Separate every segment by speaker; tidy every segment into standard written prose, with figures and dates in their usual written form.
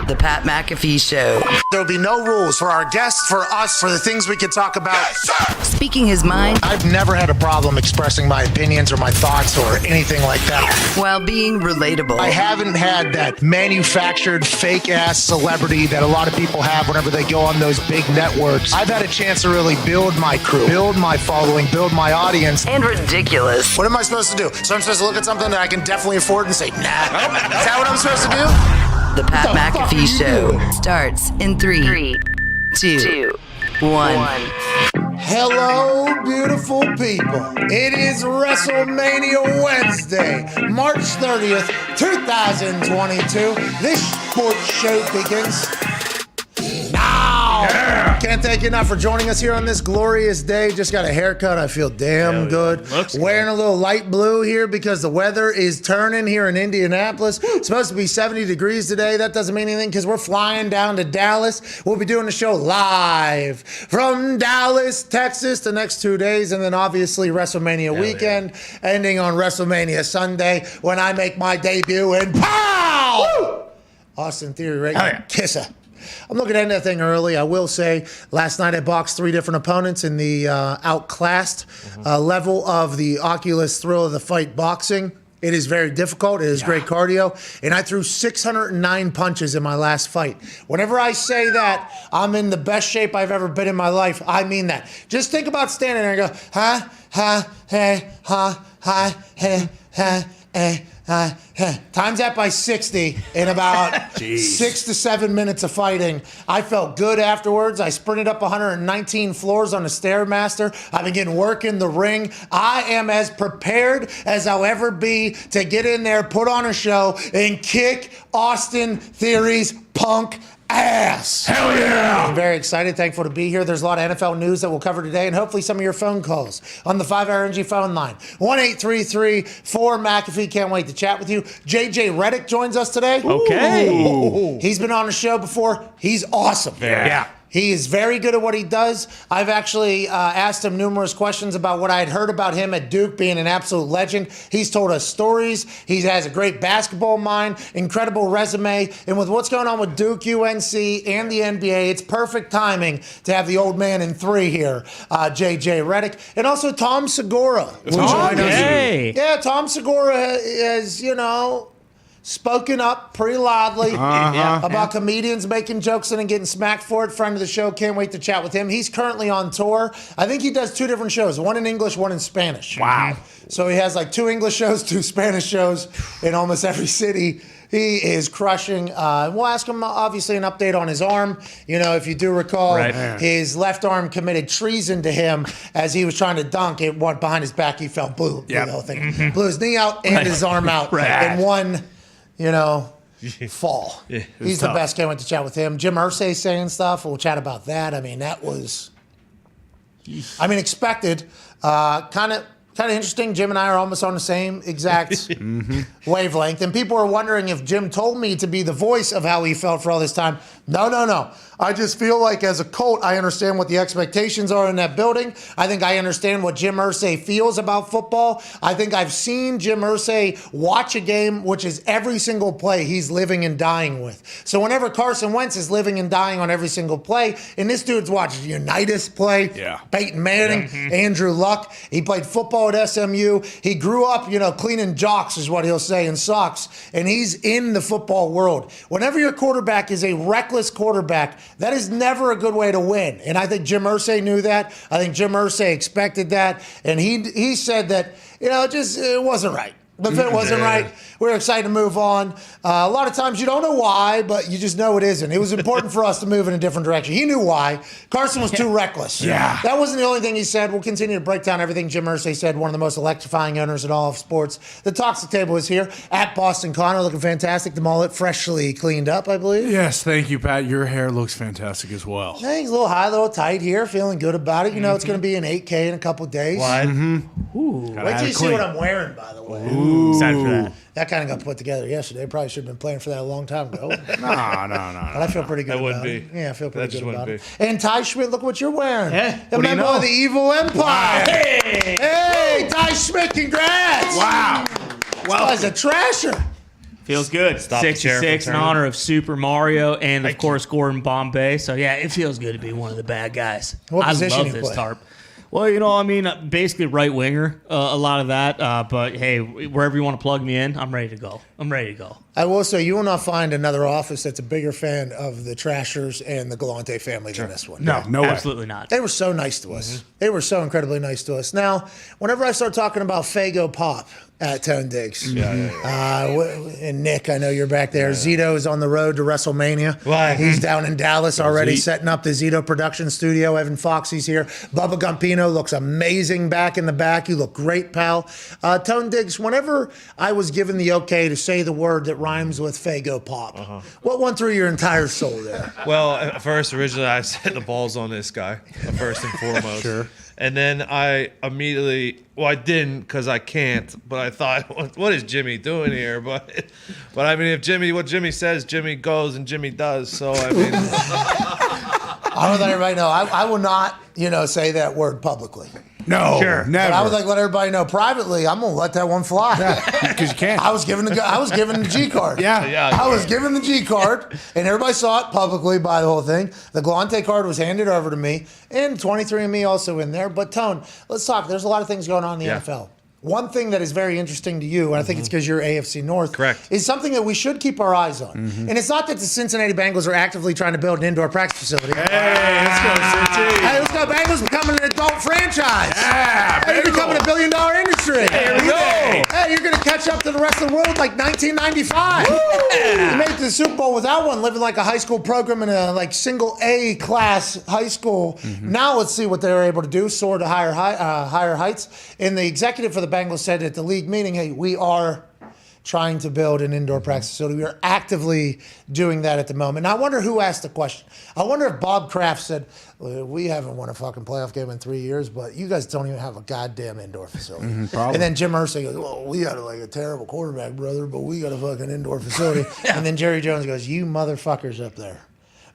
Speaker 1: The Pat McAfee Show.
Speaker 2: There'll be no rules for our guests, for us, for the things we can talk about. Yes,
Speaker 1: Speaking his mind.
Speaker 2: I've never had a problem expressing my opinions or my thoughts or anything like that.
Speaker 1: While being relatable.
Speaker 2: I haven't had that manufactured fake-ass celebrity that a lot of people have whenever they go on those big networks. I've had a chance to really build my crew, build my following, build my audience.
Speaker 1: And ridiculous.
Speaker 2: What am I supposed to do? So I'm supposed to look at something that I can definitely afford and say, nah. Is that what I'm supposed to do?
Speaker 1: The Pat McAfee Show starts in 3, 2, 1.
Speaker 2: Hello, beautiful people. It is WrestleMania Wednesday, March 30th, 2022. This sports show begins now. Yeah. Can't thank you enough for joining us here on this glorious day. Just got a haircut. I feel damn good. Wearing a little light blue here because the weather is turning here in Indianapolis. It's supposed to be 70 degrees today. That doesn't mean anything because we're flying down to Dallas. We'll be doing the show live from Dallas, Texas the next 2 days. And then obviously WrestleMania weekend, ending on WrestleMania Sunday when I make my debut and pow! Woo! Austin Theory, right? Kisser. I'm looking at that thing early. I will say, last night I boxed 3 different opponents in the outclassed level of the Oculus Thrill of the Fight boxing. It is very difficult. It is great cardio. And I threw 609 punches in my last fight. Whenever I say that, I'm in the best shape I've ever been in my life. I mean that. Just think about standing there and go, ha, ha, hey, ha, ha, hey, ha, hey. Times that by 60 in about 6 to 7 minutes of fighting. I felt good afterwards. I sprinted up 119 floors on the Stairmaster. I've been getting work in the ring. I am as prepared as I'll ever be to get in there, put on a show, and kick Austin Theory's punk ass. Hell yeah! I'm very excited, thankful to be here. There's a lot of NFL news that we'll cover today, and hopefully some of your phone calls on the 5-Hour Energy phone line. 1-833-4-McAfee. Can't wait to chat with you. JJ Redick joins us today.
Speaker 3: Okay.
Speaker 2: Ooh. He's been on the show before. He's awesome.
Speaker 3: Yeah.
Speaker 2: He is very good at what he does. I've actually asked him numerous questions about what I had heard about him at Duke being an absolute legend. He's told us stories. He has a great basketball mind, incredible resume. And with what's going on with Duke, UNC, and the NBA, it's perfect timing to have the old man in 3 here, JJ Redick. And also Tom Segura. Yeah, Tom Segura has, spoken up pretty loudly about comedians making jokes and getting smacked for it. Friend of the show, can't wait to chat with him. He's currently on tour. I think he does 2 different shows, one in English, one in Spanish.
Speaker 3: Wow.
Speaker 2: So he has like 2 English shows, 2 Spanish shows in almost every city. He is crushing. We'll ask him, obviously, an update on his arm. If you do recall, his left arm committed treason to him as he was trying to dunk. It went behind his back. He fell, blew the whole thing. Blew his knee out and his arm out in one fall. Yeah, he's tough. The best. Can't wait to chat with him. Jim Irsay saying stuff. We'll chat about that. I mean, that was, expected. Kind of interesting. Jim and I are almost on the same exact wavelength. And people are wondering if Jim told me to be the voice of how he felt for all this time. No. I just feel like as a Colt, I understand what the expectations are in that building. I think I understand what Jim Irsay feels about football. I think I've seen Jim Irsay watch a game, which is every single play he's living and dying with. So whenever Carson Wentz is living and dying on every single play, and this dude's watching Unitas play, Peyton Manning, Andrew Luck. He played football at SMU. He grew up, cleaning jocks is what he'll say in socks, and he's in the football world. Whenever your quarterback is a reckless quarterback, that is never a good way to win. And I think Jim Irsay knew that. I think Jim Irsay expected that. And he said that, it wasn't right. The fit wasn't right. We're excited to move on. A lot of times you don't know why, but you just know it isn't. It was important for us to move in a different direction. He knew why. Carson was too reckless. Yeah. That wasn't the only thing he said. We'll continue to break down everything Jim Irsay said, one of the most electrifying owners in all of sports. The Toxic Table is here at Boston Connor, looking fantastic. The mullet freshly cleaned up, I believe.
Speaker 3: Yes, thank you, Pat. Your hair looks fantastic as well.
Speaker 2: Thanks. A little high, a little tight here. Feeling good about it. It's going to be an 8K in a couple days.
Speaker 3: What?
Speaker 2: Ooh. Wait till you see what I'm wearing, by the way.
Speaker 3: Ooh.
Speaker 4: Excited for that.
Speaker 2: That kind of got put together yesterday. Probably should have been planning for that a long time ago.
Speaker 3: No.
Speaker 2: But I feel pretty good about it. Yeah, I feel pretty good about it. And Ty Schmidt, look what you're wearing.
Speaker 4: Yeah.
Speaker 2: A member of the Evil Empire.
Speaker 4: Wow.
Speaker 2: Hey, Ty Schmidt, congrats.
Speaker 3: Wow.
Speaker 2: This guy's a trasher.
Speaker 4: Feels good.
Speaker 5: Stop the chair from
Speaker 4: 66 in
Speaker 5: turning.
Speaker 4: honor of Super Mario and, of course, Gordon Bombay. So, yeah, it feels good to be one of the bad guys.
Speaker 2: What position
Speaker 4: love
Speaker 2: you
Speaker 4: this
Speaker 2: play?
Speaker 4: tarp. Well, basically right winger, a lot of that. But, hey, wherever you want to plug me in, I'm ready to go.
Speaker 2: I will say you will not find another office that's a bigger fan of the Trashers and the Galante family than this one.
Speaker 3: No way.
Speaker 4: Absolutely not.
Speaker 2: They were so nice to us. They were so incredibly nice to us. Now, whenever I start talking about Fago Pop at Tone Diggs, and Nick, I know you're back there. Zito is on the road to WrestleMania.
Speaker 5: Why?
Speaker 2: He's down in Dallas already
Speaker 3: Zeke.
Speaker 2: setting up the Zito production studio. Evan Foxy's here. Bubba Gumpino looks amazing back in the back. You look great, pal. Tone Diggs, whenever I was given the okay to say the word that rhymes with Fago Pop, what went through your entire soul there?
Speaker 5: Well, at first, originally, I set the balls on this guy, first and foremost.
Speaker 3: Sure.
Speaker 5: And then I immediately, I didn't because I can't, but I thought, what is Jimmy doing here? But I mean, what Jimmy says, Jimmy goes and Jimmy does. So, I mean.
Speaker 2: I don't let everybody know. I will not, say that word publicly.
Speaker 3: No,
Speaker 4: Sure.
Speaker 3: never.
Speaker 2: But I would let everybody know privately. I'm gonna let that one fly.
Speaker 3: Because you can't.
Speaker 2: I was given the G card.
Speaker 3: Yeah.
Speaker 2: I was given the G card, and everybody saw it publicly by the whole thing. The Galante card was handed over to me, and 23andMe also in there. But Tone, let's talk. There's a lot of things going on in the NFL. One thing that is very interesting to you, and I think it's because you're AFC North,
Speaker 5: Correct.
Speaker 2: is something that we should keep our eyes on. And it's not that the Cincinnati Bengals are actively trying to build an indoor practice facility.
Speaker 3: Hey, let's go, Cincy.
Speaker 2: Hey, let's go. Bengals becoming an adult franchise.
Speaker 3: Yeah,
Speaker 2: Hey, you're
Speaker 3: Bengals.
Speaker 2: becoming $1 billion industry.
Speaker 3: Here we go.
Speaker 2: Hey, you're going to catch up to the rest of the world like 1995. You made it to the Super Bowl without one, living like a high school program in a single A class high school. Now let's see what they were able to do, soar to higher heights. And the executive for the Bengals said at the league meeting, hey, we are trying to build an indoor practice facility. We are actively doing that at the moment. And I wonder who asked the question. I wonder if Bob Kraft said, we haven't won a fucking playoff game in 3 years, but you guys don't even have a goddamn indoor facility.
Speaker 3: probably.
Speaker 2: And then Jim Irsay goes, well, we got a terrible quarterback, brother, but we got a fucking indoor facility. And then Jerry Jones goes, you motherfuckers up there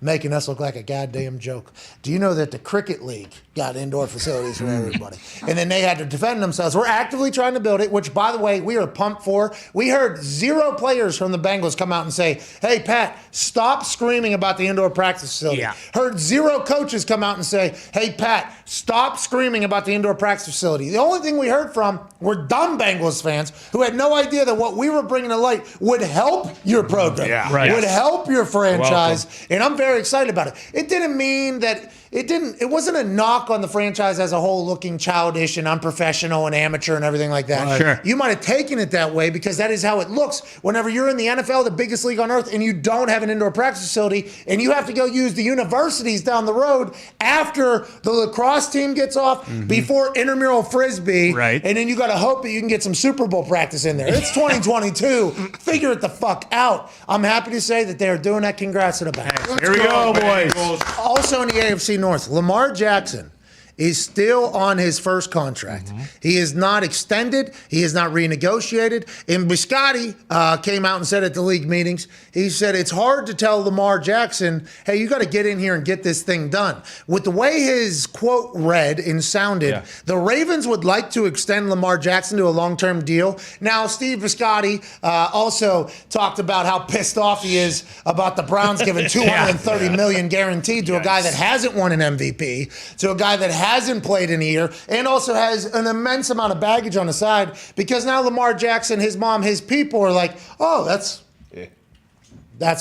Speaker 2: making us look like a goddamn joke. Do you know that the Cricket League got indoor facilities for everybody? And then they had to defend themselves. We're actively trying to build it, which, by the way, we are pumped for. We heard 0 players from the Bengals come out and say, hey, Pat, stop screaming about the indoor practice facility.
Speaker 4: Yeah.
Speaker 2: Heard 0 coaches come out and say, hey, Pat, stop screaming about the indoor practice facility. The only thing we heard from were dumb Bengals fans who had no idea that what we were bringing to light would help your program,
Speaker 3: Yeah.
Speaker 4: Right.
Speaker 2: would help your franchise. And I'm very excited about it. It didn't mean that it wasn't a knock on the franchise as a whole looking childish and unprofessional and amateur and everything like that.
Speaker 4: Right. Sure.
Speaker 2: You might have taken it that way because that is how it looks whenever you're in the NFL, the biggest league on earth, and you don't have an indoor practice facility and you have to go use the universities down the road after the lacrosse team gets off before intramural frisbee.
Speaker 4: Right.
Speaker 2: And then you got to hope that you can get some Super Bowl practice in there. It's 2022. Figure it the fuck out. I'm happy to say that they're doing that. Congrats to the Bengals.
Speaker 3: Here we go, boys.
Speaker 2: Also in the AFC North, Lamar Jackson is still on his first contract. He is not extended. He is not renegotiated. And Biscotti came out and said at the league meetings, he said it's hard to tell Lamar Jackson, hey, you got to get in here and get this thing done. With the way his quote read and sounded, the Ravens would like to extend Lamar Jackson to a long-term deal. Now, Steve Biscotti also talked about how pissed off he is about the Browns giving $230 million guaranteed to a guy that hasn't won an MVP, to a guy that hasn't played in a year, and also has an immense amount of baggage on the side because now Lamar Jackson, his mom, his people are like, oh, that's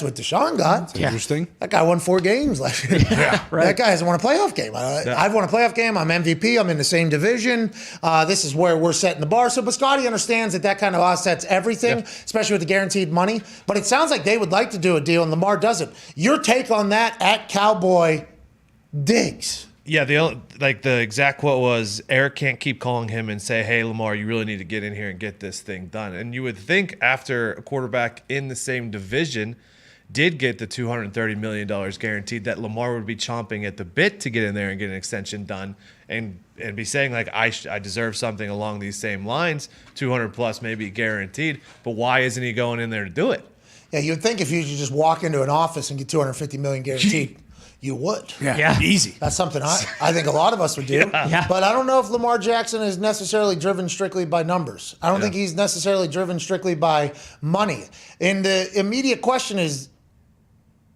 Speaker 2: what Deshaun got.
Speaker 3: Interesting.
Speaker 2: That guy won 4 games last year. That guy hasn't won a playoff game. I've won a playoff game. I'm MVP. I'm in the same division. This is where we're setting the bar. So Biscotti understands that kind of offsets everything, especially with the guaranteed money. But it sounds like they would like to do a deal, and Lamar doesn't. Your take on that at Cowboy Diggs?
Speaker 5: Yeah, the exact quote was, Eric can't keep calling him and say, hey, Lamar, you really need to get in here and get this thing done. And you would think after a quarterback in the same division did get the $230 million guaranteed that Lamar would be chomping at the bit to get in there and get an extension done and be saying, like, I deserve something along these same lines, 200 plus maybe guaranteed. But why isn't he going in there to do it?
Speaker 2: Yeah, you'd think if you could just walk into an office and get $250 million guaranteed. You would.
Speaker 3: Yeah. Easy.
Speaker 2: That's something I think a lot of us would do.
Speaker 4: Yeah.
Speaker 2: But I don't know if Lamar Jackson is necessarily driven strictly by numbers. I don't think he's necessarily driven strictly by money. And the immediate question is,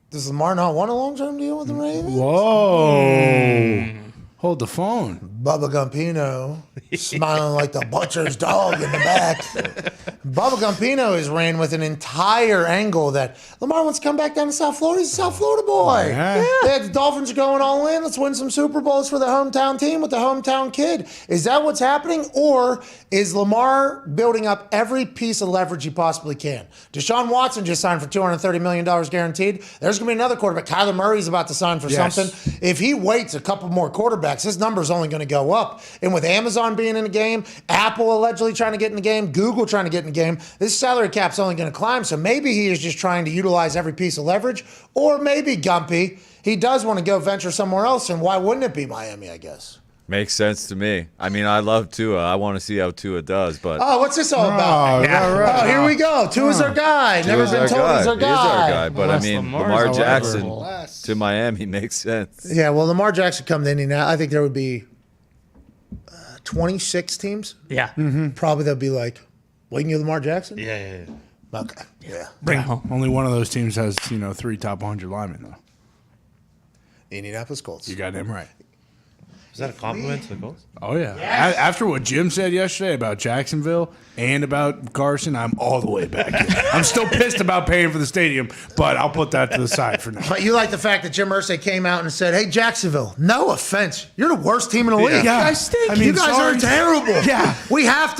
Speaker 2: does Lamar not want a long-term deal with the Ravens?
Speaker 3: Whoa. Hold the phone.
Speaker 2: Bubba Gumpino smiling like the butcher's dog in the back. Bubba Gumpino is ran with an entire angle that Lamar wants to come back down to South Florida. He's a South Florida boy.
Speaker 3: Yeah.
Speaker 2: The Dolphins are going all in. Let's win some Super Bowls for the hometown team with the hometown kid. Is that what's happening? Or is Lamar building up every piece of leverage he possibly can? Deshaun Watson just signed for $230 million guaranteed. There's going to be another quarterback. Kyler Murray's about to sign for something. If he waits a couple more quarterbacks, his number's only going to go up. And with Amazon being in the game, Apple allegedly trying to get in the game, Google trying to get in the game, this salary cap's only going to climb. So maybe he is just trying to utilize every piece of leverage. Or maybe, Gumpy, he does want to go venture somewhere else. And why wouldn't it be Miami, I guess?
Speaker 6: Makes sense to me. I mean, I love Tua. I want to see how Tua does, but
Speaker 2: Oh, what's this all about? Oh, here we go. Tua's our guy. Never
Speaker 6: Tua's
Speaker 2: been
Speaker 6: our
Speaker 2: told
Speaker 6: guy.
Speaker 2: he's our
Speaker 6: He is our
Speaker 2: guy.
Speaker 6: guy. But I
Speaker 4: Unless
Speaker 6: mean,
Speaker 4: Lamar's
Speaker 6: Lamar
Speaker 4: our
Speaker 6: Jackson
Speaker 4: rival.
Speaker 6: to Miami makes sense.
Speaker 2: Yeah, well, Lamar Jackson come to Indianapolis. I think there would be 26 teams.
Speaker 4: Yeah.
Speaker 2: Probably they'll be like, we can get Lamar Jackson?
Speaker 5: Yeah.
Speaker 2: Okay. Yeah.
Speaker 4: Bring him home.
Speaker 3: Only one of those teams has, 3 top 100 linemen, though.
Speaker 2: Indianapolis Colts.
Speaker 3: You got him right.
Speaker 5: Is that a compliment to the Colts?
Speaker 3: Oh, yeah. After what Jim said yesterday about Jacksonville and about Carson, I'm all the way back here. I'm still pissed about paying for the stadium, but I'll put that to the side for now.
Speaker 2: But you like the fact that Jim Irsay came out and said, hey, Jacksonville, no offense. You're the worst team in the league.
Speaker 3: Yeah.
Speaker 2: You guys stink.
Speaker 3: I mean,
Speaker 2: you guys
Speaker 3: sorry.
Speaker 2: are terrible.
Speaker 3: Yeah.
Speaker 2: We have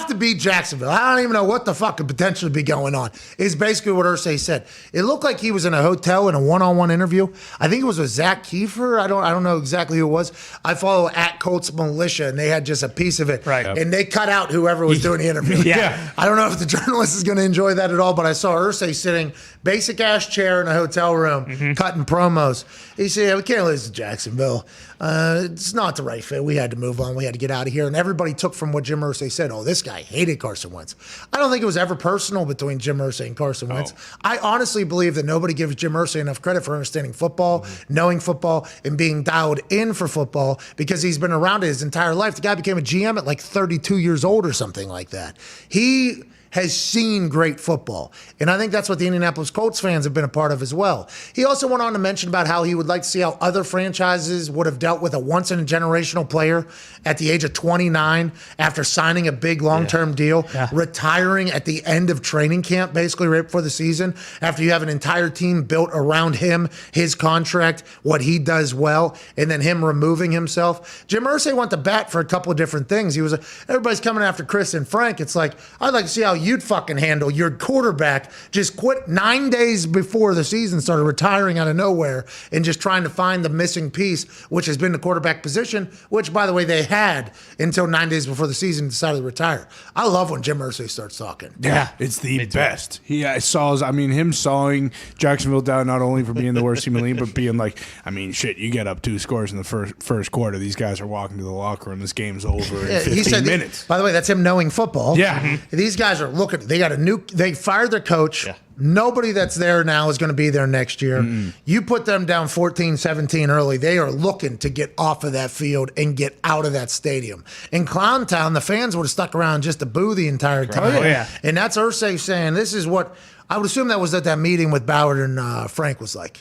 Speaker 2: to beat Jacksonville. I don't even know what the fuck could potentially be going on. Is basically what Irsay said. It looked like he was in a hotel in a one-on-one interview. I think it was with Zach Kiefer. I don't know exactly who it was. I follow at Colts Militia, and they had just a piece of it.
Speaker 4: Right.
Speaker 2: And they cut out whoever was doing the interview.
Speaker 4: Yeah.
Speaker 2: I don't know if the journalist is going to enjoy that at all, but I saw Irsay sitting basic ass chair in a hotel room cutting promos. He said, yeah, we can't lose to Jacksonville. It's not the right fit. We had to move on. We had to get out of here. And everybody took from what Jim Irsay said, oh, this guy hated Carson Wentz. I don't think it was ever personal between Jim Irsay and Carson Wentz. I honestly believe that nobody gives Jim Irsay enough credit for understanding football, knowing football, and being dialed in for football because he's been around it his entire life. The guy became a GM at like 32 years old or something like that. He has seen great football. And I think that's what the Indianapolis Colts fans have been a part of as well. He also went on to mention about how he would like to see how other franchises would have dealt with a once-in-a-generational player at the age of 29 after signing a big long-term deal, retiring at the end of training camp, basically right before the season, after you have an entire team built around him, his contract, what he does well, and then him removing himself. Jim Irsay went to bat for a couple of different things. He was everybody's coming after Chris and Frank. It's like, I'd like to see how you'd fucking handle your quarterback just quit 9 days before the season started, retiring out of nowhere and just trying to find the missing piece, which has been the quarterback position, which, by the way, they had until 9 days before the season decided to retire. I love when Jim Irsay starts talking.
Speaker 3: Yeah, it's the best. Him sawing Jacksonville down not only for being the worst team in the league, but being like, I mean, shit, you get up 2 scores in the first quarter. These guys are walking to the locker room. This game's over in 15 minutes.
Speaker 2: By the way, that's him knowing football.
Speaker 3: Yeah.
Speaker 2: These guys are looking. They fired their coach. Yeah. Nobody that's there now is going to be there next year. You put them down 14-17 early. They are looking to get off of that field and get out of that stadium. In Clowntown, the fans would have stuck around just to boo the entire time.
Speaker 4: Oh, yeah.
Speaker 2: And that's Irsay saying, this is what, I would assume that was at that meeting with Ballard and Frank was like.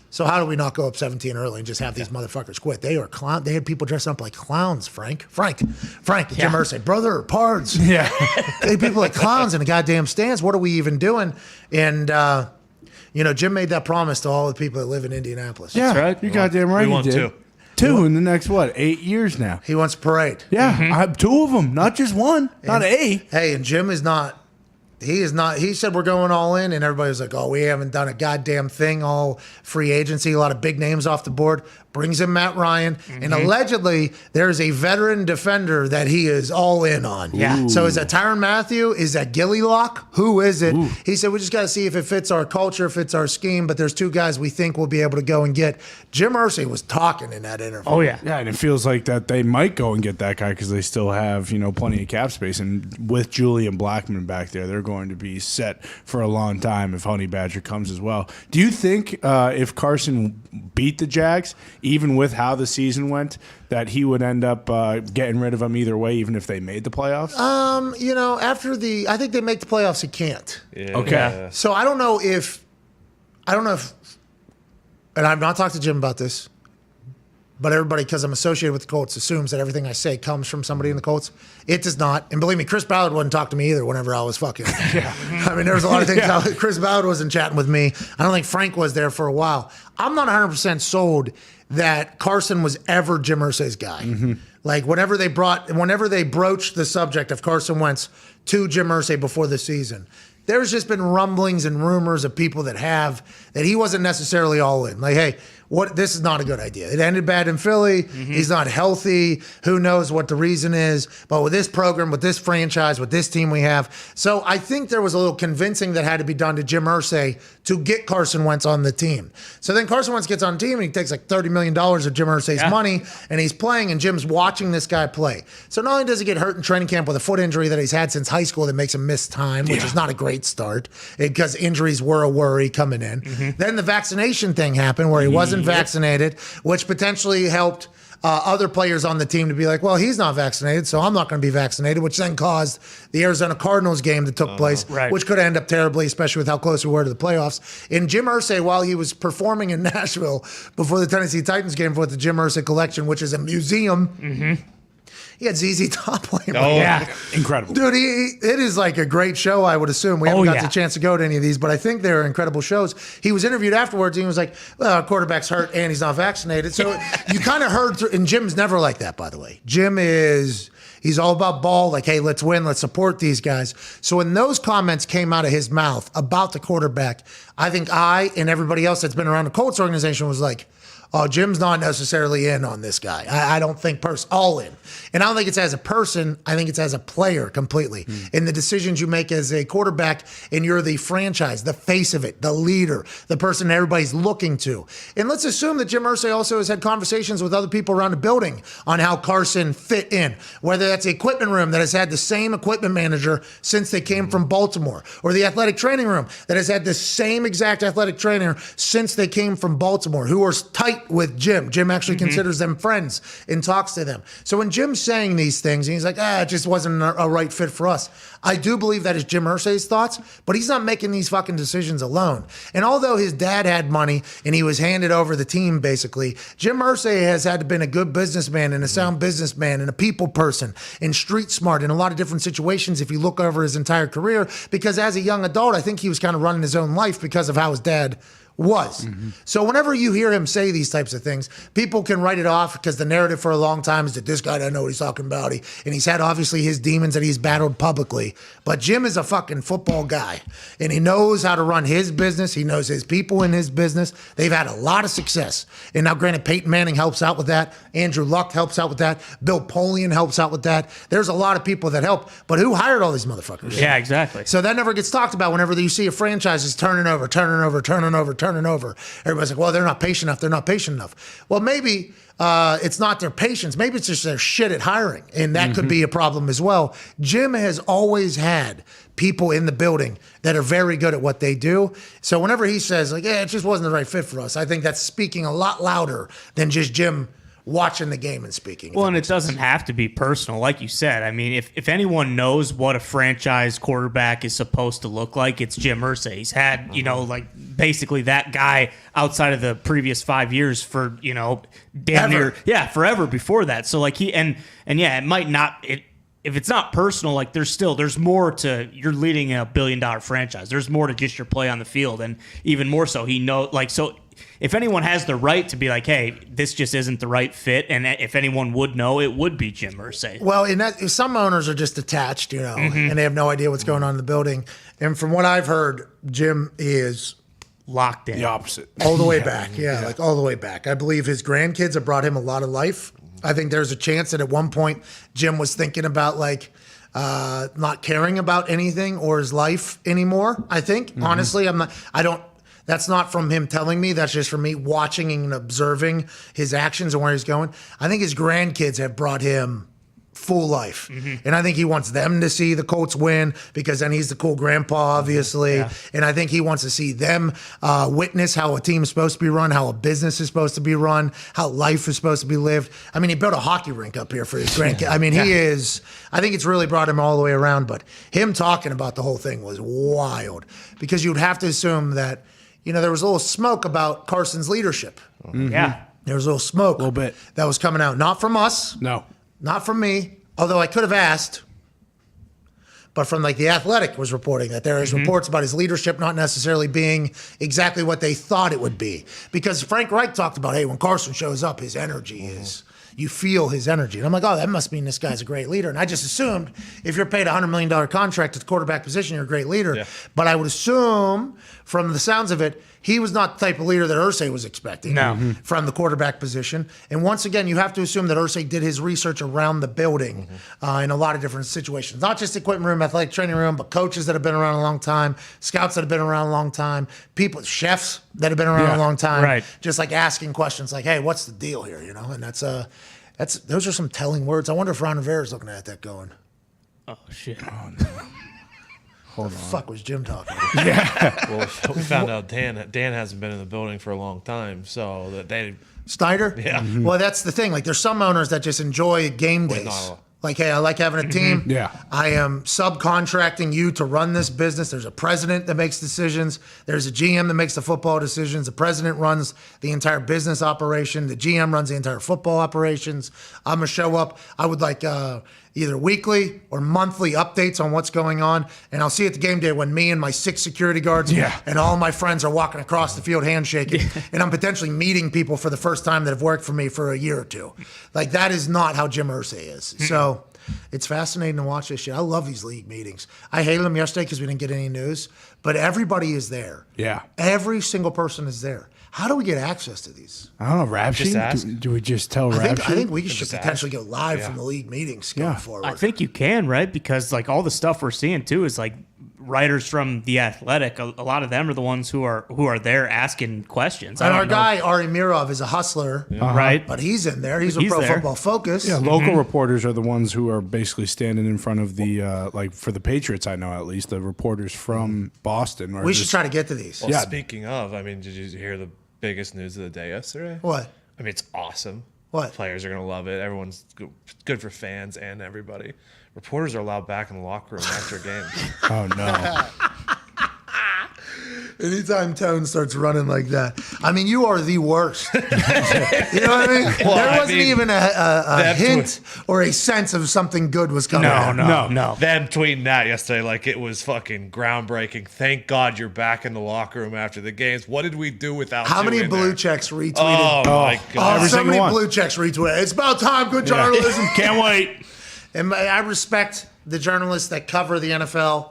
Speaker 2: So how do we not go up 17 early and just have these motherfuckers quit? They are clown. They had people dressed up like clowns, Frank, Jim Irsay, brother, pards.
Speaker 3: Yeah.
Speaker 2: They had people like clowns in the goddamn stands. What are we even doing? And, Jim made that promise to all the people that live in Indianapolis.
Speaker 3: Yeah,
Speaker 4: right.
Speaker 3: You're goddamn right.
Speaker 5: We won
Speaker 3: he did.
Speaker 5: 2.
Speaker 3: 2 in the next, 8 years now?
Speaker 2: He wants a parade.
Speaker 3: Yeah, I have 2 of them, not just one, not A.
Speaker 2: Hey, and Jim is not. He is not. He said we're going all in, and everybody was like, "Oh, we haven't done a goddamn thing. All free agency, a lot of big names off the board." Brings in Matt Ryan, and allegedly there's a veteran defender that he is all in on.
Speaker 4: Yeah.
Speaker 2: So is that Tyrann Mathieu? Is that Gilly Lock? Who is it? He said we just got to see if it fits our culture, fits our scheme. But there's 2 guys we think we'll be able to go and get. Jim Irsay was talking in that interview.
Speaker 4: Oh, yeah.
Speaker 3: Yeah, and it feels like that they might go and get that guy because they still have, plenty of cap space. And with Julian Blackmon back there, they're going to be set for a long time if Honey Badger comes as well. Do you think if Carson beat the Jags, even with how the season went, that he would end up getting rid of them either way, even if they made the playoffs?
Speaker 2: I think they make the playoffs. He can't.
Speaker 5: Yeah.
Speaker 3: Okay.
Speaker 2: So I don't know if, and I've not talked to Jim about this, but everybody, because I'm associated with the Colts, assumes that everything I say comes from somebody in the Colts. It does not. And believe me, Chris Ballard wouldn't talk to me either whenever I was fucking. Yeah. I mean, there was a lot of things. Chris Ballard wasn't chatting with me. I don't think Frank was there for a while. I'm not 100% sold that Carson was ever Jim Irsay's guy. Mm-hmm. Like, whenever they broached the subject of Carson Wentz to Jim Irsay before the season, there's just been rumblings and rumors of people that he wasn't necessarily all in. Like, hey, this is not a good idea. It ended bad in Philly. Mm-hmm. He's not healthy. Who knows what the reason is? But with this program, with this franchise, with this team we have. So I think there was a little convincing that had to be done to Jim Irsay to get Carson Wentz on the team. So then Carson Wentz gets on the team and he takes like $30 million of Jim Irsay's money and he's playing and Jim's watching this guy play. So not only does he get hurt in training camp with a foot injury that he's had since high school that makes him miss time, which is not a great start because injuries were a worry coming in. Mm-hmm. Then the vaccination thing happened where he wasn't vaccinated, which potentially helped other players on the team to be like, well, he's not vaccinated, so I'm not going to be vaccinated, which then caused the Arizona Cardinals game that took place, which could end up terribly, especially with how close we were to the playoffs. And Jim Irsay, while he was performing in Nashville before the Tennessee Titans game for the Jim Irsay Collection, which is a museum, he had ZZ Top playing.
Speaker 5: Oh, yeah.
Speaker 3: Incredible.
Speaker 2: Dude, it is like a great show, I would assume. We haven't got the chance to go to any of these, but I think they're incredible shows. He was interviewed afterwards, and he was like, well, our quarterback's hurt, and he's not vaccinated. So you kind of heard, and Jim's never like that, by the way. He's all about ball, like, hey, let's win, let's support these guys. So when those comments came out of his mouth about the quarterback, I think I and everybody else that's been around the Colts organization was like, oh, Jim's not necessarily in on this guy. I don't think all in. And I don't think it's as a person. I think it's as a player completely. In the decisions you make as a quarterback, and you're the franchise, the face of it, the leader, the person everybody's looking to. And let's assume that Jim Irsay also has had conversations with other people around the building on how Carson fit in, whether that's the equipment room that has had the same equipment manager since they came from Baltimore, or the athletic training room that has had the same exact athletic trainer since they came from Baltimore, who are tight with Jim. Jim actually considers them friends and talks to them. So when Jim's saying these things, and he's like, it just wasn't a right fit for us. I do believe that is Jim Irsay's thoughts, but he's not making these fucking decisions alone. And although his dad had money and he was handed over the team, basically, Jim Irsay has had to been a good businessman and a sound businessman and a people person and street smart in a lot of different situations if you look over his entire career, because as a young adult, I think he was kind of running his own life because of how his dad was. So whenever you hear him say these types of things, people can write it off because the narrative for a long time is that this guy doesn't know what he's talking about. And he's had obviously his demons that he's battled publicly. But Jim is a fucking football guy, and he knows how to run his business. He knows his people in his business. They've had a lot of success. And now granted, Peyton Manning helps out with that. Andrew Luck helps out with that. Bill Polian helps out with that. There's a lot of people that help. But who hired all these motherfuckers?
Speaker 4: Yeah, exactly.
Speaker 2: So that never gets talked about whenever you see a franchise is turning over. Everybody's like, well, they're not patient enough. Well, maybe it's not their patience. Maybe it's just their shit at hiring. And that could be a problem as well. Jim has always had people in the building that are very good at what they do. So whenever he says, like, it just wasn't the right fit for us, I think that's speaking a lot louder than just Jim watching the game and speaking.
Speaker 4: Well, and it doesn't have to be personal. Like you said, I mean, if anyone knows what a franchise quarterback is supposed to look like, it's Jim Irsay. He's had, like basically that guy outside of the previous 5 years for, damn near, forever before that. So like it might not, if it's not personal, like there's more to, you're leading a $1 billion franchise. There's more to just your play on the field. And even more so, so if anyone has the right to be like, hey, this just isn't the right fit, and if anyone would know, it would be Jim Irsay.
Speaker 2: Well, some owners are just attached, and they have no idea what's going on in the building. And from what I've heard, Jim is
Speaker 4: locked in.
Speaker 3: The opposite.
Speaker 2: All the way back. Like all the way back. I believe his grandkids have brought him a lot of life. I think there's a chance that at one point Jim was thinking about not caring about anything or his life anymore. I think, honestly, that's not from him telling me. That's just from me watching and observing his actions and where he's going. I think his grandkids have brought him full life. And I think he wants them to see the Colts win because then he's the cool grandpa, obviously. And I think he wants to see them witness how a team is supposed to be run, how a business is supposed to be run, how life is supposed to be lived. I mean, he built a hockey rink up here for his grandkids. I mean, he is, I think it's really brought him all the way around. But him talking about the whole thing was wild because you'd have to assume that, there was a little smoke about Carson's leadership.
Speaker 4: Yeah.
Speaker 2: There was a little smoke.
Speaker 3: A little bit.
Speaker 2: That was coming out. Not from us.
Speaker 3: No.
Speaker 2: Not from me. Although I could have asked. But from The Athletic was reporting that there is reports about his leadership not necessarily being exactly what they thought it would be. Because Frank Reich talked about, hey, when Carson shows up, his energy is, you feel his energy. And I'm like, oh, that must mean this guy's a great leader. And I just assumed if you're paid a $100 million contract at the quarterback position, you're a great leader. Yeah. But I would assume from the sounds of it, he was not the type of leader that Irsay was expecting from the quarterback position. And once again, you have to assume that Irsay did his research around the building in a lot of different situations. Not just equipment room, athletic training room, but coaches that have been around a long time, scouts that have been around a long time, people, chefs that have been around a long time. Right. Just asking questions like, hey, what's the deal here? And those are some telling words. I wonder if Ron Rivera's looking at that going,
Speaker 4: oh, shit.
Speaker 3: Oh, no.
Speaker 2: Hold on. The fuck was Jim talking about?
Speaker 5: Well, we found out Dan hasn't been in the building for a long time, so that they
Speaker 2: Snyder?
Speaker 5: Yeah.
Speaker 2: Well, that's the thing. There's some owners that just enjoy game days. Hey, I like having a team.
Speaker 3: Yeah.
Speaker 2: I am subcontracting you to run this business. There's a president that makes decisions. There's a GM that makes the football decisions. The president runs the entire business operation. The GM runs the entire football operations. I'm going to show up. I would like either weekly or monthly updates on what's going on. And I'll see at the game day when me and my 6 security guards and all my friends are walking across the field handshaking. And I'm potentially meeting people for the first time that have worked for me for a year or two. That is not how Jim Irsay is. So it's fascinating to watch this shit. I love these league meetings. I hated them yesterday because we didn't get any news. But everybody is there.
Speaker 3: Yeah.
Speaker 2: Every single person is there. How do we get access to these?
Speaker 3: I don't know. Rap sheet? Do we just tell Rap sheet?
Speaker 2: I think we should potentially go live from the league meetings going forward.
Speaker 4: I think you can, right? Because all the stuff we're seeing too is writers from The Athletic. A lot of them are the ones who are there asking questions.
Speaker 2: And our guy Ari Mirov is a hustler,
Speaker 4: right?
Speaker 2: But he's in there. He's with Pro Football Focus.
Speaker 3: Yeah, local reporters are the ones who are basically standing in front of the for the Patriots. I know at least the reporters from Boston.
Speaker 2: We should try to get to these.
Speaker 5: Well, speaking of, did you hear the biggest news of the day yesterday?
Speaker 2: What?
Speaker 5: It's awesome.
Speaker 2: What?
Speaker 5: Players are going to love it. Everyone's good for fans and everybody. Reporters are allowed back in the locker room after games.
Speaker 3: Oh, no.
Speaker 2: Anytime Tone starts running like that, you are the worst. You know what I mean? Well, there wasn't even a hint or a sense of something good was coming.
Speaker 5: No. Them tweeting that yesterday it was fucking groundbreaking. Thank God you're back in the locker room after the games. What did we do without you?
Speaker 2: How many blue checks retweeted?
Speaker 5: Oh, my God.
Speaker 2: So many blue checks retweeted. It's about time. Good journalism.
Speaker 3: Can't wait.
Speaker 2: And I respect the journalists that cover the NFL.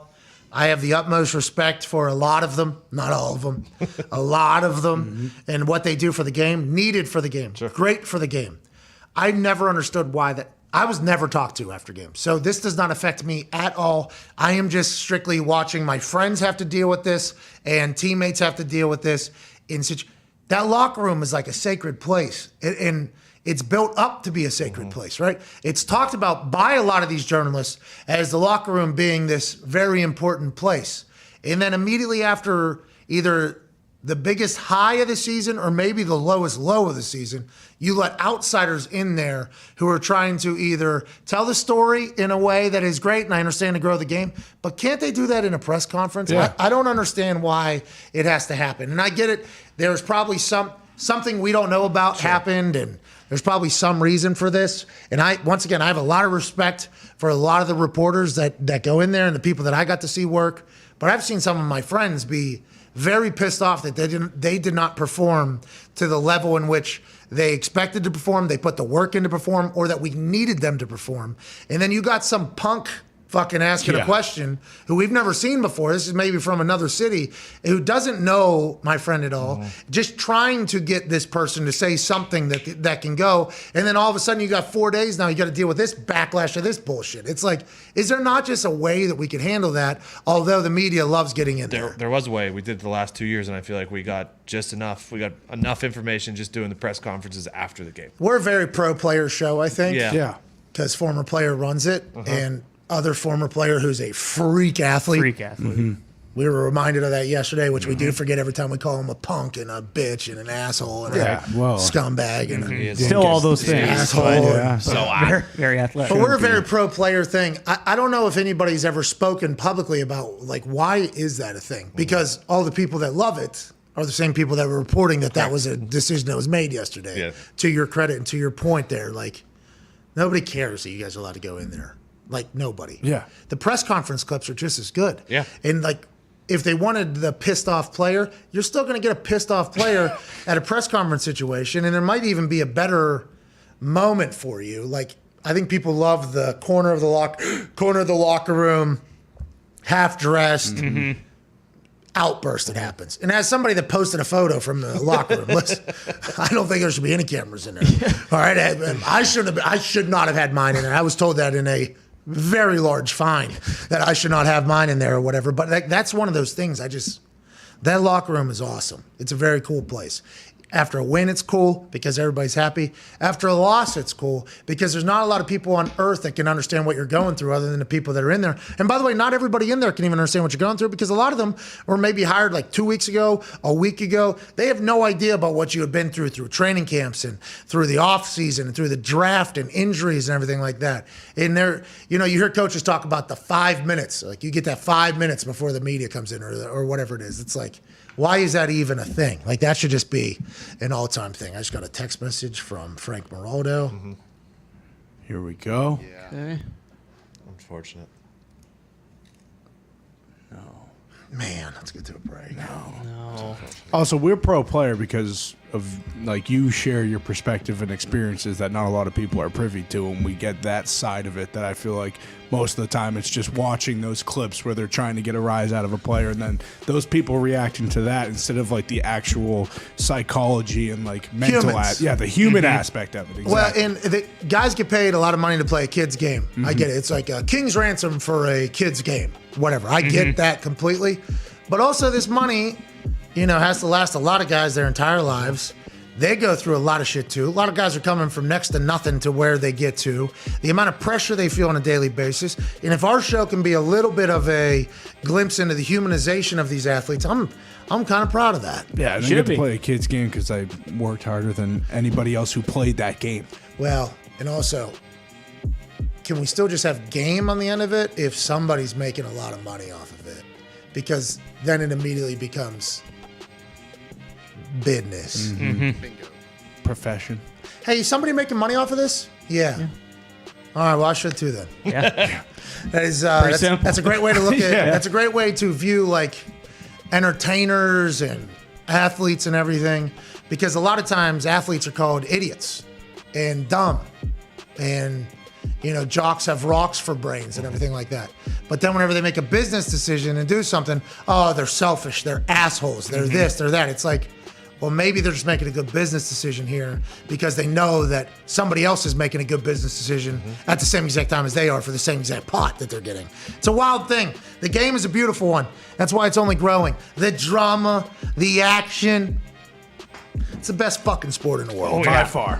Speaker 2: I have the utmost respect for a lot of them, not all of them, a lot of them, and what they do for the game, needed for the game, great for the game. I never understood why that. I was never talked to after games. So this does not affect me at all. I am just strictly watching my friends have to deal with this and teammates have to deal with this. That locker room is like a sacred place. And it's built up to be a sacred place, right? It's talked about by a lot of these journalists as the locker room being this very important place. And then immediately after either the biggest high of the season or maybe the lowest low of the season, you let outsiders in there who are trying to either tell the story in a way that is great, and I understand to grow the game, but can't they do that in a press conference? Yeah. I don't understand why it has to happen. And I get it. There's probably something we don't know about happened, and there's probably some reason for this. And I have a lot of respect for a lot of the reporters that go in there and the people that I got to see work. But I've seen some of my friends be very pissed off that they did not perform to the level in which they expected to perform, they put the work in to perform, or that we needed them to perform. And then you got some punk fucking asking a question who we've never seen before. This is maybe from another city, who doesn't know my friend at all, just trying to get this person to say something that can go. And then all of a sudden you got 4 days now, you got to deal with this backlash of this bullshit. It's like, is there not just a way that we could handle that? Although the media loves getting in there.
Speaker 5: There was a way. We did the last 2 years, and I feel like we got just enough. We got enough information just doing the press conferences after the game.
Speaker 2: We're a very pro player show, I think.
Speaker 5: Yeah.
Speaker 2: because former player runs it,
Speaker 5: Uh-huh.
Speaker 2: and other former player who's a freak athlete. We were reminded of that yesterday, which we do forget every time we call him a punk and a bitch and an asshole and a scumbag and a
Speaker 4: Still all those things.
Speaker 2: asshole.
Speaker 4: Very, very athletic.
Speaker 2: But we're a very pro player thing. I don't know if anybody's ever spoken publicly about, like, why is that a thing? Because all the people that love it are the same people that were reporting that was a decision that was made yesterday.
Speaker 5: Yeah.
Speaker 2: To your credit and to your point there, like, nobody cares that you guys are allowed to go in there. Like, nobody.
Speaker 3: Yeah.
Speaker 2: The press conference clips are just as good.
Speaker 5: Yeah.
Speaker 2: And, like, if they wanted the pissed off player, you're still going to get a pissed off player at a press conference situation, and there might even be a better moment for you. Like, I think people love the corner of the locker room, half dressed outburst that happens. And as somebody that posted a photo from the locker room, listen, I don't think there should be any cameras in there. All right, I should not have had mine in there. I was told that in a very large fine that I should not have mine in there or whatever. But that's one of those things. That locker room is awesome. It's a very cool place. After a win, it's cool because everybody's happy. After a loss, it's cool because there's not a lot of people on earth that can understand what you're going through other than the people that are in there. And by the way, not everybody in there can even understand what you're going through because a lot of them were maybe hired like 2 weeks ago, a week ago. They have no idea about what you have been through training camps and through the off season and through the draft and injuries and everything like that. And there, you hear coaches talk about the 5 minutes. Like, you get that 5 minutes before the media comes in or whatever it is. It's like, why is that even a thing? Like, that should just be an all-time thing. I just got a text message from Frank Moraldo.
Speaker 3: Here we go.
Speaker 4: Okay.
Speaker 5: Unfortunate.
Speaker 2: Man, let's get to a break.
Speaker 4: No.
Speaker 3: Also, we're pro player because of, like, you share your perspective and experiences that not a lot of people are privy to, and we get that side of it that I feel like most of the time it's just watching those clips where they're trying to get a rise out of a player, and then those people reacting to that instead of, like, the actual psychology and, like, mental the human aspect of it. Exactly.
Speaker 2: Well, and the guys get paid a lot of money to play a kid's game. I get it. It's like a king's ransom for a kid's game. Whatever. I get that completely. But also this money, has to last a lot of guys their entire lives. They go through a lot of shit too. A lot of guys are coming from next to nothing to where they get to. The amount of pressure they feel on a daily basis. And if our show can be a little bit of a glimpse into the humanization of these athletes, I'm kind of proud of that.
Speaker 3: Yeah, I didn't get to play a kid's game because I worked harder than anybody else who played that game.
Speaker 2: Well, and also, can we still just have game on the end of it if somebody's making a lot of money off of it? Because then it immediately becomes business.
Speaker 7: Bingo.
Speaker 3: Profession.
Speaker 2: Hey, is somebody making money off of this? Yeah. All right, well, I should too then.
Speaker 4: Yeah.
Speaker 2: That is
Speaker 4: simple.
Speaker 2: that's a great way to look at it. That's a great way to view, like, entertainers and athletes and everything, because a lot of times athletes are called idiots and dumb, and jocks have rocks for brains and everything like that. But then whenever they make a business decision and do something, they're selfish, they're assholes, they're this, they're that. It's like, well, maybe they're just making a good business decision here because they know that somebody else is making a good business decision at the same exact time as they are for the same exact pot that they're getting. It's a wild thing. The game is a beautiful one. That's why it's only growing. The drama, the action. It's the best fucking sport in the world.
Speaker 3: By far.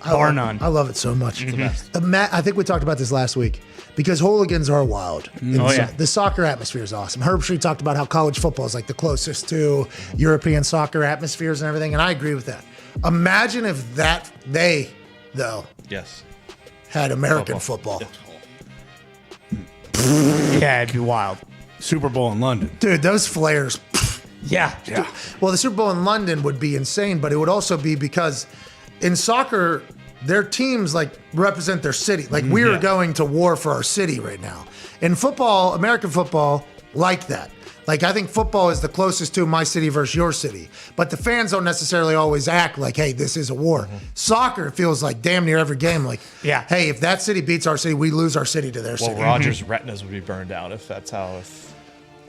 Speaker 4: Bar none.
Speaker 2: I love it so much. I think we talked about this last week because hooligans are wild. The soccer atmosphere is awesome. Herbstreit talked about how college football is like the closest to European soccer atmospheres and everything, and I agree with that. Imagine if they
Speaker 5: Yes.
Speaker 2: had American football.
Speaker 4: Yeah, it'd be wild.
Speaker 3: Super Bowl in London.
Speaker 2: Dude, those flares.
Speaker 4: Yeah.
Speaker 2: Well, the Super Bowl in London would be insane, but it would also be because in soccer, their teams like represent their city. Like we're going to war for our city right now. In football, American football, like that. Like I think football is the closest to my city versus your city. But the fans don't necessarily always act like, hey, this is a war. Soccer feels like damn near every game. Like, hey, if that city beats our city, we lose our city to their city.
Speaker 5: Well, Rogers' retinas would be burned out if that's how.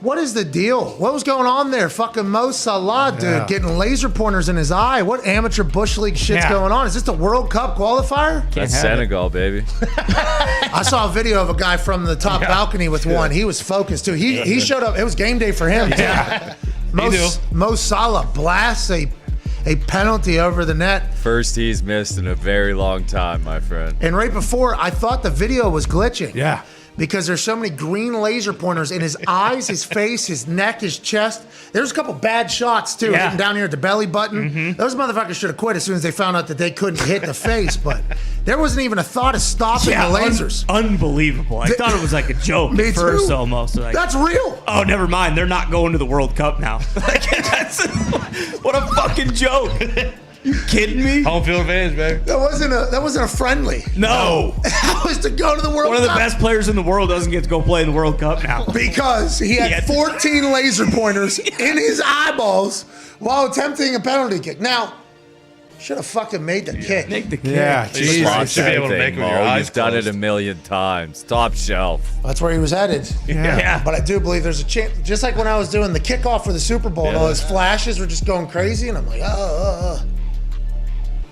Speaker 2: What is the deal? What was going on there? Fucking Mo Salah, dude, getting laser pointers in his eye. What amateur Bush League shit's going on? Is this the World Cup qualifier?
Speaker 6: That's Senegal, baby.
Speaker 2: I saw a video of a guy from the top balcony with one. He was focused, too. He showed up. It was game day for him, too. Mo Salah blasts a a penalty over the net.
Speaker 6: First he's missed in a very long time, my friend.
Speaker 2: And right before, I thought the video was glitching.
Speaker 3: Yeah.
Speaker 2: Because there's so many green laser pointers in his eyes, his face, his neck, his chest. There's a couple bad shots, too, hitting down here at the belly button. Those motherfuckers should have quit as soon as they found out that they couldn't hit the face, but there wasn't even a thought of stopping the lasers.
Speaker 4: Unbelievable. I thought it was like a joke
Speaker 2: Me
Speaker 4: at first
Speaker 2: too.
Speaker 4: almost. Like,
Speaker 2: That's real.
Speaker 4: oh, never mind. They're not going to the World Cup now. What a fucking joke. You kidding me?
Speaker 5: Home field advantage, baby.
Speaker 2: That wasn't a friendly.
Speaker 4: No.
Speaker 2: That was to go to the World Cup.
Speaker 4: One of the best players in the world doesn't get to go play in the World Cup now.
Speaker 2: Because he had 14 laser pointers in his eyeballs while attempting a penalty kick. Now, should have fucking made the kick.
Speaker 4: Make the kick.
Speaker 3: Yeah,
Speaker 5: You should
Speaker 3: Jesus.
Speaker 5: be able to make it with your eyes
Speaker 6: You've done it
Speaker 5: closed.
Speaker 6: a million times. Top shelf.
Speaker 2: That's where he was headed.
Speaker 4: Yeah.
Speaker 2: But I do believe there's a chance. Just like when I was doing the kickoff for the Super Bowl, and all those flashes were just going crazy, and I'm like,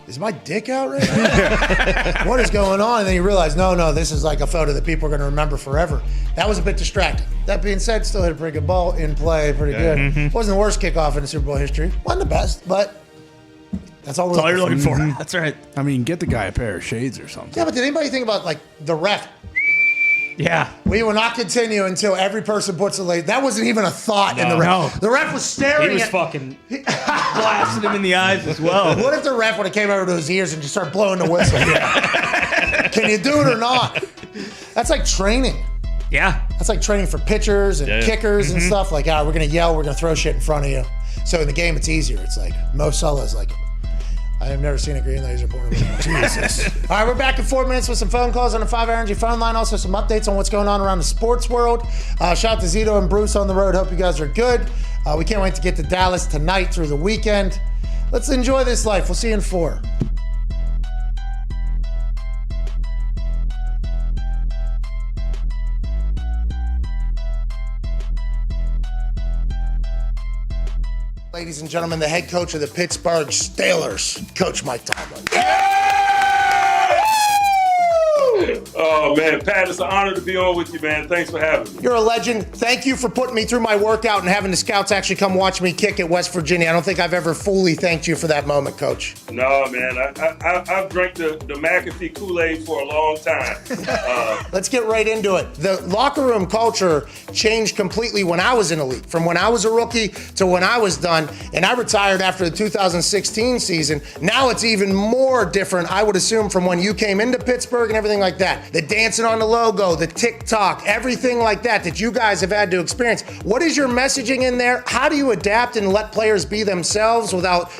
Speaker 2: is my dick out right now? What is going on? And then you realize, no, this is like a photo that people are going to remember forever. That was a bit distracting. That being said, still hit a pretty good ball in play, pretty good. Wasn't the worst kickoff in the Super Bowl history. Wasn't the best, but that's all we're
Speaker 4: That's all you're looking for.
Speaker 2: Mm-hmm.
Speaker 4: That's right.
Speaker 3: I mean, get the guy a pair of shades or something.
Speaker 2: Yeah, but did anybody think about like the ref?
Speaker 4: Yeah.
Speaker 2: We will not continue until every person puts a laser. That wasn't even a thought in the ref.
Speaker 4: No.
Speaker 2: The ref was staring
Speaker 4: He was
Speaker 2: at.
Speaker 4: fucking blasting him in the eyes as well.
Speaker 2: What if the ref would have came over to his ears and just started blowing the whistle? Can you do it or not? That's like training.
Speaker 4: Yeah.
Speaker 2: That's like training for pitchers and kickers and stuff. Like, we're going to yell, we're going to throw shit in front of you. So in the game, it's easier. It's like, Mo Salah's like, I have never seen a green laser pointer before. Jesus. All right, we're back in 4 minutes with some phone calls on the 5 Energy phone line. Also, some updates on what's going on around the sports world. Shout out to Zito and Bruce on the road. Hope you guys are good. We can't wait to get to Dallas tonight through the weekend. Let's enjoy this life. We'll see you in 4. Ladies and gentlemen, the head coach of the Pittsburgh Steelers, Coach Mike Tomlin.
Speaker 7: Oh, man, Pat, it's an honor to be on with you, man. Thanks for having me.
Speaker 2: You're a legend. Thank you for putting me through my workout and having the scouts actually come watch me kick at West Virginia. I don't think I've ever fully thanked you for that moment, Coach.
Speaker 7: No, man, I've drank the McAfee Kool-Aid for a long time.
Speaker 2: Let's get right into it. The locker room culture changed completely when I was in the league, from when I was a rookie to when I was done, and I retired after the 2016 season. Now it's even more different, I would assume, from when you came into Pittsburgh and everything like that. The dancing on the logo, the TikTok, everything like that you guys have had to experience. What is your messaging in there? How do you adapt and let players be themselves without,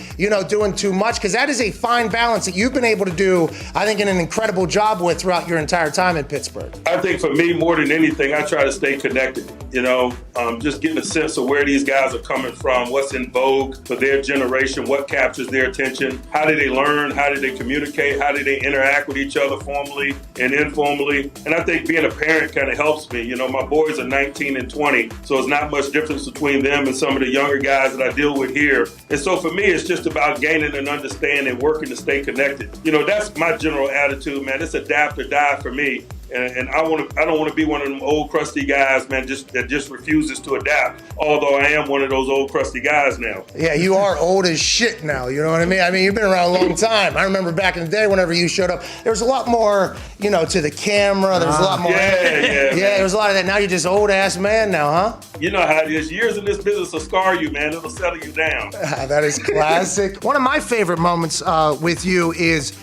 Speaker 2: doing too much? Because that is a fine balance that you've been able to do, I think, in an incredible job with throughout your entire time in Pittsburgh.
Speaker 7: I think for me, more than anything, I try to stay connected, just getting a sense of where these guys are coming from, what's in vogue for their generation, what captures their attention, how do they learn, how do they communicate, how do they interact with each other formally and informally. And I think being a parent kind of helps me. My boys are 19 and 20, so it's not much difference between them and some of the younger guys that I deal with here. And so for me, it's just about gaining an understanding, working to stay connected. That's my general attitude, man. It's adapt or die for me. And I don't want to be one of them old crusty guys, man, that just refuses to adapt. Although I am one of those old crusty guys now.
Speaker 2: Yeah, you are old as shit now, you know what I mean? I mean, you've been around a long time. I remember back in the day, whenever you showed up, there was a lot more, to the camera. There was a lot more.
Speaker 7: Yeah,
Speaker 2: there was a lot of that. Now you're just old ass man now, huh?
Speaker 7: You know how it is. Years in this business will scar you, man. It'll settle you down.
Speaker 2: That is classic. One of my favorite moments with you is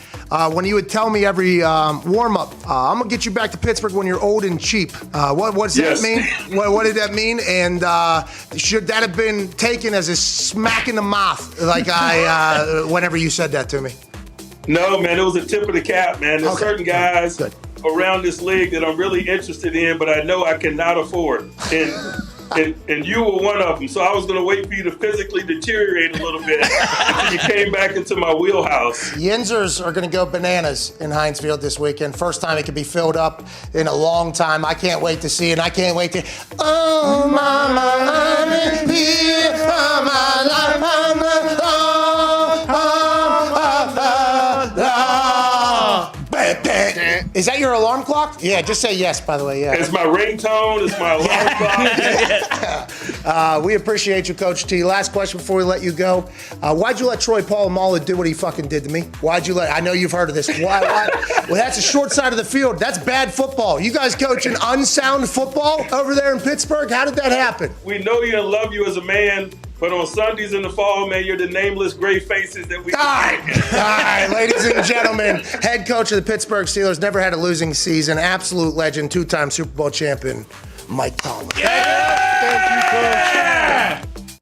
Speaker 2: when you would tell me every warm-up, I'm going to get you back to Pittsburgh when you're old and cheap. What does that mean? What did that mean? And should that have been taken as a smack in the mouth, like whenever you said that to me?
Speaker 7: No, man, it was a tip of the cap, man. There's certain guys around this league that I'm really interested in, but I know I cannot afford. And you were one of them, so I was going to wait for you to physically deteriorate a little bit until you came back into my wheelhouse.
Speaker 2: Yinzers are going to go bananas in Heinz Field this weekend. First time it could be filled up in a long time. I can't wait to see it, and I can't wait to... Oh, mama, I'm here, oh, my life, Is that your alarm clock? Yeah, just say yes, by the way. Yeah.
Speaker 7: It's my ringtone. It's my alarm clock.
Speaker 2: We appreciate you, Coach T. Last question before we let you go. Why'd you let Troy Polamalu do what he fucking did to me? Why'd you let? I know you've heard of this. Why? Well, that's a short side of the field. That's bad football. You guys coaching unsound football over there in Pittsburgh? How did that happen?
Speaker 7: We know you and love you as a man, but on Sundays in the fall, man, you're the nameless gray faces that we.
Speaker 2: All right, ladies and gentlemen, head coach of the Pittsburgh Steelers, never had a losing season, absolute legend, two-time Super Bowl champion, Mike Tomlin.
Speaker 3: Yeah!
Speaker 2: Thank you, Coach.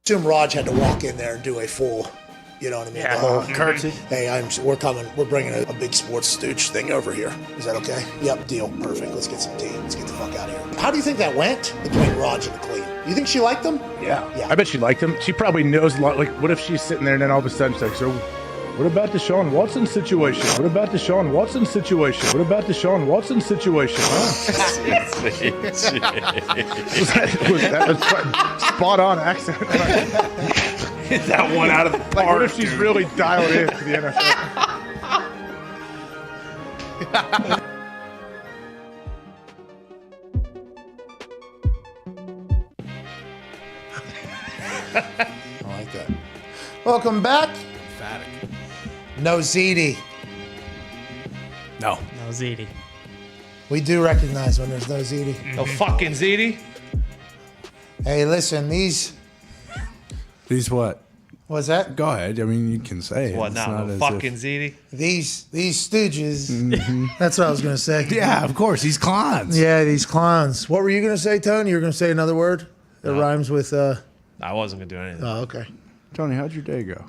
Speaker 2: Jim Raj had to walk in there and do a full, you know what I mean?
Speaker 4: Yeah.
Speaker 2: The whole
Speaker 3: Curtsy.
Speaker 2: Hey, we're coming. We're bringing a big sports stooge thing over here. Is that okay? Yep, deal. Perfect. Let's get some tea. Let's get the fuck out of here. How do you think that went between Raj and Clean? You think she liked them?
Speaker 3: Yeah.
Speaker 2: Yeah.
Speaker 3: I bet she liked him. She probably knows a lot. Like, what if she's sitting there and then all of a sudden she's like, so what about the Deshaun Watson situation? What about the Deshaun Watson situation? What about the Deshaun Watson situation? That was spot on accent.
Speaker 4: That one out of the
Speaker 3: Like, what if she's really dialed in to the NFL?
Speaker 2: I like that. Welcome back.
Speaker 3: Emphatic.
Speaker 2: No ZD.
Speaker 3: No.
Speaker 4: No, ZD.
Speaker 2: We do recognize when there's no ZD.
Speaker 5: No fucking ZD.
Speaker 2: Hey, listen, these.
Speaker 3: These what?
Speaker 2: What's that?
Speaker 3: Go ahead. I mean, you can say it.
Speaker 5: What
Speaker 3: It's
Speaker 5: now?
Speaker 3: not
Speaker 5: No
Speaker 3: as
Speaker 5: fucking
Speaker 3: if-
Speaker 5: ZD.
Speaker 2: These stooges. That's what I was gonna say.
Speaker 3: Yeah, of course. He's clowns.
Speaker 2: Yeah, these clowns. What were you gonna say, Tony? You were gonna say another word that rhymes with.
Speaker 5: I wasn't gonna do anything.
Speaker 2: Oh, okay.
Speaker 3: Tony, how'd your day go?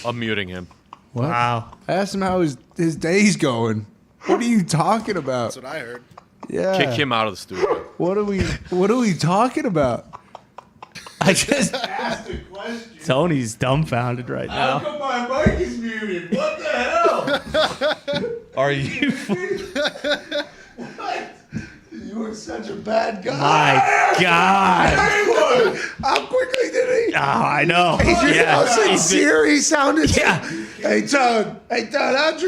Speaker 6: I'm muting him.
Speaker 3: What?
Speaker 4: Wow.
Speaker 3: I asked him how his day's going. What are you talking about?
Speaker 8: That's what I heard.
Speaker 3: Yeah.
Speaker 6: Kick him out of the studio.
Speaker 3: What are we talking about? I just asked a question.
Speaker 4: Tony's dumbfounded right now.
Speaker 3: come my mic is muted? What the hell?
Speaker 5: Are you?
Speaker 2: You were such a bad guy.
Speaker 4: My God.
Speaker 2: How quickly did he?
Speaker 4: Oh, I know.
Speaker 2: How
Speaker 4: He's
Speaker 2: sincere he sounded.
Speaker 4: Yeah.
Speaker 2: Hey, Todd, how'd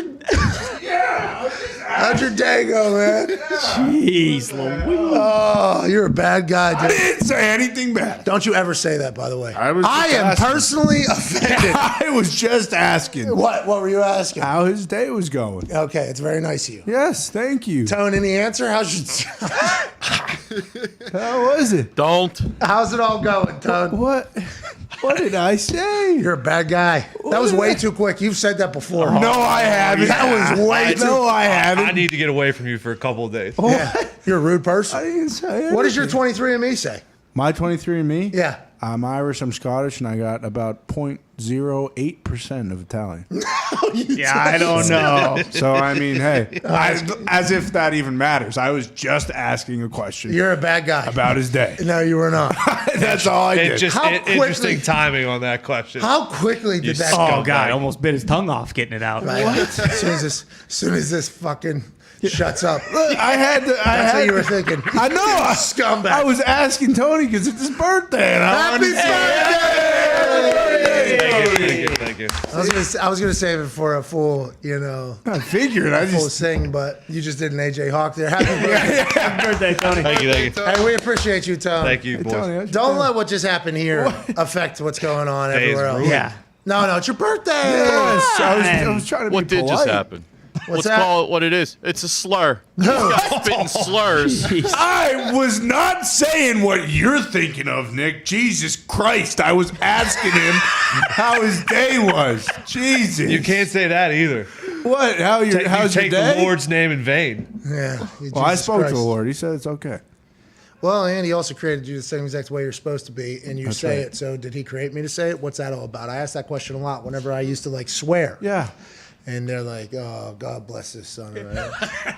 Speaker 2: your day go, man?
Speaker 4: Jeez Louise.
Speaker 2: Oh, you're a bad guy,
Speaker 3: I
Speaker 2: dude.
Speaker 3: didn't say anything bad.
Speaker 2: Don't you ever say that, by the way.
Speaker 3: I was just
Speaker 2: I am
Speaker 3: asking.
Speaker 2: personally offended.
Speaker 3: I was just asking
Speaker 2: What were you asking?
Speaker 3: how his day was going.
Speaker 2: Okay, it's very nice of you.
Speaker 3: Yes, thank you.
Speaker 2: Tone, any answer? How's
Speaker 3: it?
Speaker 6: Don't.
Speaker 2: how's it all going, Tone?
Speaker 3: What? What did I say?
Speaker 2: You're a bad guy. That was way too quick. You've said that before.
Speaker 3: No, I haven't.
Speaker 2: That was way too.
Speaker 3: No, I haven't.
Speaker 5: I need to get away from you for a couple of days.
Speaker 2: Yeah, you're a rude
Speaker 3: I
Speaker 2: person.
Speaker 3: didn't say
Speaker 2: What does your
Speaker 3: anything.
Speaker 2: 23andMe say?
Speaker 3: My 23andMe?
Speaker 2: Yeah.
Speaker 3: I'm Irish, I'm Scottish, and I got about 0.08% of Italian.
Speaker 4: Yeah, I don't know.
Speaker 3: So, I mean, hey, as if that even matters. I was just asking a question
Speaker 2: You're a bad guy.
Speaker 3: about his day.
Speaker 2: No, you were not.
Speaker 3: That's all I
Speaker 5: It
Speaker 3: did.
Speaker 5: just
Speaker 2: How
Speaker 5: interesting
Speaker 2: quickly-
Speaker 5: timing on that question.
Speaker 2: How quickly did that
Speaker 4: Oh,
Speaker 2: go?
Speaker 4: God. Almost bit his tongue off getting it out.
Speaker 2: Right. As soon as this fucking shuts up.
Speaker 3: I had to.
Speaker 2: That's what you were thinking.
Speaker 3: I know.
Speaker 2: Scumbag.
Speaker 3: I was asking Tony because it's his birthday. And I
Speaker 2: Happy birthday!
Speaker 5: Thank you.
Speaker 2: I was gonna save it for a full,
Speaker 3: I figured. I
Speaker 2: full
Speaker 3: just.
Speaker 2: sing, but you just did an AJ Hawk there. Happy birthday!
Speaker 4: Happy birthday, Tony.
Speaker 5: Thank you.
Speaker 2: Hey, we appreciate you, Tom.
Speaker 5: Thank you, boys.
Speaker 3: Tony, how'd
Speaker 2: Don't
Speaker 3: you
Speaker 2: let what just happened here affect what's going on
Speaker 5: Today's
Speaker 2: everywhere else.
Speaker 5: ruined.
Speaker 4: Yeah.
Speaker 2: No, it's your birthday.
Speaker 3: Yes, I was trying to
Speaker 6: What
Speaker 3: be
Speaker 6: did
Speaker 3: polite.
Speaker 6: just happen?
Speaker 2: What's
Speaker 6: Let's
Speaker 2: that?
Speaker 6: call it what it is. It's a slur. This guy's spitting slurs.
Speaker 3: I was not saying what you're thinking of, Nick. Jesus Christ. I was asking him how his day was. Jesus.
Speaker 5: You can't say that either.
Speaker 3: What? How's
Speaker 5: You
Speaker 3: your
Speaker 5: take
Speaker 3: day?
Speaker 5: the Lord's name in vain.
Speaker 2: Yeah.
Speaker 3: Well, I
Speaker 2: Jesus
Speaker 3: spoke
Speaker 2: Christ.
Speaker 3: to the Lord. He said it's okay.
Speaker 2: Well, and he also created you the same exact way you're supposed to be, and you
Speaker 3: That's
Speaker 2: say
Speaker 3: right.
Speaker 2: it. So did he create me to say it? What's that all about? I ask that question a lot whenever I used to like swear.
Speaker 3: Yeah.
Speaker 2: And they're like, "Oh, God bless this son." Right?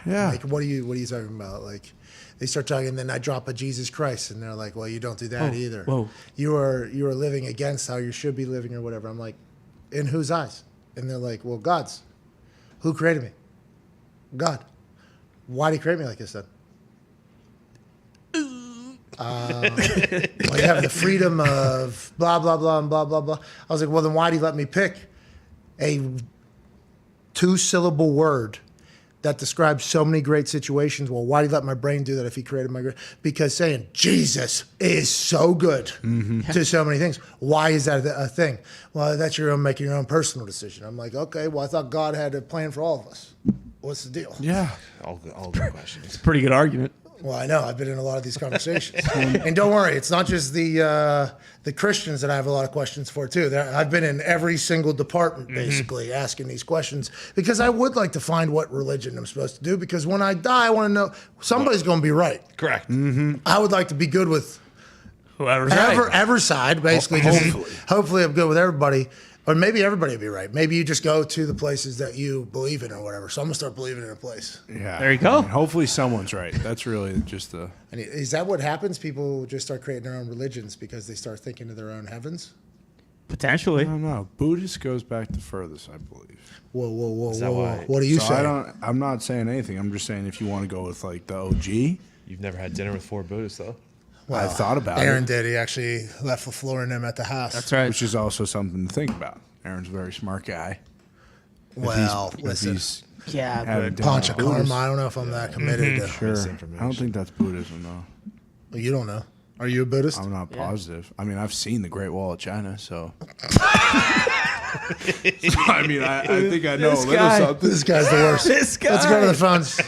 Speaker 3: Yeah.
Speaker 2: Like, what are you talking about? Like, they start talking, and then I drop a Jesus Christ, and they're like, "Well, you don't do that either.
Speaker 4: whoa.
Speaker 2: You are living against how you should be living, or whatever." I'm like, "In whose eyes?" And they're like, "Well, God's. Who created me? God. Why did he create me like this then?" Well, you have the freedom of blah blah blah and blah blah blah. I was like, well, then why do you let me pick a 2-syllable word that describes so many great situations. Well, why do you let my brain do that if he created my... Because saying Jesus is so good to so many things. Why is that a thing? Well, that's making your own personal decision. I'm like, okay, well, I thought God had a plan for all of us. What's the deal?
Speaker 3: Yeah.
Speaker 5: All good questions.
Speaker 4: Pretty good argument.
Speaker 2: Well, I know. I've been in a lot of these conversations. And don't worry, it's not just the Christians that I have a lot of questions for, too. I've been in every single department, basically, asking these questions because I would like to find what religion I'm supposed to do because when I die, I want to know somebody's going to be right.
Speaker 5: Correct.
Speaker 2: I would like to be good with
Speaker 4: Whoever's right.
Speaker 2: every side, basically. Hopefully I'm good with everybody. Or maybe everybody will be right. Maybe you just go to the places that you believe in or whatever. So I'm going to start believing in a place.
Speaker 3: Yeah.
Speaker 4: There you go.
Speaker 3: I mean, hopefully someone's right. That's really just the...
Speaker 2: And is that what happens? People just start creating their own religions because they start thinking of their own heavens?
Speaker 4: Potentially.
Speaker 3: I don't know. Buddhist goes back the furthest, I believe.
Speaker 2: Whoa.
Speaker 5: that why-
Speaker 2: What do you say?
Speaker 3: I'm not saying anything. I'm just saying if you want to go with like the OG,
Speaker 5: You've never had dinner with 4 Buddhists, though?
Speaker 3: I thought about
Speaker 2: Aaron
Speaker 3: it,
Speaker 2: did. He actually left the floor in them at the house.
Speaker 4: That's right.
Speaker 3: which is also something to think about. Aaron's a very smart guy.
Speaker 2: Well,
Speaker 3: If
Speaker 2: listen.
Speaker 3: he's
Speaker 4: Yeah,
Speaker 3: having
Speaker 4: but
Speaker 3: dinner
Speaker 2: Punch
Speaker 3: with
Speaker 2: of karma.
Speaker 3: Buddhists,
Speaker 2: I don't know if I'm that committed to.
Speaker 3: Sure.
Speaker 5: Misinformation.
Speaker 3: I don't think that's Buddhism, though.
Speaker 2: Well, you don't know. Are you a Buddhist?
Speaker 3: I'm not positive. I mean, I've seen the Great Wall of China, so. I mean, I think I know a little something.
Speaker 2: This guy's the worst.
Speaker 4: This guy.
Speaker 2: Let's go to the phones.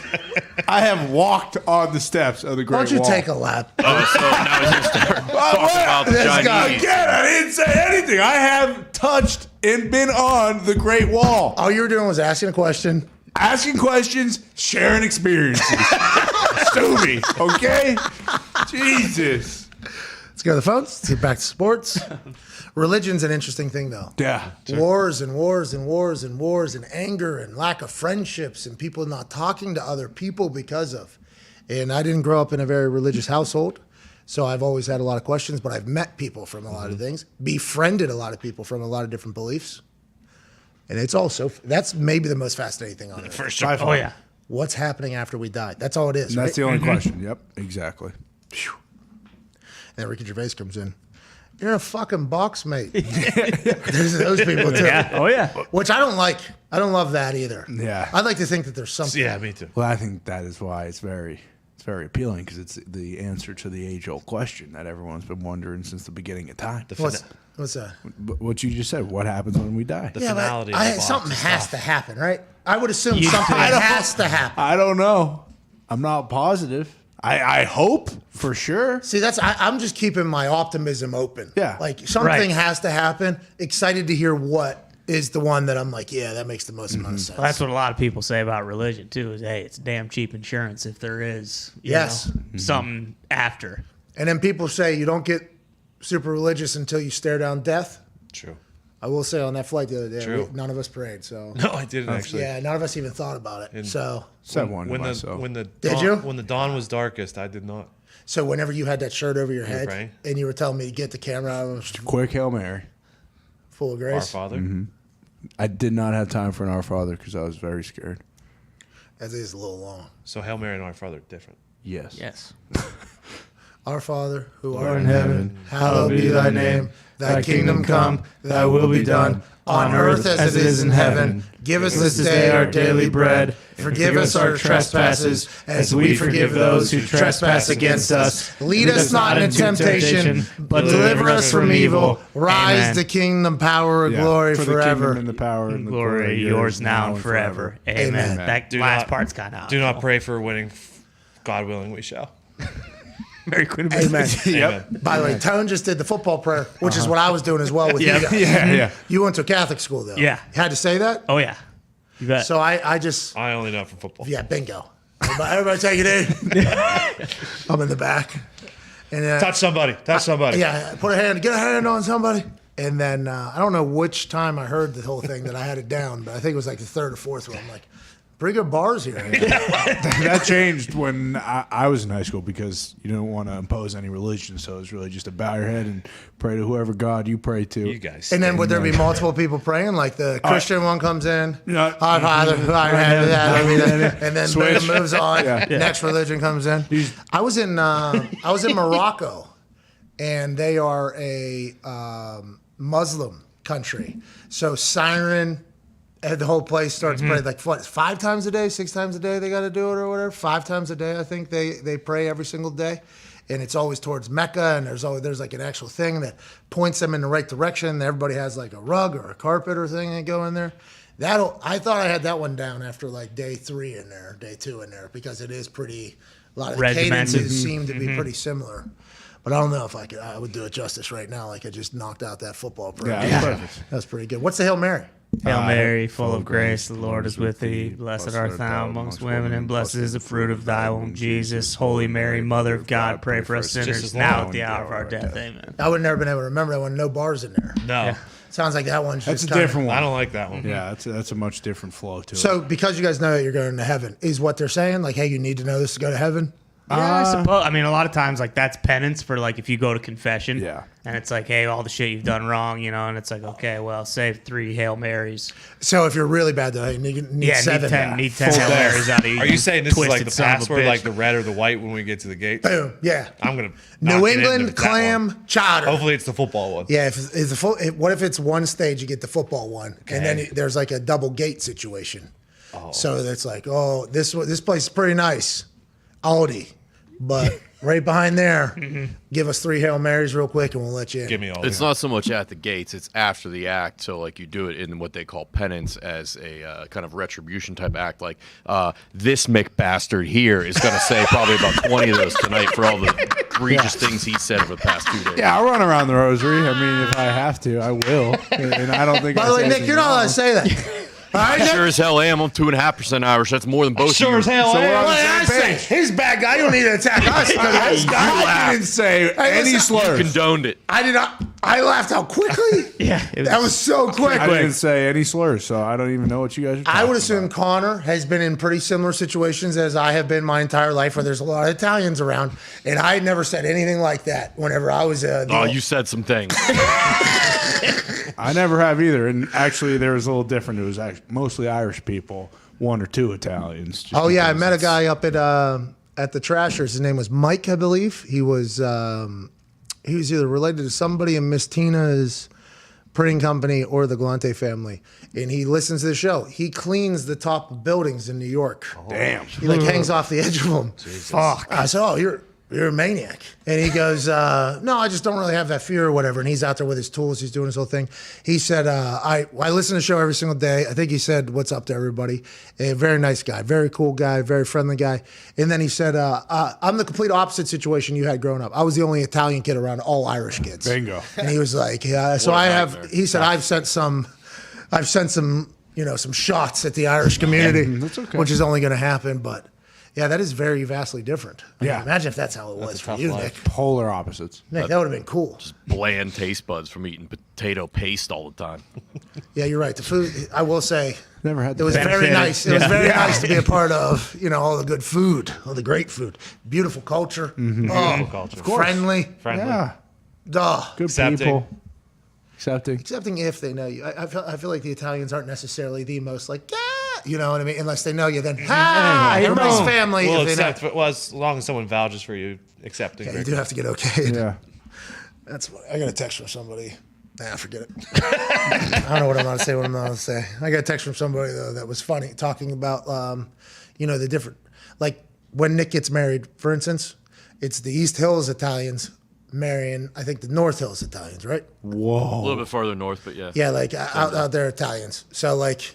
Speaker 3: I have walked on the steps of the Great
Speaker 2: Why don't you
Speaker 3: Wall.
Speaker 2: take a lap?
Speaker 8: Oh, so now he's gonna start talking about the
Speaker 2: This guy-
Speaker 8: Chinese.
Speaker 3: Again, I didn't say anything. I have touched and been on the Great Wall.
Speaker 2: All you were doing was asking a question.
Speaker 3: Asking questions, sharing experiences. Sue me, okay? Jesus.
Speaker 2: Let's go to the phones. Let's get back to sports. Religion's an interesting thing, though.
Speaker 3: Yeah.
Speaker 2: Wars and wars and wars and wars and anger and lack of friendships and people not talking to other people because of. And I didn't grow up in a very religious household, so I've always had a lot of questions, but I've met people from a lot of things, befriended a lot of people from a lot of different beliefs. And it's also, that's maybe the most fascinating thing on earth.
Speaker 5: For sure.
Speaker 4: Oh, yeah.
Speaker 2: What's happening after we die? That's all it is,
Speaker 3: And
Speaker 2: right?
Speaker 3: that's the only question. Yep, exactly.
Speaker 2: And then Ricky Gervais comes in. You're in a fucking box, mate. There's those people, too.
Speaker 4: Yeah. Oh, yeah.
Speaker 2: Which I don't like. I don't love that either.
Speaker 3: Yeah.
Speaker 2: I'd like to think that there's something.
Speaker 5: Yeah, me too.
Speaker 3: Well, I think that is why it's very appealing because it's the answer to the age-old question that everyone's been wondering since the beginning of time.
Speaker 2: What's that?
Speaker 3: But what you just said, what happens when we die?
Speaker 5: The finality of the box
Speaker 2: something
Speaker 5: is
Speaker 2: has
Speaker 5: tough.
Speaker 2: to happen, right? I would assume
Speaker 4: You
Speaker 2: something
Speaker 4: think-
Speaker 2: has to happen.
Speaker 3: I don't know. I'm not positive. I hope for sure.
Speaker 2: See, I'm just keeping my optimism open.
Speaker 3: Yeah.
Speaker 2: Like something
Speaker 4: Right.
Speaker 2: has to happen. Excited to hear what is the one that I'm like, yeah, that makes the most amount of sense.
Speaker 4: Well, that's what a lot of people say about religion, too, is, hey, it's damn cheap insurance if there is, you
Speaker 2: Yes.
Speaker 4: know, something after.
Speaker 2: And then people say you don't get super religious until you stare down death.
Speaker 5: True.
Speaker 2: I will say on that flight the other day,
Speaker 5: True.
Speaker 2: none of us prayed. So
Speaker 5: No, I didn't actually.
Speaker 2: yeah, none of us even thought about it. So
Speaker 3: Said one to
Speaker 5: When
Speaker 3: myself.
Speaker 5: the
Speaker 2: Did
Speaker 5: dawn,
Speaker 2: you?
Speaker 5: when the dawn was darkest, I did not.
Speaker 2: So whenever you had that shirt over your
Speaker 5: were
Speaker 2: head
Speaker 5: praying?
Speaker 2: and you were telling me to get the camera out, I was
Speaker 3: Quick Hail Mary.
Speaker 2: full of
Speaker 5: Our
Speaker 2: grace.
Speaker 5: Father.
Speaker 3: I did not have time for an Our Father because I was very scared.
Speaker 2: That is a little long.
Speaker 5: So Hail Mary and Our Father are different.
Speaker 3: Yes.
Speaker 4: Yes.
Speaker 2: Our Father, who
Speaker 3: Art
Speaker 2: art
Speaker 3: in heaven,
Speaker 2: hallowed be thy name. Thy kingdom come, thy will be done, on earth as it is in heaven. Give us this day our daily bread. Forgive us our trespasses, as we forgive those who trespass against us. Lead us not into temptation, but deliver us from evil. Rise
Speaker 4: Amen.
Speaker 2: the kingdom, power, and glory
Speaker 3: for the
Speaker 2: forever.
Speaker 3: kingdom and the power and the
Speaker 4: Glory, yours now and forever. Amen.
Speaker 2: Amen.
Speaker 4: That
Speaker 5: Do
Speaker 4: last
Speaker 5: not-
Speaker 4: part's kind of
Speaker 5: Do not pray for winning. God willing, we shall.
Speaker 4: Very quick.
Speaker 2: Amen.
Speaker 5: Amen.
Speaker 2: By the way, Tone just did the football prayer, which is what I was doing as well with you guys.
Speaker 3: Yeah.
Speaker 2: You went to Catholic school, though.
Speaker 4: Yeah.
Speaker 2: Had to say that?
Speaker 4: Oh, yeah. You bet.
Speaker 2: So I just,
Speaker 5: I only know from football.
Speaker 2: yeah, bingo. Everybody take it in. I'm in the back. And
Speaker 5: Touch somebody. Touch somebody.
Speaker 2: yeah, get a hand on somebody. And then I don't know which time I heard the whole thing that I had it down, but I think it was like the third or fourth one. I'm like, pretty good bars here.
Speaker 3: That changed when I was in high school because you don't want to impose any religion. So it's really just to bow your head and pray to whoever God you pray to.
Speaker 5: You guys.
Speaker 2: And then would there be multiple people praying? Like the Christian one comes in,
Speaker 3: Yeah.
Speaker 2: Our Father, who art in heaven, and then
Speaker 3: Switch.
Speaker 2: boom, moves on.
Speaker 3: Yeah.
Speaker 2: Next religion comes in. I was in Morocco, and they are a Muslim country. So siren And the whole place starts praying like what, 5 times a day, 6 times a day they got to do it or whatever. 5 times a day, I think they pray every single day, and it's always towards Mecca. And there's like an actual thing that points them in the right direction. Everybody has like a rug or a carpet or thing that go in there. I thought I had that one down after like day 2 in there, because it is pretty. A lot of the cadences seem to be pretty similar. But I don't know if I would do it justice right now. Like I just knocked out that football program.
Speaker 3: Yeah.
Speaker 2: That was pretty good. What's the Hail Mary?
Speaker 4: Hail Mary, full of grace, the Lord is with thee. Blessed art thou amongst women, and blessed is the fruit of thy womb, Jesus. Holy Mary, Mother of God, pray for us sinners now at the hour of our death. Amen.
Speaker 2: I would never been able to remember that one. No bars in there.
Speaker 5: No.
Speaker 4: Yeah.
Speaker 2: Sounds like that one's
Speaker 3: That's
Speaker 2: just
Speaker 3: a different one.
Speaker 5: I don't like that one.
Speaker 3: Yeah, that's a much different flow to it.
Speaker 2: So because you guys know that you're going to heaven, is what they're saying like, hey, you need to know this to go to heaven?
Speaker 4: Yeah, I suppose. I mean, a lot of times, like, that's penance for, like, if you go to confession.
Speaker 3: Yeah.
Speaker 4: And it's like, hey, all the shit you've done wrong, you know, and it's like, okay, well, say 3 Hail Marys.
Speaker 2: So if you're really bad, though, you need 7.
Speaker 4: Need 10 Hail Marys out of you.
Speaker 5: Are you saying this is like the
Speaker 4: twisted son of a
Speaker 5: password,
Speaker 4: bitch.
Speaker 5: like the red or the white when we get to the gate?
Speaker 2: Boom. Yeah.
Speaker 5: I'm going to
Speaker 2: New England clam chowder.
Speaker 5: Hopefully it's the football one.
Speaker 2: Yeah. What if it's one stage, you get the football one, and then there's like a double gate situation. So that's like, oh, this place is pretty nice. Aldi. But right behind there, give us 3 Hail Marys real quick and we'll let you in.
Speaker 5: Give me all.
Speaker 8: It's not so much at the gates; it's after the act. So, like, you do it in what they call penance, as a kind of retribution type act. Like, this McBastard here is going to say probably about 20 of those tonight for all the egregious things he said over the past 2 days.
Speaker 3: Yeah, I'll run around the rosary. I mean, if I have to, I will. And I don't think.
Speaker 2: By the way, Nick, you're not allowed to say that. All right,
Speaker 8: I
Speaker 2: Nick?
Speaker 8: sure as hell am. I'm 2.5% Irish. That's more than both of you.
Speaker 5: Sure as hell.
Speaker 3: So we're on
Speaker 2: What
Speaker 3: the
Speaker 2: did I
Speaker 3: same
Speaker 2: say?
Speaker 3: page.
Speaker 2: He's a bad guy. You don't need to attack us. This guy.
Speaker 3: I didn't say any
Speaker 2: listen,
Speaker 3: slurs.
Speaker 8: Condoned it.
Speaker 2: I did not. I laughed out quickly.
Speaker 4: Yeah.
Speaker 2: That was so quick.
Speaker 3: I didn't say any slurs, so I don't even know what you guys are talking
Speaker 2: I would assume
Speaker 3: about.
Speaker 2: Connor has been in pretty similar situations as I have been my entire life, where there's a lot of Italians around, and I never said anything like that whenever I was.
Speaker 8: Oh, you said some things.
Speaker 3: I never have either. And actually, there was a little different. It was actually mostly Irish people, 1 or 2 Italians. just
Speaker 2: Oh yeah, I
Speaker 3: because
Speaker 2: met a
Speaker 3: it's-
Speaker 2: guy up at the Trashers. His name was Mike, I believe. He was either related to somebody in Miss Tina's printing company or the Galante family, and he listens to the show. He cleans the top of buildings in New York.
Speaker 3: Damn.
Speaker 2: He like hangs off the edge of them. Fuck. I said, oh, you're a maniac. And he goes, no, I just don't really have that fear or whatever. And he's out there with his tools. He's doing his whole thing. He said, I listen to the show every single day. I think he said, what's up to everybody? A very nice guy, very cool guy, very friendly guy. And then he said, I'm the complete opposite situation you had growing up. I was the only Italian kid around all Irish kids.
Speaker 3: Bingo.
Speaker 2: And he was like, yeah. So I have, he said, I've sent some, some shots at the Irish community,
Speaker 3: That's okay.
Speaker 2: which is only going to happen. But yeah, that is very vastly different. I mean,
Speaker 3: Yeah.
Speaker 2: imagine if that's how it was for you, Nick.
Speaker 3: Polar opposites.
Speaker 2: Nick, that would have been cool.
Speaker 8: Bland taste buds from eating potato paste all the time.
Speaker 2: Yeah, you're right. The food, I will say,
Speaker 3: Never had
Speaker 2: it was
Speaker 3: that.
Speaker 2: very nice. It was
Speaker 4: Yeah.
Speaker 2: very nice to be a part of, all the good food, all the great food. Beautiful culture. Oh,
Speaker 5: culture.
Speaker 2: friendly.
Speaker 5: Friendly.
Speaker 3: Yeah.
Speaker 2: Duh.
Speaker 3: Good
Speaker 5: Accepting.
Speaker 3: people. Accepting.
Speaker 2: Excepting if they know you. I feel like the Italians aren't necessarily the most like, yeah, you know what I mean? Unless they know you, then, everybody's family.
Speaker 5: Well,
Speaker 2: if they know.
Speaker 5: accept, well, as long as someone vouches for you, accepting.
Speaker 2: Yeah, you do have to get okayed.
Speaker 3: Yeah.
Speaker 2: That's what I got a text from somebody. Nah, forget it. I don't know what I'm going to say. What I'm not going to say. I got a text from somebody though that was funny, talking about, the different, like when Nick gets married, for instance, it's the East Hills Italians marrying, I think, the North Hills Italians, right?
Speaker 8: A little bit farther north, but yeah.
Speaker 2: Yeah, like out there Italians. So like,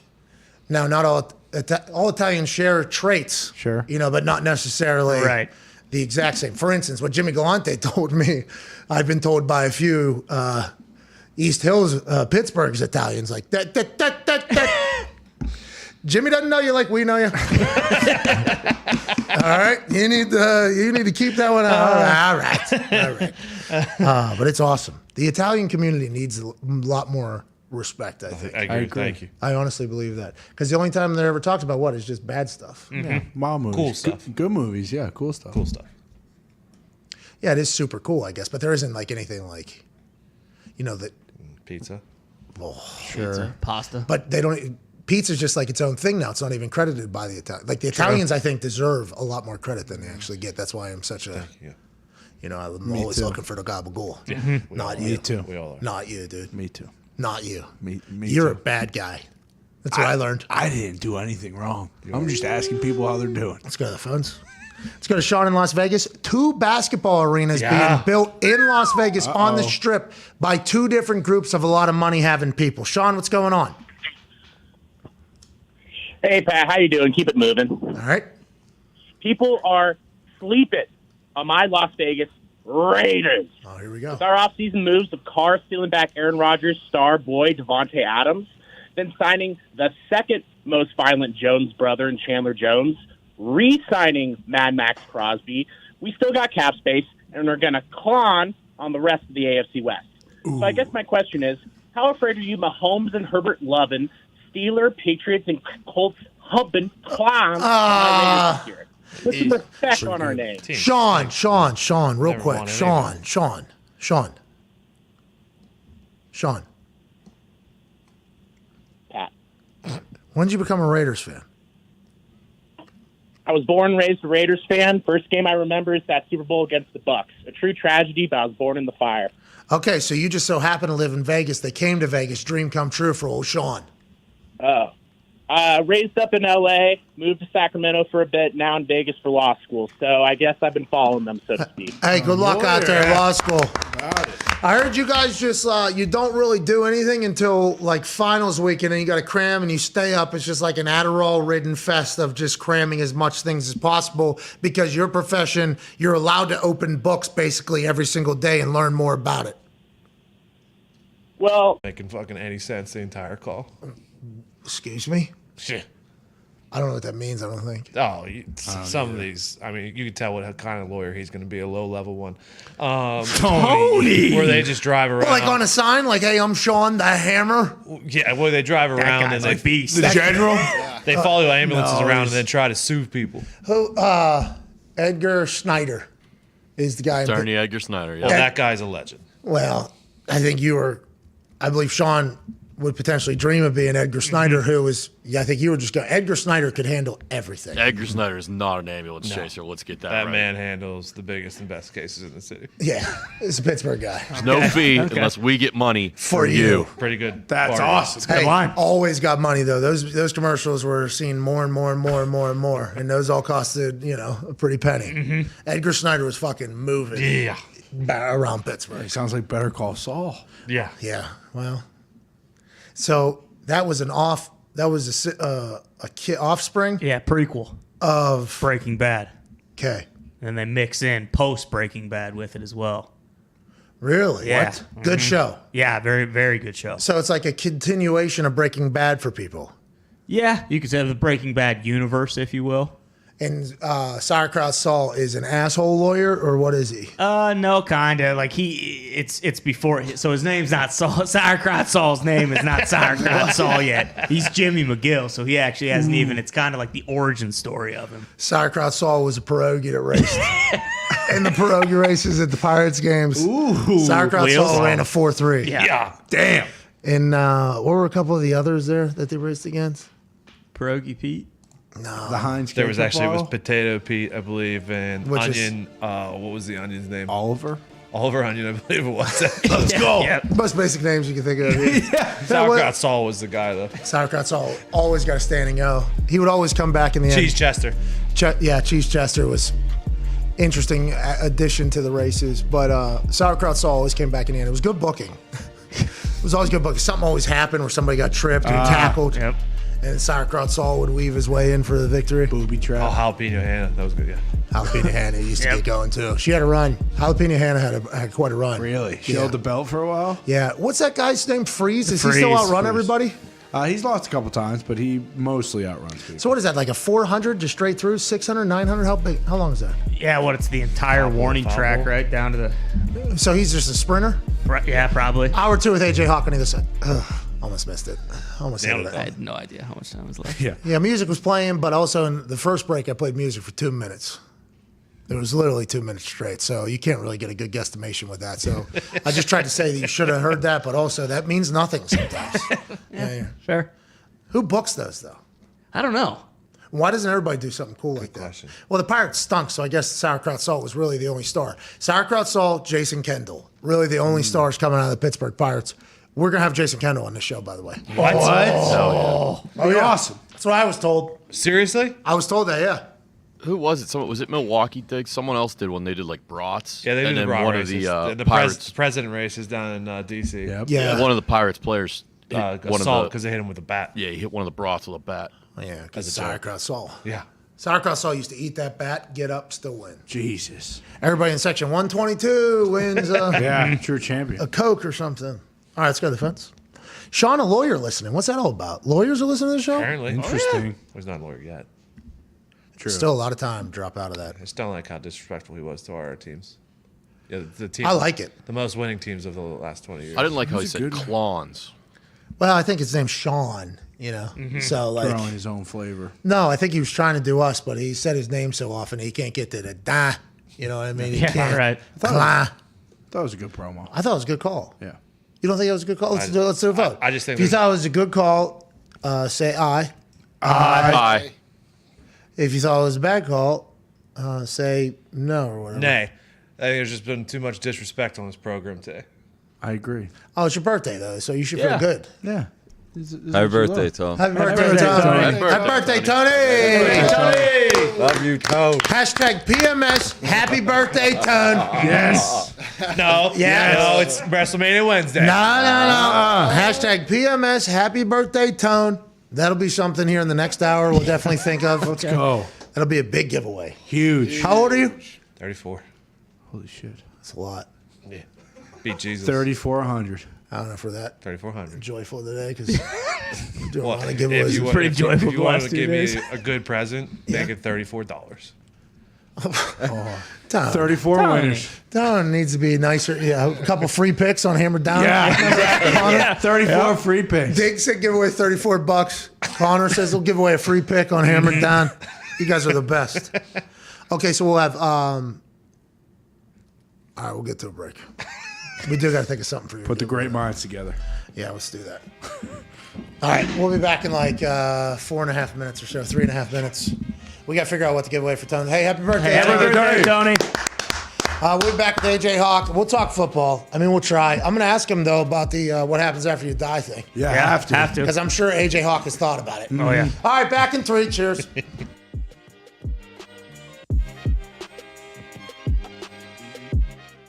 Speaker 2: now not all Italians share traits,
Speaker 3: Sure.
Speaker 2: but not necessarily
Speaker 4: Right.
Speaker 2: the exact same. For instance, what Jimmy Galante told me, I've been told by a few East Hills, Pittsburgh's Italians, like that. Jimmy doesn't know you like we know you. All right, you need to keep that one out. All right. But it's awesome. The Italian community needs a lot more respect, I think.
Speaker 5: I agree.
Speaker 3: agree.
Speaker 5: Thank you.
Speaker 2: I honestly believe that, because the only time they're ever talked about is just bad stuff.
Speaker 3: Yeah. Mom movies.
Speaker 5: Cool stuff.
Speaker 3: Good movies. Yeah. Cool stuff.
Speaker 5: Cool stuff.
Speaker 2: Yeah, it is super cool, I guess, but there isn't like anything like, that.
Speaker 5: Pizza.
Speaker 4: Pizza, pasta.
Speaker 2: But they don't. Pizza's just like its own thing now. It's not even credited by the Italians. Like the Italians, I think, deserve a lot more credit than they actually get. That's why I'm such a.
Speaker 5: Yeah.
Speaker 2: I'm always
Speaker 3: too.
Speaker 2: looking for the gabagool.
Speaker 5: We
Speaker 2: Not
Speaker 5: all
Speaker 2: you.
Speaker 3: Me too.
Speaker 5: We all are.
Speaker 2: Not you, dude.
Speaker 3: Me too.
Speaker 2: Not you.
Speaker 3: Me
Speaker 2: You're
Speaker 3: too.
Speaker 2: a bad guy. That's what I learned.
Speaker 3: I didn't do anything wrong. I'm just asking people how they're doing.
Speaker 2: Let's go to the phones. Let's go to Sean in Las Vegas. 2 basketball arenas being built in Las Vegas on the Strip by 2 different groups of a lot of money-having people. Sean, what's going on?
Speaker 9: Hey, Pat, how you doing? Keep it moving.
Speaker 2: All right.
Speaker 9: People are sleeping on my Las Vegas Raiders.
Speaker 2: Oh, here we go.
Speaker 9: With our offseason moves of Carr stealing back Aaron Rodgers' star boy, Devontae Adams, then signing the second most violent Jones brother in Chandler Jones, re-signing Mad Max Crosby, we still got cap space and are going to claw on the rest of the AFC West. So I guess my question is, how afraid are you Mahomes and Herbert loving, Steeler, Patriots, and Colts humping clowns on my Raiders this year? Put some respect on our name.
Speaker 2: Sean, real
Speaker 5: Never
Speaker 2: quick.
Speaker 5: won
Speaker 2: Sean.
Speaker 9: Pat.
Speaker 2: When did you become a Raiders fan?
Speaker 9: I was born and raised a Raiders fan. First game I remember is that Super Bowl against the Bucks. A true tragedy, but I was born in the fire.
Speaker 2: Okay, so you just so happen to live in Vegas. They came to Vegas. Dream come true for old Sean.
Speaker 9: Oh. Raised up in L.A., moved to Sacramento for a bit, now in Vegas for law school. So I guess I've been following them, so to speak.
Speaker 2: Hey, good luck out there at law school. I heard you guys just, you don't really do anything until, like, finals weekend, and you got to cram, and you stay up. It's just like an Adderall-ridden fest of just cramming as much things as possible because your profession, you're allowed to open books basically every single day and learn more about it.
Speaker 9: Well,
Speaker 5: Making fucking any sense the entire call.
Speaker 2: Excuse me?
Speaker 5: Shit.
Speaker 2: I don't know what that means, I don't think.
Speaker 5: Oh, some of these. I mean, you can tell what kind of lawyer he's going to be. A low-level one. Tony, where they just drive around,
Speaker 2: Like on a sign, like, "Hey, I'm Sean, the Hammer."
Speaker 5: Yeah, where they drive around and they
Speaker 4: beast.
Speaker 3: The general?
Speaker 5: they follow ambulances
Speaker 3: no,
Speaker 5: around
Speaker 3: he's-
Speaker 5: and then try to sue people.
Speaker 2: Who? Edgar Snyder is the guy.
Speaker 8: Attorney Edgar Snyder. Yeah.
Speaker 5: Well, that guy's a legend.
Speaker 2: Well, I think I believe Sean would potentially dream of being Edgar Snyder, who is. Yeah, I think you were just going. Edgar Snyder could handle everything.
Speaker 8: Edgar Snyder is not an ambulance chaser. Let's get that
Speaker 5: That
Speaker 8: right.
Speaker 5: man handles the biggest and best cases in the city.
Speaker 2: Yeah, he's a Pittsburgh guy.
Speaker 8: No fee unless we get money
Speaker 2: For you.
Speaker 5: Pretty good.
Speaker 3: That's
Speaker 5: bargain.
Speaker 3: awesome.
Speaker 2: Hey,
Speaker 4: line.
Speaker 2: always got money though. Those commercials were seen more and more and more and more and more, and those all costed a pretty penny. Edgar Snyder was fucking moving
Speaker 5: Yeah.
Speaker 2: around Pittsburgh.
Speaker 3: He sounds like Better Call Saul.
Speaker 5: Yeah.
Speaker 2: Yeah, well, so that was a offspring
Speaker 4: Yeah, prequel.
Speaker 2: of
Speaker 4: Breaking Bad.
Speaker 2: okay,
Speaker 4: And they mix in post Breaking Bad with it as well.
Speaker 2: really?
Speaker 4: Yeah.
Speaker 2: What? Good show.
Speaker 4: Yeah, very, very good show.
Speaker 2: So it's like a continuation of Breaking Bad for people.
Speaker 4: Yeah, you could say the Breaking Bad universe, if you will.
Speaker 2: And Sauerkraut Saul is an asshole lawyer, or what is he?
Speaker 4: No, kinda. Like it's before. So his name's not Saul. Sauerkraut Saul's name is not Sauerkraut Saul yet. He's Jimmy McGill, so he actually hasn't even. It's kind of like the origin story of him.
Speaker 2: Sauerkraut Saul was a pierogi that raced. In the pierogi races at the Pirates games, Sauerkraut
Speaker 4: wheels.
Speaker 2: Saul ran a 4.3.
Speaker 4: Yeah.
Speaker 3: Damn.
Speaker 2: And what were a couple of the others there that they raced against?
Speaker 4: Pierogi Pete.
Speaker 3: The Heinz
Speaker 5: There was
Speaker 3: ketchup
Speaker 5: actually
Speaker 3: bottle?
Speaker 5: Potato Pete, I believe, and
Speaker 2: Which is-
Speaker 5: Onion. What was the onion's name?
Speaker 3: Oliver.
Speaker 5: Oliver Onion, I believe it was.
Speaker 3: Let's go.
Speaker 4: Yeah.
Speaker 2: Most basic names you can think of.
Speaker 5: Sauerkraut Saul was the guy, though.
Speaker 2: Sauerkraut Saul always got a standing O. He would always come back in the
Speaker 5: Cheese
Speaker 2: end.
Speaker 5: Chester.
Speaker 2: Cheese Chester was interesting addition to the races, but Sauerkraut Saul always came back in the end. It was good booking. It was always good booking. Something always happened where somebody got tripped or tackled.
Speaker 4: Yep.
Speaker 2: And Sauerkraut Saul would weave his way in for the victory.
Speaker 3: Booby
Speaker 5: Oh,
Speaker 3: trap.
Speaker 5: Jalapeno Hannah. That was good, yeah.
Speaker 2: Jalapeno Hannah used to
Speaker 4: Yep.
Speaker 2: get going too. She had a run. Jalapeno Hannah had quite a run.
Speaker 3: Really? She
Speaker 2: Yeah.
Speaker 3: held the belt for a while?
Speaker 2: Yeah. What's that guy's name? Freeze? Is he still
Speaker 4: Freeze.
Speaker 2: outrun
Speaker 3: Freeze.
Speaker 2: everybody?
Speaker 3: He's lost a couple times, but he mostly outruns people.
Speaker 2: So what is that? Like a 400 just straight through? 600, 900? How big? How long is that?
Speaker 4: Yeah, it's the entire warning track, right down to the.
Speaker 2: So he's just a sprinter?
Speaker 4: Right, yeah, probably.
Speaker 2: Hour 2 with AJ Hawk on either side. Ugh, almost missed it. Almost hit
Speaker 5: Nailed
Speaker 2: it.
Speaker 5: it.
Speaker 10: I had no idea how much time was left.
Speaker 3: Yeah.
Speaker 2: Yeah, music was playing, but also in the first break, I played music for 2 minutes. It was literally 2 minutes straight, so you can't really get a good guesstimation with that. So I just tried to say that you should have heard that, but also that means nothing sometimes. Yeah.
Speaker 4: Fair.
Speaker 2: Who books those, though?
Speaker 10: I don't know.
Speaker 2: Why doesn't everybody do something cool like that?
Speaker 5: question.
Speaker 2: Well, the Pirates stunk, so I guess Sauerkraut Salt was really the only star. Sauerkraut Salt, Jason Kendall, really the only stars coming out of the Pittsburgh Pirates. We're going to have Jason Kendall on this show, by the way.
Speaker 3: What?
Speaker 2: Oh, yeah.
Speaker 3: Awesome.
Speaker 2: That's what I was told.
Speaker 5: Seriously?
Speaker 2: I was told that, yeah.
Speaker 8: Who was it? Was it Milwaukee? Someone else did when they did like brats.
Speaker 5: Yeah, they
Speaker 8: and
Speaker 5: did
Speaker 8: then
Speaker 5: brat
Speaker 8: one
Speaker 5: races.
Speaker 8: of the
Speaker 5: the
Speaker 8: Pirates.
Speaker 5: president races down in D.C.
Speaker 3: Yep.
Speaker 2: Yeah.
Speaker 8: One of the Pirates players hit one
Speaker 5: assault
Speaker 8: of
Speaker 5: because they hit him with a bat.
Speaker 8: the. Yeah, he hit one of the brats with a bat.
Speaker 2: Yeah, because sauerkraut Saul.
Speaker 5: Yeah.
Speaker 2: Sauerkraut Saul used to eat that bat, get up, still win.
Speaker 3: Jesus.
Speaker 2: Everybody in section 122 wins
Speaker 3: Yeah, true champion.
Speaker 2: a Coke or something. All right, let's go to the fence. Sean, a lawyer listening. What's that all about? Lawyers are listening to the show?
Speaker 5: Apparently.
Speaker 3: Interesting.
Speaker 5: Well, he's not a lawyer yet.
Speaker 3: True.
Speaker 2: Still a lot of time to drop out of that.
Speaker 5: I just don't like how disrespectful he was to our teams. Yeah, the team.
Speaker 2: I like it.
Speaker 5: The most winning teams of the last 20 years.
Speaker 8: I didn't like how he
Speaker 3: He's a
Speaker 8: said
Speaker 3: good-
Speaker 8: clowns.
Speaker 2: Well, I think his name's Sean, you know. So, like,
Speaker 3: Throwing his own flavor.
Speaker 2: no, I think he was trying to do us, but he said his name so often he can't get to the da. You know what I mean? He
Speaker 4: Yeah,
Speaker 2: can't.
Speaker 4: right.
Speaker 2: Cla.
Speaker 3: That was a good promo.
Speaker 2: I thought it was a good call.
Speaker 3: Yeah.
Speaker 2: You don't think it was a good call? Let's do a vote.
Speaker 5: I just think
Speaker 2: if you
Speaker 5: there's-
Speaker 2: thought it was a good call, say aye.
Speaker 8: Aye.
Speaker 2: If you thought it was a bad call, say no or whatever.
Speaker 5: Nay. I think there's just been too much disrespect on this program today.
Speaker 3: I agree.
Speaker 2: Oh, it's your birthday though, so you should feel good.
Speaker 3: Yeah.
Speaker 6: Happy birthday, Tom.
Speaker 2: Happy birthday,
Speaker 3: birthday,
Speaker 2: Tony.
Speaker 3: Tony.
Speaker 2: Happy birthday, Tony.
Speaker 6: Love you, Tom.
Speaker 2: Hashtag PMS. Happy birthday, Tone.
Speaker 3: Yes.
Speaker 5: No.
Speaker 2: Yes.
Speaker 5: No, it's WrestleMania Wednesday.
Speaker 2: No. Hashtag PMS. Happy birthday, Tone. That'll be something here in the next hour we'll definitely think of.
Speaker 3: Let's go.
Speaker 2: That'll be a big giveaway.
Speaker 3: Huge.
Speaker 2: How old are you?
Speaker 5: 34.
Speaker 3: Holy shit.
Speaker 2: That's a lot.
Speaker 5: Yeah. Beat Jesus.
Speaker 3: 3,400.
Speaker 2: I don't know for that.
Speaker 5: 3,400.
Speaker 2: Joyful today because doing a lot of
Speaker 5: If
Speaker 2: giveaways.
Speaker 5: you, want,
Speaker 4: pretty
Speaker 5: if you-
Speaker 4: joyful
Speaker 5: if you
Speaker 4: the
Speaker 5: wanted
Speaker 4: last
Speaker 5: to
Speaker 4: 2
Speaker 5: give
Speaker 4: days.
Speaker 5: me a good present, make it $34.
Speaker 2: Tom,
Speaker 3: 34 winners.
Speaker 2: Don needs to be nicer. Yeah, a couple free picks on Hammer Down.
Speaker 3: Yeah. 34 free picks.
Speaker 2: Dig said give away $34. Connor says he'll give away a free pick on Hammer Down. You guys are the best. Okay, so we'll have. All right, we'll get to a break. We do got to think of something for you.
Speaker 3: Put the great minds together.
Speaker 2: Yeah, let's do that. All right, we'll be back in like 4.5 minutes or so, 3.5 minutes. We got to figure out what to give away for Tony. Hey, happy birthday,
Speaker 4: Happy
Speaker 2: Tony.
Speaker 4: birthday, Tony.
Speaker 2: We'll be back with AJ Hawk. We'll talk football. I mean, we'll try. I'm going to ask him, though, about the what happens after you die thing.
Speaker 3: Yeah, have to.
Speaker 4: Have to.
Speaker 2: Because I'm sure AJ Hawk has thought about it.
Speaker 4: Oh, yeah.
Speaker 2: All right, back in 3. Cheers.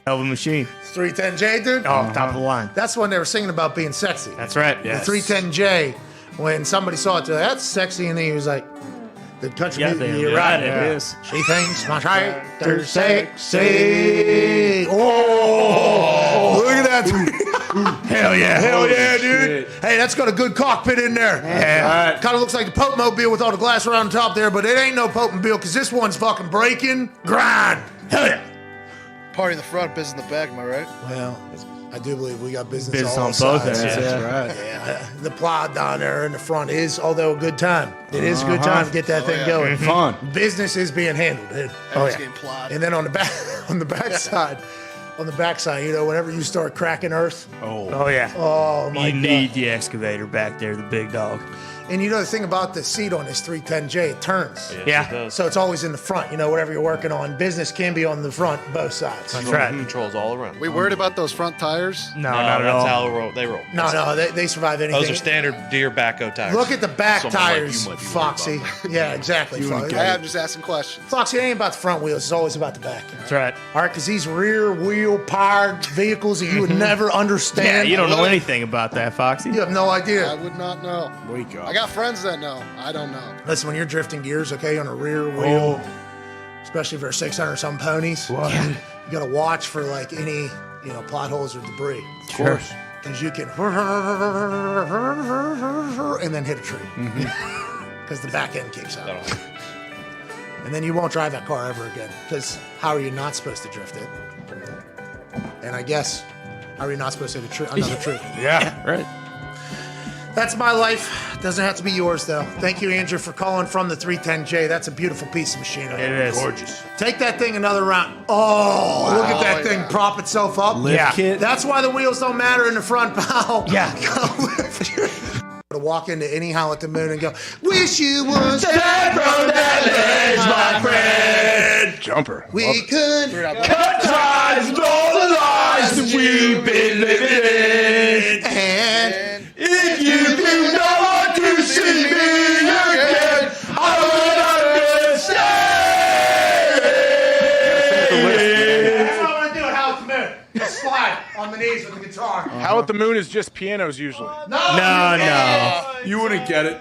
Speaker 4: Hell of a machine.
Speaker 2: 310J, dude.
Speaker 4: Oh, top of the line.
Speaker 2: That's when they were singing about being sexy.
Speaker 4: That's right.
Speaker 2: The
Speaker 4: Yes.
Speaker 2: 310J, when somebody saw it, that's sexy, and he was like, the country
Speaker 4: Yeah,
Speaker 2: music,
Speaker 4: they-
Speaker 2: you're
Speaker 4: yeah,
Speaker 2: right.
Speaker 4: it is.
Speaker 2: She thinks my shirt sexy. Oh, look at that.
Speaker 3: Hell yeah.
Speaker 2: Hell yeah, dude. Hey, that's got a good cockpit in there. Yeah. Kind of looks like the Pope Mobile with all the glass around the top there, but it ain't no Pope Mobile because this one's fucking breaking grind. Hell yeah.
Speaker 11: Party in the front, business in the back, am I right?
Speaker 2: Well, I do believe we got business,
Speaker 4: Business
Speaker 2: all
Speaker 4: on both
Speaker 2: sides.
Speaker 4: ends.
Speaker 3: That's right.
Speaker 2: Yeah, the plot down there in the front is, although a good time. It is a good time to get that thing going.
Speaker 3: Fun.
Speaker 2: Business is being handled, dude. Oh
Speaker 11: Everyone's
Speaker 2: yeah.
Speaker 11: getting plotted.
Speaker 2: And then on the back, on the backside, you know, whenever you start cracking earth,
Speaker 4: Oh, yeah.
Speaker 2: oh my
Speaker 4: You
Speaker 2: god.
Speaker 4: need the excavator back there, the big dog.
Speaker 2: And you know the thing about the seat on this 310J, it turns.
Speaker 4: Yeah.
Speaker 2: So it's always in the front. You know, whatever you're working on, business can be on the front, both sides.
Speaker 4: That's right.
Speaker 5: Controls all around.
Speaker 11: We worried about those front tires?
Speaker 4: No, not at all.
Speaker 5: That's how they roll.
Speaker 2: No, they survive anything.
Speaker 5: Those are standard Deere backhoe tires.
Speaker 2: Look at the back
Speaker 8: Someone like you
Speaker 2: tires,
Speaker 8: might be worried
Speaker 2: Foxy.
Speaker 8: about
Speaker 2: Yeah, exactly. Foxy.
Speaker 11: I am just asking questions.
Speaker 2: Foxy, it ain't about the front wheels. It's always about the back.
Speaker 4: That's right.
Speaker 2: All right, because these rear wheel powered vehicles that you would never
Speaker 4: Yeah,
Speaker 2: understand.
Speaker 4: you don't know anything about that, Foxy.
Speaker 2: You have no
Speaker 11: I
Speaker 2: idea.
Speaker 11: would not know.
Speaker 3: Wake up.
Speaker 11: I got friends that know. I don't know.
Speaker 2: Listen, when you're drifting gears, okay, on a rear wheel, especially for 600 some ponies, you got to watch for like any, you know, plot holes or debris.
Speaker 3: Of course.
Speaker 2: Because you can and then hit a tree. Because the back end kicks out. And then you won't drive that car ever again. Because how are you not supposed to drift it? And I guess, how are you not supposed to hit another tree?
Speaker 3: Yeah.
Speaker 4: Right.
Speaker 2: That's my life. Doesn't have to be yours, though. Thank you, Andrew, for calling from the 310J. That's a beautiful piece of machinery.
Speaker 4: It is.
Speaker 3: Gorgeous.
Speaker 2: Take that thing another round. Oh, look at that thing prop itself up.
Speaker 3: Lift kit.
Speaker 2: That's why the wheels don't matter in the front, pal.
Speaker 4: Yeah.
Speaker 2: To walk into any Howl at the Moon and go, wish you was back from that ledge, my friend.
Speaker 3: Jumper.
Speaker 2: We could
Speaker 11: Cut
Speaker 2: ties with all the lies that we've been living in. again. If you do not want to see me again, I will understand. That's what I want to do at Howard the Moon. Just slide on the knees with the guitar.
Speaker 12: How at the Moon is just pianos usually.
Speaker 4: No.
Speaker 3: You wouldn't get it.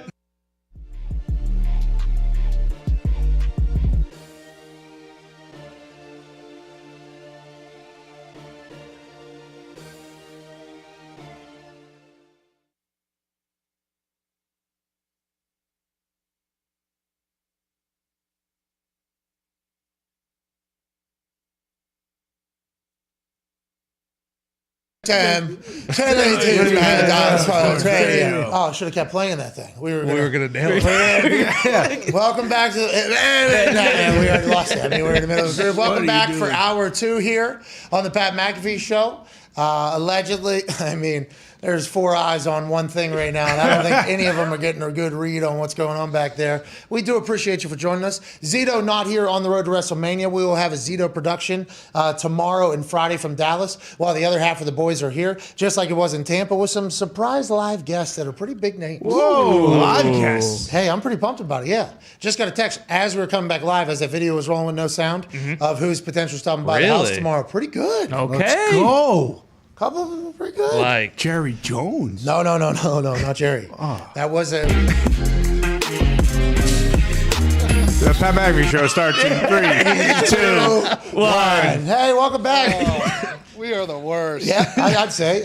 Speaker 2: Ten, 18, radio. Oh, should have kept playing that thing. We were
Speaker 5: gonna nail it.
Speaker 2: Yeah. Welcome back to. We already lost it. I mean, we're in the middle of the group. Welcome back for hour 2 here on the Pat McAfee Show. Allegedly, I mean, there's 4 eyes on one thing right now, and I don't think any of them are getting a good read on what's going on back there. We do appreciate you for joining us. Zito not here on the road to WrestleMania. We will have a Zito production tomorrow and Friday from Dallas, while the other half of the boys are here, just like it was in Tampa, with some surprise live guests that are pretty big names.
Speaker 3: Whoa, live guests.
Speaker 2: Hey, I'm pretty pumped about it, yeah. Just got a text as we were coming back live, as that video was rolling with no sound, of who's potentially stopping by the house tomorrow. Pretty good.
Speaker 4: Okay.
Speaker 2: Let's go. Couple of them are pretty good.
Speaker 5: Like
Speaker 3: Jerry Jones.
Speaker 2: No, not Jerry. That was a.
Speaker 3: The Pat McAfee Show starts in 3, 2, 1.
Speaker 2: Hey, welcome back.
Speaker 11: We are the worst.
Speaker 2: Yeah, I'd say.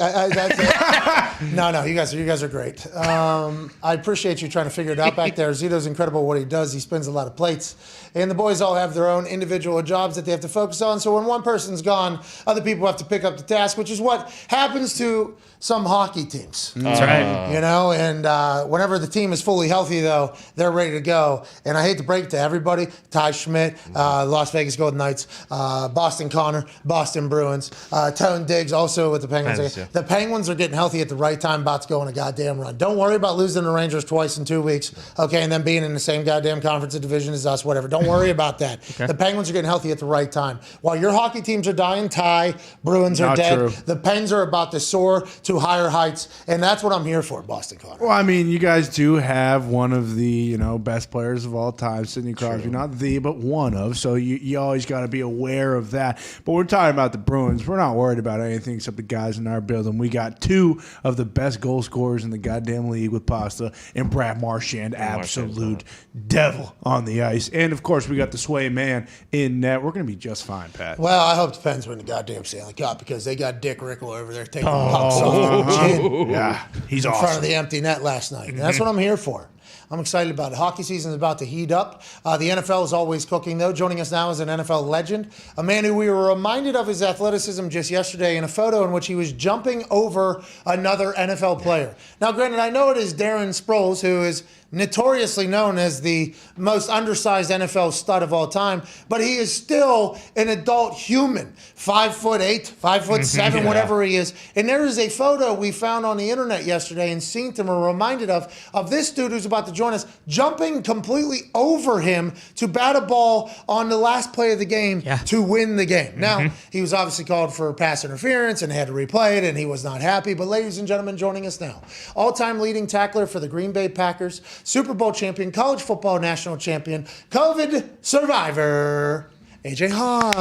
Speaker 2: No, you guys are great. I appreciate you trying to figure it out back there. Zito's incredible what he does. He spins a lot of plates. And the boys all have their own individual jobs that they have to focus on. So when one person's gone, other people have to pick up the task, which is what happens to some hockey teams.
Speaker 4: That's right.
Speaker 2: You know, and whenever the team is fully healthy, though, they're ready to go. And I hate to break it to everybody, Ty Schmidt, Las Vegas Golden Knights, Boston Connor, Boston Bruins, Tone Diggs also with the Penguins.
Speaker 5: Penguins, yeah.
Speaker 2: The Penguins are getting healthy at the right time, about to go on a goddamn run. Don't worry about losing the Rangers twice in 2 weeks, okay, and then being in the same goddamn conference of division as us, whatever. Don't worry about that. Okay. The Penguins are getting healthy at the right time. While your hockey teams are dying, Ty, Bruins are
Speaker 3: Not
Speaker 2: dead.
Speaker 3: true.
Speaker 2: The Pens are about to soar to higher heights, and that's what I'm here for, Boston Connor.
Speaker 3: Well, I mean, you guys do have one of the best players of all time, Sidney Crosby. Not the, but one of. So you always got to be aware of that. But we're talking about the Bruins. We're not worried about anything except the guys in our building. We got 2 of the best goal scorers in the goddamn league with Pasta and Brad Marchand, absolute devil on the ice. And of course, we got the Sway Man in net. We're going to be just fine, Pat.
Speaker 2: Well, I hope the Pens win the goddamn Stanley Cup, because they got Dick Rickle over there taking pucks off the chin.
Speaker 3: Yeah, he's
Speaker 2: in
Speaker 3: awesome.
Speaker 2: front of the empty net last night. And that's what I'm here for. I'm excited about it. Hockey season is about to heat up. The NFL is always cooking, though. Joining us now is an NFL legend, a man who we were reminded of his athleticism just yesterday in a photo in which he was jumping over another NFL player. Now, granted, I know it is Darren Sproles, who is notoriously known as the most undersized NFL stud of all time, but he is still an adult human, 5'8", 5'7", whatever he is. And there is a photo we found on the internet yesterday and seen him and were reminded of this dude who's about to join us, jumping completely over him to bat a ball on the last play of the game to win the game. Now, he was obviously called for pass interference and had to replay it, and he was not happy. But ladies and gentlemen, joining us now, all-time leading tackler for the Green Bay Packers, Super Bowl champion, college football national champion, COVID survivor, AJ Hahn.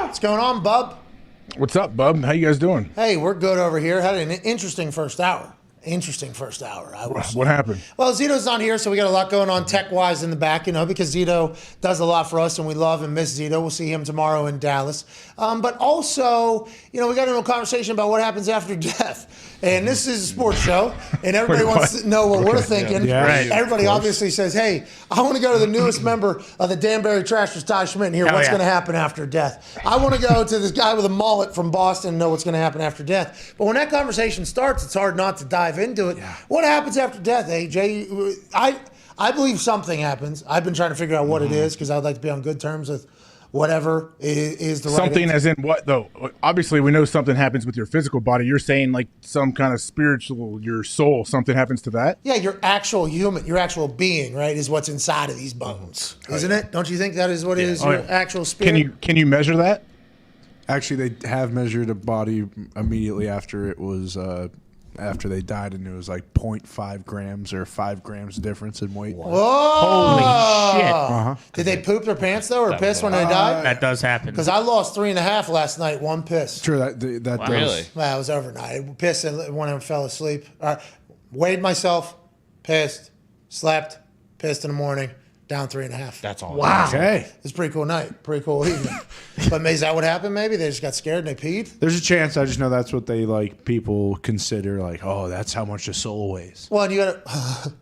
Speaker 2: What's going on, bub?
Speaker 12: What's up, bub? How you guys doing?
Speaker 2: Hey, we're good over here. Had an interesting first hour.
Speaker 12: What happened?
Speaker 2: Well, Zito's not here, so we got a lot going on tech-wise in the back, because Zito does a lot for us, and we love and miss Zito. We'll see him tomorrow in Dallas. But also, we got into a conversation about what happens after death. And this is a sports show, and everybody wants to know what we're thinking.
Speaker 3: Yeah, right.
Speaker 2: Everybody obviously says, hey, I want to go to the newest member of the Danbury Trashers, Ty Schmidt, and hear what's going to happen after death. I want to go to this guy with a mullet from Boston and know what's going to happen after death. But when that conversation starts, it's hard not to dive into it. Yeah. What happens after death, AJ? I believe something happens. I've been trying to figure out what it is, because I'd like to be on good terms with whatever is the right
Speaker 12: something
Speaker 2: answer.
Speaker 12: As in what, though? Obviously, we know something happens with your physical body. You're saying like some kind of spiritual, your soul, something happens to that?
Speaker 2: Yeah, your actual human, your actual being, right, is what's inside of these bones, isn't it? Don't you think that is what is your actual spirit?
Speaker 12: Can you measure that?
Speaker 3: Actually, they have measured a body immediately after it was after they died, and it was like 0.5 grams or 5 grams difference in weight.
Speaker 4: Holy shit.
Speaker 2: Did they poop their pants though, or piss when they died?
Speaker 4: That does happen.
Speaker 2: Because I lost 3.5 last night. One piss.
Speaker 3: True, that does.
Speaker 5: Really?
Speaker 2: Well, it was overnight. I pissed and when I fell asleep. Weighed myself, pissed, slept, pissed in the morning, down 3.5.
Speaker 5: That's all.
Speaker 4: Wow.
Speaker 3: Okay.
Speaker 2: It's a pretty cool night, pretty cool evening. But is that what happened? Maybe they just got scared and they peed.
Speaker 3: There's a chance. I just know that's what they people consider. Like, oh, that's how much a soul weighs.
Speaker 2: Well, and you got to.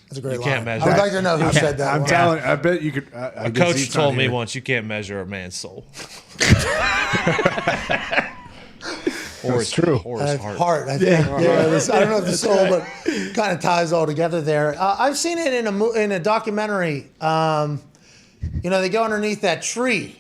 Speaker 2: That's a great line.
Speaker 5: can't measure
Speaker 2: I would
Speaker 5: that.
Speaker 2: like to know who said that.
Speaker 3: I'm
Speaker 2: one.
Speaker 3: telling. I bet you could.
Speaker 5: A coach told me once you can't measure a man's soul. Or
Speaker 12: That's true.
Speaker 5: Or his heart.
Speaker 2: Heart, I think. Yeah, I don't know if the soul, but kind of ties all together there. I've seen it in a documentary. They go underneath that tree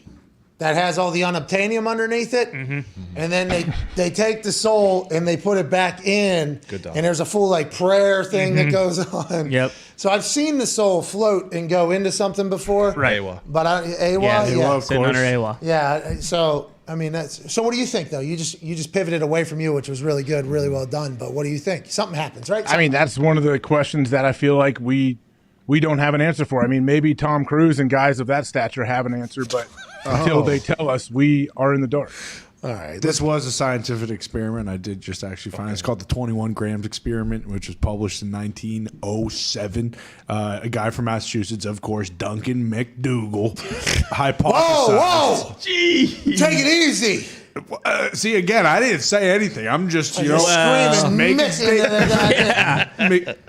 Speaker 2: that has all the unobtainium underneath it, and then they take the soul and they put it back in, and there's a full prayer thing that goes on.
Speaker 4: Yep.
Speaker 2: So I've seen the soul float and go into something before.
Speaker 4: Right.
Speaker 2: But AWA,
Speaker 4: Yeah,
Speaker 3: of
Speaker 4: sitting
Speaker 3: course.
Speaker 4: under AWA.
Speaker 2: Yeah, so I mean so what do you think though? You just pivoted away from you, which was really good, really well done. But what do you think? Something happens, right?
Speaker 12: I mean, that's one of the questions that I feel like we don't have an answer for. I mean, maybe Tom Cruise and guys of that stature have an answer, but until they tell us, we are in the dark.
Speaker 2: All right.
Speaker 3: This was a scientific experiment. I did just actually find It's called the 21 grams experiment, which was published in 1907. A guy from Massachusetts, of course, Duncan McDougal, hypothesized.
Speaker 2: Whoa! Take it easy.
Speaker 3: See, again, I didn't say anything. I'm just,
Speaker 2: Screaming,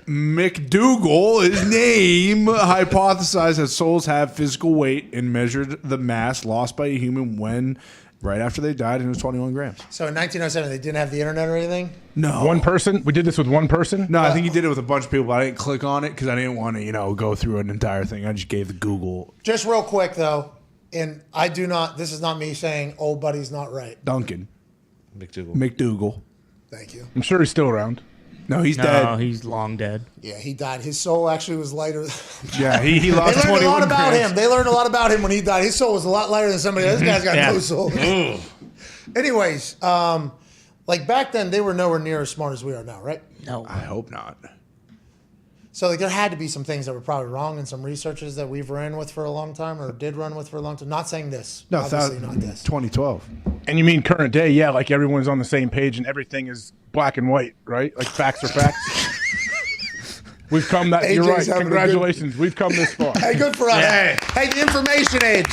Speaker 3: McDougal, his name, hypothesized that souls have physical weight and measured the mass lost by a human when right after they died, and it was 21 grams.
Speaker 2: So in 1907, they didn't have the internet or anything?
Speaker 3: No.
Speaker 12: One person? We did this with one person?
Speaker 3: No, I think he did it with a bunch of people, but I didn't click on it because I didn't want to, go through an entire thing. I just gave the Google.
Speaker 2: Just real quick, though, and this is not me saying old buddy's not right.
Speaker 3: Duncan. McDougal.
Speaker 2: Thank you.
Speaker 12: I'm sure he's still around.
Speaker 3: No, he's
Speaker 4: No,
Speaker 3: dead.
Speaker 4: he's long dead.
Speaker 2: Yeah, he died. His soul actually was lighter.
Speaker 3: Yeah, he lost 21
Speaker 2: They learned a lot about
Speaker 3: grams.
Speaker 2: him. They learned a lot about him when he died. His soul was a lot lighter than somebody else. This guy's got no soul. Anyways, back then, they were nowhere near as smart as we are now, right?
Speaker 4: No.
Speaker 3: I hope not.
Speaker 2: So there had to be some things that were probably wrong in some researches that we've ran with for a long time or did run with for a long time. Not saying this.
Speaker 3: No,
Speaker 2: obviously not this.
Speaker 3: 2012.
Speaker 12: And you mean current day? Yeah, like everyone's on the same page and everything is black and white, right? Like facts are facts. We've come that. You're
Speaker 2: AJ's
Speaker 12: right.
Speaker 2: having a
Speaker 12: Congratulations. We've come this far.
Speaker 2: Hey, good for us.
Speaker 3: Yeah.
Speaker 2: Hey, the information age.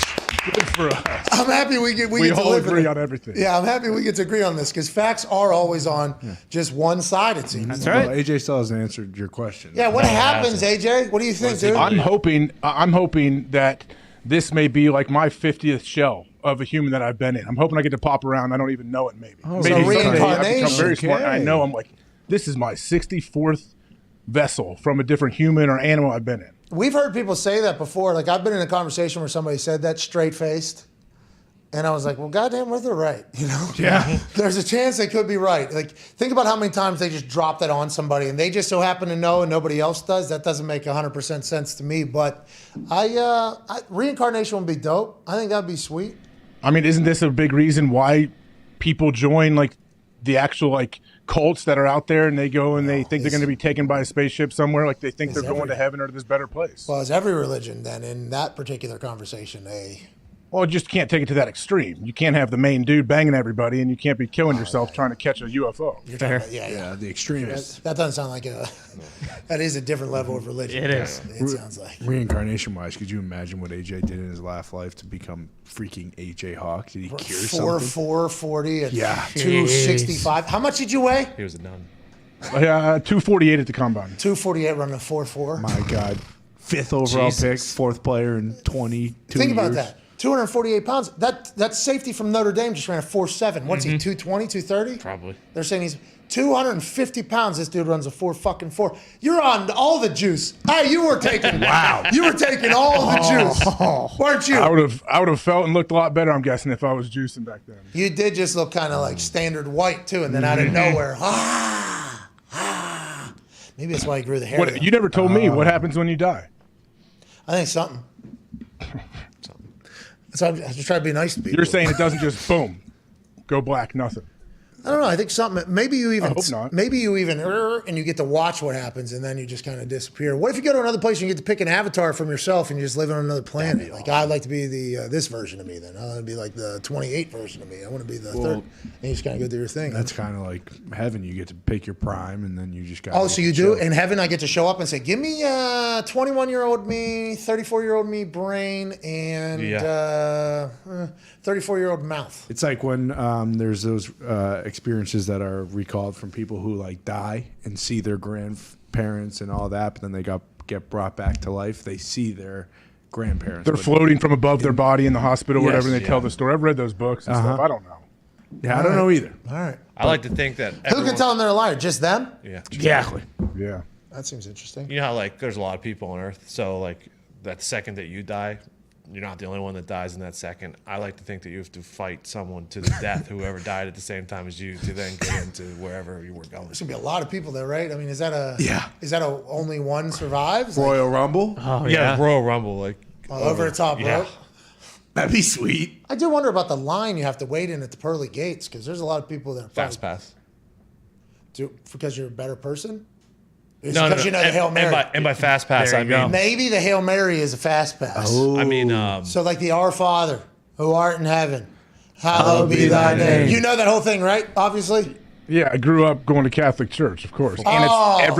Speaker 12: Good for us.
Speaker 2: I'm happy we get
Speaker 12: We
Speaker 2: to
Speaker 12: all
Speaker 2: live in
Speaker 12: agree
Speaker 2: it.
Speaker 12: on everything.
Speaker 2: Yeah, I'm happy we get to agree on this because facts are always on just one side, it seems.
Speaker 4: That's right.
Speaker 3: Well, AJ still hasn't answered your question.
Speaker 2: Yeah, what happens, AJ? What do you think, dude?
Speaker 12: I'm hoping that this may be like my 50th shell of a human that I've been in. I'm hoping I get to pop around. I don't even know it. Maybe
Speaker 2: so
Speaker 12: someday I become
Speaker 2: reincarnation.
Speaker 12: very smart. And I
Speaker 3: Okay.
Speaker 12: know I'm like, this is my 64th vessel from a different human or animal I've been in.
Speaker 2: We've heard people say that before. Like, I've been in a conversation where somebody said that straight-faced. And I was like, well, goddamn, well, they're right.
Speaker 3: Yeah.
Speaker 2: There's a chance they could be right. Like, think about how many times they just drop that on somebody and they just so happen to know and nobody else does. That doesn't make 100% sense to me. But reincarnation would be dope. I think that'd be sweet.
Speaker 12: I mean, isn't this a big reason why people join like the actual like cults that are out there and they go and they think they're going to be taken by a spaceship somewhere? Like they think they're going to heaven or to this better place.
Speaker 2: Well, as every religion, then, in that particular conversation,
Speaker 12: Well, you just can't take it to that extreme. You can't have the main dude banging everybody, and you can't be killing yourself trying to catch a UFO.
Speaker 2: You're talking about,
Speaker 3: Yeah, the extremists.
Speaker 2: that doesn't sound like that is a different level of religion.
Speaker 4: It is.
Speaker 2: It sounds like.
Speaker 3: Reincarnation-wise, could you imagine what AJ did in his last life to become freaking AJ Hawk? Did he cure something?
Speaker 2: 440 and
Speaker 3: Yeah.
Speaker 2: 265. How much did you weigh?
Speaker 5: He was a nun.
Speaker 12: 248 at the combine.
Speaker 2: 248 running a 4.4.
Speaker 3: My God. 5th overall pick, 4th player in 22
Speaker 2: Think
Speaker 3: years.
Speaker 2: about that. 248 pounds. That's safety from Notre Dame just ran a 4.7. What's he, 220, 230?
Speaker 5: Probably.
Speaker 2: They're saying he's 250 pounds. This dude runs a 4.4. You're on all the juice. Hey, you were taking You were taking all the juice, weren't you?
Speaker 12: I would have felt and looked a lot better, I'm guessing, if I was juicing back then.
Speaker 2: You did just look kind of like standard white too, and then out of nowhere, maybe that's why he grew the hair.
Speaker 12: What, you never told me what happens when you die.
Speaker 2: I think something. So I just try to be nice to people.
Speaker 12: You're saying it doesn't just boom. go black, nothing.
Speaker 2: I don't know. I think something. Maybe you even.
Speaker 12: I hope not.
Speaker 2: Maybe you even and you get to watch what happens, and then you just kind of disappear. What if you go to another place and you get to pick an avatar from yourself, and you just live on another planet? Like I'd like to be the this version of me. Then I want to be like the 28 version of me. I want to be the third. And you just kind of go do your thing.
Speaker 3: That's kind of like heaven. You get to pick your prime, and then you just got.
Speaker 2: Oh, so you do in heaven? I get to show up and say, "Give me 21-year-old me, 34-year-old me brain, and 34-year-old mouth."
Speaker 3: It's like when there's those experiences that are recalled from people who like die and see their grandparents and all that, but then they get brought back to life. They see their grandparents.
Speaker 12: They're floating from above their body in the hospital, whatever, and they tell the story. I've read those books and stuff. I don't know.
Speaker 3: Yeah, I don't know either.
Speaker 2: All right.
Speaker 5: I like to think that
Speaker 2: Who can tell them they're a liar? Just them?
Speaker 5: Yeah.
Speaker 3: Exactly.
Speaker 12: Yeah.
Speaker 2: That seems interesting.
Speaker 5: You know how like there's a lot of people on Earth, so like that second that you die, you're not the only one that dies in that second. I like to think that you have to fight someone to the death, whoever died at the same time as you, to then get into wherever you were going.
Speaker 2: There's gonna be a lot of people there, right? I mean, is that a only one survives?
Speaker 3: Royal Rumble?
Speaker 4: Oh,
Speaker 5: Yeah, Royal Rumble, like
Speaker 2: Over the top rope?
Speaker 3: That'd be sweet.
Speaker 2: I do wonder about the line you have to wait in at the pearly gates, because there's a lot of people that
Speaker 5: Fast pass.
Speaker 2: Because you're a better person?
Speaker 5: No,
Speaker 2: because you know the Hail Mary.
Speaker 5: And by fast pass, I mean
Speaker 2: Maybe the Hail Mary is a fast pass.
Speaker 5: I mean,
Speaker 2: so like the Our Father, who art in heaven, hallowed be thy name. You know that whole thing, right? Obviously.
Speaker 12: Yeah, I grew up going to Catholic church, of course, and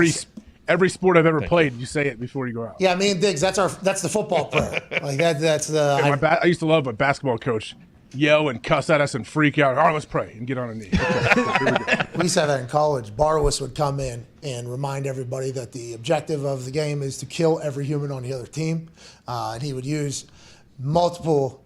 Speaker 12: it's every sport I've ever played. You say it before you go out.
Speaker 2: Yeah, me and Diggs. That's the football prayer. Like that's the.
Speaker 12: And I used to love a basketball coach yell and cuss at us and freak out. All right, let's pray and get on a knee. Okay, here we go.
Speaker 2: We used to have that in college. Barwis would come in and remind everybody that the objective of the game is to kill every human on the other team. And he would use multiple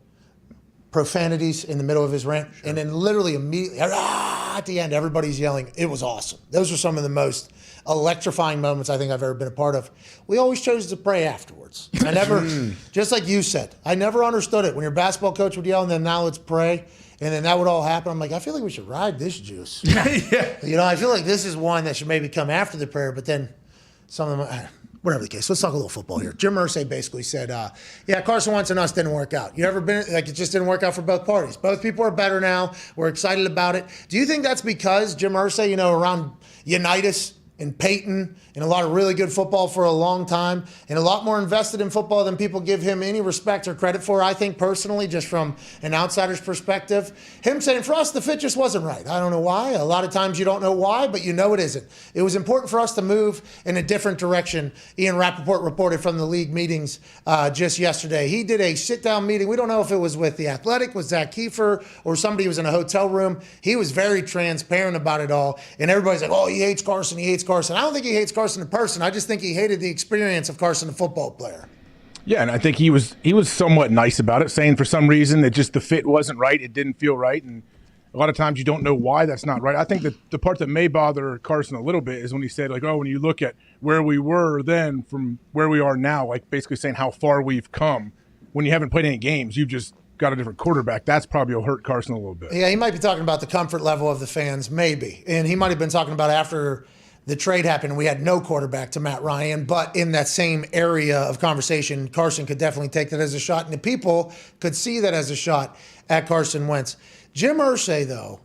Speaker 2: profanities in the middle of his rant. Sure. And then literally immediately, at the end, everybody's yelling. It was awesome. Those were some of the most electrifying moments I think I've ever been a part of. We always chose to pray afterwards. I never, just like you said, I never understood it. When your basketball coach would yell, and then now let's pray, and then that would all happen. I'm like, I feel like we should ride this juice.
Speaker 3: Yeah.
Speaker 2: You know, I feel like this is one that should maybe come after the prayer, but then some of them, whatever the case. Let's talk a little football here. Jim Irsay basically said, Carson Wentz and us didn't work out. You ever been, like, it just didn't work out for both parties. Both people are better now. We're excited about it. Do you think that's because Jim Irsay, around Unitas and Peyton and a lot of really good football for a long time and a lot more invested in football than people give him any respect or credit for, I think personally, just from an outsider's perspective. Him saying, for us, the fit just wasn't right. I don't know why. A lot of times you don't know why, but you know it isn't. It was important for us to move in a different direction. Ian Rappaport reported from the league meetings just yesterday. He did a sit-down meeting. We don't know if it was with The Athletic, with Zach Kiefer, or somebody who was in a hotel room. He was very transparent about it all. And everybody's like, oh, he hates Carson. He hates Carson. I don't think he hates Carson the person. I just think he hated the experience of Carson the football player.
Speaker 12: Yeah, and I think he was somewhat nice about it, saying for some reason that just the fit wasn't right. It didn't feel right. And a lot of times you don't know why that's not right. I think that the part that may bother Carson a little bit is when he said, like, oh, when you look at where we were then from where we are now, like basically saying how far we've come. When you haven't played any games, you've just got a different quarterback. That's probably will hurt Carson a little bit.
Speaker 2: Yeah, he might be talking about the comfort level of the fans, maybe. And he might have been talking about after the trade happened, we had no quarterback to Matt Ryan, but in that same area of conversation, Carson could definitely take that as a shot, and the people could see that as a shot at Carson Wentz. Jim Irsay, though,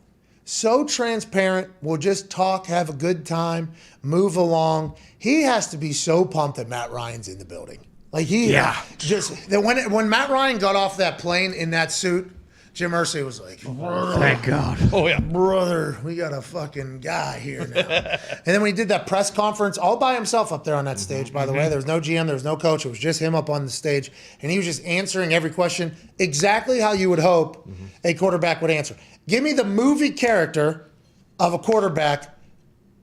Speaker 2: so transparent, will just talk, have a good time, move along. He has to be so pumped that Matt Ryan's in the building. Like when Matt Ryan got off that plane in that suit, Jim Irsay was like,
Speaker 4: thank God.
Speaker 5: Oh, yeah.
Speaker 2: Brother, we got a fucking guy here now. And then when he did that press conference all by himself up there on that stage, by the way, there was no GM, there was no coach. It was just him up on the stage. And he was just answering every question exactly how you would hope a quarterback would answer. Give me the movie character of a quarterback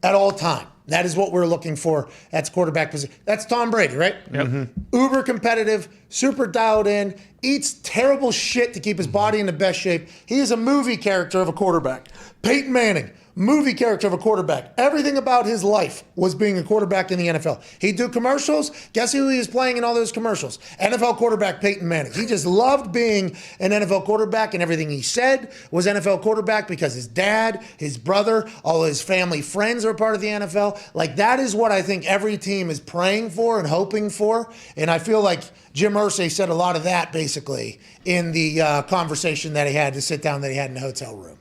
Speaker 2: at all time. That is what we're looking for. That's quarterback position. That's Tom Brady, right?
Speaker 4: Yep.
Speaker 2: Uber competitive, super dialed in, eats terrible shit to keep his body in the best shape. He is a movie character of a quarterback. Peyton Manning, movie character of a quarterback. Everything about his life was being a quarterback in the NFL. He'd do commercials. Guess who he was playing in all those commercials? NFL quarterback Peyton Manning. He just loved being an NFL quarterback, and everything he said was NFL quarterback because his dad, his brother, all his family friends are part of the NFL. Like, that is what I think every team is praying for and hoping for. And I feel like Jim Irsay said a lot of that basically in the conversation that he had, the sit down that he had in the hotel room.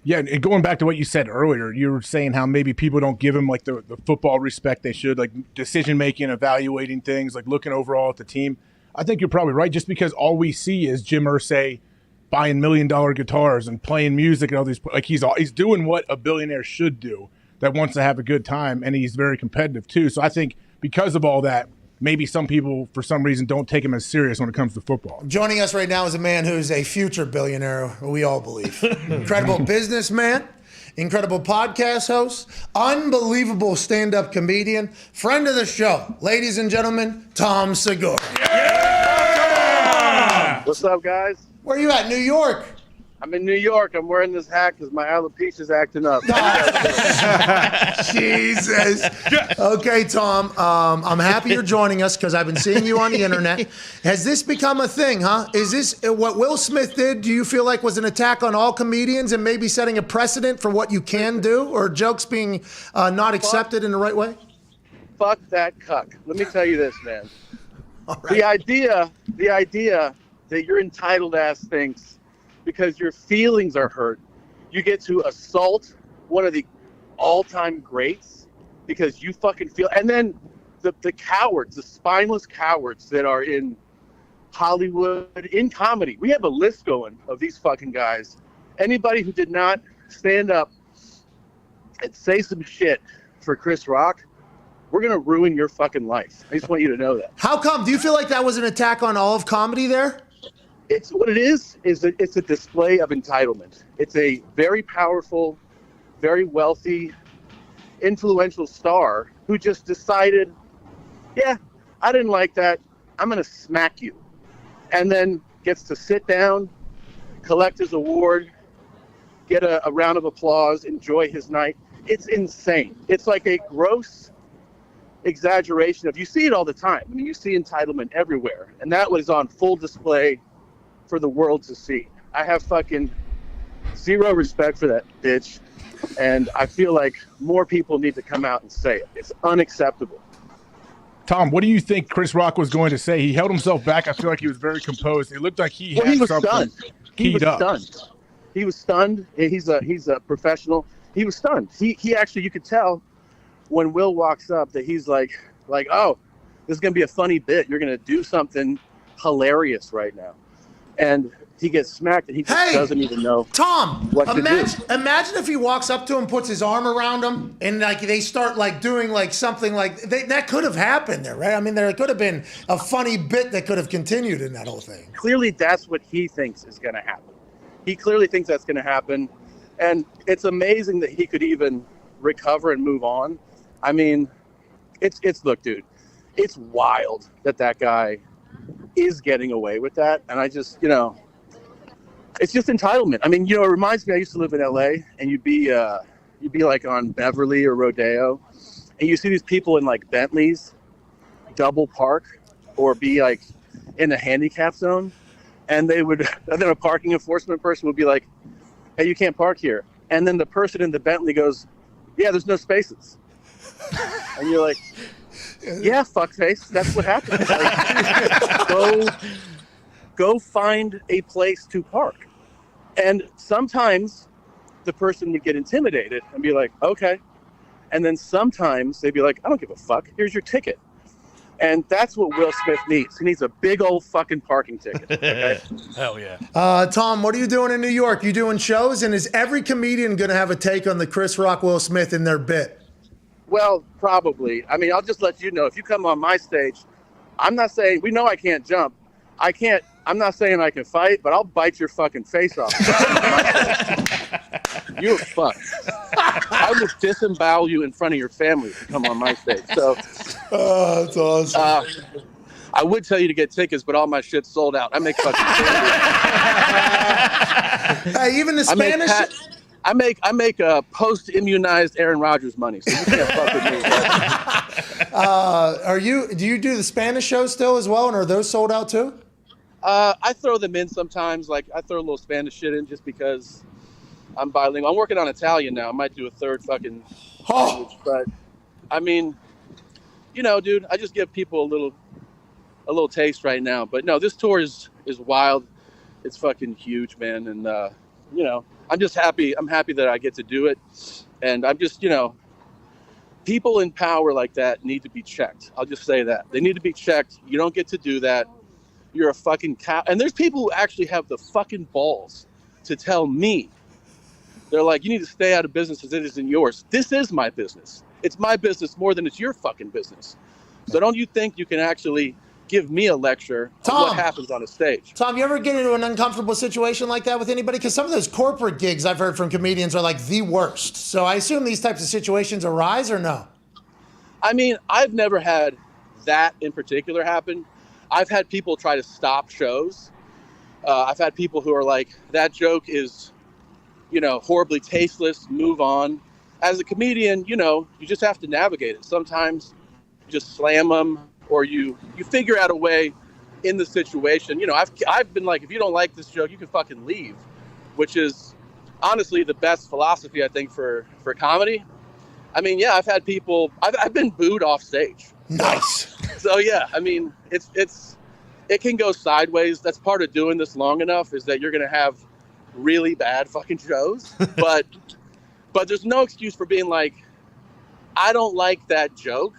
Speaker 12: Yeah, and going back to what you said earlier, you were saying how maybe people don't give him like the football respect they should, like decision making, evaluating things, like looking overall at the team. I think you're probably right, just because all we see is Jim Irsay buying $1 million guitars and playing music and all these. Like he's doing what a billionaire should do that wants to have a good time, and he's very competitive too. So I think because of all that, maybe some people, for some reason, don't take him as serious when it comes to football.
Speaker 2: Joining us right now is a man who's a future billionaire, we all believe. Incredible businessman, incredible podcast host, unbelievable stand-up comedian, friend of the show. Ladies and gentlemen, Tom Segura.
Speaker 13: Yeah! What's up, guys?
Speaker 2: Where are you at, New York?
Speaker 13: I'm in New York. I'm wearing this hat because my alopecia's acting up.
Speaker 2: Jesus. Okay, Tom. I'm happy you're joining us because I've been seeing you on the internet. Has this become a thing, huh? Is this what Will Smith did? Do you feel like was an attack on all comedians and maybe setting a precedent for what you can do, or jokes being not accepted in the right way?
Speaker 13: Fuck that cuck. Let me tell you this, man. Right. The idea that your entitled ass thinks because your feelings are hurt, you get to assault one of the all-time greats because you fucking feel. And then the cowards, the spineless cowards that are in Hollywood, in comedy. We have a list going of these fucking guys. Anybody who did not stand up and say some shit for Chris Rock, we're going to ruin your fucking life. I just want you to know that.
Speaker 2: How come? Do you feel like that was an attack on all of comedy there?
Speaker 13: It's what it is it's a display of entitlement. It's a very powerful, very wealthy, influential star who just decided, yeah, I didn't like that. I'm going to smack you. And then gets to sit down, collect his award, get a round of applause, enjoy his night. It's insane. It's like a gross exaggeration of, you see it all the time. I mean, you see entitlement everywhere. And that was on full display for the world to see. I have fucking zero respect for that bitch, and I feel like more people need to come out and say it. It's unacceptable.
Speaker 12: Tom, what do you think Chris Rock was going to say? He held himself back. I feel like he was very composed. It looked like he was
Speaker 13: stunned. He was stunned. He was stunned. He's a professional. He was stunned. He actually, you could tell when Will walks up that he's like, oh, this is gonna be a funny bit. You're gonna do something hilarious right now. And he gets smacked and he just doesn't even know.
Speaker 2: Tom,
Speaker 13: what to do.
Speaker 2: Imagine if he walks up to him, puts his arm around him, and like they start like doing like something like that could have happened there, right? I mean, there could have been a funny bit that could have continued in that whole thing.
Speaker 13: Clearly, that's what he thinks is going to happen. He clearly thinks that's going to happen, and it's amazing that he could even recover and move on. I mean, look, dude, it's wild that guy is getting away with that, and I just, it's just entitlement. I mean, it reminds me, I used to live in LA, and you'd be like on Beverly or Rodeo, and you see these people in like Bentleys double park or be like in the handicap zone, and then a parking enforcement person would be like, hey, you can't park here. And then the person in the Bentley goes, yeah, there's no spaces. And you're like, yeah, fuckface, that's what happens. Like, go find a place to park. And sometimes the person would get intimidated and be like, okay. And then sometimes they'd be like, I don't give a fuck. Here's your ticket. And that's what Will Smith needs. He needs a big old fucking parking ticket. Okay?
Speaker 8: Hell yeah.
Speaker 2: Tom, what are you doing in New York? You doing shows? And is every comedian going to have a take on the Chris Rock, Will Smith in their bit?
Speaker 13: Well, probably. I mean, I'll just let you know. If you come on my stage, I'm not saying, we know I can't jump. I'm not saying I can fight, but I'll bite your fucking face off. You're fucked. I will disembowel you in front of your family if you come on my stage. So,
Speaker 2: that's awesome.
Speaker 13: I would tell you to get tickets, but all my shit's sold out. I make fucking
Speaker 2: Hey, even the Spanish.
Speaker 13: I make a post-immunized Aaron Rodgers money, so you can't fuck with me.
Speaker 2: Do you do the Spanish shows still as well, and are those sold out too?
Speaker 13: I throw them in sometimes. Like I throw a little Spanish shit in just because I'm bilingual. I'm working on Italian now. I might do a third fucking language, but I mean, dude, I just give people a little taste right now. But no, this tour is wild. It's fucking huge, man, and I'm just happy. I'm happy that I get to do it. And I'm just, people in power like that need to be checked. I'll just say that. They need to be checked. You don't get to do that. You're a fucking cow. And there's people who actually have the fucking balls to tell me, they're like, you need to stay out of business as it isn't yours. This is my business. It's my business more than it's your fucking business. So don't you think you can actually give me a lecture on what happens on a stage?
Speaker 2: Tom, you ever get into an uncomfortable situation like that with anybody? Because some of those corporate gigs I've heard from comedians are like the worst. So I assume these types of situations arise or no?
Speaker 13: I mean, I've never had that in particular happen. I've had people try to stop shows. I've had people who are like, that joke is, horribly tasteless, move on. As a comedian, you just have to navigate it. Sometimes you just slam them, or you figure out a way in the situation. I've been like, if you don't like this joke, you can fucking leave, which is honestly the best philosophy, I think, for comedy. I mean, yeah, I've had people, I've been booed off stage.
Speaker 2: Nice.
Speaker 13: So yeah, I mean, it can go sideways. That's part of doing this long enough, is that you're going to have really bad fucking shows, but there's no excuse for being like, I don't like that joke,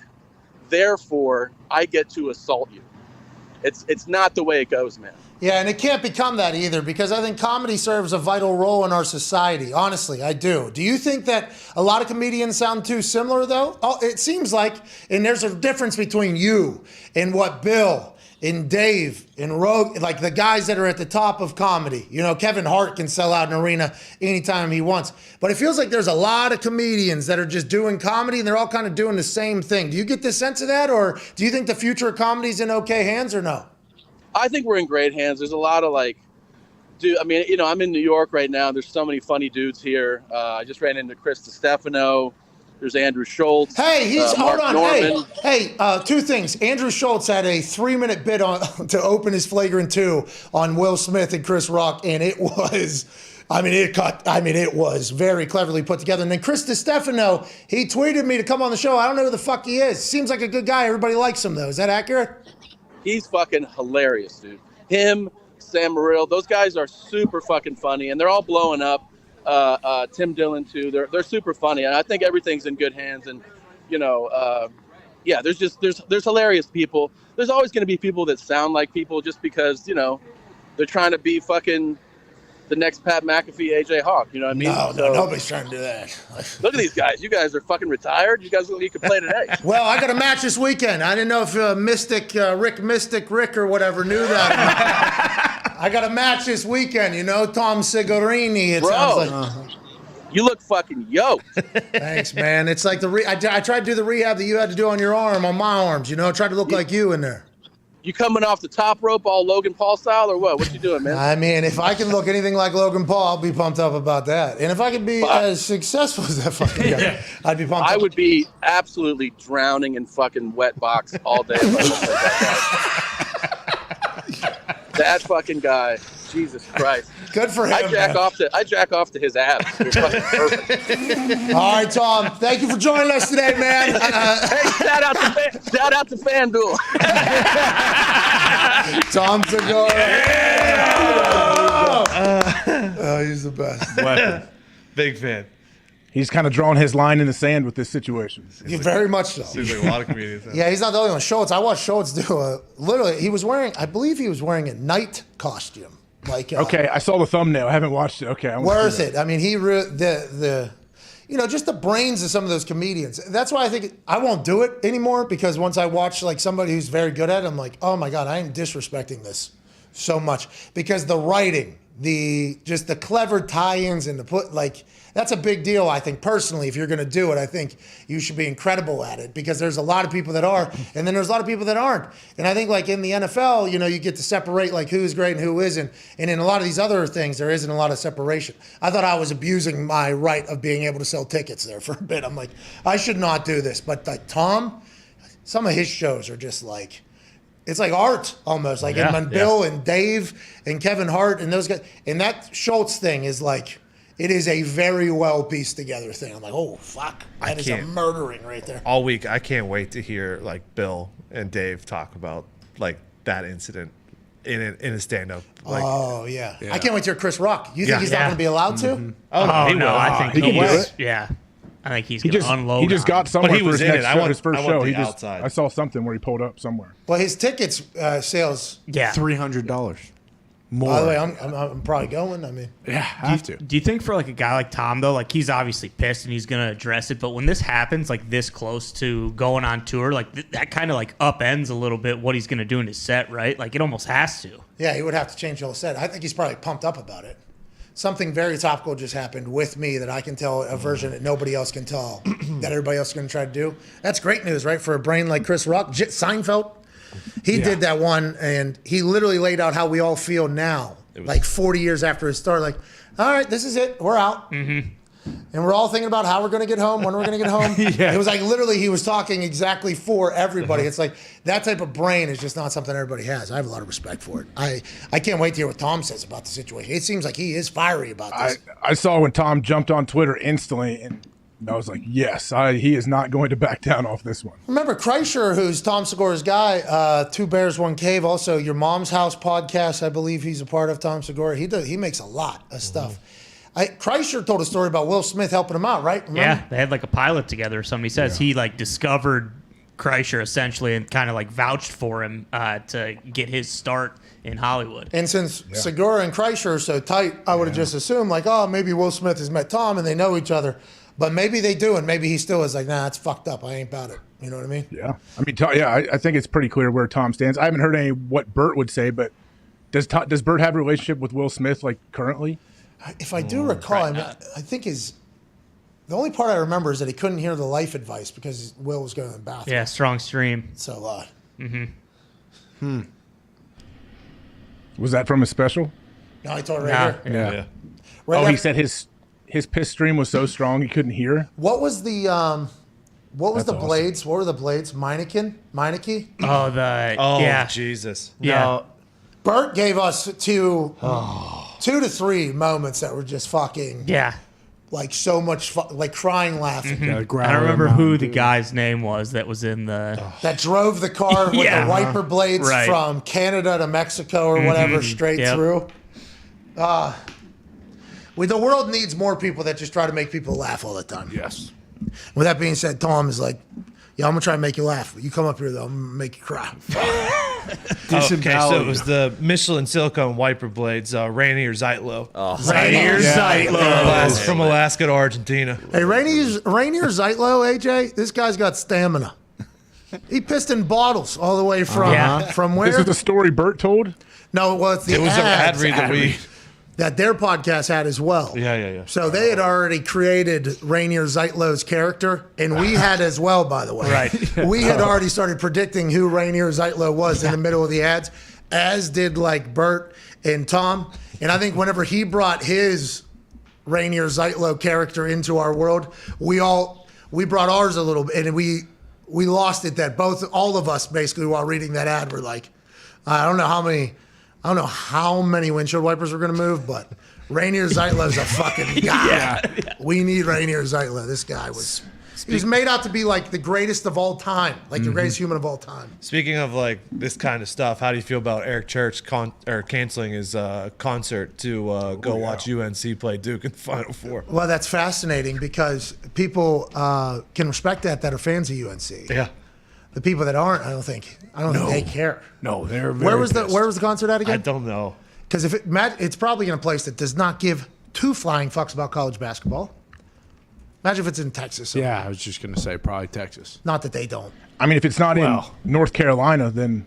Speaker 13: therefore I get to assault you. It's not the way it goes, man.
Speaker 2: Yeah, and it can't become that either, because I think comedy serves a vital role in our society. Honestly, I do. Do you think that a lot of comedians sound too similar, though? Oh, it seems like, and there's a difference between you and what Bill and Dave and Rogue, like the guys that are at the top of comedy. Kevin Hart can sell out an arena anytime he wants. But it feels like there's a lot of comedians that are just doing comedy, and they're all kind of doing the same thing. Do you get the sense of that, or do you think the future of comedy is in okay hands, or no?
Speaker 13: I think we're in great hands. There's a lot of I'm in New York right now. There's so many funny dudes here. I just ran into Chris Stefano. There's Andrew Schultz.
Speaker 2: Hey,
Speaker 13: Mark
Speaker 2: hold on.
Speaker 13: Norman.
Speaker 2: Hey, two things. Andrew Schultz had a 3-minute bit to open his Flagrant 2 on Will Smith and Chris Rock, and it was, it was very cleverly put together. And then Chris Stefano, he tweeted me to come on the show. I don't know who the fuck he is. Seems like a good guy. Everybody likes him, though. Is that accurate?
Speaker 13: He's fucking hilarious, dude. Him, Sam Morril, those guys are super fucking funny, and they're all blowing up. Tim Dillon too. They're super funny, and I think everything's in good hands. And yeah, there's hilarious people. There's always going to be people that sound like people just because they're trying to be fucking the next Pat McAfee, AJ Hawk. You know what I mean?
Speaker 2: No, nobody's trying to do that.
Speaker 13: Look at these guys. You guys are fucking retired. You guys can play today.
Speaker 2: Well, I got a match this weekend. I didn't know if Mystic Rick or whatever knew that. I got a match this weekend. Tom Segura.
Speaker 13: Bro, you look fucking yoked.
Speaker 2: Thanks, man. It's like I tried to do the rehab that you had to do on your arm, on my arms. Tried to look like you in there.
Speaker 13: You coming off the top rope all Logan Paul style or what? What you doing, man?
Speaker 2: I mean, if I can look anything like Logan Paul, I'll be pumped up about that. And if I could be as successful as that fucking guy, I'd be pumped up.
Speaker 13: I would be absolutely drowning in fucking wet box all day. That fucking guy. Jesus Christ.
Speaker 2: Good for him.
Speaker 13: I jack off to his abs. They're fucking perfect.
Speaker 2: All right, Tom. Thank you for joining us today, man.
Speaker 13: Hey, shout out to FanDuel.
Speaker 2: Tom Segura. He's the best.
Speaker 5: Weapon. Big fan.
Speaker 12: He's kind of drawn his line in the sand with this situation.
Speaker 2: Very much so.
Speaker 5: Seems like a lot of comedians.
Speaker 2: Yeah, he's not the only one. Schultz, I watched Schultz do literally, I believe he was wearing a night costume.
Speaker 12: Okay, I saw the thumbnail. I haven't watched it. Okay,
Speaker 2: worth it. I mean, just the brains of some of those comedians. That's why I think I won't do it anymore, because once I watch somebody who's very good at it, I'm like, oh my God, I am disrespecting this so much, because the writing, the clever tie-ins and that's a big deal, I think, personally. If you're going to do it, I think you should be incredible at it, because there's a lot of people that are, and then there's a lot of people that aren't. And I think in the NFL, you get to separate who's great and who isn't. And in a lot of these other things, there isn't a lot of separation. I thought I was abusing my right of being able to sell tickets there for a bit. I'm like, I should not do this. But Tom, some of his shows are just it's like art almost. Bill and Dave and Kevin Hart and those guys. And that Schultz thing is it is a very well pieced together thing. I'm like, oh, fuck. That is a murdering right there.
Speaker 5: All week, I can't wait to hear Bill and Dave talk about that incident in a stand-up. Like,
Speaker 2: oh yeah. I can't wait to hear Chris Rock. You think
Speaker 5: Yeah.
Speaker 2: he's not
Speaker 4: Yeah.
Speaker 2: going to be allowed to?
Speaker 5: oh,
Speaker 4: Oh,
Speaker 5: he
Speaker 4: no,
Speaker 5: will.
Speaker 4: I think
Speaker 12: he can do it.
Speaker 4: Yeah. I think he's
Speaker 12: He
Speaker 4: going
Speaker 12: just
Speaker 4: to unload.
Speaker 12: he just
Speaker 4: on
Speaker 12: got
Speaker 4: him.
Speaker 12: somewhere
Speaker 5: But he
Speaker 12: for
Speaker 5: was
Speaker 12: his
Speaker 5: in
Speaker 12: next
Speaker 5: it. I
Speaker 12: show,
Speaker 5: want-
Speaker 12: his first
Speaker 5: I want
Speaker 12: show.
Speaker 5: the
Speaker 12: He just
Speaker 5: outside.
Speaker 12: I saw something where he pulled up somewhere.
Speaker 2: Well, his tickets sales.
Speaker 4: Yeah.
Speaker 3: $300 more.
Speaker 2: By the way, I'm probably going. I mean,
Speaker 3: yeah, have to.
Speaker 4: Do you think for like a guy like Tom though, like he's obviously pissed and he's gonna address it, but when this happens like this close to going on tour, like that kind of like upends a little bit what he's gonna do in his set, right? Like it almost has to.
Speaker 2: yeah, he would have to change the whole set. I think he's probably pumped up about it. Something very topical just happened with me that I can tell a version that nobody else can tell that everybody else is going to try to do. That's great news, right? For a brain like Chris Rock. Seinfeld, he did that one, and he literally laid out how we all feel now, like 40 years after his start. Like, all right, this is it. We're out. Mm-hmm. And we're all thinking about how we're going to get home, when we're going to get home. It was like literally he was talking exactly for everybody. It's like that type of brain is just not something everybody has. I have a lot of respect for it. I can't wait to hear what Tom says about the situation. It seems like he is fiery about this.
Speaker 12: I saw when Tom jumped on Twitter instantly, and I was like, yes, he is not going to back down off this one.
Speaker 2: Remember Kreischer, who's Tom Segura's guy, Two Bears, One Cave, also Your Mom's House podcast, I believe he's a part of, Tom Segura. He makes a lot of stuff. Kreischer told a story about Will Smith helping him out, right? Remember?
Speaker 4: Yeah, they had like a pilot together. Somebody says he like discovered Kreischer essentially and kind of like vouched for him to get his start in Hollywood.
Speaker 2: And since Segura and Kreischer are so tight, I would have just assumed like, oh, maybe Will Smith has met Tom and they know each other. But maybe they do, and maybe he still is like, nah, it's fucked up. I ain't about it. You know what I mean?
Speaker 12: Yeah. I mean, I think it's pretty clear where Tom stands. I haven't heard any what Bert would say, but does Bert have a relationship with Will Smith like currently?
Speaker 2: If I do recall, I think the only part I remember is that he couldn't hear the life advice because Will was going to the bathroom.
Speaker 4: Yeah, strong stream.
Speaker 2: So,
Speaker 12: Was that from his special?
Speaker 2: no, I told it right here.
Speaker 12: Yeah.
Speaker 2: Right
Speaker 12: He
Speaker 2: after-
Speaker 12: said his piss stream was so strong he couldn't hear.
Speaker 2: What was the
Speaker 12: That's awesome.
Speaker 2: blades? What were the blades? Meineke?
Speaker 4: Oh, yeah.
Speaker 5: Jesus.
Speaker 4: Yeah.
Speaker 2: No, Bert gave us two to three moments that were just fucking like so much like crying laughing.
Speaker 4: I don't remember who the guy's name was that was in the
Speaker 2: That drove the car with the wiper blades from Canada to Mexico or whatever straight through. The world needs more people that just try to make people laugh all the time.
Speaker 3: Yes.
Speaker 2: With that being said, Tom is like, yeah, I'm going to try and make you laugh. You come up here, though, I'm going to make you cry.
Speaker 5: Okay, so it was the Michelin silicone wiper blades, Rainier Zeitlo.
Speaker 4: Rainier Zeitlo.
Speaker 5: From Alaska to Argentina.
Speaker 2: Hey, Rainier Zeitlo, AJ, this guy's got stamina. He pissed in bottles all the way from where?
Speaker 12: This is the story Bert told?
Speaker 2: No, well, it's the
Speaker 5: It was an ad
Speaker 2: ads
Speaker 5: read that we...
Speaker 2: that their podcast had as well.
Speaker 5: Yeah.
Speaker 2: So they had already created Rainier Zeitlo's character, and we had as well, by the way.
Speaker 4: Right.
Speaker 2: We had already started predicting who Rainier Zeitlo was in the middle of the ads, as did like Bert and Tom. And I think whenever he brought his Rainier Zeitlo character into our world, we brought ours a little bit, and we lost it. That all of us basically while reading that ad were like, I don't know how many windshield wipers we're going to move, but Rainier Zeitlo's a fucking guy. We need Rainier Zeitlo. This guy he was made out to be like the greatest of all time, like the greatest human of all time.
Speaker 5: Speaking of like this kind of stuff, how do you feel about Eric Church canceling his concert to go watch UNC play Duke in the Final Four?
Speaker 2: Well, that's fascinating because people can respect that are fans of UNC.
Speaker 5: Yeah.
Speaker 2: The people that aren't, I don't think they care.
Speaker 3: No, they're very
Speaker 2: Where was
Speaker 3: pissed.
Speaker 2: the concert at again?
Speaker 5: I don't know.
Speaker 2: Because it's probably in a place that does not give two flying fucks about college basketball. Imagine if it's in Texas. Somewhere.
Speaker 3: Yeah, I was just going to say probably Texas.
Speaker 2: Not that they don't.
Speaker 12: I mean, if it's not in North Carolina, then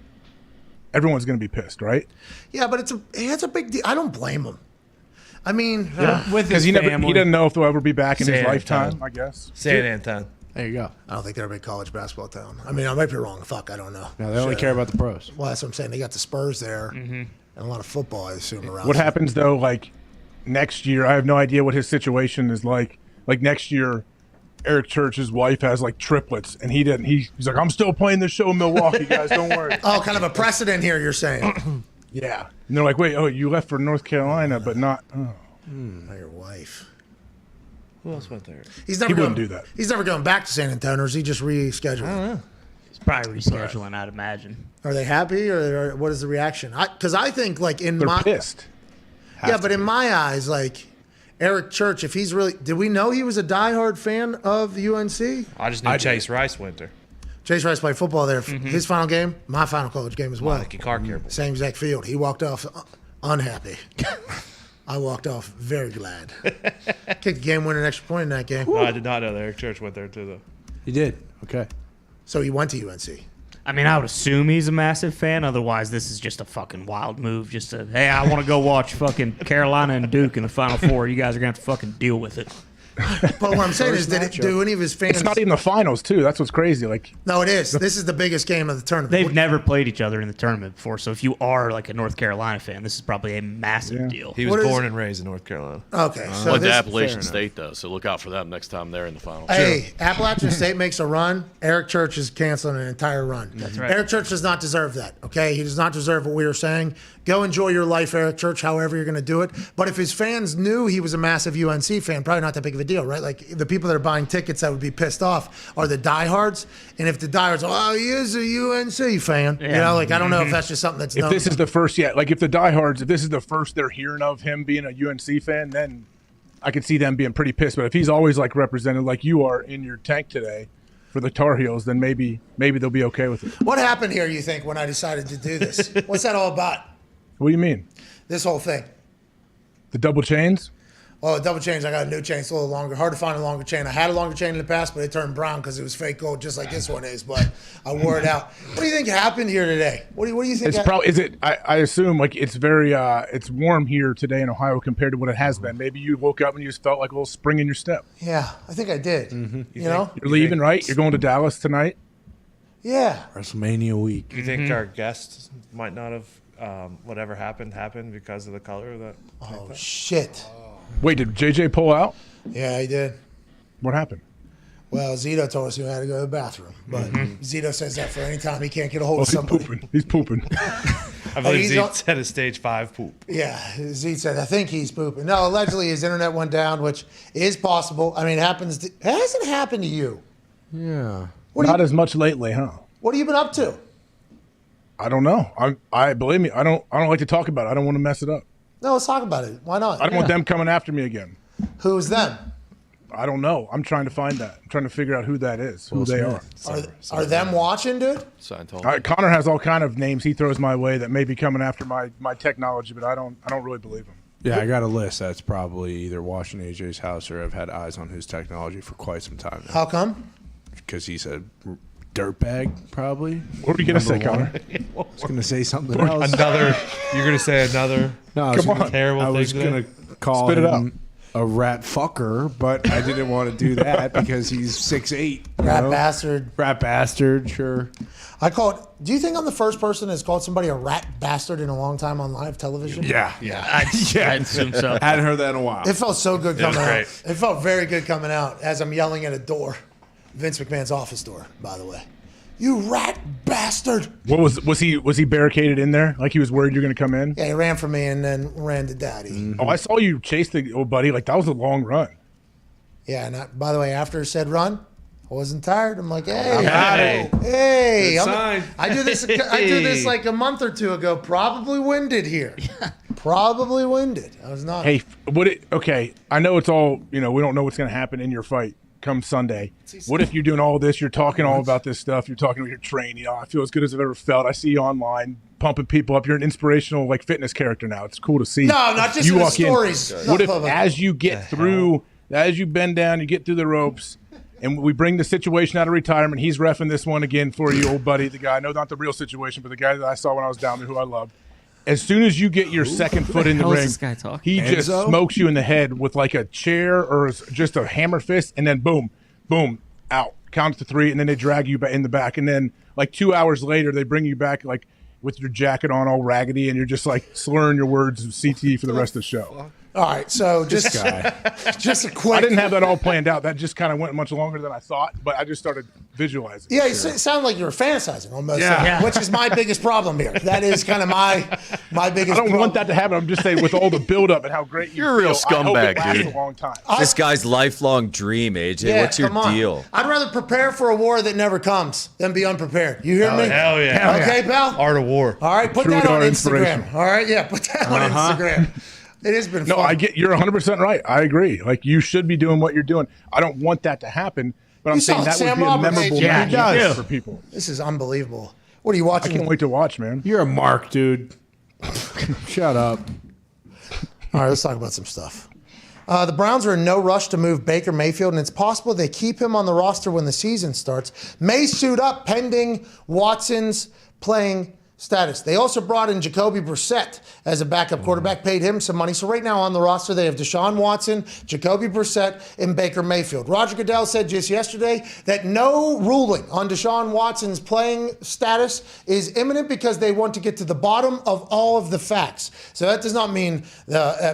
Speaker 12: everyone's going to be pissed, right?
Speaker 2: Yeah, but it's a big deal. I don't blame him. I mean,
Speaker 3: With his
Speaker 12: Because he
Speaker 3: family.
Speaker 12: doesn't know if they'll ever be back in his
Speaker 5: San
Speaker 12: lifetime,
Speaker 5: Antonio.
Speaker 12: I guess.
Speaker 5: San Antonio.
Speaker 3: There you go.
Speaker 2: I don't think they're a big college basketball town. I mean, I might be wrong. Fuck, I don't know.
Speaker 3: No, they only care about the pros.
Speaker 2: Well, that's what I'm saying. They got the Spurs there and a lot of football, I assume, around.
Speaker 12: What happens, though, like next year? I have no idea what his situation is like. Like next year, Eric Church's wife has like triplets, and he didn't. He's like, I'm still playing this show in Milwaukee, guys. Don't worry.
Speaker 2: Oh, kind of a precedent here, you're saying.
Speaker 12: Yeah. And they're like, wait, you left for North Carolina, but not. Oh.
Speaker 2: Not your wife.
Speaker 5: Who else went there?
Speaker 2: He's never
Speaker 12: He wouldn't do that.
Speaker 2: He's never going back to San Antonio, or is he just rescheduled?
Speaker 5: I don't know.
Speaker 4: It's probably rescheduling, I'd imagine.
Speaker 2: Are they happy or what is the reaction? Because I think like in
Speaker 12: They're
Speaker 2: my
Speaker 12: pissed.
Speaker 2: but in my eyes, like Eric Church, if he's really, did we know he was a diehard fan of UNC?
Speaker 5: I just knew Chase Rice went there.
Speaker 2: Chase Rice played football there. His final game, my final college game as well.
Speaker 5: Like car careful.
Speaker 2: Same exact field. He walked off unhappy. I walked off very glad. Kicked the game winning extra point in that game.
Speaker 5: No, I did not know that Eric Church went there too, though.
Speaker 3: He did. Okay.
Speaker 2: So he went to UNC.
Speaker 4: I mean, I would assume he's a massive fan. Otherwise, this is just a fucking wild move. Just to, hey, I want to go watch fucking Carolina and Duke in the Final Four. You guys are going to have to fucking deal with it.
Speaker 2: But what I'm saying is, do any of his fans...
Speaker 12: It's not even the finals, too. That's what's crazy. Like,
Speaker 2: No, it is. This is the biggest game of the tournament.
Speaker 4: They've never played each other in the tournament before. So if you are like a North Carolina fan, this is probably a massive deal.
Speaker 5: He was born and raised in North Carolina.
Speaker 2: Okay. So
Speaker 8: Went to
Speaker 2: this-
Speaker 8: Appalachian State, though, so look out for them next time they're in the finals.
Speaker 2: Hey, Appalachian State makes a run. Eric Church is canceling an entire run.
Speaker 4: That's right.
Speaker 2: Eric Church does not deserve that, okay? He does not deserve what we were saying. Go enjoy your life, Eric Church, however you're going to do it. But if his fans knew he was a massive UNC fan, probably not that big of a deal, right? Like the people that are buying tickets that would be pissed off are the diehards. And if the diehards, oh, he is a UNC fan, you know, like I don't know if that's just something that's
Speaker 12: if
Speaker 2: known.
Speaker 12: this is the first, like if the diehards, if this is the first they're hearing of him being a UNC fan, then I could see them being pretty pissed. But if he's always like represented like you are in your tank today for the Tar Heels, then maybe they'll be okay with it.
Speaker 2: What happened here, you think, when I decided to do this? What's that all about?
Speaker 12: What do you mean?
Speaker 2: This whole thing.
Speaker 12: The double chains?
Speaker 2: Oh, double chains. I got a new chain. It's a little longer. Hard to find a longer chain. I had a longer chain in the past, but it turned brown because it was fake gold, just like this one is. But I wore it out. What do you think happened here today? What do you think?
Speaker 12: It's probably is it? I assume like it's very it's warm here today in Ohio compared to what it has been. Maybe you woke up and you just felt like a little spring in your step.
Speaker 2: Yeah, I think I did. You know,
Speaker 12: You're leaving, right? You're going to Dallas tonight.
Speaker 2: Yeah.
Speaker 3: WrestleMania week.
Speaker 5: You think our guests might not have whatever happened because of the color of that?
Speaker 2: Oh shit!
Speaker 12: Wait, did JJ pull out?
Speaker 2: Yeah, he did.
Speaker 12: What happened?
Speaker 2: Well, Zito told us he had to go to the bathroom, but Zito says that for any time he can't get a hold
Speaker 12: Oh,
Speaker 2: of
Speaker 12: he's
Speaker 2: somebody.
Speaker 12: pooping. He's pooping.
Speaker 5: I believe
Speaker 2: he's
Speaker 5: Zeke
Speaker 2: on-
Speaker 5: said a stage 5 poop.
Speaker 2: Yeah, Zeke said, I think he's pooping. No, allegedly his internet went down, which is possible. I mean, it happens. It hasn't happened to you.
Speaker 3: Yeah.
Speaker 12: Not as much lately, huh?
Speaker 2: What have you been up to?
Speaker 12: I don't know. I believe me. I don't like to talk about it. I don't want to mess it up.
Speaker 2: No, let's talk about it. Why not?
Speaker 12: I don't want them coming after me again.
Speaker 2: Who's them?
Speaker 12: I don't know. I'm trying to find that. I'm trying to figure out who that is, who they are.
Speaker 2: Are them watching, dude?
Speaker 12: Connor has all kind of names he throws my way that may be coming after my technology, but I don't really believe him.
Speaker 3: Yeah, I got a list that's probably either watching AJ's house or have had eyes on his technology for quite some time now.
Speaker 2: How come?
Speaker 3: Because he's a dirtbag, probably.
Speaker 12: What were you going to say, Connor?
Speaker 3: I was going to say something else.
Speaker 5: You're going to say another
Speaker 3: No,
Speaker 5: terrible
Speaker 3: I was
Speaker 5: thing
Speaker 3: going to call
Speaker 12: Spit it
Speaker 3: him a rat fucker, but I didn't want to do that because he's 6'8".
Speaker 2: Rat bastard.
Speaker 3: Rat bastard, sure.
Speaker 2: I call it. Do you think I'm the first person that's called somebody a rat bastard in a long time on live television?
Speaker 3: Yeah.
Speaker 4: I'd assume so.
Speaker 3: Hadn't heard that in a while.
Speaker 2: It felt so good coming out.
Speaker 5: great.
Speaker 2: It felt very good coming out as I'm yelling at a door. Vince McMahon's office door, by the way. You rat bastard!
Speaker 12: What was he barricaded in there? Like he was worried you're going to come in?
Speaker 2: Yeah, he ran from me and then ran to Daddy.
Speaker 12: Oh, I saw you chase the old buddy. Like that was a long run.
Speaker 2: Yeah, and by the way, after said run, I wasn't tired. I'm like, hey,
Speaker 3: Hey.
Speaker 2: hey,
Speaker 3: Good sign.
Speaker 2: I do this. I did this like a month or two ago. Probably winded here. Probably winded. I was not.
Speaker 12: Hey, okay, I know it's all, we don't know what's going to happen in your fight come Sunday. What if you're doing all this, you're talking all about this stuff, you're talking about your training, I feel as good as I've ever felt. I see you online pumping people up. You're an inspirational like fitness character now. It's cool to see.
Speaker 2: No, not just
Speaker 12: you
Speaker 2: in the
Speaker 12: walk
Speaker 2: stories.
Speaker 12: In.
Speaker 2: Not
Speaker 12: What if
Speaker 2: public.
Speaker 12: as you get through, as you bend down, you get through the ropes, and we bring the situation out of retirement, he's reffing this one again for you, old buddy, the guy, I know not the real situation, but the guy that I saw when I was down there who I loved. As soon as you get your second foot in the
Speaker 10: hell is
Speaker 12: ring,
Speaker 10: this guy talking?
Speaker 12: he just
Speaker 3: Enzo?
Speaker 12: smokes you in the head with like a chair or just a hammer fist, and then boom, boom, out. Count to 3, and then they drag you in the back. And then like 2 hours later, they bring you back like with your jacket on all raggedy, and you're just like slurring your words of CTE for the rest of the show.
Speaker 2: All right, so
Speaker 3: This
Speaker 2: just
Speaker 3: guy.
Speaker 2: just a quick.
Speaker 12: I didn't have that all planned out. That just kind of went much longer than I thought, but I just started visualizing.
Speaker 2: Yeah, it sounded like you were fantasizing almost,
Speaker 12: Yeah.
Speaker 2: which is my biggest problem here. That is kind of my biggest.
Speaker 12: I don't
Speaker 2: problem.
Speaker 12: want that to happen. I'm just saying with all the buildup and how great
Speaker 6: You're a real
Speaker 12: feel, I hope
Speaker 6: scumbag,
Speaker 12: it lasts
Speaker 6: dude.
Speaker 12: a long time.
Speaker 6: This guy's lifelong dream, AJ.
Speaker 2: Yeah,
Speaker 6: What's your
Speaker 2: come on.
Speaker 6: deal?
Speaker 2: I'd rather prepare for a war that never comes than be unprepared. You hear me?
Speaker 5: Hell yeah.
Speaker 2: Okay, pal.
Speaker 5: Art of War.
Speaker 2: All right, put
Speaker 12: True
Speaker 2: that on
Speaker 12: to our
Speaker 2: Instagram.
Speaker 12: inspiration.
Speaker 2: All right, yeah, put that on Instagram. It has been
Speaker 12: No,
Speaker 2: fun.
Speaker 12: I get you're 100% right. I agree. Like you should be doing what you're doing. I don't want that to happen, but I'm
Speaker 2: You
Speaker 12: saying
Speaker 2: sound
Speaker 12: that
Speaker 2: like
Speaker 12: would
Speaker 2: Sam
Speaker 12: be a
Speaker 2: Roberts.
Speaker 12: memorable
Speaker 2: Yeah,
Speaker 12: match
Speaker 2: he does.
Speaker 12: for people.
Speaker 2: This is unbelievable. What are you
Speaker 12: I
Speaker 2: watching?
Speaker 12: can't wait to watch, man.
Speaker 3: You're a mark, dude. Shut up.
Speaker 2: All right, let's talk about some stuff. The Browns are in no rush to move Baker Mayfield, and it's possible they keep him on the roster when the season starts. May suit up pending Watson's playing status. They also brought in Jacoby Brissett as a backup quarterback, paid him some money. So right now on the roster, they have Deshaun Watson, Jacoby Brissett, and Baker Mayfield. Roger Goodell said just yesterday that no ruling on Deshaun Watson's playing status is imminent because they want to get to the bottom of all of the facts. So that does not mean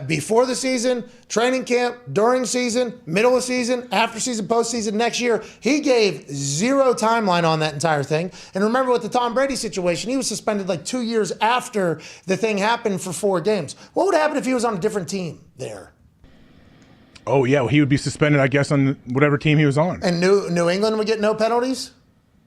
Speaker 2: before the season, training camp, during season, middle of season, after season, postseason, next year. He gave zero timeline on that entire thing. And remember with the Tom Brady situation, he was suspended like 2 years after the thing happened for 4 games. What would happen if he was on a different team there?
Speaker 12: Oh yeah, well, he would be suspended, I guess, on whatever team he was on.
Speaker 2: And New England would get no penalties?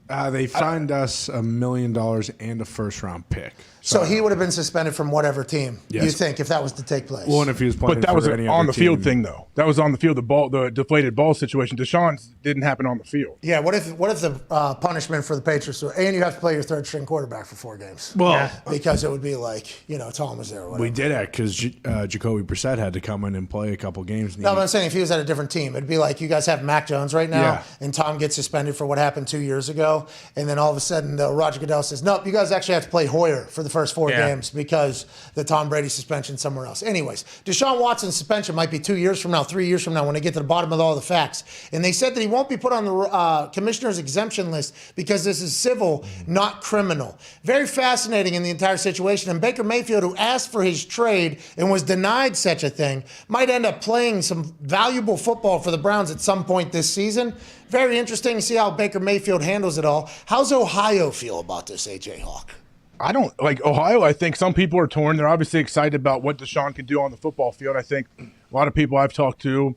Speaker 3: They fined us $1 million and a first-round pick.
Speaker 2: So he would have been suspended from whatever team,
Speaker 3: Yes.
Speaker 2: you think, if that was to take place?
Speaker 3: Well, and if he was playing
Speaker 12: But that was
Speaker 3: for any
Speaker 12: on
Speaker 3: other
Speaker 12: the field
Speaker 3: team.
Speaker 12: thing, though. That was on the field. The deflated ball situation. Deshaun's didn't happen on the field.
Speaker 2: Yeah, what if the punishment for the Patriots were, and you have to play your third-string quarterback for 4 games?
Speaker 3: Well,
Speaker 2: Because it would be like, Tom was there or whatever.
Speaker 3: we did that because Jacoby Brissett had to come in and play a couple games. And
Speaker 2: No, but I'm saying if he was at a different team, it'd be like you guys have Mac Jones right now,
Speaker 3: Yeah.
Speaker 2: and Tom gets suspended for what happened 2 years ago, and then all of a sudden Roger Goodell says, nope, you guys actually have to play Hoyer for the first 4 games because the Tom Brady suspension somewhere else. Anyways, Deshaun Watson's suspension might be 2 years from now, 3 years from now when they get to the bottom of all the facts. And they said that he won't be put on the commissioner's exemption list because this is civil, not criminal. Very fascinating in the entire situation. And Baker Mayfield, who asked for his trade and was denied such a thing, might end up playing some valuable football for the Browns at some point this season. Very interesting to see how Baker Mayfield handles it all. How's Ohio feel about this, AJ Hawk?
Speaker 12: I don't like Ohio. I think some people are torn. They're obviously excited about what Deshaun can do on the football field. I think a lot of people I've talked to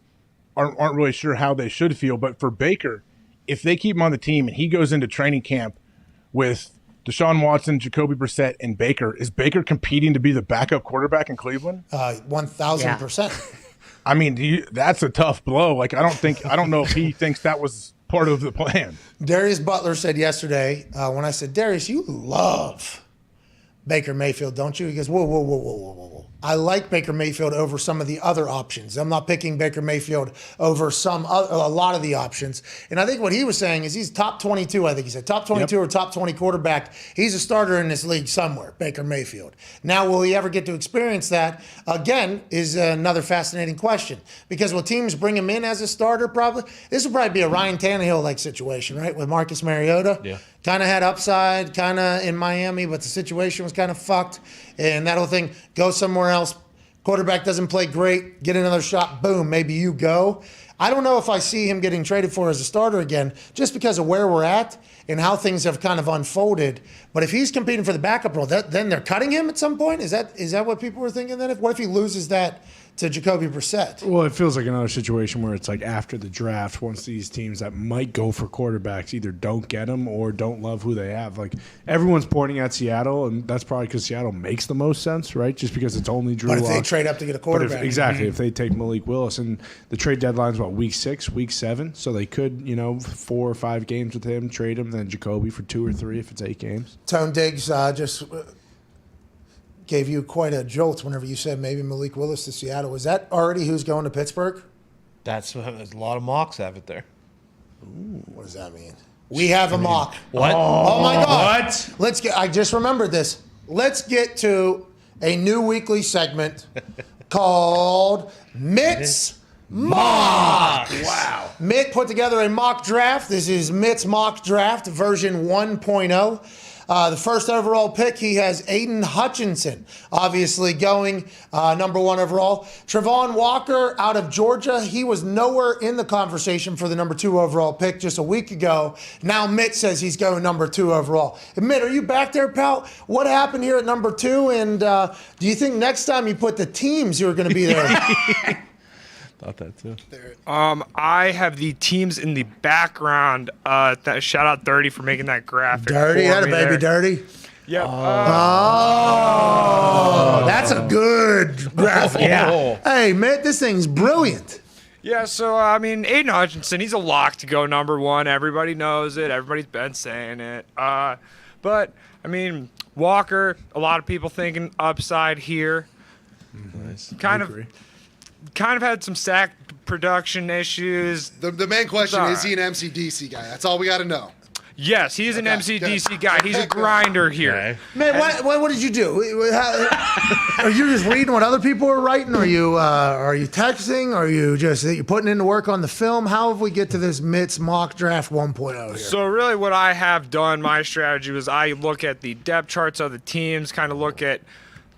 Speaker 12: aren't really sure how they should feel. But for Baker, if they keep him on the team and he goes into training camp with Deshaun Watson, Jacoby Brissett, and Baker, is Baker competing to be the backup quarterback in Cleveland?
Speaker 2: 1,000%.
Speaker 12: I mean, that's a tough blow. Like, I don't know if he thinks that was part of the plan.
Speaker 2: Darius Butler said yesterday, when I said, Darius, you love Baker Mayfield, don't you? He goes, whoa. I like Baker Mayfield over some of the other options. I'm not picking Baker Mayfield over a lot of the options. And I think what he was saying is he's top 22, I think he said. Top 22 or top 20 quarterback. He's a starter in this league somewhere, Baker Mayfield. Now, will he ever get to experience that? Again, is another fascinating question. Because will teams bring him in as a starter probably? This will probably be a Ryan Tannehill-like situation, right, with Marcus Mariota.
Speaker 5: Yeah.
Speaker 2: Kind of had upside, kind of in Miami, but the situation was kind of fucked. And that whole thing, go somewhere else. Quarterback doesn't play great. Get another shot. Boom. Maybe you go. I don't know if I see him getting traded for as a starter again, just because of where we're at and how things have kind of unfolded. But if he's competing for the backup role, then they're cutting him at some point. Is that what people were thinking? Then what if he loses that to Jacoby Brissett?
Speaker 3: Well, it feels like another situation where it's like after the draft, once these teams that might go for quarterbacks either don't get them or don't love who they have. Like everyone's pointing at Seattle, and that's probably because Seattle makes the most sense, right? Just because it's only Drew
Speaker 2: But if
Speaker 3: Lock.
Speaker 2: they trade up to get a quarterback.
Speaker 3: If they take Malik Willis, and the trade deadline's about week 6, week 7, so they could 4 or 5 games with him, trade him, then Jacoby for 2 or 3 if it's 8 games.
Speaker 2: Tone Diggs just gave you quite a jolt whenever you said maybe Malik Willis to Seattle. Was that already who's going to Pittsburgh?
Speaker 5: There's a lot of mocks have it there.
Speaker 2: Ooh, what does that mean? We have a mock.
Speaker 5: What?
Speaker 2: Oh my God.
Speaker 3: What?
Speaker 2: I just remembered this. Let's get to a new weekly segment called Mitt's Mock.
Speaker 5: Wow.
Speaker 2: Mitt put together a mock draft. This is Mitt's mock draft version 1.0. The first overall pick, he has Aiden Hutchinson, obviously going number 1 overall. Travon Walker out of Georgia, he was nowhere in the conversation for the number 2 overall pick just a week ago. Now Mitt says he's going number 2 overall. And Mitt, are you back there, pal? What happened here at number 2? And do you think next time you put the teams who are going to be there?
Speaker 5: Thought that too.
Speaker 14: I have the teams in the background. Shout out Dirty for making that graphic.
Speaker 2: Dirty,
Speaker 14: for
Speaker 2: had a
Speaker 14: me
Speaker 2: baby
Speaker 14: there.
Speaker 2: Dirty.
Speaker 14: Yep.
Speaker 2: That's a good graphic.
Speaker 14: Yeah.
Speaker 2: Hey, Mitt, this thing's brilliant.
Speaker 14: Yeah, so, I mean, Aiden Hutchinson, he's a lock to go number 1. Everybody knows it. Everybody's been saying it. But, I mean, Walker, a lot of people thinking upside here.
Speaker 5: Nice.
Speaker 14: Kind of had some sack production issues.
Speaker 11: The main question, is he an MCDC guy? That's all we got to know.
Speaker 14: Yes, he's an MCDC guy. He's a grinder here.
Speaker 5: Okay.
Speaker 2: Man, what did you do? Are you just reading what other people are writing? Are you texting? Are you just putting in the work on the film? How have we get to this Mitt's mock draft 1.0 here?
Speaker 14: So really what I have done, my strategy was I look at the depth charts of the teams, kind of look at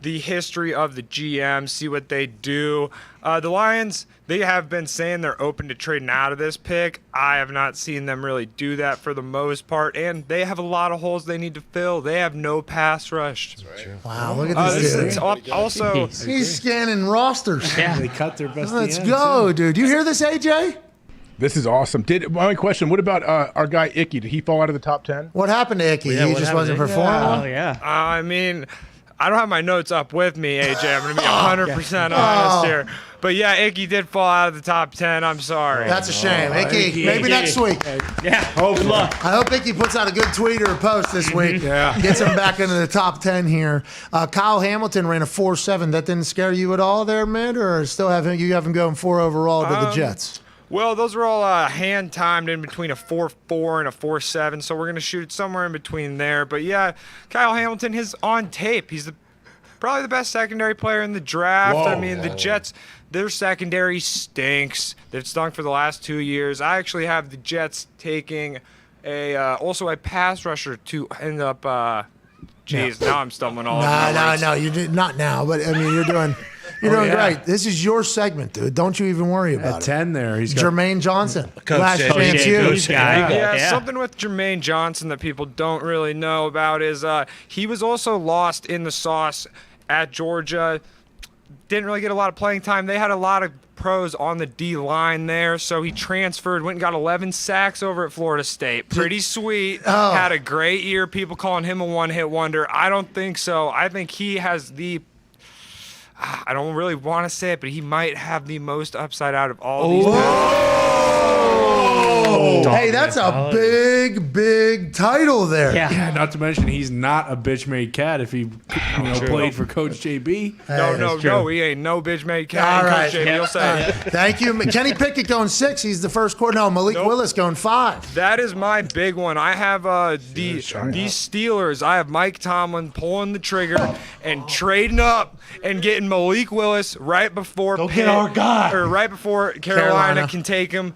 Speaker 14: the history of the GM, see what they do. The Lions, they have been saying they're open to trading out of this pick. I have not seen them really do that for the most part, and they have a lot of holes they need to fill. They have no pass rush.
Speaker 2: Wow, look at this dude.
Speaker 14: Also,
Speaker 2: He's scanning rosters.
Speaker 3: Yeah. They cut their best.
Speaker 2: Let's go, dude. You hear this, AJ?
Speaker 12: This is awesome. My question, what about our guy Icky? Did he fall out of the top 10?
Speaker 2: What happened to Icky? He just wasn't performing?
Speaker 4: Oh, yeah.
Speaker 14: I mean, I don't have my notes up with me, AJ. I'm going to be 100% honest here. But yeah, Icky did fall out of the top 10. I'm sorry.
Speaker 2: That's a shame. Icky, maybe next week.
Speaker 4: Yeah. Good luck.
Speaker 2: I hope Icky puts out a good tweet or a post this week.
Speaker 3: Yeah.
Speaker 2: Gets him back into the top 10 here. Kyle Hamilton ran a 4.7. That didn't scare you at all there, Mitt? Or still have him going 4 overall to the Jets?
Speaker 14: Well, those were all hand-timed in between a 4.4 and a 4.7, so we're going to shoot somewhere in between there. But, yeah, Kyle Hamilton is on tape. He's probably the best secondary player in the draft.
Speaker 3: Whoa.
Speaker 14: I mean, the Jets, their secondary stinks. They've stunk for the last 2 years. I actually have the Jets taking also a pass rusher to end up now I'm stumbling all over my words.
Speaker 2: No, you did not now, but I mean, you're doing great. This is your segment, dude. Don't you even worry about
Speaker 3: At
Speaker 2: it.
Speaker 3: 10 there, he's got
Speaker 2: Jermaine Johnson,
Speaker 5: Coach
Speaker 2: last
Speaker 5: J.
Speaker 2: chance you.
Speaker 14: Yeah, something with Jermaine Johnson that people don't really know about is he was also lost in the sauce at Georgia. Didn't really get a lot of playing time. They had a lot of pros on the D-line there, so he transferred, went and got 11 sacks over at Florida State. Pretty sweet. Had a great year. People calling him a one-hit wonder. I don't think so. I think he has I don't really want to say it, but he might have the most upside out of all these guys.
Speaker 2: Hey, that's a big title there.
Speaker 3: Yeah, not to mention he's not a bitch made cat if he played for Coach JB.
Speaker 14: No, he ain't no bitch made cat.
Speaker 2: All right.
Speaker 14: Coach JB will say.
Speaker 2: Thank you. Kenny Pickett going 6. He's the first quarter. No, Malik Willis going 5.
Speaker 14: That is my big one. I have these Steelers. I have Mike Tomlin pulling the trigger and trading up and getting Malik Willis right before right before Carolina can take him.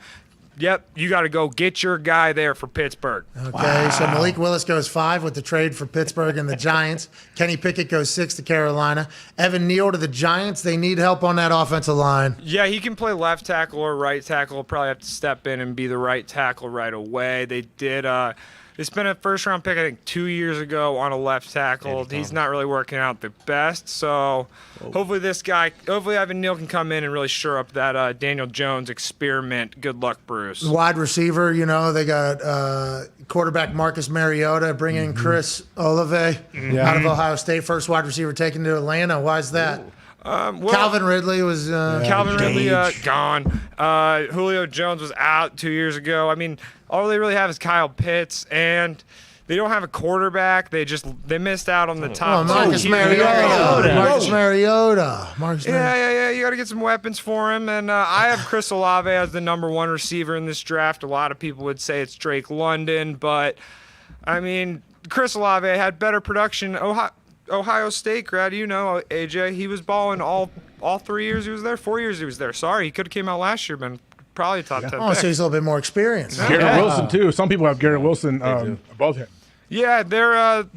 Speaker 14: Yep, you got to go get your guy there for Pittsburgh.
Speaker 2: Okay, so Malik Willis goes 5 with the trade for Pittsburgh and the Giants. Kenny Pickett goes 6 to Carolina. Evan Neal to the Giants. They need help on that offensive line.
Speaker 14: Yeah, he can play left tackle or right tackle. He'll probably have to step in and be the right tackle right away. They did. They spent a first-round pick, I think, 2 years ago on a left tackle. He's not really working out the best. So hopefully Evan Neal can come in and really shore up that Daniel Jones experiment. Good luck, Bruce.
Speaker 2: Wide receiver, they got quarterback Marcus Mariota, bring in Chris Olave out of Ohio State, first wide receiver taken to Atlanta. Why is that? Calvin Ridley was
Speaker 14: gone. Julio Jones was out 2 years ago. I mean, all they really have is Kyle Pitts, and they don't have a quarterback. They missed out on the top.
Speaker 2: Marcus Mariota.
Speaker 14: Yeah. You got to get some weapons for him, and I have Chris Olave as the number 1 receiver in this draft. A lot of people would say it's Drake London, but I mean, Chris Olave had better production. Ohio State grad, AJ. He was balling all 3 years he was there, 4 years he was there. Sorry, he could have came out last year, but probably top 10 pick.
Speaker 2: So he's a little bit more experienced.
Speaker 12: Garrett Wilson, too. Some people have Garrett Wilson above him.
Speaker 14: Yeah, they're a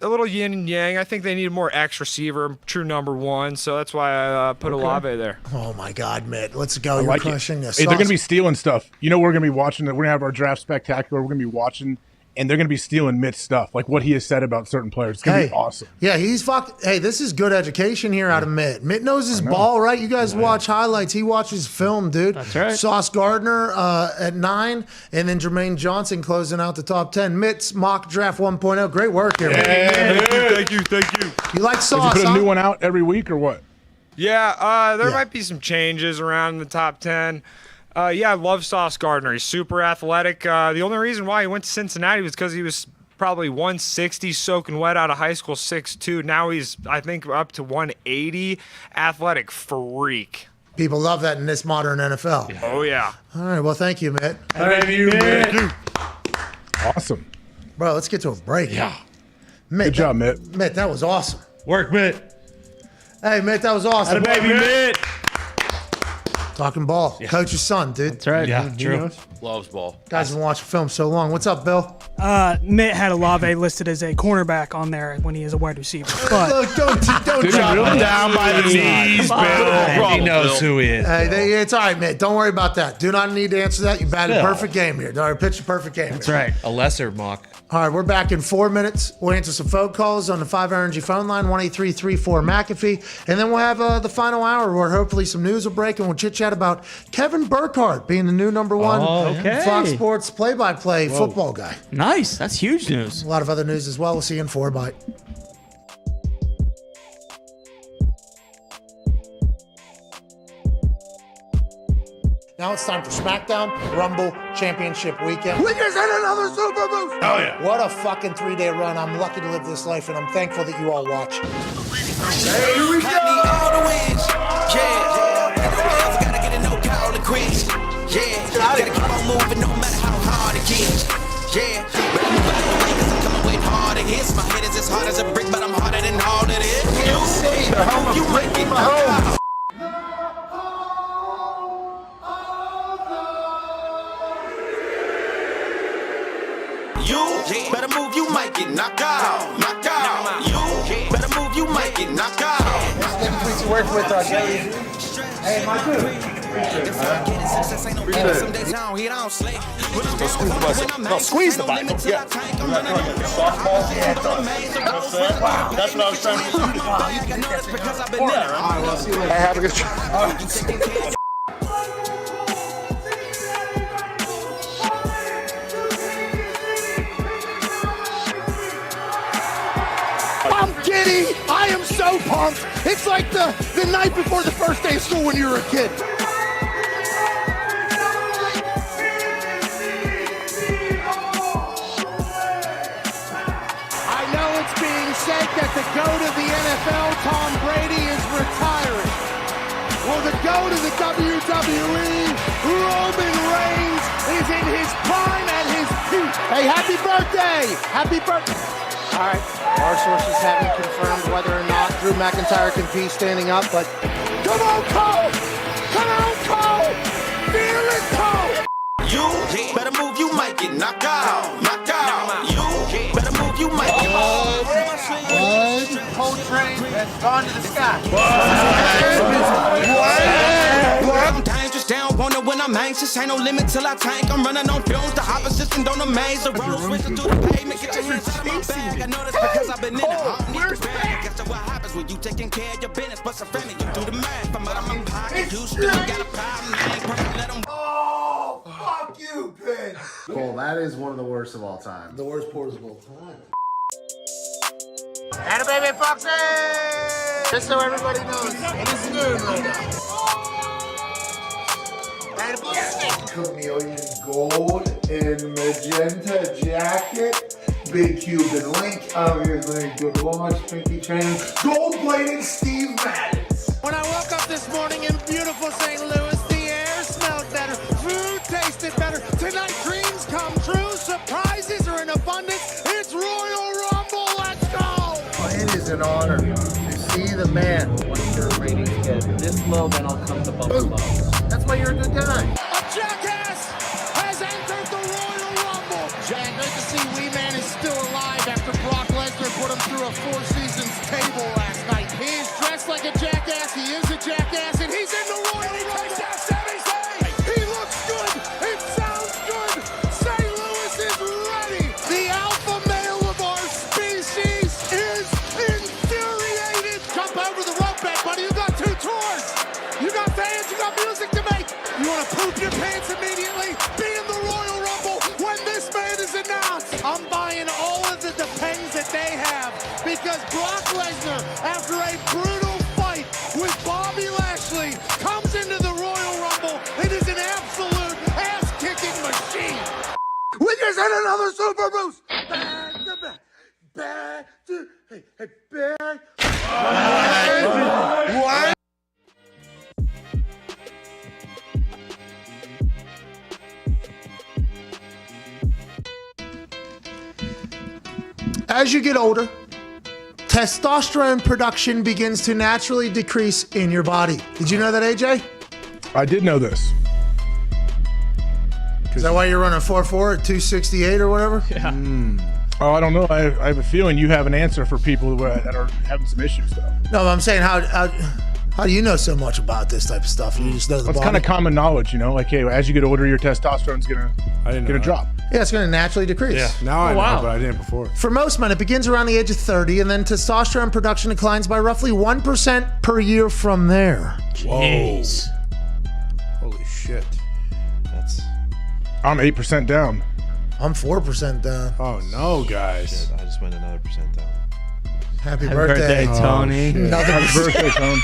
Speaker 14: little yin and yang. I think they need a more X receiver, true number one. So that's why I put Olave there.
Speaker 2: Oh my God, Mitt, let's go.
Speaker 12: I
Speaker 2: You're
Speaker 12: like
Speaker 2: crushing
Speaker 12: it.
Speaker 2: this.
Speaker 12: Hey, they're going to be stealing stuff. You know, we're going to be watching. We're going to have our draft spectacular. We're going to be watching, and they're going to be stealing Mitt's stuff, like what he has said about certain players. It's going to be awesome.
Speaker 2: Yeah, he's fucked. Hey, this is good education here out of Mitt. Mitt knows his ball, right? You guys watch highlights. He watches film, dude. That's
Speaker 10: right.
Speaker 2: Sauce Gardner at 9, and then Jermaine Johnson closing out the top 10. Mitt's mock draft 1.0. Great work here.
Speaker 14: Thank you.
Speaker 2: You like
Speaker 12: Does
Speaker 2: Sauce,
Speaker 12: he put a
Speaker 2: huh?
Speaker 12: new one out every week or what?
Speaker 14: Yeah, there might be some changes around the top 10. Yeah, I love Sauce Gardner. He's super athletic. The only reason why he went to Cincinnati was because he was probably 160 soaking wet out of high school, 6'2". Now he's, I think, up to 180. Athletic freak.
Speaker 2: People love that in this modern NFL.
Speaker 14: Oh, yeah.
Speaker 2: All right, well, thank you, Mitt.
Speaker 3: Thank you, Mitt.
Speaker 12: Awesome.
Speaker 2: Bro, let's get to a break.
Speaker 3: Yeah.
Speaker 2: Mitt,
Speaker 12: Good job, Mitt.
Speaker 2: Mitt, that was awesome.
Speaker 5: Work, Mitt.
Speaker 2: Hey, Mitt, that was awesome.
Speaker 3: Atta baby, Mitt.
Speaker 2: Talking ball. Coach's son, dude.
Speaker 10: That's right.
Speaker 5: Yeah, true.
Speaker 8: Loves ball.
Speaker 2: Guys been watching film so long. What's up, Bill?
Speaker 15: Mitt had Olave listed as a cornerback on there when he is a wide receiver. But
Speaker 2: Look, don't
Speaker 12: Did he
Speaker 2: drop
Speaker 12: really?
Speaker 2: him
Speaker 3: Down by the knees, Bill.
Speaker 5: He knows who he is.
Speaker 2: Hey, it's all right, Mitt. Don't worry about that. Do not need to answer that. You batted a perfect game here. All right, pitched a perfect game.
Speaker 10: That's right.
Speaker 5: A lesser mock.
Speaker 2: All right, we're back in 4 minutes. We'll answer some phone calls on the 5 Energy phone line, 1-833-4-McAfee. And then we'll have the final hour where hopefully some news will break and we'll chit-chat about Kevin Burkhardt being the new number one Fox Sports play-by-play football guy.
Speaker 10: Nice. That's huge news.
Speaker 2: A lot of other news as well. We'll see you in 4. Bye. Now it's time for SmackDown Rumble Championship Weekend. We just had another Super Boost!
Speaker 3: Oh, yeah.
Speaker 2: What a fucking 3-day run. I'm lucky to live this life, and I'm thankful that you all watch.
Speaker 3: Here we go.
Speaker 16: Gotta get a no call to quit. Yeah, gotta keep on moving no matter how hard it gets. Yeah, but I'm moving out the way 'cause I'm coming with harder hits. My head is as hard as a brick, but I'm harder than all that is. You might get my home. You better move, you might get knocked out. Knocked out. You better move, you might get knocked out.
Speaker 2: Please work with Garyvee. Hey, my dude.
Speaker 16: Squeeze the bike. Yeah.
Speaker 2: Wow, that's what I was trying to do. Wow, you can get because I've been there. All right, well, see you later. Have a good show.
Speaker 11: I'm giddy. I am so pumped. It's like the night before the first day of school when you were a kid. I know it's being said that the GOAT of the NFL, Tom Brady, is retiring. Well, the GOAT of the WWE, Roman Reigns, is in his prime at his peak. Hey, happy birthday! Happy birthday!
Speaker 2: All right, our sources haven't confirmed whether or not Drew McIntyre can be standing up, but
Speaker 11: Come on, Cole! Come on, Cole! Feel it, Cole!
Speaker 16: You better move, you might get knocked out. Knocked out. You better move, you might get knocked out.
Speaker 2: Coltrane has gone to the sky.
Speaker 16: Sometimes just down, wonder when I'm anxious. Ain't no limit till I tank. I'm running on fumes, the opposition don't amaze. The road switching through the pavement, get your hands out of my bag. I know that's because I've been in it. I don't need to brag. Guess what happens when you taking care of your business, but some family, you do the math. I'm out of my pocket, you still got a problem. I ain't perfect, let them.
Speaker 2: Oh, fuck you, Pin.
Speaker 17: Cole, that is one of the worst of all time.
Speaker 2: The worst port of all time.
Speaker 11: And a baby Foxy! Just so everybody knows what he's doing right now. And a blue stick.
Speaker 2: Chameleon gold and magenta jacket. Big Cuban link. Obviously, good watch. Pinky chain. Gold-plated Steve Madden's.
Speaker 11: When I woke up this morning in beautiful St. Louis, the air smelled better, food tasted better. Tonight, dreams come true, surprises are in abundance. It's Royal Rumble, let's go!
Speaker 2: It is an honor to see the man.
Speaker 10: Once your ratings get this low, then I'll come to Buffalo.
Speaker 2: That's why you're a good guy.
Speaker 11: A jackass has entered the Royal Rumble. Jack, good to see Wee Man is still alive. The alpha male of our species is infuriated. Jump over the rope bed, buddy. You got 2 tours. You got fans. You got music to make. You want to poop your pants immediately? Be in the Royal Rumble when this man is announced. I'm buying all of the depends that they have because Brock Lesnar, after a brutal fight with Bobby Lashley, comes into the Royal Rumble and is an absolute ass-kicking machine. We just had another super boost. Back to back. Back to back. What? As you get older, testosterone production begins to naturally decrease in your body. Did you know that, AJ?
Speaker 12: I did know this.
Speaker 2: Is that why you're running 4.4 at 268 or whatever?
Speaker 12: Yeah. Oh, I don't know. I have a feeling you have an answer for people that are having some issues, though.
Speaker 2: No, but I'm saying how do you know so much about this type of stuff? You just know the
Speaker 12: That's
Speaker 2: body.
Speaker 12: kind of common knowledge, you know. Like, hey, as you get older, your testosterone's gonna drop.
Speaker 2: Yeah, it's going to naturally decrease.
Speaker 3: Yeah, now I know, but I didn't before.
Speaker 2: For most men, it begins around the age of 30, and then testosterone production declines by roughly 1% per year from there.
Speaker 3: Jeez. Holy shit.
Speaker 12: I'm 8% down.
Speaker 2: I'm 4% down.
Speaker 3: Oh no, guys!
Speaker 5: I just went another percent down.
Speaker 2: Happy birthday,
Speaker 4: Tony.
Speaker 12: Happy birthday, Tony.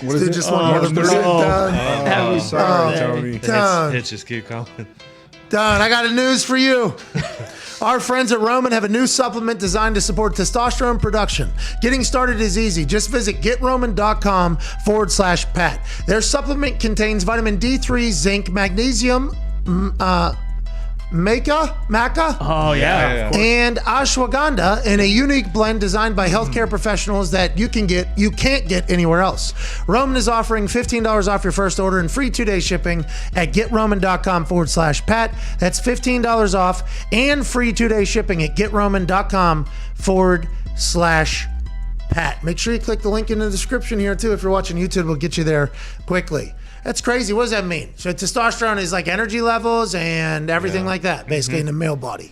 Speaker 12: What is
Speaker 2: Dude
Speaker 12: it?
Speaker 2: just went another percent down.
Speaker 3: Happy
Speaker 2: Tony. Don.
Speaker 5: Hits just keep coming.
Speaker 2: Don, I got a news for you. Our friends at Roman have a new supplement designed to support testosterone production. Getting started is easy. Just visit getroman.com/Pat. Their supplement contains vitamin D3, zinc, magnesium, maca,
Speaker 4: Oh, yeah.
Speaker 2: and ashwagandha in a unique blend designed by healthcare professionals that you can't get anywhere else. Roman is offering $15 off your first order and free 2-day shipping at getroman.com/Pat. That's $15 off and free 2-day shipping at getroman.com/Pat. Make sure you click the link in the description here too. If you're watching YouTube, we'll get you there quickly. That's crazy. What does that mean? So testosterone is like energy levels and everything like that, basically in the male body.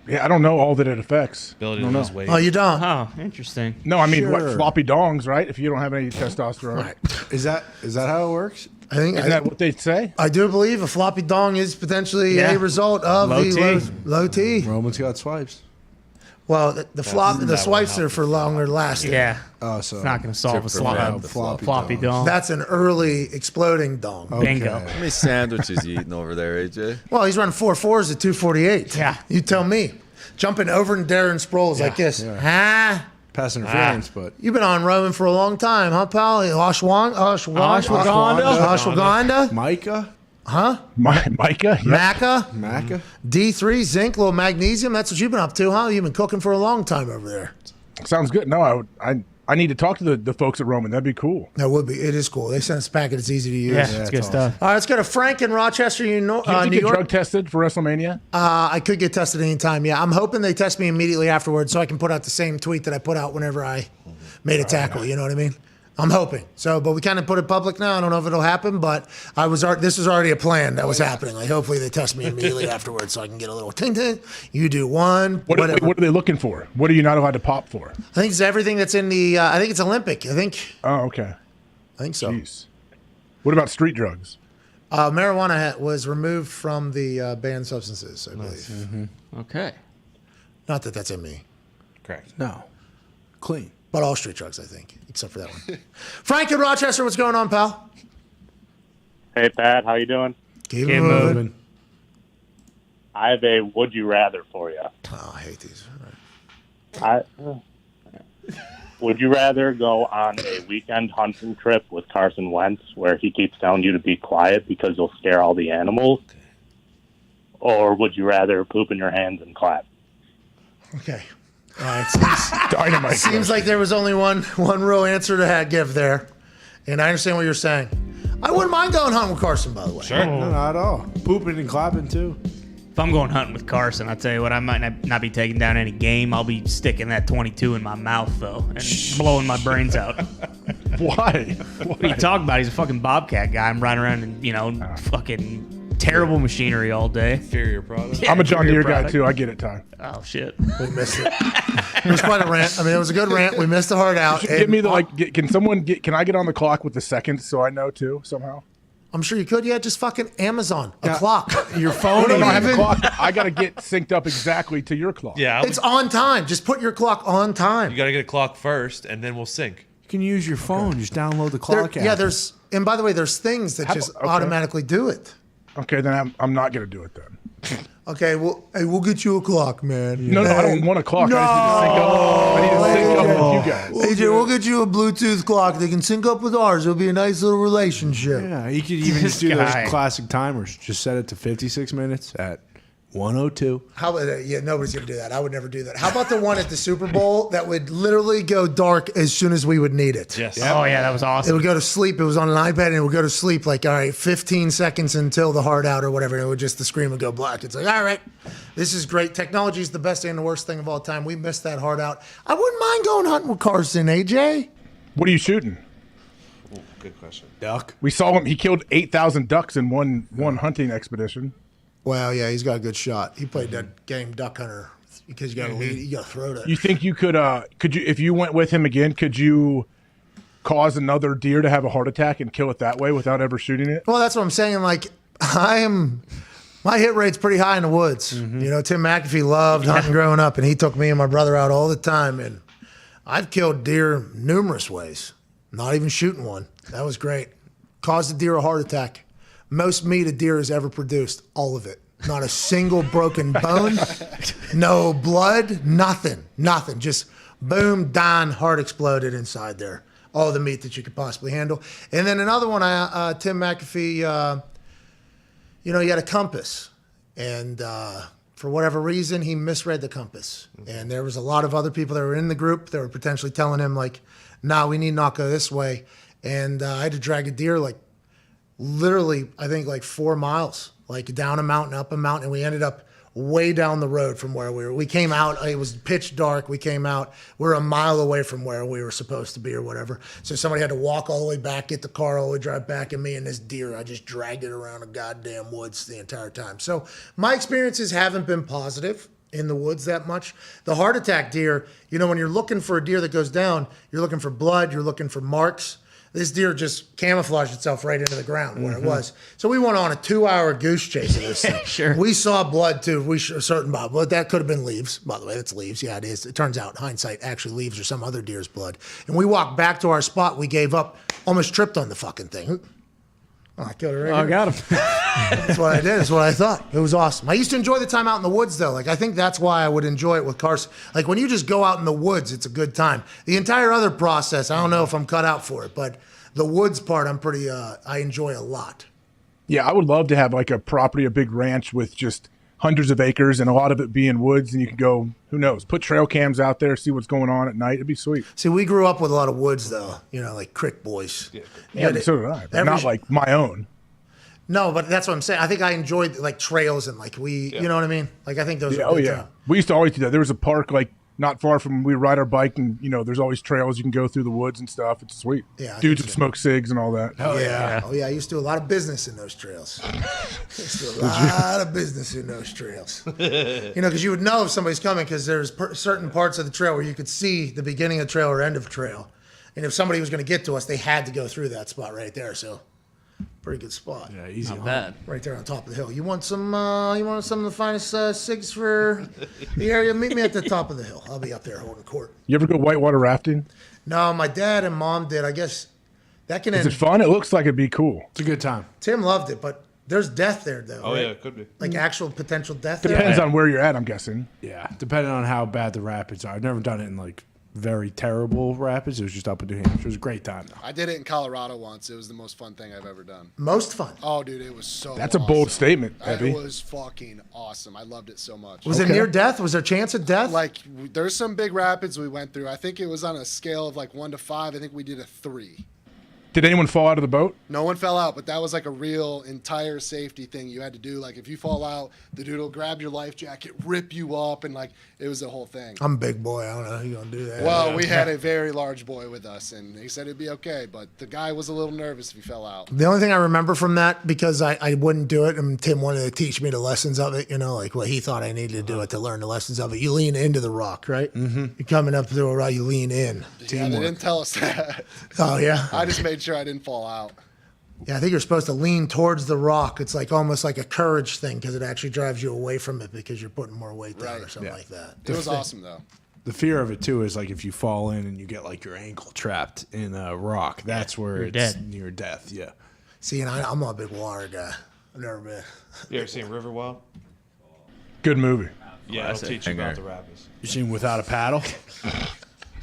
Speaker 12: Yeah, I don't know all that it affects.
Speaker 5: Ability
Speaker 12: I
Speaker 5: to
Speaker 12: don't
Speaker 5: lose
Speaker 12: know.
Speaker 5: weight.
Speaker 2: Oh, you don't?
Speaker 4: Oh, interesting.
Speaker 12: No, I mean,
Speaker 3: Sure.
Speaker 12: what, floppy dongs, right? If you don't have any testosterone.
Speaker 2: Right.
Speaker 3: Is that how it works?
Speaker 2: I think
Speaker 12: Isn't that what they say?
Speaker 2: I do believe a floppy dong is potentially
Speaker 4: Yeah.
Speaker 2: a result of
Speaker 4: Low
Speaker 2: the
Speaker 4: T.
Speaker 2: low T.
Speaker 3: Roman's got swipes.
Speaker 2: Well, the swipes are for longer lasting.
Speaker 4: Yeah.
Speaker 3: Oh, so
Speaker 4: It's not going to solve a
Speaker 6: prevent the
Speaker 4: floppy dong.
Speaker 2: That's an early exploding dong.
Speaker 4: Bingo.
Speaker 3: Okay.
Speaker 6: How many sandwiches you eating over there, AJ?
Speaker 2: Well, he's running 4.4s at 248.
Speaker 4: Yeah.
Speaker 2: You tell me. Jumping over and Darren Sproles like this.
Speaker 3: yeah.
Speaker 2: Huh?
Speaker 3: Pass interference, but
Speaker 2: You've been on Roman for a long time, huh, pal? Ashwagandha?
Speaker 3: Micah,
Speaker 2: Huh?
Speaker 12: Micah? Yeah.
Speaker 2: Maca? D3, zinc, little magnesium. That's what you've been up to, huh? You've been cooking for a long time over there.
Speaker 12: Sounds good. No, I need to talk to the folks at Roman. That'd be cool.
Speaker 2: That would be. It is cool. They sent us a packet. It's easy to use.
Speaker 4: Yeah, it's good stuff.
Speaker 2: All right, let's go to Frank in Rochester,
Speaker 12: Can you
Speaker 2: New
Speaker 12: get
Speaker 2: York.
Speaker 12: drug tested for WrestleMania?
Speaker 2: I could get tested anytime. Yeah, I'm hoping they test me immediately afterwards so I can put out the same tweet that I put out whenever I made a tackle. You know what I mean? I'm hoping. So, but we kind of put it public now. I don't know if it'll happen, but this was already a plan that was happening. Like, hopefully they test me immediately afterwards so I can get a little ting. You do one.
Speaker 12: What are they looking for? What are you not allowed to pop for?
Speaker 2: I think it's everything that's in the. I think it's Olympic. I think.
Speaker 12: Oh, okay.
Speaker 2: I think so.
Speaker 12: Jeez. What about street drugs?
Speaker 2: Marijuana was removed from the banned substances, I believe.
Speaker 12: Mm-hmm.
Speaker 4: Okay.
Speaker 2: Not that that's in me.
Speaker 5: Correct.
Speaker 3: no, clean.
Speaker 2: But all street drugs, I think, except for that one. Frank in Rochester, what's going on, pal?
Speaker 18: Hey, Pat, how you doing?
Speaker 2: Keep it moving.
Speaker 18: I have a would you rather for you.
Speaker 2: Oh, I hate these.
Speaker 18: Would you rather go on a weekend hunting trip with Carson Wentz where he keeps telling you to be quiet because you'll scare all the animals? Or would you rather poop in your hands and clap?
Speaker 2: Okay. All right.
Speaker 12: Dynamite.
Speaker 2: Seems like there was only one real answer to give there. And I understand what you're saying. I wouldn't mind going hunting with Carson, by the way.
Speaker 3: Sure. No, not at all. Pooping and clapping, too.
Speaker 4: If I'm going hunting with Carson, I'll tell you what, I might not be taking down any game. I'll be sticking that 22 in my mouth, though, and blowing my brains out.
Speaker 12: Why?
Speaker 4: What are you talking about? He's a fucking bobcat guy. I'm riding around and, fucking terrible machinery all day.
Speaker 5: Inferior product.
Speaker 4: Yeah,
Speaker 12: I'm a John
Speaker 4: inferior
Speaker 12: Deere guy
Speaker 4: product.
Speaker 12: too. I get it, Ty.
Speaker 4: Oh shit.
Speaker 2: We missed it. It was quite a rant. I mean, it was a good rant. We missed the hard out.
Speaker 12: Give me the can I get on the clock with the seconds so I know too somehow?
Speaker 2: I'm sure you could. Yeah, just fucking Amazon a clock.
Speaker 3: Your phone.
Speaker 12: No, I
Speaker 3: ain't
Speaker 12: have a
Speaker 3: even-
Speaker 12: clock. I got to get synced up exactly to your clock.
Speaker 5: Yeah,
Speaker 2: It's on time. Just put your clock on time.
Speaker 5: you got to get a clock first, and then we'll sync.
Speaker 3: You can use your phone. Just download the
Speaker 2: There-
Speaker 3: clock app.
Speaker 2: yeah, there's and by the way, there's things that just automatically do it.
Speaker 12: Okay, then I'm not going to do it then.
Speaker 2: Okay, well, hey, we'll get you a clock, man.
Speaker 12: No, I don't want a clock.
Speaker 2: No.
Speaker 12: I need to sync up with you guys.
Speaker 2: AJ, we'll get you a Bluetooth clock that can sync up with ours. It'll be a nice little relationship.
Speaker 3: Yeah, you could even just do those classic timers. Just set it to 56 minutes at 1:02.
Speaker 2: How about yeah? Nobody's gonna do that. I would never do that. How about the one at the Super Bowl that would literally go dark as soon as we would need it?
Speaker 5: Yes.
Speaker 4: Oh yeah, that was
Speaker 2: It
Speaker 4: awesome.
Speaker 2: would go to sleep. It was on an iPad, and it would go to sleep like, all right, 15 seconds until the hard out or whatever. And it would just, the screen would go black. It's like, all right, this is great. Technology is the best and the worst thing of all time. We missed that hard out. I wouldn't mind going hunting with Carson, AJ.
Speaker 12: What are you shooting?
Speaker 5: Ooh, good question.
Speaker 3: Duck.
Speaker 12: We saw him. He killed 8,000 ducks in one hunting expedition.
Speaker 2: Well, yeah, he's got a good shot. He played that game Duck Hunter because you got to lead, you got to throw that.
Speaker 12: You think you could you, if you went with him again, could you cause another deer to have a heart attack and kill it that way without ever shooting it?
Speaker 2: Well, that's what I'm saying. Like, my hit rate's pretty high in the woods. You know, Tim McAfee loved hunting growing up, and he took me and my brother out all the time. And I've killed deer numerous ways, not even shooting one. That was great. Caused a deer a heart attack. Most meat a deer has ever produced, all of it. Not a single broken bone, no blood, nothing. Just boom, Dahn, heart exploded inside there. All the meat that you could possibly handle. And then another one, Tim McAfee, he had a compass. And for whatever reason, he misread the compass. And there was a lot of other people that were in the group that were potentially telling him, like, nah, we need not go this way. And I had to drag a deer, like, literally, I think, like 4 miles, like down a mountain, up a mountain. And we ended up way down the road from where we were. We came out, it was pitch dark. We came out, we're a mile away from where we were supposed to be or whatever. So somebody had to walk all the way back, get the car all the way, drive back. And me and this deer, I just dragged it around the goddamn woods the entire time. So my experiences haven't been positive in the woods that much. The heart attack deer, when you're looking for a deer that goes down, you're looking for blood, you're looking for marks. This deer just camouflaged itself right into the ground where it was. So we went on a 2-hour goose chase of this thing.
Speaker 4: Sure.
Speaker 2: We saw blood too. We were certain about blood. That could have been leaves. By the way, that's leaves. Yeah, it is. It turns out, hindsight, actually leaves or some other deer's blood. And we walked back to our spot. We gave up. Almost tripped on the fucking thing. Oh, I killed it right
Speaker 3: I
Speaker 2: here.
Speaker 3: got him.
Speaker 2: That's what I did. That's what I thought. It was awesome. I used to enjoy the time out in the woods, though. Like, I think that's why I would enjoy it with Carson. Like, when you just go out in the woods, it's a good time. The entire other process, I don't know if I'm cut out for it, but the woods part, I'm pretty, I enjoy a lot.
Speaker 12: Yeah, I would love to have like a property, a big ranch with just hundreds of acres and a lot of it being woods, and you can go, who knows, put trail cams out there, see what's going on at night. It'd be sweet.
Speaker 2: See, we grew up with a lot of woods, though. Like crick boys.
Speaker 12: Yeah, but so did I. But not like my own.
Speaker 2: No, but that's what I'm saying. I think I enjoyed like trails and like you know what I mean? Like I think those are good time.
Speaker 12: We used to always do that. There was a park like not far from we ride our bike, and there's always trails you can go through the woods and stuff. It's sweet.
Speaker 2: Yeah,
Speaker 12: dudes would smoke cigs and all that.
Speaker 2: Oh yeah. Oh yeah. I used to do a lot of business in those trails. Used to do a lot of business in those trails. Because you would know if somebody's coming because there's certain parts of the trail where you could see the beginning of trail or end of trail, and if somebody was going to get to us, they had to go through that spot right there. So. Pretty good spot.
Speaker 3: Yeah, easy.
Speaker 4: Not bad.
Speaker 2: Right there on top of the hill. You want some? You want some of the finest cigs for the area? Meet me at the top of the hill. I'll be up there holding court.
Speaker 12: You ever go whitewater rafting?
Speaker 2: No, my dad and mom did. I guess that can
Speaker 12: Is
Speaker 2: end.
Speaker 12: it fun? It looks like it'd be cool.
Speaker 3: It's a good time.
Speaker 2: Tim loved it, but there's death there, though.
Speaker 5: Oh
Speaker 2: right?
Speaker 5: yeah, it could be.
Speaker 2: Like actual potential death.
Speaker 12: Depends
Speaker 2: there?
Speaker 12: on where you're at, I'm guessing.
Speaker 3: Yeah, depending on how bad the rapids are. I've never done it in like very terrible rapids. It was just up in New Hampshire. It was a great time though.
Speaker 17: I did it in Colorado once. It was the most fun thing I've ever done.
Speaker 2: Most fun.
Speaker 17: Oh, dude, it was so
Speaker 12: That's a bold
Speaker 17: awesome.
Speaker 12: statement, Evie.
Speaker 17: It was fucking awesome. I loved it so much.
Speaker 2: Was it near death? Was there a chance of death?
Speaker 17: Like, there's some big rapids we went through. I think it was on a scale of like 1 to 5. I think we did a 3.
Speaker 12: Did anyone fall out of the boat?
Speaker 17: No one fell out, but that was like a real entire safety thing you had to do. Like if you fall out, the dude will grab your life jacket, rip you up, and like it was a whole thing.
Speaker 2: I'm a big boy. I don't know how you're going to do that.
Speaker 17: Well, we had a very large boy with us, and he said it'd be okay, but the guy was a little nervous if he fell out.
Speaker 2: The only thing I remember from that, because I wouldn't do it, and Tim wanted to teach me the lessons of it, like what he thought I needed to do it to learn the lessons of it. You lean into the rock, right? Mm-hmm. You're coming up through a rock, you lean in.
Speaker 17: Yeah, they didn't tell us that.
Speaker 2: Oh, yeah?
Speaker 17: I just made sure I didn't fall out.
Speaker 2: Yeah, I think you're supposed to lean towards the rock. It's like almost like a courage thing because it actually drives you away from it because you're putting more weight down or something like that.
Speaker 17: It was awesome, though.
Speaker 3: The fear of it, too, is like if you fall in and you get like your ankle trapped in a rock, that's where it's near death, yeah.
Speaker 2: See, and I'm not a big water guy. I've never been.
Speaker 5: You ever seen River Wild?
Speaker 12: Good movie.
Speaker 5: Yeah, it'll teach you about the rapids.
Speaker 3: You seen Without a Paddle?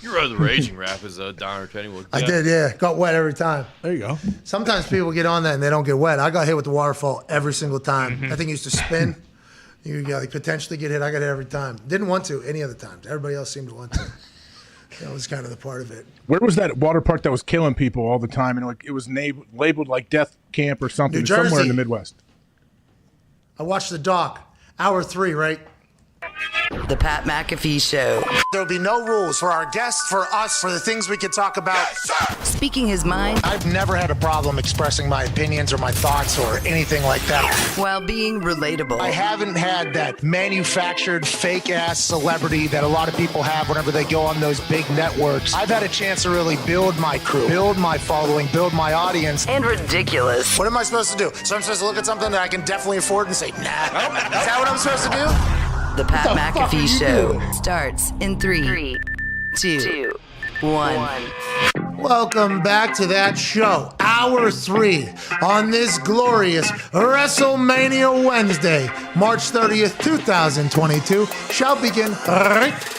Speaker 8: You rode the Raging Rapids, Don or Kenny.
Speaker 2: I did, yeah. Got wet every time.
Speaker 3: There you go.
Speaker 2: Sometimes people get on that and they don't get wet. I got hit with the waterfall every single time. That thing used to spin. You potentially get hit. I got hit every time. Didn't want to any other times. Everybody else seemed to want to. That was kind of the part of it.
Speaker 12: Where was that water park that was killing people all the time? And it was labeled like death camp or something
Speaker 2: New Jersey.
Speaker 12: somewhere in the Midwest.
Speaker 2: I watched the doc. Hour 3, right?
Speaker 1: The Pat McAfee Show.
Speaker 2: There'll be no rules for our guests, for us, for the things we could talk about.
Speaker 1: Speaking his mind.
Speaker 2: I've never had a problem expressing my opinions or my thoughts or anything like that.
Speaker 1: While being relatable.
Speaker 2: I haven't had that manufactured fake-ass celebrity that a lot of people have whenever they go on those big networks. I've had a chance to really build my crew, build my following, build my audience.
Speaker 1: And ridiculous.
Speaker 2: What am I supposed to do? So I'm supposed to look at something that I can definitely afford and say, nah. Is that what I'm supposed to do?
Speaker 1: The Pat McAfee Show starts in 3, 2, 1.
Speaker 2: Welcome back to that show. Hour 3 on this glorious WrestleMania Wednesday, March 30th, 2022. Shall begin right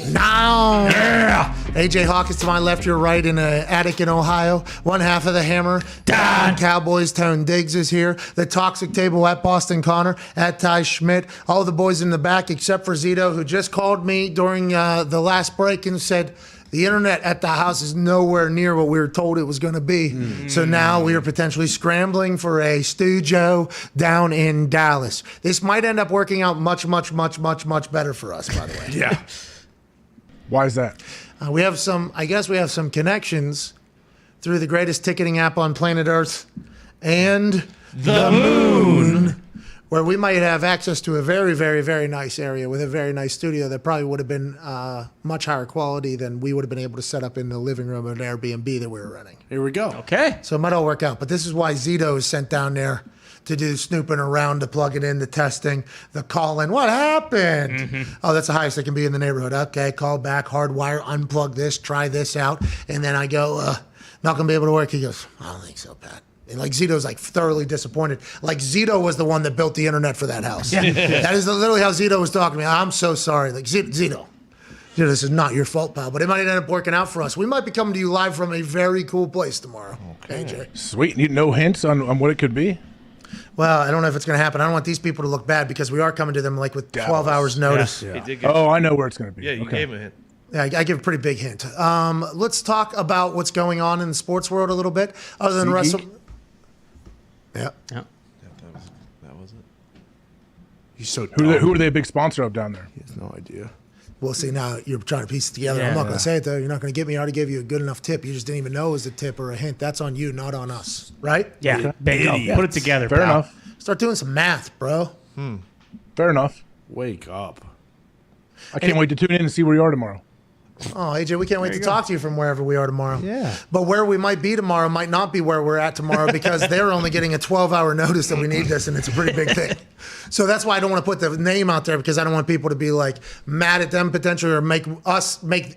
Speaker 2: now. Yeah. AJ Hawkins to my left, your right in an attic in Ohio. One half of the Hammer. Dahn. Cowboys. Tone Diggs is here. The Toxic Table at Boston Connor. At Ty Schmidt. All the boys in the back except for Zito, who just called me during the last break and said, the internet at the house is nowhere near what we were told it was going to be. So now we are potentially scrambling for a studio down in Dallas. This might end up working out much, much, much, much, much better for us, by the way.
Speaker 12: Yeah. Why is that?
Speaker 2: We have some connections through the greatest ticketing app on planet Earth and the moon, where we might have access to a very, very, very nice area with a very nice studio that probably would have been much higher quality than we would have been able to set up in the living room of an Airbnb that we were renting.
Speaker 3: Here we go.
Speaker 4: Okay.
Speaker 2: So it might all work out. But this is why Zito is sent down there to do snooping around, to plug it in, the testing, the call-in. What happened? Oh, that's the highest it can be in the neighborhood. Okay, call back, hardwire, unplug this, try this out. And then I go, not going to be able to work. He goes, I don't think so, Pat. And like Zito's like thoroughly disappointed. Like Zito was the one that built the internet for that house. That is literally how Zito was talking to me. I'm so sorry. Like Zito, this is not your fault, pal. But it might end up working out for us. We might be coming to you live from a very cool place tomorrow. Okay, AJ.
Speaker 12: Sweet. No hints on what it could be?
Speaker 2: Well, I don't know if it's going to happen. I don't want these people to look bad because we are coming to them like with 12 hours notice.
Speaker 12: Yeah. Oh, I know where it's going to be.
Speaker 5: Yeah, you gave him a hint.
Speaker 2: Yeah, I give a pretty big hint. Let's talk about what's going on in the sports world a little bit. Other than Wrestle. Yeah.
Speaker 5: That was it.
Speaker 3: He's so
Speaker 12: who are they a big sponsor of down there?
Speaker 3: He has no idea.
Speaker 2: Well, see, now you're trying to piece it together. I'm not going to say it, though. You're not going to get me. I already gave you a good enough tip. You just didn't even know it was a tip or a hint. That's on you, not on us. Right?
Speaker 4: Yeah. Bingo. Put it together,
Speaker 12: Fair enough.
Speaker 2: Start doing some math, bro.
Speaker 12: Fair enough.
Speaker 3: Wake up.
Speaker 12: I can't wait to tune in and see where you are tomorrow.
Speaker 2: Oh, AJ, we can't wait to talk to you from wherever we are tomorrow.
Speaker 3: Yeah.
Speaker 2: But where we might be tomorrow might not be where we're at tomorrow because they're only getting a 12-hour notice that we need this, and it's a pretty big thing. So that's why I don't want to put the name out there because I don't want people to be like mad at them potentially or make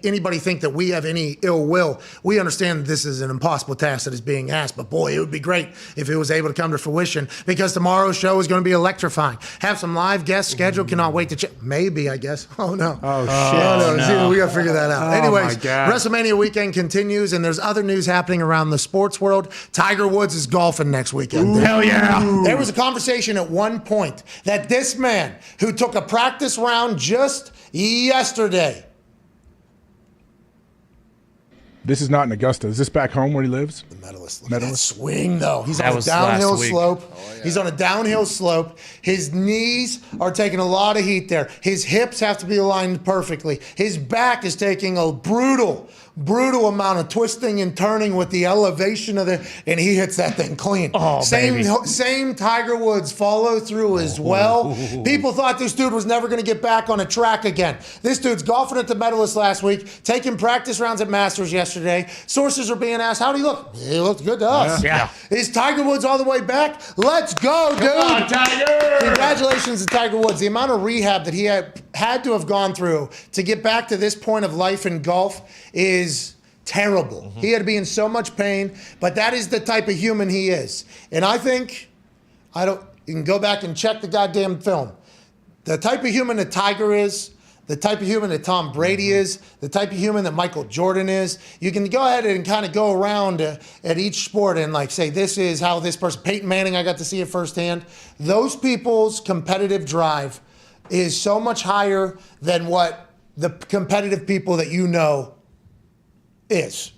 Speaker 2: anybody think that we have any ill will. We understand that this is an impossible task that is being asked, but boy, it would be great if it was able to come to fruition because tomorrow's show is going to be electrifying. Have some live guests scheduled. Cannot wait to check. Maybe, I guess. Oh, no.
Speaker 3: Oh, shit.
Speaker 2: Oh, no. See, we got to figure that out. Anyways,
Speaker 3: my God.
Speaker 2: WrestleMania weekend continues, and there's other news happening around the sports world. Tiger Woods is golfing next weekend.
Speaker 12: Hell yeah.
Speaker 2: There was a conversation at one point that this man, who took a practice round just yesterday,
Speaker 12: This is not in Augusta. Is this back home where he lives?
Speaker 2: The medalist. Look at that swing, though. He's
Speaker 5: That
Speaker 2: on a
Speaker 5: was
Speaker 2: downhill
Speaker 5: last week.
Speaker 2: slope. He's on a downhill slope. His knees are taking a lot of heat there. His hips have to be aligned perfectly. His back is taking a brutal amount of twisting and turning with the elevation of and he hits that thing clean.
Speaker 4: Oh, baby.
Speaker 2: Same Tiger Woods follow through as well. People thought this dude was never going to get back on a track again. This dude's golfing at the Medalist last week, taking practice rounds at Masters yesterday. Sources are being asked, how'd he look? He looked good to us.
Speaker 4: Yeah.
Speaker 2: Is Tiger Woods all the way back? Let's go, dude.
Speaker 3: Come on, Tiger!
Speaker 2: Congratulations to Tiger Woods. The amount of rehab that he had to have gone through to get back to this point of life in golf is terrible. He had to be in so much pain, but that is the type of human he is. And I think, you can go back and check the goddamn film. The type of human that Tiger is, the type of human that Tom Brady is, the type of human that Michael Jordan is, you can go ahead and kind of go around at each sport and like say, this is how this person, Peyton Manning, I got to see it firsthand. Those people's competitive drive is so much higher than what the competitive people that you know is.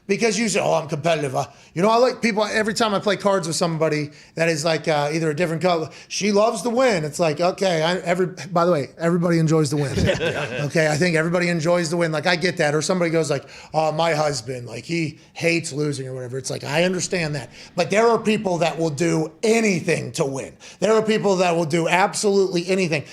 Speaker 2: Because you say, oh, I'm competitive. I like people, every time I play cards with somebody that is like either a different color, she loves to win. It's like, okay, by the way, everybody enjoys the win. Okay, I think everybody enjoys the win. Like, I get that. Or somebody goes like, oh, my husband, like he hates losing or whatever. It's like, I understand that. But there are people that will do anything to win. There are people that will do absolutely anything.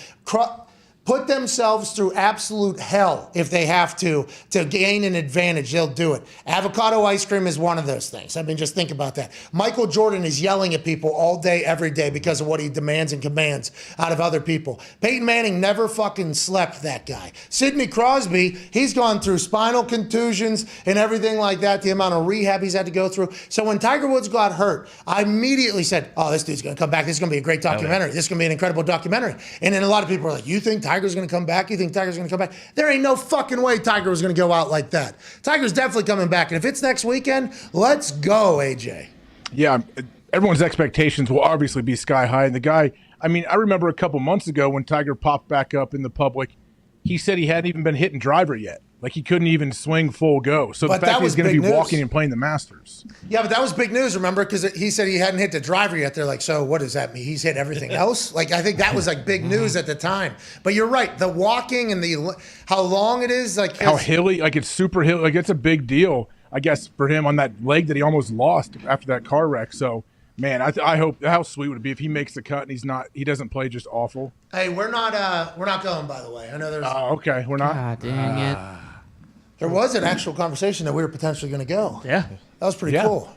Speaker 2: Put themselves through absolute hell if they have to gain an advantage. They'll do it. Avocado ice cream is one of those things. I mean, just think about that. Michael Jordan is yelling at people all day, every day because of what he demands and commands out of other people. Peyton Manning never fucking slept, that guy. Sidney Crosby, he's gone through spinal contusions and everything like that, the amount of rehab he's had to go through. So when Tiger Woods got hurt, I immediately said, oh, this dude's going to come back. This is going to be a great documentary. This is going to be an incredible documentary. And then a lot of people are like, you think Tiger's going to come back? You think Tiger's going to come back? There ain't no fucking way Tiger was going to go out like that. Tiger's definitely coming back. And if it's next weekend, let's go, AJ.
Speaker 12: Yeah, everyone's expectations will obviously be sky high. And the guy, I mean, I remember a couple months ago when Tiger popped back up in the public, he said he hadn't even been hitting driver yet. Like, he couldn't even swing full go. So
Speaker 2: But
Speaker 12: the fact
Speaker 2: that
Speaker 12: that he's
Speaker 2: was
Speaker 12: going to
Speaker 2: big
Speaker 12: be
Speaker 2: news.
Speaker 12: walking and playing the Masters.
Speaker 2: Yeah, but that was big news, remember? Because he said he hadn't hit the driver yet. They're like, so what does that mean? He's hit everything else? Like, I think that was like big news at the time. But you're right. The walking and how long it is. Like
Speaker 12: How hilly, like it's super hilly. Like, it's a big deal, I guess, for him on that leg that he almost lost after that car wreck. So, man, I hope, how sweet would it be if he makes the cut and he doesn't play just awful.
Speaker 2: Hey, we're not going, by the way. I know there's.
Speaker 12: Oh, okay. We're not.
Speaker 4: God dang it.
Speaker 2: There was an actual conversation that we were potentially going to go.
Speaker 4: Yeah.
Speaker 2: That was pretty cool.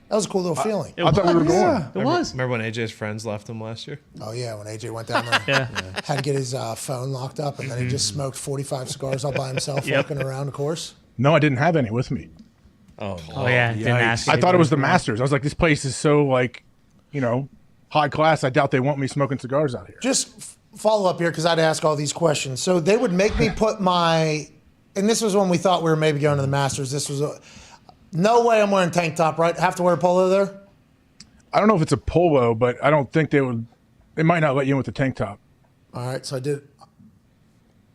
Speaker 2: That was a cool little feeling.
Speaker 12: I thought we were going.
Speaker 4: It was.
Speaker 5: Remember when AJ's friends left him last year?
Speaker 2: Oh, yeah, when AJ went down there. Had to get his phone locked up, and then he just smoked 45 cigars all by himself, walking around the course.
Speaker 12: No, I didn't have any with me.
Speaker 5: Oh
Speaker 4: yeah. Didn't ask
Speaker 12: I thought it was the
Speaker 4: anybody.
Speaker 12: Masters. I was like, this place is so, like, high class. I doubt they want me smoking cigars out here.
Speaker 2: Just follow up here, because I'd ask all these questions. So they would make me put and this was when we thought we were maybe going to the Masters. This was no way I'm wearing tank top, right? Have to wear a polo there?
Speaker 12: I don't know if it's a polo, but I don't think they might not let you in with the tank top.
Speaker 2: All right, so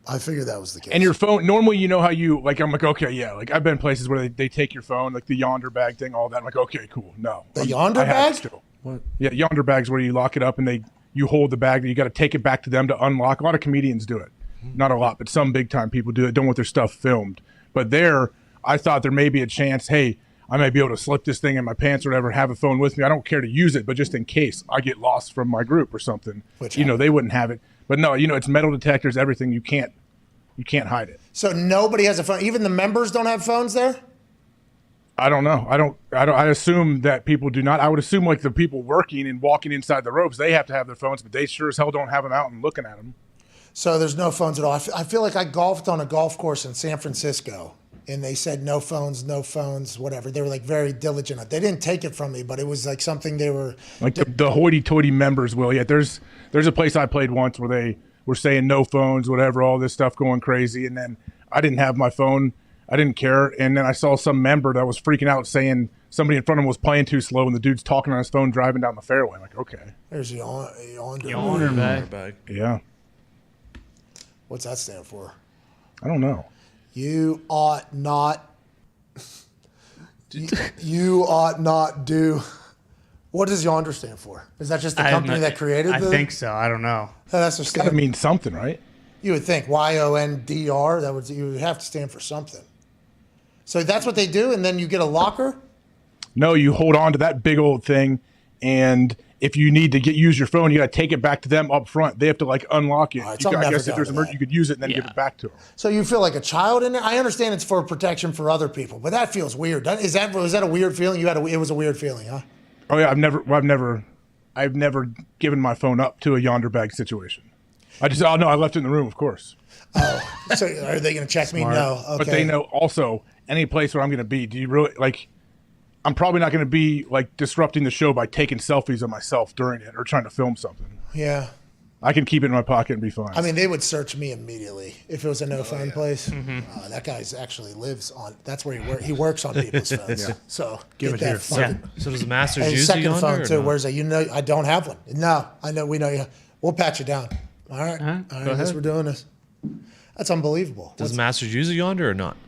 Speaker 2: I figured that was the case.
Speaker 12: And your phone, normally you know how I'm like, okay, yeah. Like, I've been places where they take your phone, like the yonder bag thing, all that. I'm like, okay, cool. No.
Speaker 2: The yonder
Speaker 12: I have
Speaker 2: bag?
Speaker 12: it still. What? Yeah, yonder bags where you lock it up and you hold the bag, you got to take it back to them to unlock. A lot of comedians do it. Not a lot, but some big time people do it, don't want their stuff filmed. But I thought there may be a chance, hey, I might be able to slip this thing in my pants or whatever, have a phone with me. I don't care to use it, but just in case I get lost from my group or something, they wouldn't have it. But no, it's metal detectors, everything. You can't hide it.
Speaker 2: So nobody has a phone. Even the members don't have phones there?
Speaker 12: I don't know. I assume that people do not. I would assume like the people working and walking inside the ropes, they have to have their phones, but they sure as hell don't have them out and looking at them.
Speaker 2: So there's no phones at all. I feel like I golfed on a golf course in San Francisco, and they said no phones, whatever. They were like very diligent. They didn't take it from me, but it was like something they were
Speaker 12: like the hoity-toity members will. Yeah, there's a place I played once where they were saying no phones, whatever, all this stuff going crazy, and then I didn't have my phone. I didn't care, and then I saw some member that was freaking out saying somebody in front of him was playing too slow, and the dude's talking on his phone driving down the fairway. I'm like, okay.
Speaker 2: There's yonder
Speaker 4: bag.
Speaker 12: Yeah.
Speaker 2: What's that stand for?
Speaker 12: I don't know.
Speaker 2: You ought not You ought not do. What does Yonder stand for? Is that just the company that created
Speaker 4: I think so. I don't know.
Speaker 2: That's just
Speaker 12: It's got to mean something, right?
Speaker 2: You would think YONDR. That would you would have to stand for something. So that's what they do, and then you get a locker.
Speaker 12: No, you hold on to that big old thing, and if you need to use your phone, you got to take it back to them up front. They have to like unlock it.
Speaker 2: Right,
Speaker 12: I guess if there's an emergency, you could use it and then give it back to them.
Speaker 2: So you feel like a child in there. I understand it's for protection for other people, but that feels weird. Was that a weird feeling? It was a weird feeling, huh?
Speaker 12: Oh yeah, I've never given my phone up to a Yonder bag situation. I left it in the room, of course.
Speaker 2: Oh, so are they going to check me? No. Okay.
Speaker 12: But they know also any place where I'm going to be. Do you really like? I'm probably not going to be like disrupting the show by taking selfies of myself during it or trying to film something.
Speaker 2: Yeah.
Speaker 12: I can keep it in my pocket and be fine.
Speaker 2: I mean, they would search me immediately if it was a no-phone place. Mm-hmm. That guy's actually lives on. That's where he works on people's phones. Yeah. So
Speaker 5: give it here.
Speaker 2: Yeah.
Speaker 5: So does the Masters use
Speaker 2: second
Speaker 5: Yonder
Speaker 2: phone too?
Speaker 5: no?
Speaker 2: Where's that? I don't have one. No, I know. We know you. We'll pat you down. All right. All right. I guess we're doing this. That's unbelievable.
Speaker 5: Does the Masters use a Yonder or not?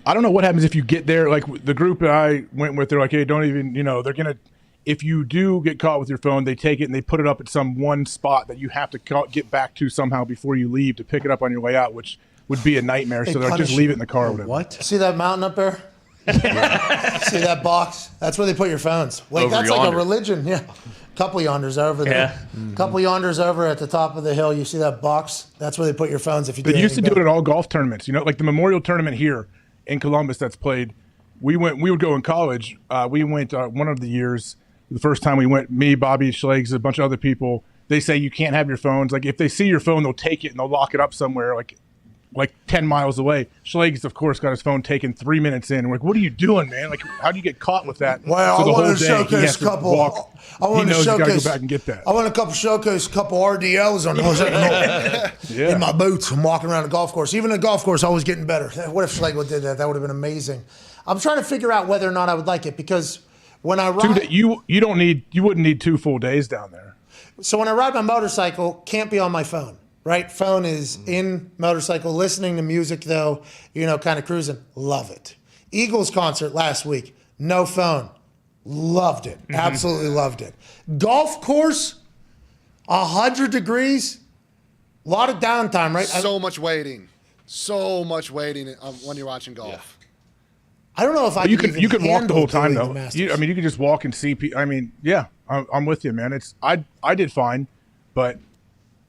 Speaker 12: I don't know what happens if you get there. Like the group that I went with, they're like, hey, don't even. They're gonna. If you do get caught with your phone, they take it and they put it up at some one spot that you have to get back to somehow before you leave to pick it up on your way out, which would be a nightmare. So they're like, just leave it in the car or whatever.
Speaker 2: What? See that mountain up there? See that box? That's where they put your phones. Like
Speaker 8: Over
Speaker 2: that's
Speaker 8: yonder.
Speaker 2: like a religion. Yeah. Couple Yonders over there.
Speaker 4: Yeah.
Speaker 2: Mm-hmm. Couple Yonders over at the top of the hill. You see that box? That's where they put your phones if you.
Speaker 12: They used to do it at all golf tournaments. Like the Memorial Tournament here in Columbus that's played. We would go in college. We went one of the years. The first time we went, me, Bobby, Schlegs, a bunch of other people, they say you can't have your phones. Like if they see your phone, they'll take it and they'll lock it up somewhere like 10 miles away. Schlegs, of course, got his phone taken 3 minutes in. We're like, what are you doing, man? Like, how do you get caught with that?
Speaker 2: Well,
Speaker 12: so
Speaker 2: I wanted to showcase a couple.
Speaker 12: He knows you got to go back and get that.
Speaker 2: I want to showcase a couple RDLs on in my boots. I'm walking around the golf course. Even the golf course, I was getting better. What if Schlegel did that? That would have been amazing. I'm trying to figure out whether or not I would like it because when I ride, you wouldn't need 2 full days down there. So when I ride my motorcycle, can't be on my phone. Right? Phone is in motorcycle, listening to music though, kind of cruising. Love it. Eagles concert last week, no phone. Loved it. Mm-hmm. Absolutely loved it. Golf course, 100 degrees, a lot of downtime, right?
Speaker 17: So much waiting when you're watching golf. Yeah.
Speaker 2: I don't know if
Speaker 12: you could walk the whole time though. You could just walk and see. I'm with you, man. I did fine, but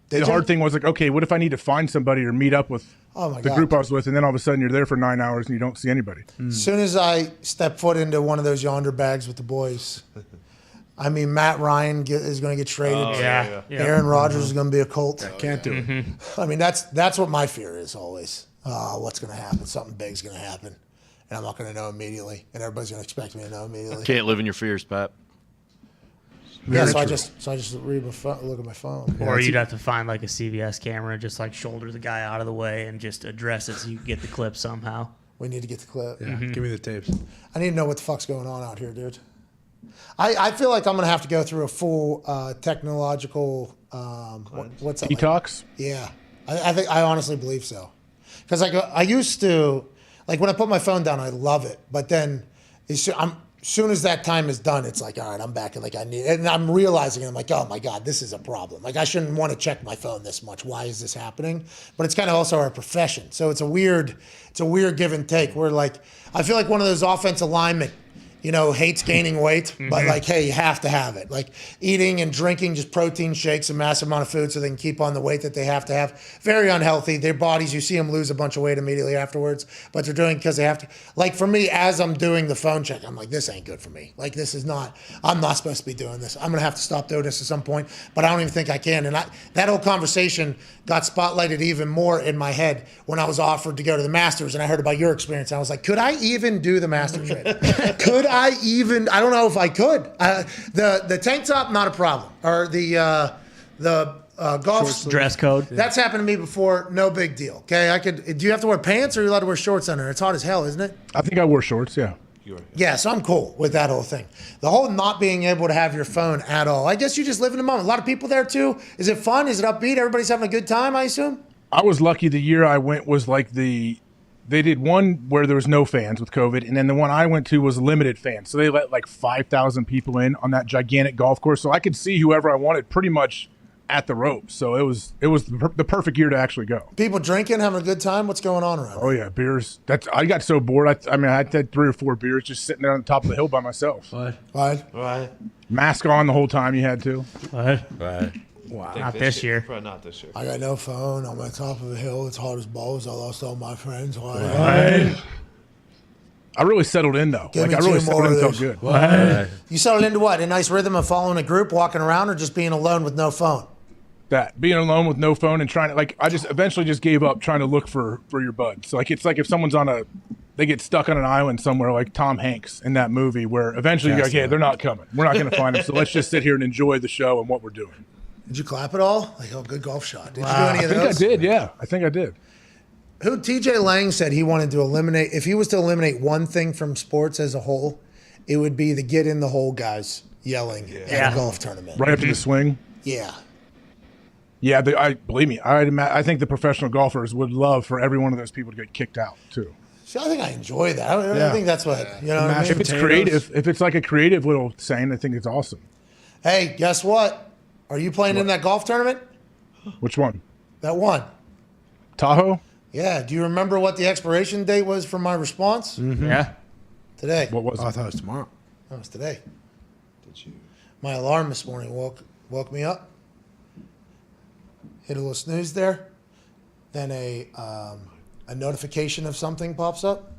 Speaker 12: the hard thing was like, okay, what if I need to find somebody or meet up with the group I was with, and then all of a sudden you're there for 9 hours and you don't see anybody.
Speaker 2: As soon as I step foot into one of those Yonder bags with the boys, Matt Ryan is going to get traded.
Speaker 4: Yeah.
Speaker 2: Aaron Rodgers is going to be a Colt.
Speaker 3: Can't do it.
Speaker 4: Mm-hmm.
Speaker 2: That's what my fear is always. What's going to happen? Something big's going to happen, and I'm not going to know immediately, and everybody's going to expect me to know immediately.
Speaker 8: Can't live in your fears, Pat.
Speaker 2: Yeah, so I just read my phone, look at my phone.
Speaker 4: Or you'd have to find like a CBS camera, just like shoulder the guy out of the way and just address it so you can get the clip somehow.
Speaker 2: We need to get the clip.
Speaker 3: Yeah, give me the tapes.
Speaker 2: I need to know what the fuck's going on out here, dude. I feel like I'm going to have to go through a full technological what's that?
Speaker 12: Detox?
Speaker 2: Yeah, I honestly believe so. Because I used to, like when I put my phone down, I love it. But then soon as that time is done, it's like, all right, I'm back. And I'm realizing, I'm like, oh my God, this is a problem. Like I shouldn't want to check my phone this much. Why is this happening? But it's kind of also our profession. So it's a weird give and take. We're like, I feel like one of those offensive linemen, hates gaining weight, but like, hey, you have to have it. Like eating and drinking just protein shakes, a massive amount of food so they can keep on the weight that they have to have. Very unhealthy. Their bodies, you see them lose a bunch of weight immediately afterwards, but they're doing it because they have to. Like for me, as I'm doing the phone check, I'm like, this ain't good for me. Like I'm not supposed to be doing this. I'm going to have to stop doing this at some point, but I don't even think I can. And that whole conversation got spotlighted even more in my head when I was offered to go to the Masters and I heard about your experience. I was like, could I even do the Masters? Could I don't know if I could. The tank top, not a problem. Or the golf
Speaker 4: dress code.
Speaker 2: That's happened to me before. No big deal. Okay, do you have to wear pants or are you allowed to wear shorts under? It's hot as hell, isn't it?
Speaker 12: I think I wore shorts, yeah.
Speaker 2: Yeah, so I'm cool with that whole thing. The whole not being able to have your phone at all. I guess you just live in the moment. A lot of people there too. Is it fun? Is it upbeat? Everybody's having a good time, I assume?
Speaker 12: I was lucky the year I went was like the they did one where there was no fans with COVID, and then the one I went to was limited fans. So they let like 5,000 people in on that gigantic golf course. So I could see whoever I wanted pretty much at the ropes. So it was the perfect year to actually go.
Speaker 2: People drinking, having a good time. What's going on around?
Speaker 12: Oh yeah, beers. I got so bored. I mean, I had 3 or 4 beers just sitting there on the top of the hill by myself.
Speaker 2: What?
Speaker 12: Mask on the whole time. You had to.
Speaker 4: What?
Speaker 6: Right.
Speaker 4: Wow. Not this year.
Speaker 5: Probably not this year.
Speaker 2: I got no phone. I'm on top of a hill. It's hard as balls. I lost all my friends. Why?
Speaker 12: I really settled in though.
Speaker 2: Give
Speaker 12: Like
Speaker 2: me
Speaker 12: I really
Speaker 2: 2
Speaker 12: settled
Speaker 2: more
Speaker 12: in,
Speaker 2: of
Speaker 12: felt
Speaker 2: those.
Speaker 12: good.
Speaker 6: Right.
Speaker 2: You settled into what? A nice rhythm of following a group, walking around, or just being alone with no phone?
Speaker 12: That being alone with no phone and trying to I just eventually just gave up trying to look for your buds. So it's like if someone's they get stuck on an island somewhere like Tom Hanks in that movie where eventually you're like, hey, they're not coming. We're not going to find them. So let's just sit here and enjoy the show and what we're doing.
Speaker 2: Did you clap at all? Like, oh, good golf shot. Did you do any of those?
Speaker 12: I think I did. Yeah, I think I did.
Speaker 2: Who TJ Lang said he wanted to eliminate, if he was to eliminate one thing from sports as a whole, it would be the get in the hole guys yelling at a golf tournament.
Speaker 12: Right after the swing.
Speaker 2: Yeah.
Speaker 12: Yeah, believe me, I think the professional golfers would love for every one of those people to get kicked out too.
Speaker 2: See, I think I enjoy that. I think that's what, you know what I mean?
Speaker 12: If it's creative, if it's like a creative little saying, I think it's awesome.
Speaker 2: Hey, guess what? Are you playing in that golf tournament?
Speaker 12: Which one?
Speaker 2: That one.
Speaker 12: Tahoe?
Speaker 2: Yeah. Do you remember what the expiration date was for my response?
Speaker 3: Mm-hmm.
Speaker 4: Yeah.
Speaker 2: Today.
Speaker 12: What was it?
Speaker 3: I thought it was tomorrow.
Speaker 2: No, it's today. Did you? My alarm this morning woke me up. Hit a little snooze there. Then a notification of something pops up.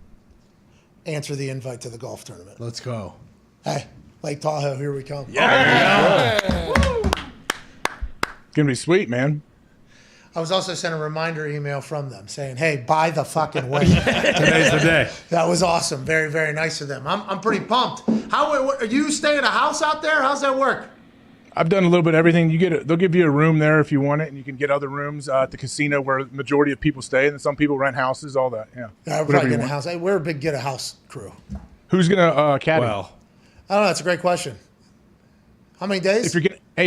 Speaker 2: Answer the invite to the golf tournament.
Speaker 3: Let's go.
Speaker 2: Hey, Lake Tahoe, here we come.
Speaker 12: It's going to be sweet, man.
Speaker 2: I was also sent a reminder email from them saying, hey, buy the fucking way.
Speaker 3: Today's the day.
Speaker 2: That was awesome. Very, very nice of them. I'm pretty pumped. Are you stay at a house out there? How's that work?
Speaker 12: I've done a little bit of everything. They'll give you a room there if you want it, and you can get other rooms at the casino where the majority of people stay, and then some people rent houses, all that. Yeah,
Speaker 2: we're probably getting a house. We're a big get a house crew.
Speaker 12: Who's gonna caddy?
Speaker 3: Well,
Speaker 2: I don't know. That's a great question. How many days?
Speaker 12: If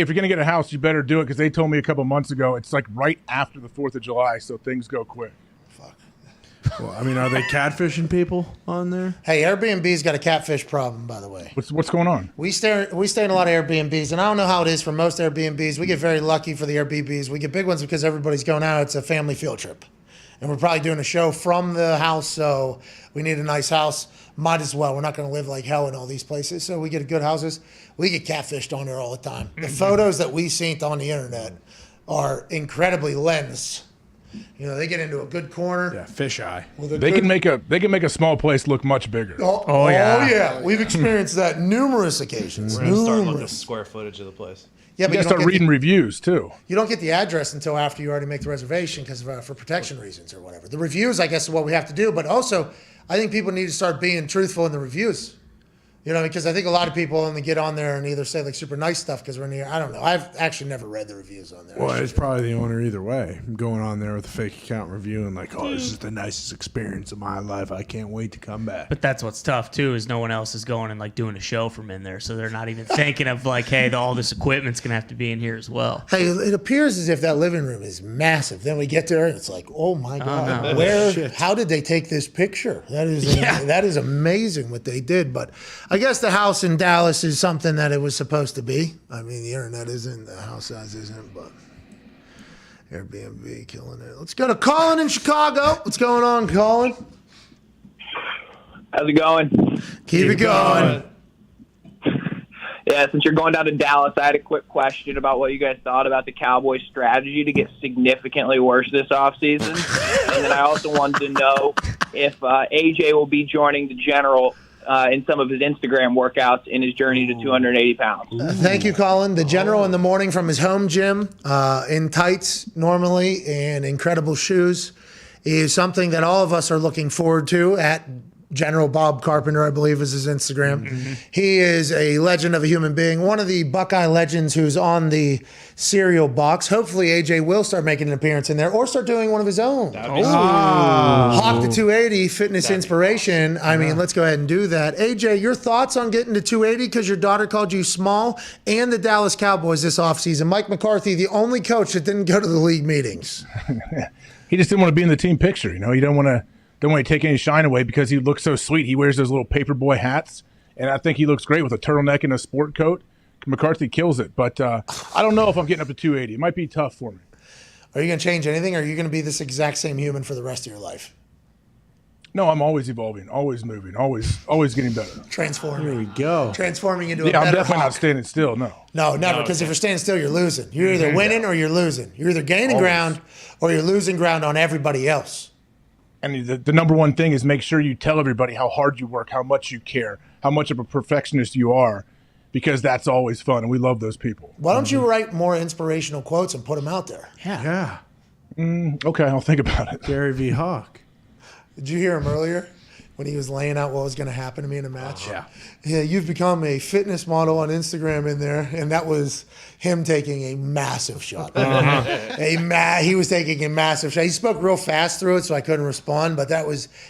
Speaker 12: you're gonna get a house, you better do it because they told me a couple months ago it's like right after the 4th of July, so things go quick.
Speaker 3: well, I mean, are they catfishing people on there?
Speaker 2: Hey, Airbnb's got a catfish problem, by the way.
Speaker 12: What's going on?
Speaker 2: We stay in a lot of Airbnbs, and I don't know how it is for most Airbnbs. We get very lucky for the Airbnbs. We get big ones because everybody's going out. It's a family field trip. And we're probably doing a show from the house, so we need a nice house. Might as well. We're not going to live like hell in all these places, so we get good houses. We get catfished on there all the time. The photos that we seen on the internet are incredibly lensed. You know, they get into a good corner.
Speaker 3: Yeah, fisheye.
Speaker 12: They can make a small place look much bigger.
Speaker 2: Oh yeah. We've experienced that numerous occasions.
Speaker 5: We're going to start looking at the square footage of the place.
Speaker 2: Yeah,
Speaker 12: you
Speaker 2: but
Speaker 12: gotta start reading reviews too.
Speaker 2: You don't get the address until after you already make the reservation because for protection reasons or whatever. The reviews, I guess, is what we have to do. But also, I think people need to start being truthful in the reviews. You know, because I think a lot of people only get on there and either say like super nice stuff because we're near. I don't know. I've actually never read the reviews on there.
Speaker 3: Well, it's probably the owner either way. I'm going on there with a fake account reviewing like, oh, this is the nicest experience of my life. I can't wait to come back.
Speaker 4: But that's what's tough too is no one else is going and like doing a show from in there, so they're not even thinking of like, hey, all this equipment's gonna have to be in here as well.
Speaker 2: Hey, it appears as if that living room is massive. Then we get there and it's like, oh my god,
Speaker 4: no.
Speaker 2: How did they take this picture? That is amazing what they did. But I guess the house in Dallas is something that it was supposed to be. I mean, the internet isn't, the house size isn't, but Airbnb killing it. Let's go to Colin in Chicago. What's going on, Colin?
Speaker 19: How's it going?
Speaker 2: Keep it going.
Speaker 19: Yeah, since you're going down to Dallas, I had a quick question about what you guys thought about the Cowboys' strategy to get significantly worse this offseason. And then I also wanted to know if AJ will be joining the General in some of his Instagram workouts in his journey to 280 pounds.
Speaker 2: Thank you, Colin. The General in the morning from his home gym in tights normally and incredible shoes is something that all of us are looking forward to at General Bob Carpenter, I believe is his Instagram. Mm-hmm. He is a legend of a human being, one of the Buckeye legends who's on the cereal box. Hopefully AJ will start making an appearance in there or start doing one of his own. Hawk to 280, fitness inspiration. I mean, let's go ahead and do that. AJ, your thoughts on getting to 280 because your daughter called you small and the Dallas Cowboys this offseason. Mike McCarthy, the only coach that didn't go to the league meetings.
Speaker 12: He just didn't want to be in the team picture. You know, he doesn't Don't want to take any shine away because he looks so sweet. He wears those little paperboy hats, and I think he looks great with a turtleneck and a sport coat. McCarthy kills it, but I don't know if I'm getting up to 280. It might be tough for me.
Speaker 2: Are you going to change anything, or are you going to be this exact same human for the rest of your life?
Speaker 12: No, I'm always evolving, always moving, always getting better.
Speaker 2: Transforming.
Speaker 3: Here we go.
Speaker 2: Transforming into a
Speaker 12: Yeah, I'm
Speaker 2: better
Speaker 12: definitely
Speaker 2: Hawk.
Speaker 12: not standing still, no.
Speaker 2: No, never, because if you're standing still, you're losing. You're either winning or you're losing. You're either gaining ground or you're losing ground on everybody else.
Speaker 12: And the number one thing is make sure you tell everybody how hard you work, how much you care, how much of a perfectionist you are, because that's always fun, and we love those people.
Speaker 2: Why don't you write more inspirational quotes and put them out there?
Speaker 3: Yeah.
Speaker 12: Okay, I'll think about it.
Speaker 3: Garyvee Hawk.
Speaker 2: Did you hear him earlier when he was laying out what was going to happen to me in a match?
Speaker 3: Yeah,
Speaker 2: you've become a fitness model on Instagram in there, and that was him taking a massive shot. He was taking a massive shot. He spoke real fast through it, so I couldn't respond, but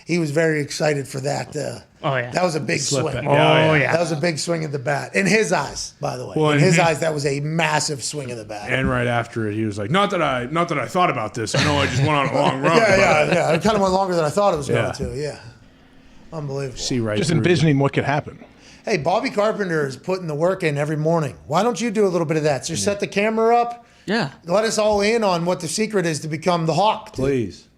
Speaker 2: he was very excited for that. That was a big swing. That was a big swing at the bat. In his eyes, by the way.
Speaker 3: Well,
Speaker 2: in his eyes, that was a massive swing of the bat.
Speaker 3: And right after it, he was like, "Not that I thought about this. I know I just went on a long run."
Speaker 2: Yeah. It kind of went longer than I thought it was going to. Yeah. Unbelievable.
Speaker 3: See right
Speaker 12: Just
Speaker 3: through
Speaker 12: envisioning what could happen.
Speaker 2: Hey, Bobby Carpenter is putting the work in every morning. Why don't you do a little bit of that? So set the camera up.
Speaker 4: Yeah.
Speaker 2: Let us all in on what the secret is to become the Hawk.
Speaker 3: Please.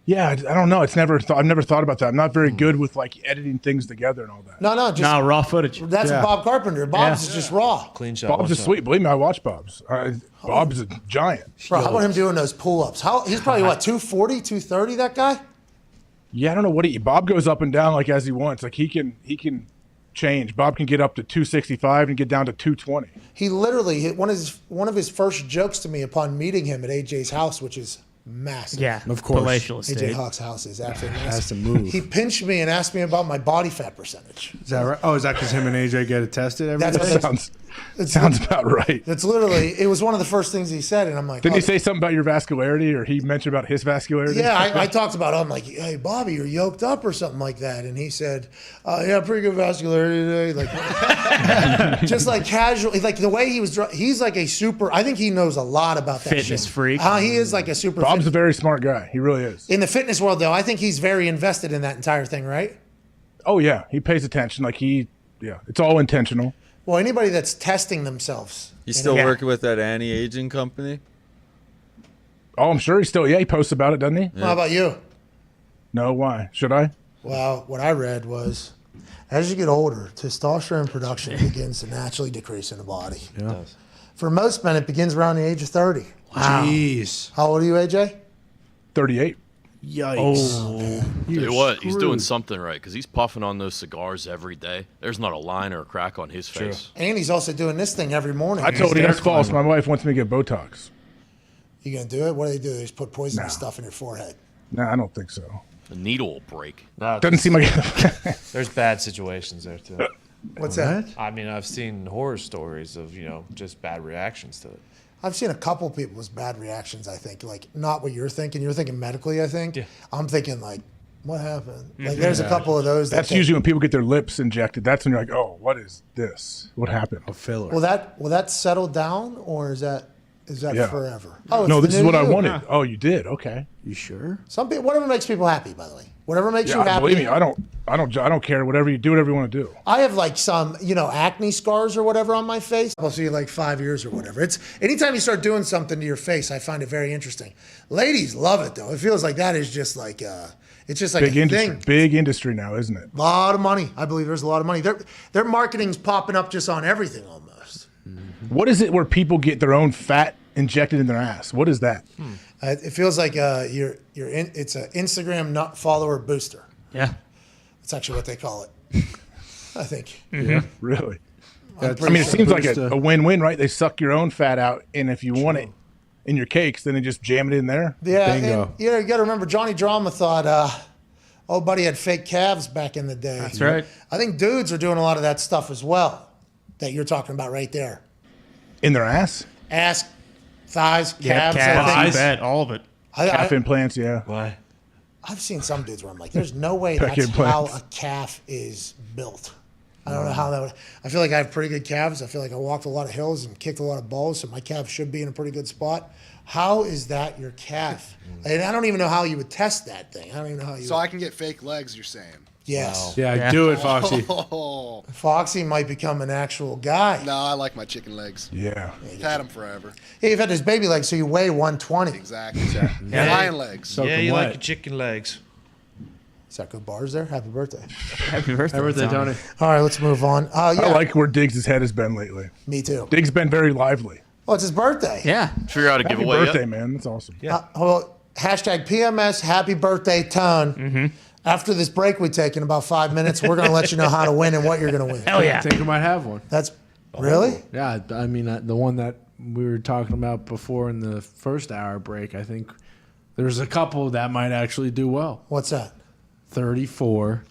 Speaker 12: Yeah, I don't know. I've never thought about that. I'm not very good with like editing things together and all that.
Speaker 2: No,
Speaker 4: raw footage.
Speaker 2: That's Bob Carpenter. Bob's is just raw.
Speaker 5: Clean shot.
Speaker 12: Bob's is sweet. Believe me, I watch Bob's. Bob's a giant.
Speaker 2: Bro, how about him doing those pull-ups? He's probably, 240, 230, that guy?
Speaker 12: Yeah, I don't know Bob goes up and down like as he wants. Like he can change. Bob can get up to 265 and get down to 220.
Speaker 2: He literally hit one of his first jokes to me upon meeting him at AJ's house, which is massive.
Speaker 4: Yeah,
Speaker 3: of course.
Speaker 4: Palatial
Speaker 2: AJ
Speaker 4: estate.
Speaker 2: Hawk's house is absolutely massive.
Speaker 3: Has to move.
Speaker 2: He pinched me and asked me about my body fat percentage.
Speaker 3: Is that right? Oh, is that because him and AJ get it tested every
Speaker 2: That's
Speaker 3: day?
Speaker 2: what
Speaker 12: Sounds about right.
Speaker 2: It's literally, it was one of the first things he said, and I'm like,
Speaker 12: Didn't he say something about your vascularity, or he mentioned about his vascularity?
Speaker 2: Yeah, I talked about it. I'm like, hey, Bobby, you're yoked up or something like that. And he said, yeah, pretty good vascularity today. Like, just like casual, like the way he was, he's like a super, I think he knows a lot about that
Speaker 4: Fitness
Speaker 2: shit.
Speaker 4: freak.
Speaker 2: He is like a super
Speaker 12: Bob's a very smart guy. He really is.
Speaker 2: In the fitness world, though, I think he's very invested in that entire thing, right?
Speaker 12: Oh, yeah. He pays attention. It's all intentional.
Speaker 2: Well, anybody that's testing themselves.
Speaker 6: You still working with that anti-aging company?
Speaker 12: Oh, I'm sure he posts about it, doesn't he?
Speaker 2: Well, how about you?
Speaker 12: No, why? Should I?
Speaker 2: Well, what I read was, as you get older, testosterone production begins to naturally decrease in the body.
Speaker 3: Yeah. It does.
Speaker 2: For most men, it begins around the age of 30.
Speaker 3: Wow. Jeez.
Speaker 2: How old are you, AJ?
Speaker 12: 38.
Speaker 3: Yikes.
Speaker 8: Oh, tell you what, he's doing something right because he's puffing on those cigars every day. There's not a line or a crack on his face.
Speaker 2: And he's also doing this thing every morning.
Speaker 12: I told you that's false. My wife wants me to get Botox.
Speaker 2: You gonna do it? What do they do? They just put poisonous stuff in your forehead.
Speaker 12: No, I don't think so.
Speaker 8: The needle will break.
Speaker 5: No,
Speaker 12: Doesn't seem like
Speaker 5: there's bad situations there too.
Speaker 2: What's that?
Speaker 5: I mean, I've seen horror stories of just bad reactions to it.
Speaker 2: I've seen a couple people with bad reactions, I think. Like, not what you're thinking. You're thinking medically, I think. Yeah. I'm thinking, like, what happened? Like, there's a couple of those.
Speaker 12: That's usually when people get their lips injected. That's when you're like, oh, what is this? What happened?
Speaker 3: A filler.
Speaker 2: Will that settle down, or is that forever? Oh,
Speaker 12: no,
Speaker 2: it's
Speaker 12: this
Speaker 2: the
Speaker 12: is
Speaker 2: new
Speaker 12: what I
Speaker 2: you.
Speaker 12: wanted. Oh, you did? Okay.
Speaker 3: You sure?
Speaker 2: Some people, whatever makes people happy, by the way. Whatever makes you happy.
Speaker 12: Believe me, I don't care. Whatever you do, whatever you want to do.
Speaker 2: I have like some, acne scars or whatever on my face. I'll see like 5 years or whatever. It's anytime you start doing something to your face, I find it very interesting. Ladies love it though. It feels like that is just like it's just like
Speaker 12: big
Speaker 2: a
Speaker 12: industry.
Speaker 2: thing.
Speaker 12: Big industry now, isn't it?
Speaker 2: A lot of money. I believe there's a lot of money. Their marketing's popping up just on everything almost.
Speaker 12: What is it where people get their own fat injected in their ass? What is that?
Speaker 2: It feels like it's an Instagram nut follower booster.
Speaker 4: Yeah.
Speaker 2: That's actually what they call it. I think.
Speaker 12: Yeah, really.
Speaker 2: I'm
Speaker 12: I mean, it seems like
Speaker 3: Booster.
Speaker 12: a win-win, right? They suck your own fat out, and if you want it in your cakes, then they just jam it in there.
Speaker 2: Yeah,
Speaker 3: Bingo.
Speaker 2: and, you got to remember, Johnny Drama thought old buddy had fake calves back in the day.
Speaker 4: That's right.
Speaker 2: I think dudes are doing a lot of that stuff as well that you're talking about right there.
Speaker 12: In their ass?
Speaker 2: Ass, thighs,
Speaker 4: Yeah,
Speaker 2: calves.
Speaker 4: calves,
Speaker 2: I
Speaker 4: you
Speaker 2: think.
Speaker 4: bet, all of it.
Speaker 12: Calf implants, yeah.
Speaker 5: Why?
Speaker 2: I've seen some dudes where I'm like, there's no way
Speaker 12: Peck
Speaker 2: that's
Speaker 12: implants.
Speaker 2: how a calf is built. I don't know how that would. I feel like I have pretty good calves. I feel like I walked a lot of hills and kicked a lot of balls, so my calves should be in a pretty good spot. How is that your calf? And I don't even know how you would test that thing. I don't even know how you.
Speaker 17: So I can get fake legs, you're saying?
Speaker 2: Yes.
Speaker 3: Yeah, do it, Foxy.
Speaker 17: Oh.
Speaker 2: Foxy might become an actual guy.
Speaker 17: No, I like my chicken legs.
Speaker 12: Yeah.
Speaker 17: I've had them forever.
Speaker 2: Hey, you've had this baby legs, so you weigh 120.
Speaker 17: Exactly. Lion legs.
Speaker 5: Yeah, you like your chicken legs.
Speaker 2: Is that good bars there? Happy birthday.
Speaker 4: Happy birthday,
Speaker 3: Happy birthday, Tony.
Speaker 2: All right, let's move on.
Speaker 12: I like where Diggs' head has been lately.
Speaker 2: Me too.
Speaker 12: Diggs been very lively.
Speaker 2: Well, it's his birthday.
Speaker 4: Yeah.
Speaker 8: Figure out a
Speaker 12: Happy
Speaker 8: giveaway.
Speaker 12: birthday, man. That's awesome.
Speaker 2: Well, hashtag PMS Happy Birthday Tone. After this break we take in about 5 minutes, we're going to let you know how to win and what you're going to win.
Speaker 4: Hell yeah.
Speaker 3: I think I might have one.
Speaker 2: That's really?
Speaker 3: Yeah, I mean, the one that we were talking about before in the first hour break, I think there's a couple that might actually do well.
Speaker 2: What's that?
Speaker 3: 34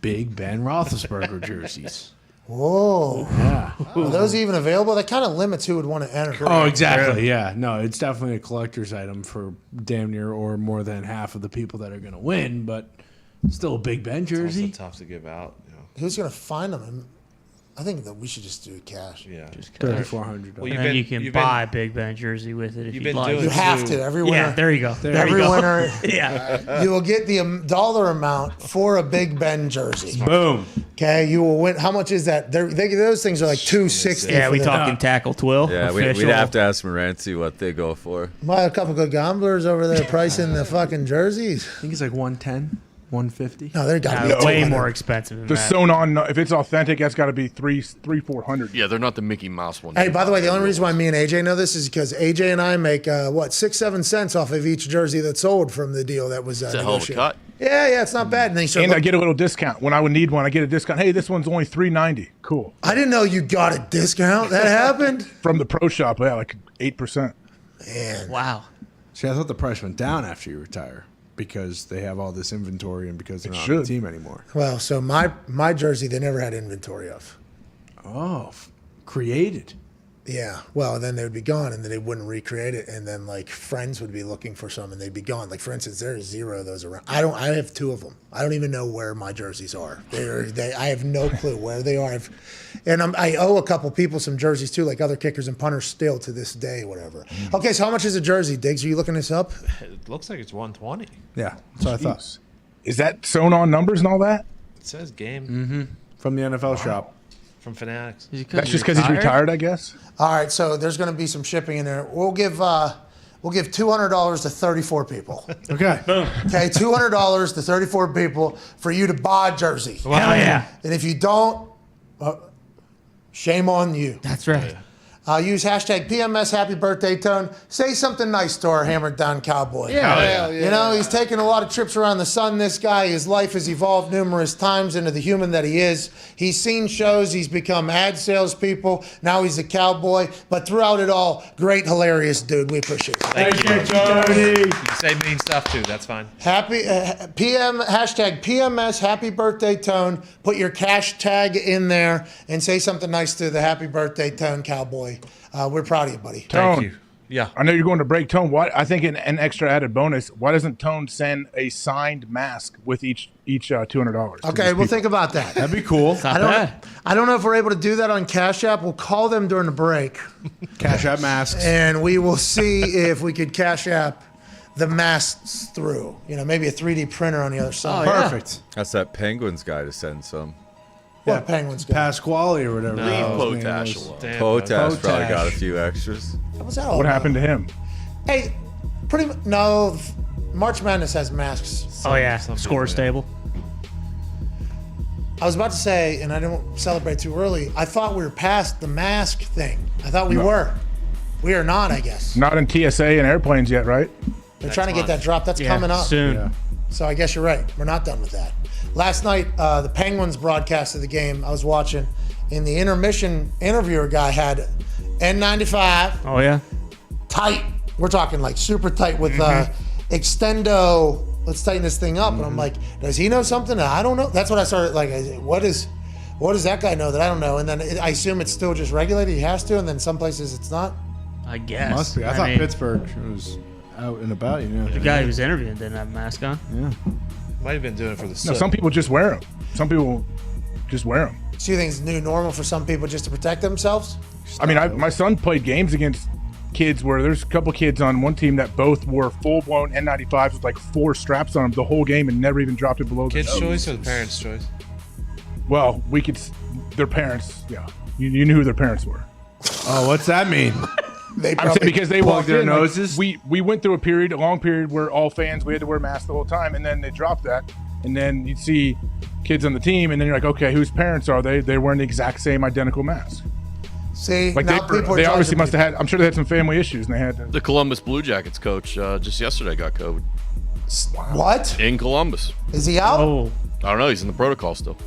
Speaker 3: Big Ben Roethlisberger jerseys.
Speaker 2: Whoa.
Speaker 3: Yeah.
Speaker 2: Are those even available? That kind of limits who would want to enter.
Speaker 3: Oh, exactly. Yeah. No, it's definitely a collector's item for damn near or more than half of the people that are going to win, but still a Big Ben jersey.
Speaker 5: It's also tough to give out. You know.
Speaker 2: Who's going to find them? I think that we should just do cash.
Speaker 5: Yeah.
Speaker 3: Just $3,400.
Speaker 4: Well, and you can buy a Big Ben jersey with it if you'd like.
Speaker 2: You have to. Every winner.
Speaker 4: Yeah, there you go.
Speaker 2: Every winner.
Speaker 4: Yeah.
Speaker 2: You will get the dollar amount for a Big Ben jersey.
Speaker 3: Boom.
Speaker 2: Okay, you will win. How much is that? Those things are like $260.
Speaker 4: Yeah, we talking tackle twill.
Speaker 6: Yeah, we'd have to ask Morency what they go for.
Speaker 2: Well, a couple good gamblers over there pricing the fucking jerseys.
Speaker 3: I think it's like 110. 150.
Speaker 2: No, they're got to be
Speaker 4: way more expensive than
Speaker 12: The
Speaker 4: that.
Speaker 12: sewn on, if it's authentic, that's got to be $400.
Speaker 8: Yeah, they're not the Mickey Mouse one.
Speaker 2: Hey, by the way, the only reason why me and AJ know this is because AJ and I make 6-7 cents off of each jersey that's sold from the deal that was.
Speaker 8: It's a hell of a cut.
Speaker 2: Yeah, it's not bad. And, then
Speaker 12: I get a little discount when I would need one. I get a discount. Hey, this one's only $3.90. Cool.
Speaker 2: I didn't know you got a discount. That happened
Speaker 12: from the pro shop. Yeah, like 8%.
Speaker 2: Man,
Speaker 4: wow.
Speaker 3: See, I thought the price went down after you retire because they have all this inventory and because they're not on the team anymore.
Speaker 2: Well, so my jersey they never had inventory of.
Speaker 3: Oh, created.
Speaker 2: Yeah. Well, then they would be gone, and then they wouldn't recreate it, and then like friends would be looking for some, and they'd be gone. Like for instance, there's 0 of those around. I have 2 of them. I don't even know where my jerseys are. I have no clue where they are. I owe a couple people some jerseys too, like other kickers and punters still to this day, whatever. Okay, so how much is a jersey, Diggs? Are you looking this up?
Speaker 5: It looks like it's 120.
Speaker 3: Yeah, that's what I thought.
Speaker 12: Is that sewn on numbers and all that?
Speaker 5: It says game.
Speaker 3: Mm-hmm. From the NFL shop.
Speaker 5: From Fanatics.
Speaker 12: That's just because he's retired, I guess.
Speaker 2: All right, so there's going to be some shipping in there. We'll give $200 to 34 people.
Speaker 3: Okay.
Speaker 4: Boom.
Speaker 2: Okay, $200 to 34 people for you to buy a jersey.
Speaker 4: Hell yeah.
Speaker 2: And if you don't, shame on you.
Speaker 4: That's right.
Speaker 2: Use hashtag PMS Happy Birthday Tone. Say something nice to our hammered down cowboy.
Speaker 17: Yeah.
Speaker 2: You know, he's taken a lot of trips around the sun, this guy. His life has evolved numerous times into the human that he is. He's seen shows. He's become ad salespeople. Now he's a cowboy. But throughout it all, great, hilarious dude. We appreciate it.
Speaker 5: Thank you, Tony. You say mean stuff too. That's fine.
Speaker 2: Hashtag PMS Happy Birthday Tone. Put your cash tag in there and say something nice to the Happy Birthday Tone cowboy. We're proud of you, buddy.
Speaker 12: Tone,
Speaker 5: Thank you. Yeah.
Speaker 12: I know you're going to break. Tone, why? I think an extra added bonus. Why doesn't Tone send a signed mask with each $200?
Speaker 2: Okay, we'll think about that.
Speaker 3: That'd be cool.
Speaker 2: I don't know if we're able to do that on Cash App. We'll call them during the break.
Speaker 3: Cash App masks.
Speaker 2: And we will see if we could Cash App the masks through. You know, maybe a 3D printer on the other side.
Speaker 3: Perfect.
Speaker 6: That's that Penguins guy to send some.
Speaker 2: What Penguins guy?
Speaker 3: Pasquale or whatever.
Speaker 8: Leave Potash alone.
Speaker 6: Potash probably got a few extras.
Speaker 2: What's that all
Speaker 12: What
Speaker 2: about?
Speaker 12: happened to him?
Speaker 2: Hey, no. March Madness has masks.
Speaker 4: Oh yeah, score stable.
Speaker 2: I was about to say, and I didn't celebrate too early. I thought we were past the mask thing. I thought we were. We are not, I guess.
Speaker 12: Not in TSA and airplanes yet, right?
Speaker 2: They're trying to get that drop. That's
Speaker 4: Yeah,
Speaker 2: coming up
Speaker 4: soon.
Speaker 12: Yeah.
Speaker 2: So I guess you're right. We're not done with that. Last night, the Penguins broadcast of the game I was watching, in the intermission, interviewer guy had N95.
Speaker 4: Oh yeah.
Speaker 2: Tight. We're talking like super tight with extendo. Let's tighten this thing up. And I'm like, does he know something? I don't know. That's what I started like. I said, what does that guy know that I don't know? And then I assume it's still just regulated. He has to. And then some places it's not.
Speaker 4: I guess.
Speaker 3: Must be. I thought Pittsburgh was out and about. You know,
Speaker 4: The guy who was interviewing didn't have a mask on.
Speaker 3: Yeah.
Speaker 5: Might have been doing it for the
Speaker 12: No,
Speaker 5: soot.
Speaker 12: some people just wear them. Some people just wear them.
Speaker 2: So you think it's new normal for some people just to protect themselves?
Speaker 12: I mean, my son played games against kids where there's a couple kids on one team that both wore full-blown N95s with like 4 straps on them the whole game and never even dropped it below
Speaker 5: Kids'
Speaker 12: their nose.
Speaker 5: choice or the parents' choice?
Speaker 12: Well, their parents, yeah. You knew who their parents were.
Speaker 3: Oh, what's that mean?
Speaker 12: I'm saying because they
Speaker 3: plug
Speaker 12: walked
Speaker 3: their
Speaker 12: in,
Speaker 3: noses.
Speaker 12: Like, we went through a long period where all fans, we had to wear masks the whole time, and then they dropped that. And then you'd see kids on the team, and then you're like, okay, whose parents are they? They're wearing the exact same identical mask.
Speaker 2: See,
Speaker 12: like
Speaker 2: now people are
Speaker 12: they obviously
Speaker 2: charging
Speaker 12: must have had. I'm sure they had some family issues, and they had to.
Speaker 8: The Columbus Blue Jackets coach just yesterday got COVID.
Speaker 2: What?
Speaker 8: In Columbus.
Speaker 2: Is he out?
Speaker 4: Oh.
Speaker 8: I don't know. He's in the protocol still.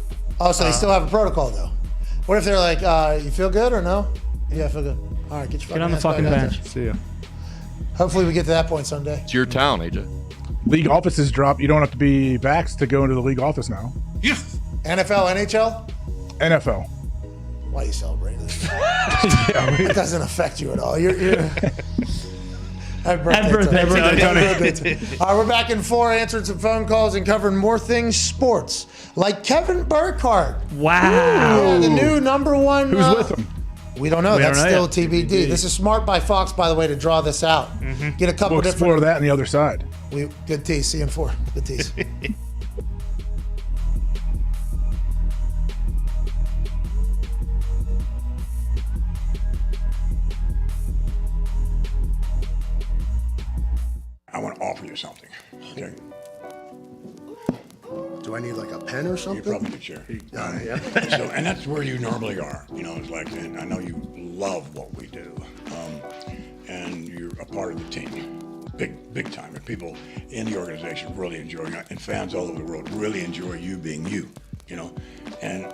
Speaker 2: Oh, so they still have a protocol though. What if they're like, you feel good or no? Yeah, I feel good. All right, get your
Speaker 4: Get on the
Speaker 2: ass back
Speaker 4: fucking
Speaker 2: out
Speaker 4: bench.
Speaker 2: there.
Speaker 3: See ya.
Speaker 2: Hopefully we get to that point someday.
Speaker 8: It's your town, AJ.
Speaker 12: League offices drop. You don't have to be vaxxed to go into the league office now.
Speaker 2: NFL, NHL?
Speaker 12: NFL.
Speaker 2: Why are you celebrating this? It doesn't affect you at all. You're Happy birthday, Tony. All right, we're back in 4, answering some phone calls and covering more things sports, like Kevin Burkhardt.
Speaker 4: Wow.
Speaker 2: Yeah, the new number 1.
Speaker 12: Who's with him?
Speaker 2: We don't know.
Speaker 12: We
Speaker 2: That's
Speaker 12: don't know
Speaker 2: still
Speaker 12: yet.
Speaker 2: TBD. This is smart by Fox, by the way, to draw this out. Get a couple
Speaker 12: We'll explore
Speaker 2: different.
Speaker 12: that on the other side.
Speaker 2: Good tease. See you in 4. Good tease.
Speaker 20: I want to offer you something. Okay.
Speaker 17: Do I need like a pen or something?
Speaker 20: You probably do, Chair.
Speaker 17: Yeah.
Speaker 20: So, and that's where you normally are. You know, it's like, and I know you love what we do, and you're a part of the team, big time. And people in the organization really enjoy it, and fans all over the world really enjoy you being you. You know, and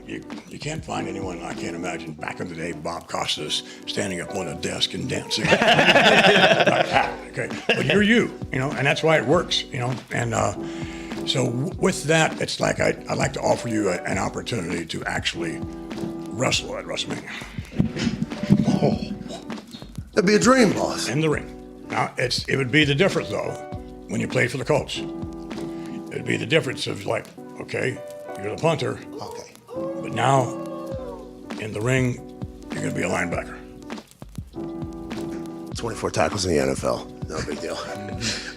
Speaker 20: you can't find anyone. I can't imagine back in the day Bob Costas standing up on a desk and dancing. Okay, but you're you. You know, and that's why it works. You know, and. So with that, it's like I'd like to offer you an opportunity to actually wrestle at WrestleMania.
Speaker 17: That'd be a dream, boss.
Speaker 20: In the ring. Now, it would be the difference, though, when you played for the Colts. It'd be the difference of like, okay, you're the punter.
Speaker 2: Okay.
Speaker 20: But now, in the ring, you're going to be a linebacker.
Speaker 17: 24 tackles in the NFL. No big deal.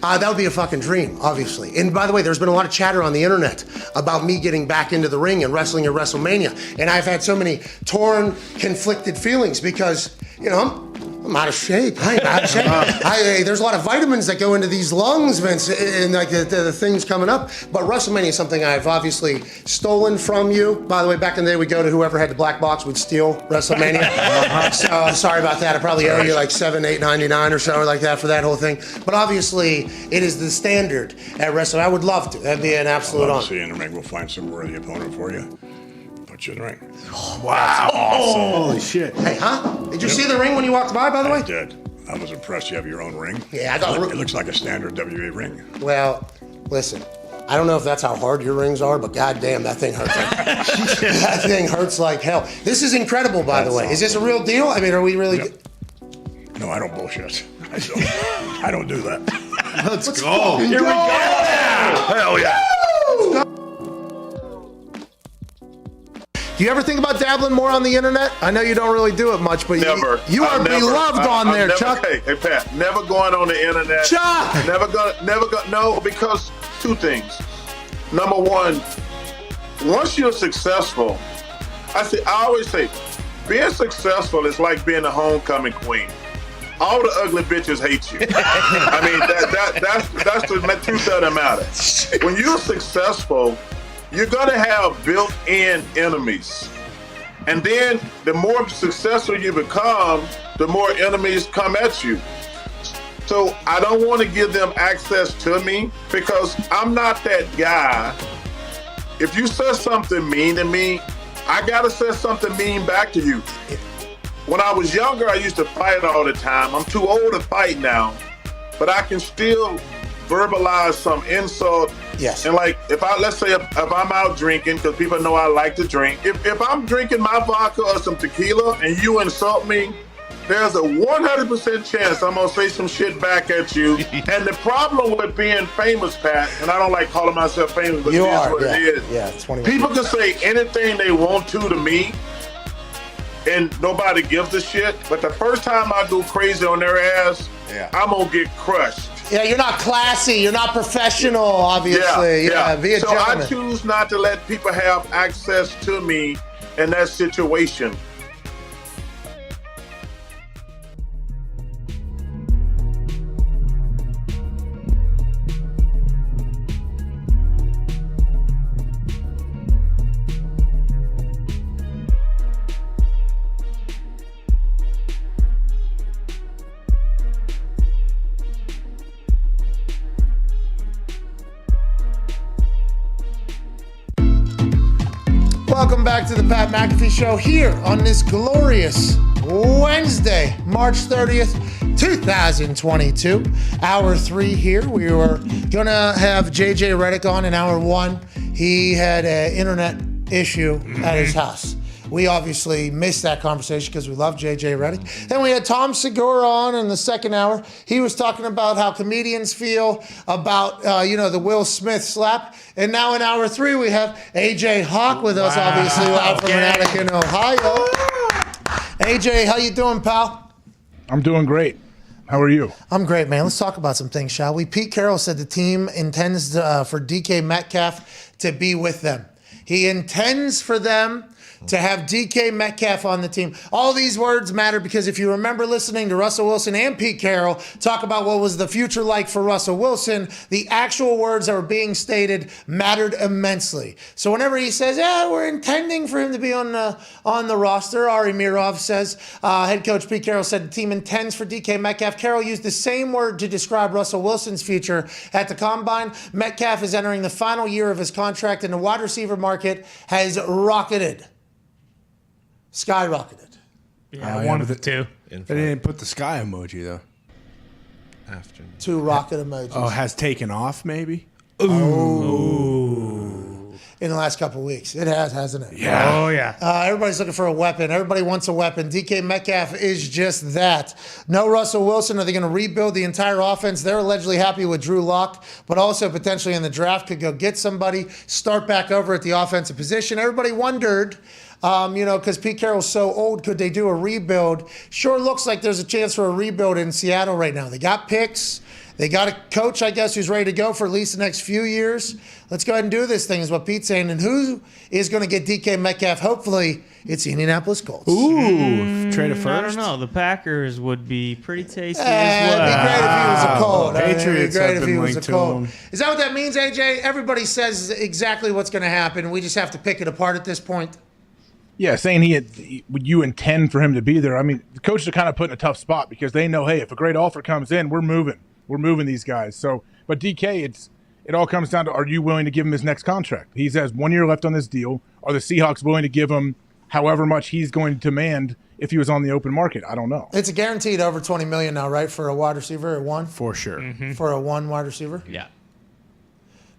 Speaker 17: That would be a fucking dream, obviously. And by the way, there's been a lot of chatter on the internet about me getting back into the ring and wrestling at WrestleMania. And I've had so many torn, conflicted feelings because, you know, I'm out of shape. I ain't out of shape. There's a lot of vitamins that go into these lungs, Vince, and like the things coming up. But WrestleMania is something I've obviously stolen from you. By the way, back in the day, we'd go to whoever had the black box would steal WrestleMania. So I'm sorry about that. I probably owe you like $7, $8.99 or so like that for that whole thing. But obviously, it is the standard at WrestleMania. I would love to. That'd be an absolute honor.
Speaker 20: See you in the ring. We'll find some worthy opponent for you. Put you in the ring.
Speaker 17: Wow.
Speaker 20: Awesome.
Speaker 17: Holy shit. Hey, huh? Did you see the ring when you walked by the way?
Speaker 20: I did. I was impressed. You have your own ring.
Speaker 17: Yeah, I got
Speaker 20: it looks like a standard WA ring.
Speaker 17: Well, listen, I don't know if that's how hard your rings are, but goddamn, that thing hurts. That thing hurts like hell. This is incredible, by the way. Is this a real deal? I mean, are we really?
Speaker 20: No, I don't bullshit. I don't do that.
Speaker 17: Let's go.
Speaker 20: Here we go. Hell yeah.
Speaker 2: Do you ever think about dabbling more on the internet? I know you don't really do it much, but you are beloved on there, Chuck.
Speaker 21: Hey, Pat, never going on the internet.
Speaker 2: Chuck!
Speaker 21: Never go. No, because 2 things. Number 1, once you're successful, I always say, being successful is like being a homecoming queen. All the ugly bitches hate you. I mean, that's the truth of the matter. When you're successful, you're gonna have built-in enemies. And then the more successful you become, the more enemies come at you. So I don't want to give them access to me because I'm not that guy. If you say something mean to me, I gotta say something mean back to you. When I was younger, I used to fight all the time. I'm too old to fight now, but I can still verbalize some insult.
Speaker 2: Yes.
Speaker 21: And like, let's say if I'm out drinking, because people know I like to drink. If I'm drinking my vodka or some tequila and you insult me, there's a 100% chance I'm gonna say some shit back at you. And the problem with being famous, Pat, and I don't like calling myself famous, but it is what it is.
Speaker 2: Yeah, 21.
Speaker 21: People can say anything they want to me, and nobody gives a shit. But the first time I go crazy on their ass, I'm gonna get crushed.
Speaker 17: Yeah, you're not classy. You're not professional, obviously. Yeah, be a
Speaker 21: so
Speaker 17: gentleman.
Speaker 21: I choose not to let people have access to me in that situation.
Speaker 2: Welcome back to the Pat McAfee Show here on this glorious Wednesday, March 30th, 2022. Hour 3 here. We were going to have JJ Redick on in hour 1. He had an internet issue at his house. We obviously missed that conversation because we love JJ Redick. Then we had Tom Segura on in the second hour. He was talking about how comedians feel about, the Will Smith slap. And now in hour 3, we have AJ Hawk with us, obviously, live from Manhattan, Ohio. AJ, how you doing, pal?
Speaker 12: I'm doing great. How are you?
Speaker 2: I'm great, man. Let's talk about some things, shall we? Pete Carroll said the team intends for DK Metcalf to be with them. He intends for them to have DK Metcalf on the team. All these words matter because if you remember listening to Russell Wilson and Pete Carroll talk about what was the future like for Russell Wilson, the actual words that were being stated mattered immensely. So whenever he says, we're intending for him to be on the roster, Ari Mirov says, head coach Pete Carroll said the team intends for DK Metcalf. Carroll used the same word to describe Russell Wilson's future at the Combine. Metcalf is entering the final year of his contract and the wide receiver market has rocketed. Skyrocketed.
Speaker 4: Yeah, one of the two.
Speaker 3: They didn't put the sky emoji, though.
Speaker 5: After.
Speaker 2: 2 rocket emojis.
Speaker 3: Oh, has taken off, maybe?
Speaker 2: Ooh. In the last couple of weeks. It has, hasn't it?
Speaker 3: Yeah.
Speaker 4: Oh, yeah.
Speaker 2: Everybody's looking for a weapon. Everybody wants a weapon. DK Metcalf is just that. No Russell Wilson. Are they going to rebuild the entire offense? They're allegedly happy with Drew Lock, but also potentially in the draft could go get somebody, start back over at the offensive position. Everybody wondered, because Pete Carroll's so old, could they do a rebuild? Sure looks like there's a chance for a rebuild in Seattle right now. They got picks. They got a coach, I guess, who's ready to go for at least the next few years. Let's go ahead and do this thing, is what Pete's saying. And who is going to get DK Metcalf? Hopefully, it's the Indianapolis Colts.
Speaker 3: Trade it first?
Speaker 4: I don't know. The Packers would be pretty tasty
Speaker 2: It'd
Speaker 4: as well.
Speaker 2: be great if he was a Colt.
Speaker 3: Patriots
Speaker 2: It'd be great
Speaker 3: have
Speaker 2: if
Speaker 3: been
Speaker 2: he was a
Speaker 3: linked to
Speaker 2: Colt.
Speaker 3: him.
Speaker 2: Is that what that means, AJ? Everybody says exactly what's going to happen. We just have to pick it apart at this point.
Speaker 12: Yeah, saying would you intend for him to be there? I mean, the coaches are kind of put in a tough spot because they know, hey, if a great offer comes in, we're moving these guys. So, but DK, it all comes down to, are you willing to give him his next contract? He has 1 year left on this deal. Are the Seahawks willing to give him however much he's going to demand if he was on the open market? I don't know.
Speaker 2: It's a guaranteed over $20 million now, right, for a wide receiver at 1?
Speaker 3: For sure.
Speaker 2: For a 1 wide receiver?
Speaker 4: Yeah.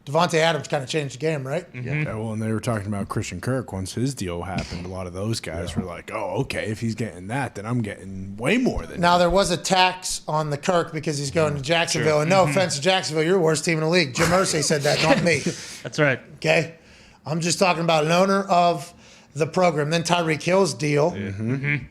Speaker 2: Devontae Adams kind of changed the game, right?
Speaker 3: Yeah, well, and they were talking about Christian Kirk once his deal happened. A lot of those guys were like, oh, okay, if he's getting that, then I'm getting way more than
Speaker 2: Now, there was a tax on the Kirk because he's going to Jacksonville. And no offense to Jacksonville, you're the worst team in the league. Jim Irsay said that, not me.
Speaker 4: That's right.
Speaker 2: Okay? I'm just talking about an owner of the program. Then Tyreek Hill's deal. Hey,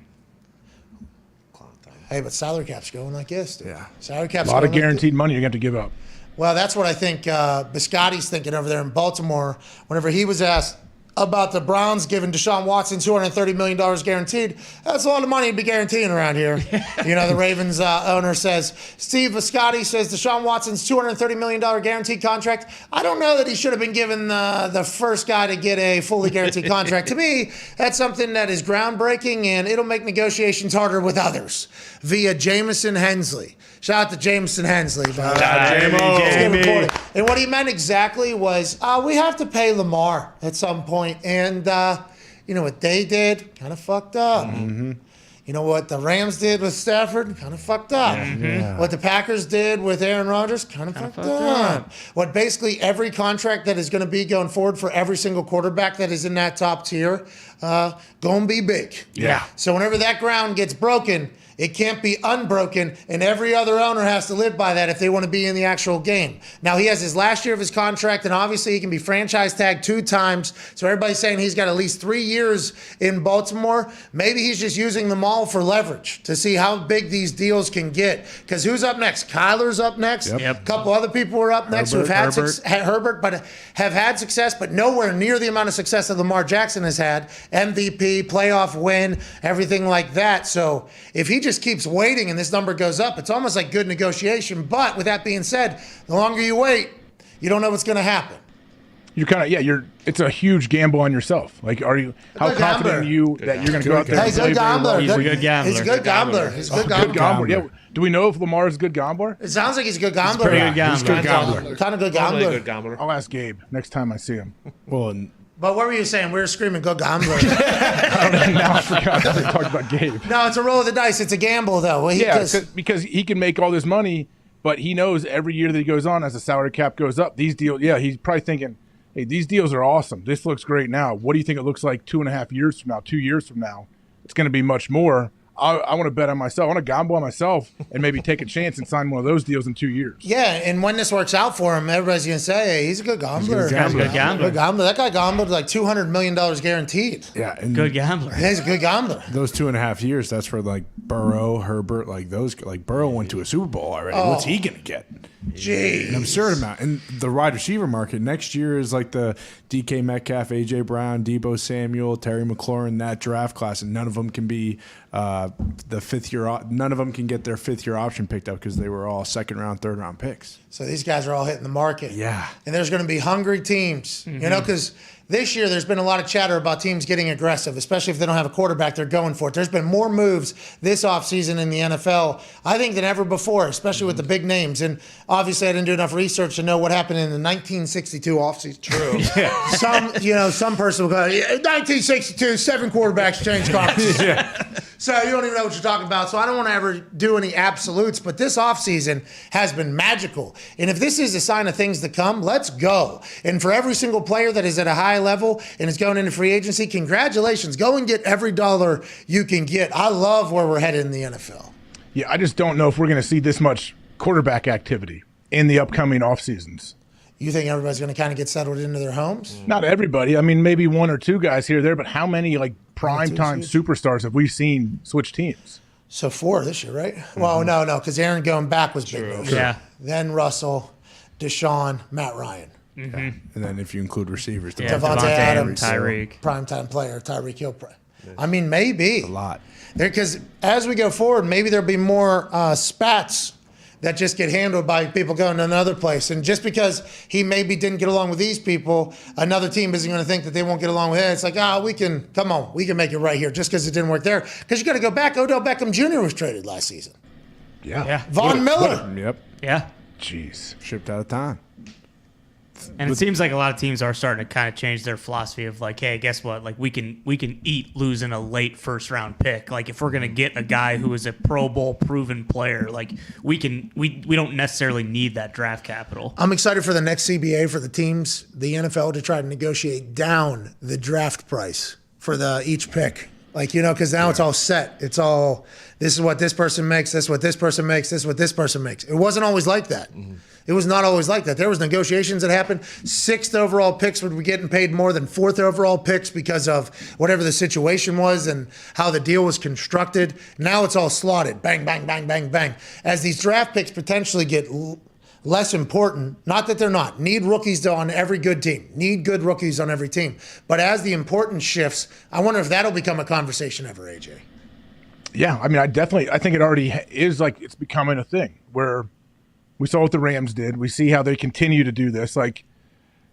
Speaker 2: but salary cap's going like this, dude.
Speaker 3: Yeah.
Speaker 2: Salary cap's
Speaker 12: A lot of
Speaker 2: going like
Speaker 12: guaranteed money you're going to have to give up.
Speaker 2: Well, that's what I think Biscotti's thinking over there in Baltimore. Whenever he was asked about the Browns giving Deshaun Watson $230 million guaranteed, that's a lot of money to be guaranteeing around here. The Ravens owner says, Steve Biscotti says Deshaun Watson's $230 million guaranteed contract. I don't know that he should have been given the first guy to get a fully guaranteed contract. To me, that's something that is groundbreaking, and it'll make negotiations harder with others via Jamison Hensley. Shout out to Jameson Hensley.
Speaker 3: Jamie.
Speaker 2: And what he meant exactly was we have to pay Lamar at some point. And you know what they did? Kind of fucked up. You know what the Rams did with Stafford? Kind of fucked up. What the Packers did with Aaron Rodgers? Kind of fucked up. What basically every contract that is going to be going forward for every single quarterback that is in that top tier, going to be big.
Speaker 3: Yeah.
Speaker 2: So whenever that ground gets broken, It can't be unbroken, and every other owner has to live by that if they want to be in the actual game. Now, he has his last year of his contract, and obviously he can be franchise tagged 2 times. So everybody's saying he's got at least 3 years in Baltimore. Maybe he's just using them all for leverage to see how big these deals can get. Because who's up next? Kyler's up next. A couple other people are up next who've had Herbert, but have had success, but nowhere near the amount of success that Lamar Jackson has had. MVP, playoff win, everything like that. So if he just keeps waiting and this number goes up, it's almost like good negotiation. But with that being said, the longer you wait, you don't know what's going to happen.
Speaker 12: You're kind of it's a huge gamble on yourself. Like, are you? How confident are you that you're going to go out there?
Speaker 2: Hey, good gambler.
Speaker 4: He's a good gambler.
Speaker 2: He's a good gambler. He's a good gambler.
Speaker 12: Yeah. Do we know if Lamar is a good gambler?
Speaker 2: It sounds like he's a good gambler.
Speaker 12: He's a good gambler.
Speaker 2: Kind of good gambler.
Speaker 12: I'll ask Gabe next time I see him.
Speaker 3: Well.
Speaker 2: But what were you saying? We were screaming, go gambler.
Speaker 12: Now I forgot that we talked about Gabe.
Speaker 2: No, it's a roll of the dice. It's a gamble, though.
Speaker 12: Because he can make all this money, but he knows every year that he goes on, as the salary cap goes up, these deals, he's probably thinking, hey, these deals are awesome. This looks great now. What do you think it looks like 2.5 years from now, 2 years from now? It's going to be much more. I want to bet on myself. I want to gamble on myself and maybe take a chance and sign one of those deals in 2 years.
Speaker 2: Yeah, and when this works out for him, everybody's going to say, hey, he's a good gambler.
Speaker 4: He's a good gambler.
Speaker 2: Good gambler. That guy gambled like $200 million guaranteed.
Speaker 3: Yeah. And
Speaker 4: good gambler.
Speaker 2: He's a good gambler.
Speaker 3: Those 2.5 years, that's for like Burrow, Herbert, like those. Like Burrow went to a Super Bowl already. What's he going to get?
Speaker 2: Jeez.
Speaker 3: An absurd amount. And the wide receiver market next year is like the DK Metcalf, AJ Brown, Debo Samuel, Terry McLaurin, that draft class, and none of them can be the 5th year. None of them can get their 5th year option picked up because they were all 2nd round, 3rd round picks.
Speaker 2: So these guys are all hitting the market.
Speaker 3: Yeah.
Speaker 2: And there's going to be hungry teams, because this year there's been a lot of chatter about teams getting aggressive, especially if they don't have a quarterback, they're going for it. There's been more moves this offseason in the NFL, I think, than ever before, especially with the big names. And obviously I didn't do enough research to know what happened in the 1962 offseason. True. Some person will go, 1962, 7 quarterbacks changed conferences. So you don't even know what you're talking about. So I don't want to ever do any absolutes, but this offseason has been magical. And if this is a sign of things to come, let's go. And for every single player that is at a high level and is going into free agency, congratulations. Go and get every dollar you can get. I love where we're headed in the NFL.
Speaker 12: Yeah, I just don't know if we're going to see this much quarterback activity in the upcoming off seasons.
Speaker 2: You think everybody's going to kind of get settled into their homes?
Speaker 12: Not everybody. I mean, maybe 1 or 2 guys here or there, but how many like primetime superstars have we seen switch teams?
Speaker 2: So 4 this year, right? Well, no, because Aaron going back was big news.
Speaker 4: Yeah.
Speaker 2: Then Russell, Deshaun, Matt Ryan.
Speaker 3: And then if you include receivers,
Speaker 2: Devontae Adams,
Speaker 4: Tyreek.
Speaker 2: primetime player, Tyreek Hill. I mean, maybe.
Speaker 3: A lot.
Speaker 2: Because as we go forward, maybe there'll be more spats that just get handled by people going to another place. And just because he maybe didn't get along with these people, another team isn't going to think that they won't get along with it. It's like, we can make it right here just because it didn't work there. Because you got to go back. Odell Beckham Jr. was traded last season.
Speaker 3: Yeah.
Speaker 2: Von Miller.
Speaker 3: Yep.
Speaker 4: Yeah.
Speaker 3: Jeez. Shipped out of time.
Speaker 4: And it seems like a lot of teams are starting to kind of change their philosophy of like, hey, guess what? Like we can eat losing a late 1st round pick. Like if we're gonna get a guy who is a Pro Bowl proven player, like we don't necessarily need that draft capital.
Speaker 2: I'm excited for the next CBA for the teams, the NFL, to try to negotiate down the draft price for each pick. Like, because now it's all set. It's all, this is what this person makes, this is what this person makes, this is what this person makes. It wasn't always like that. It was not always like that. There was negotiations that happened. 6th overall picks would be getting paid more than 4th overall picks because of whatever the situation was and how the deal was constructed. Now it's all slotted. Bang, bang, bang, bang, bang. As these draft picks potentially get less important, not that they're not. Need rookies on every good team. Need good rookies on every team. But as the importance shifts, I wonder if that'll become a conversation ever, AJ.
Speaker 12: Yeah, I mean, I think it already is, like, it's becoming a thing where we saw what the Rams did. We see how they continue to do this. Like,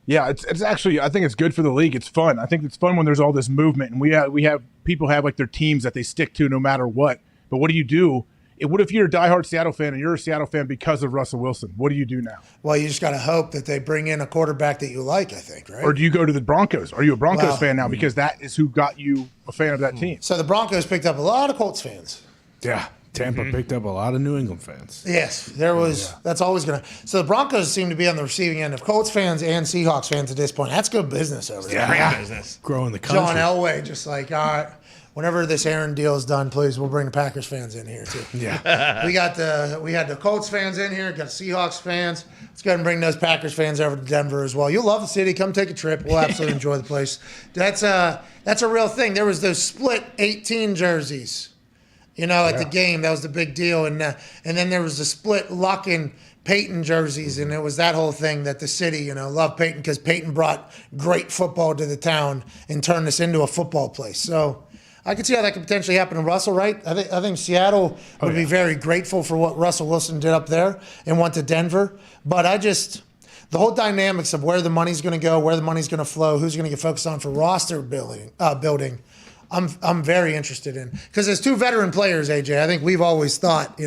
Speaker 12: yeah, it's actually, I think it's good for the league. It's fun. I think it's fun when there's all this movement and we have people have like their teams that they stick to no matter what. But what do you do? What if you're a diehard Seattle fan and you're a Seattle fan because of Russell Wilson? What do you do now?
Speaker 2: Well, you just got to hope that they bring in a quarterback that you like, I think, right?
Speaker 12: Or do you go to the Broncos? Are you a Broncos fan now because that is who got you a fan of that team?
Speaker 2: So the Broncos picked up a lot of Colts fans.
Speaker 3: Yeah. Tampa picked up a lot of New England fans.
Speaker 2: Yes, there was. That's always going to. So the Broncos seem to be on the receiving end of Colts fans and Seahawks fans at this point. That's good business over there.
Speaker 3: Yeah, business. Growing the country.
Speaker 2: John Elway just like, all right, whenever this Aaron deal is done, please, we'll bring the Packers fans in here too.
Speaker 3: Yeah.
Speaker 2: we had the Colts fans in here, got the Seahawks fans. Let's go ahead and bring those Packers fans over to Denver as well. You'll love the city. Come take a trip. We'll absolutely enjoy the place. That's a real thing. There was those split 18 jerseys, at the game. That was the big deal. And then there was the split Luck and Peyton jerseys, and it was that whole thing that the city, loved Peyton because Peyton brought great football to the town and turned this into a football place. So I could see how that could potentially happen to Russell, right? I think Seattle would be very grateful for what Russell Wilson did up there and went to Denver. But the whole dynamics of where the money's going to go, where the money's going to flow, who's going to get focused on for roster building, I'm very interested in. Because as two veteran players, AJ, I think we've always thought,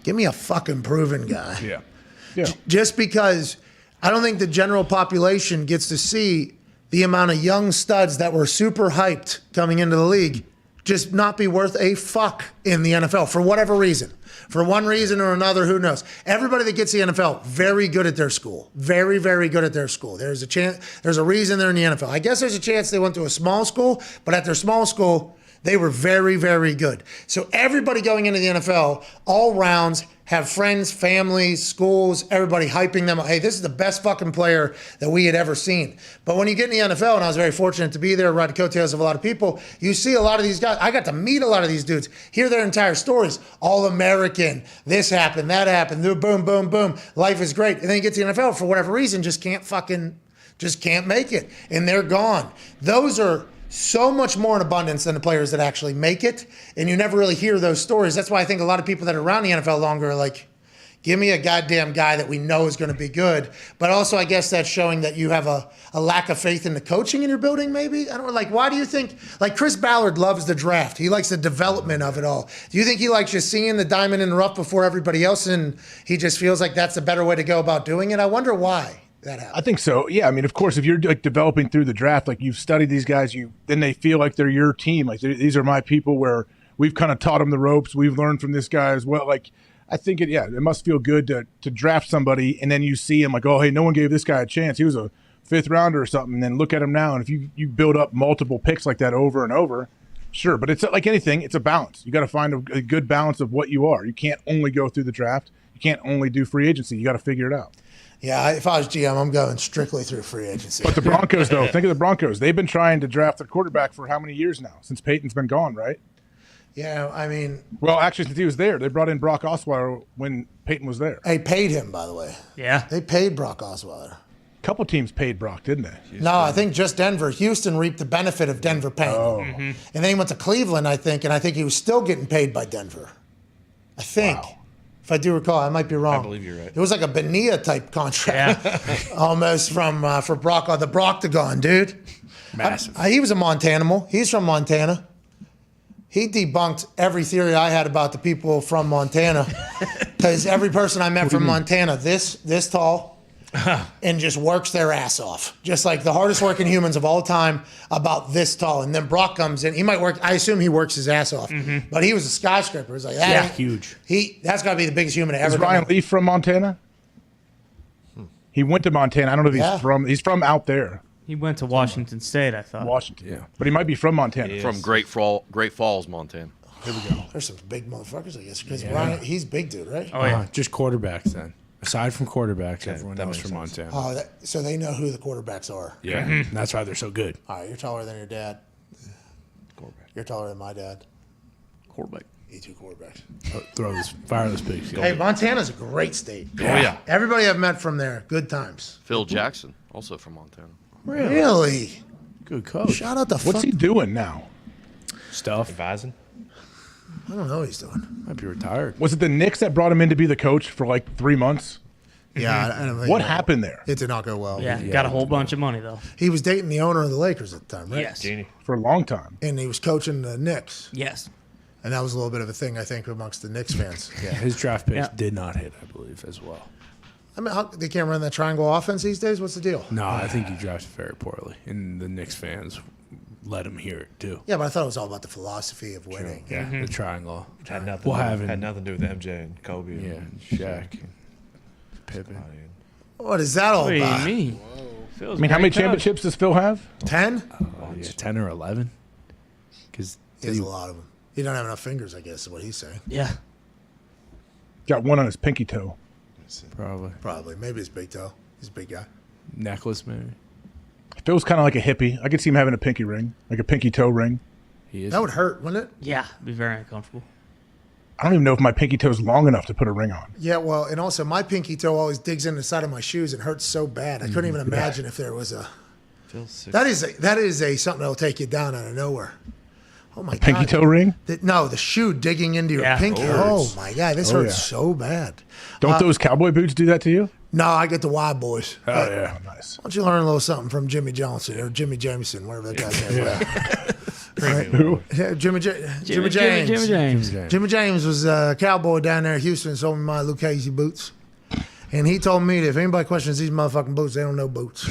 Speaker 2: give me a fucking proven guy.
Speaker 12: Yeah.
Speaker 2: Just because I don't think the general population gets to see the amount of young studs that were super hyped coming into the league just not be worth a fuck in the NFL for whatever reason. For one reason or another, who knows? Everybody that gets the NFL, very good at their school. Very, very good at their school. There's a reason they're in the NFL. I guess there's a chance they went to a small school, but at their small school, they were very, very good. So everybody going into the NFL, all rounds, have friends, families, schools, everybody hyping them. Hey, this is the best fucking player that we had ever seen. But when you get in the NFL, and I was very fortunate to be there, ride the coattails of a lot of people, you see a lot of these guys. I got to meet a lot of these dudes, hear their entire stories. All-American, this happened, that happened, boom, boom, boom. Life is great. And then you get to the NFL, for whatever reason, just can't make it. And they're gone. Those are so much more in abundance than the players that actually make it. And you never really hear those stories. That's why I think a lot of people that are around the NFL longer are like, give me a goddamn guy that we know is going to be good. But also, I guess that's showing that you have a lack of faith in the coaching in your building, maybe? I don't know. Like, why do you think, like Chris Ballard loves the draft. He likes the development of it all. Do you think he likes just seeing the diamond in the rough before everybody else and he just feels like that's the better way to go about doing it? I wonder why that happens.
Speaker 12: I think so. Yeah. I mean, of course, if you're like developing through the draft, like you've studied these guys, then they feel like they're your team. Like these are my people where we've kind of taught them the ropes. We've learned from this guy as well. Like, I think it must feel good to draft somebody and then you see him like, oh, hey, no one gave this guy a chance. He was a 5th rounder or something. And then look at him now. And if you build up multiple picks like that over and over, sure. But it's like anything. It's a balance. You got to find a good balance of what you are. You can't only go through the draft. You can't only do free agency. You got to figure it out.
Speaker 2: Yeah, if I was GM, I'm going strictly through free agency.
Speaker 12: But the Broncos, though, think of the Broncos. They've been trying to draft a quarterback for how many years now? Since Peyton's been gone, right?
Speaker 2: Yeah, I mean...
Speaker 12: Well, actually, since he was there. They brought in Brock Osweiler when Peyton was there.
Speaker 2: They paid him, by the way.
Speaker 4: Yeah.
Speaker 2: They paid Brock Osweiler.
Speaker 12: A couple teams paid Brock, didn't they?
Speaker 2: Houston. No, I think just Denver. Houston reaped the benefit of Denver paying him. Mm-hmm. And then he went to Cleveland, I think, and I think he was still getting paid by Denver. I think. Wow. If I do recall, I might be wrong.
Speaker 5: I believe you're right.
Speaker 2: It was like a Bonilla type contract, almost for Brock, the Broctagon, dude.
Speaker 3: Massive.
Speaker 2: He was a Montanimal. He's from Montana. He debunked every theory I had about the people from Montana, because every person I met from Montana, this tall, and just works their ass off, just like the hardest working humans of all time, about this tall. And then Brock comes in. He might work. I assume he works his ass off, but he was a skyscraper. It's like
Speaker 3: huge.
Speaker 2: That's got to be the biggest human to ever.
Speaker 12: Is Ryan Leaf from Montana? He went to Montana. I don't know if he's from out there.
Speaker 4: He went to Washington State, I thought.
Speaker 12: Washington, yeah. But he might be from Montana.
Speaker 8: From Great Falls, Montana.
Speaker 2: Here we go. There's some big motherfuckers, I guess, because Ryan, he's big dude, right?
Speaker 3: Oh, yeah. Just quarterbacks then. Aside from quarterbacks, everyone else from Montana.
Speaker 2: Oh, so they know who the quarterbacks are.
Speaker 3: Yeah, that's why they're so good.
Speaker 2: All right, you're taller than your dad.
Speaker 5: Quarterback.
Speaker 2: You're taller than my dad.
Speaker 5: Quarterback.
Speaker 2: You two quarterbacks.
Speaker 3: Fire those pigs.
Speaker 2: Hey, Montana's a great state.
Speaker 8: Yeah. Oh, yeah.
Speaker 2: Everybody I've met from there, good times.
Speaker 8: Phil Jackson, also from Montana.
Speaker 2: Really?
Speaker 3: Good coach.
Speaker 2: Shout out to
Speaker 12: What's he doing now?
Speaker 3: Stuff.
Speaker 5: Advising.
Speaker 2: I don't know what he's doing.
Speaker 3: Might be retired.
Speaker 12: Was it the Knicks that brought him in to be the coach for like 3 months?
Speaker 2: Yeah, I don't think
Speaker 12: what happened there?
Speaker 2: It did not go well.
Speaker 4: Yeah, got a whole bunch of money, though.
Speaker 2: He was dating the owner of the Lakers at the time, right?
Speaker 4: Yes.
Speaker 5: Genie.
Speaker 12: For a long time.
Speaker 2: And he was coaching the Knicks.
Speaker 4: Yes.
Speaker 2: And that was a little bit of a thing, I think, amongst the Knicks fans.
Speaker 3: Yeah, his draft picks did not hit, I believe, as well.
Speaker 2: I mean, they can't run that triangle offense these days? What's the deal?
Speaker 3: No, I think he drafted very poorly. And the Knicks fans let him hear it, too.
Speaker 2: Yeah, but I thought it was all about the philosophy of winning.
Speaker 3: True. Yeah, the triangle.
Speaker 5: Had nothing to do with MJ and Kobe.
Speaker 3: Yeah, and Shaq and Pippen.
Speaker 2: What is that all
Speaker 4: What do you
Speaker 2: about?
Speaker 4: mean?
Speaker 12: I mean, how many championships does Phil have?
Speaker 2: 10?
Speaker 3: Oh, yeah, 10 or 11. Because
Speaker 2: he has a lot of them. He don't have enough fingers, I guess, is what he's saying.
Speaker 4: Yeah.
Speaker 12: Got one on his pinky toe.
Speaker 3: Probably.
Speaker 2: Maybe his big toe. He's a big guy.
Speaker 3: Necklace, maybe.
Speaker 12: Feels kind of like a hippie. I could see him having a pinky ring, like a pinky toe ring.
Speaker 3: He is.
Speaker 2: That would hurt, wouldn't it?
Speaker 4: Yeah, it'd be very uncomfortable.
Speaker 12: I don't even know if my pinky toe's long enough to put a ring on.
Speaker 2: Yeah, well, and also my pinky toe always digs into the side of my shoes and hurts so bad. I couldn't even imagine if there was a. That is a something that'll take you down out of nowhere. Oh my god!
Speaker 12: Pinky toe ring?
Speaker 2: No, the shoe digging into your pinky. Oh my god, this hurts so bad.
Speaker 12: Don't those cowboy boots do that to you?
Speaker 2: No, I get the Y boys.
Speaker 12: Oh yeah, nice.
Speaker 2: Why don't you learn a little something from Jimmy Johnson or Jimmy Jameson, whatever that guy's name was.
Speaker 12: Who?
Speaker 2: Yeah, Jimmy James. Jimmy James was a cowboy down there in Houston, sold me my Lucchese boots. And he told me that if anybody questions these motherfucking boots, they don't know boots.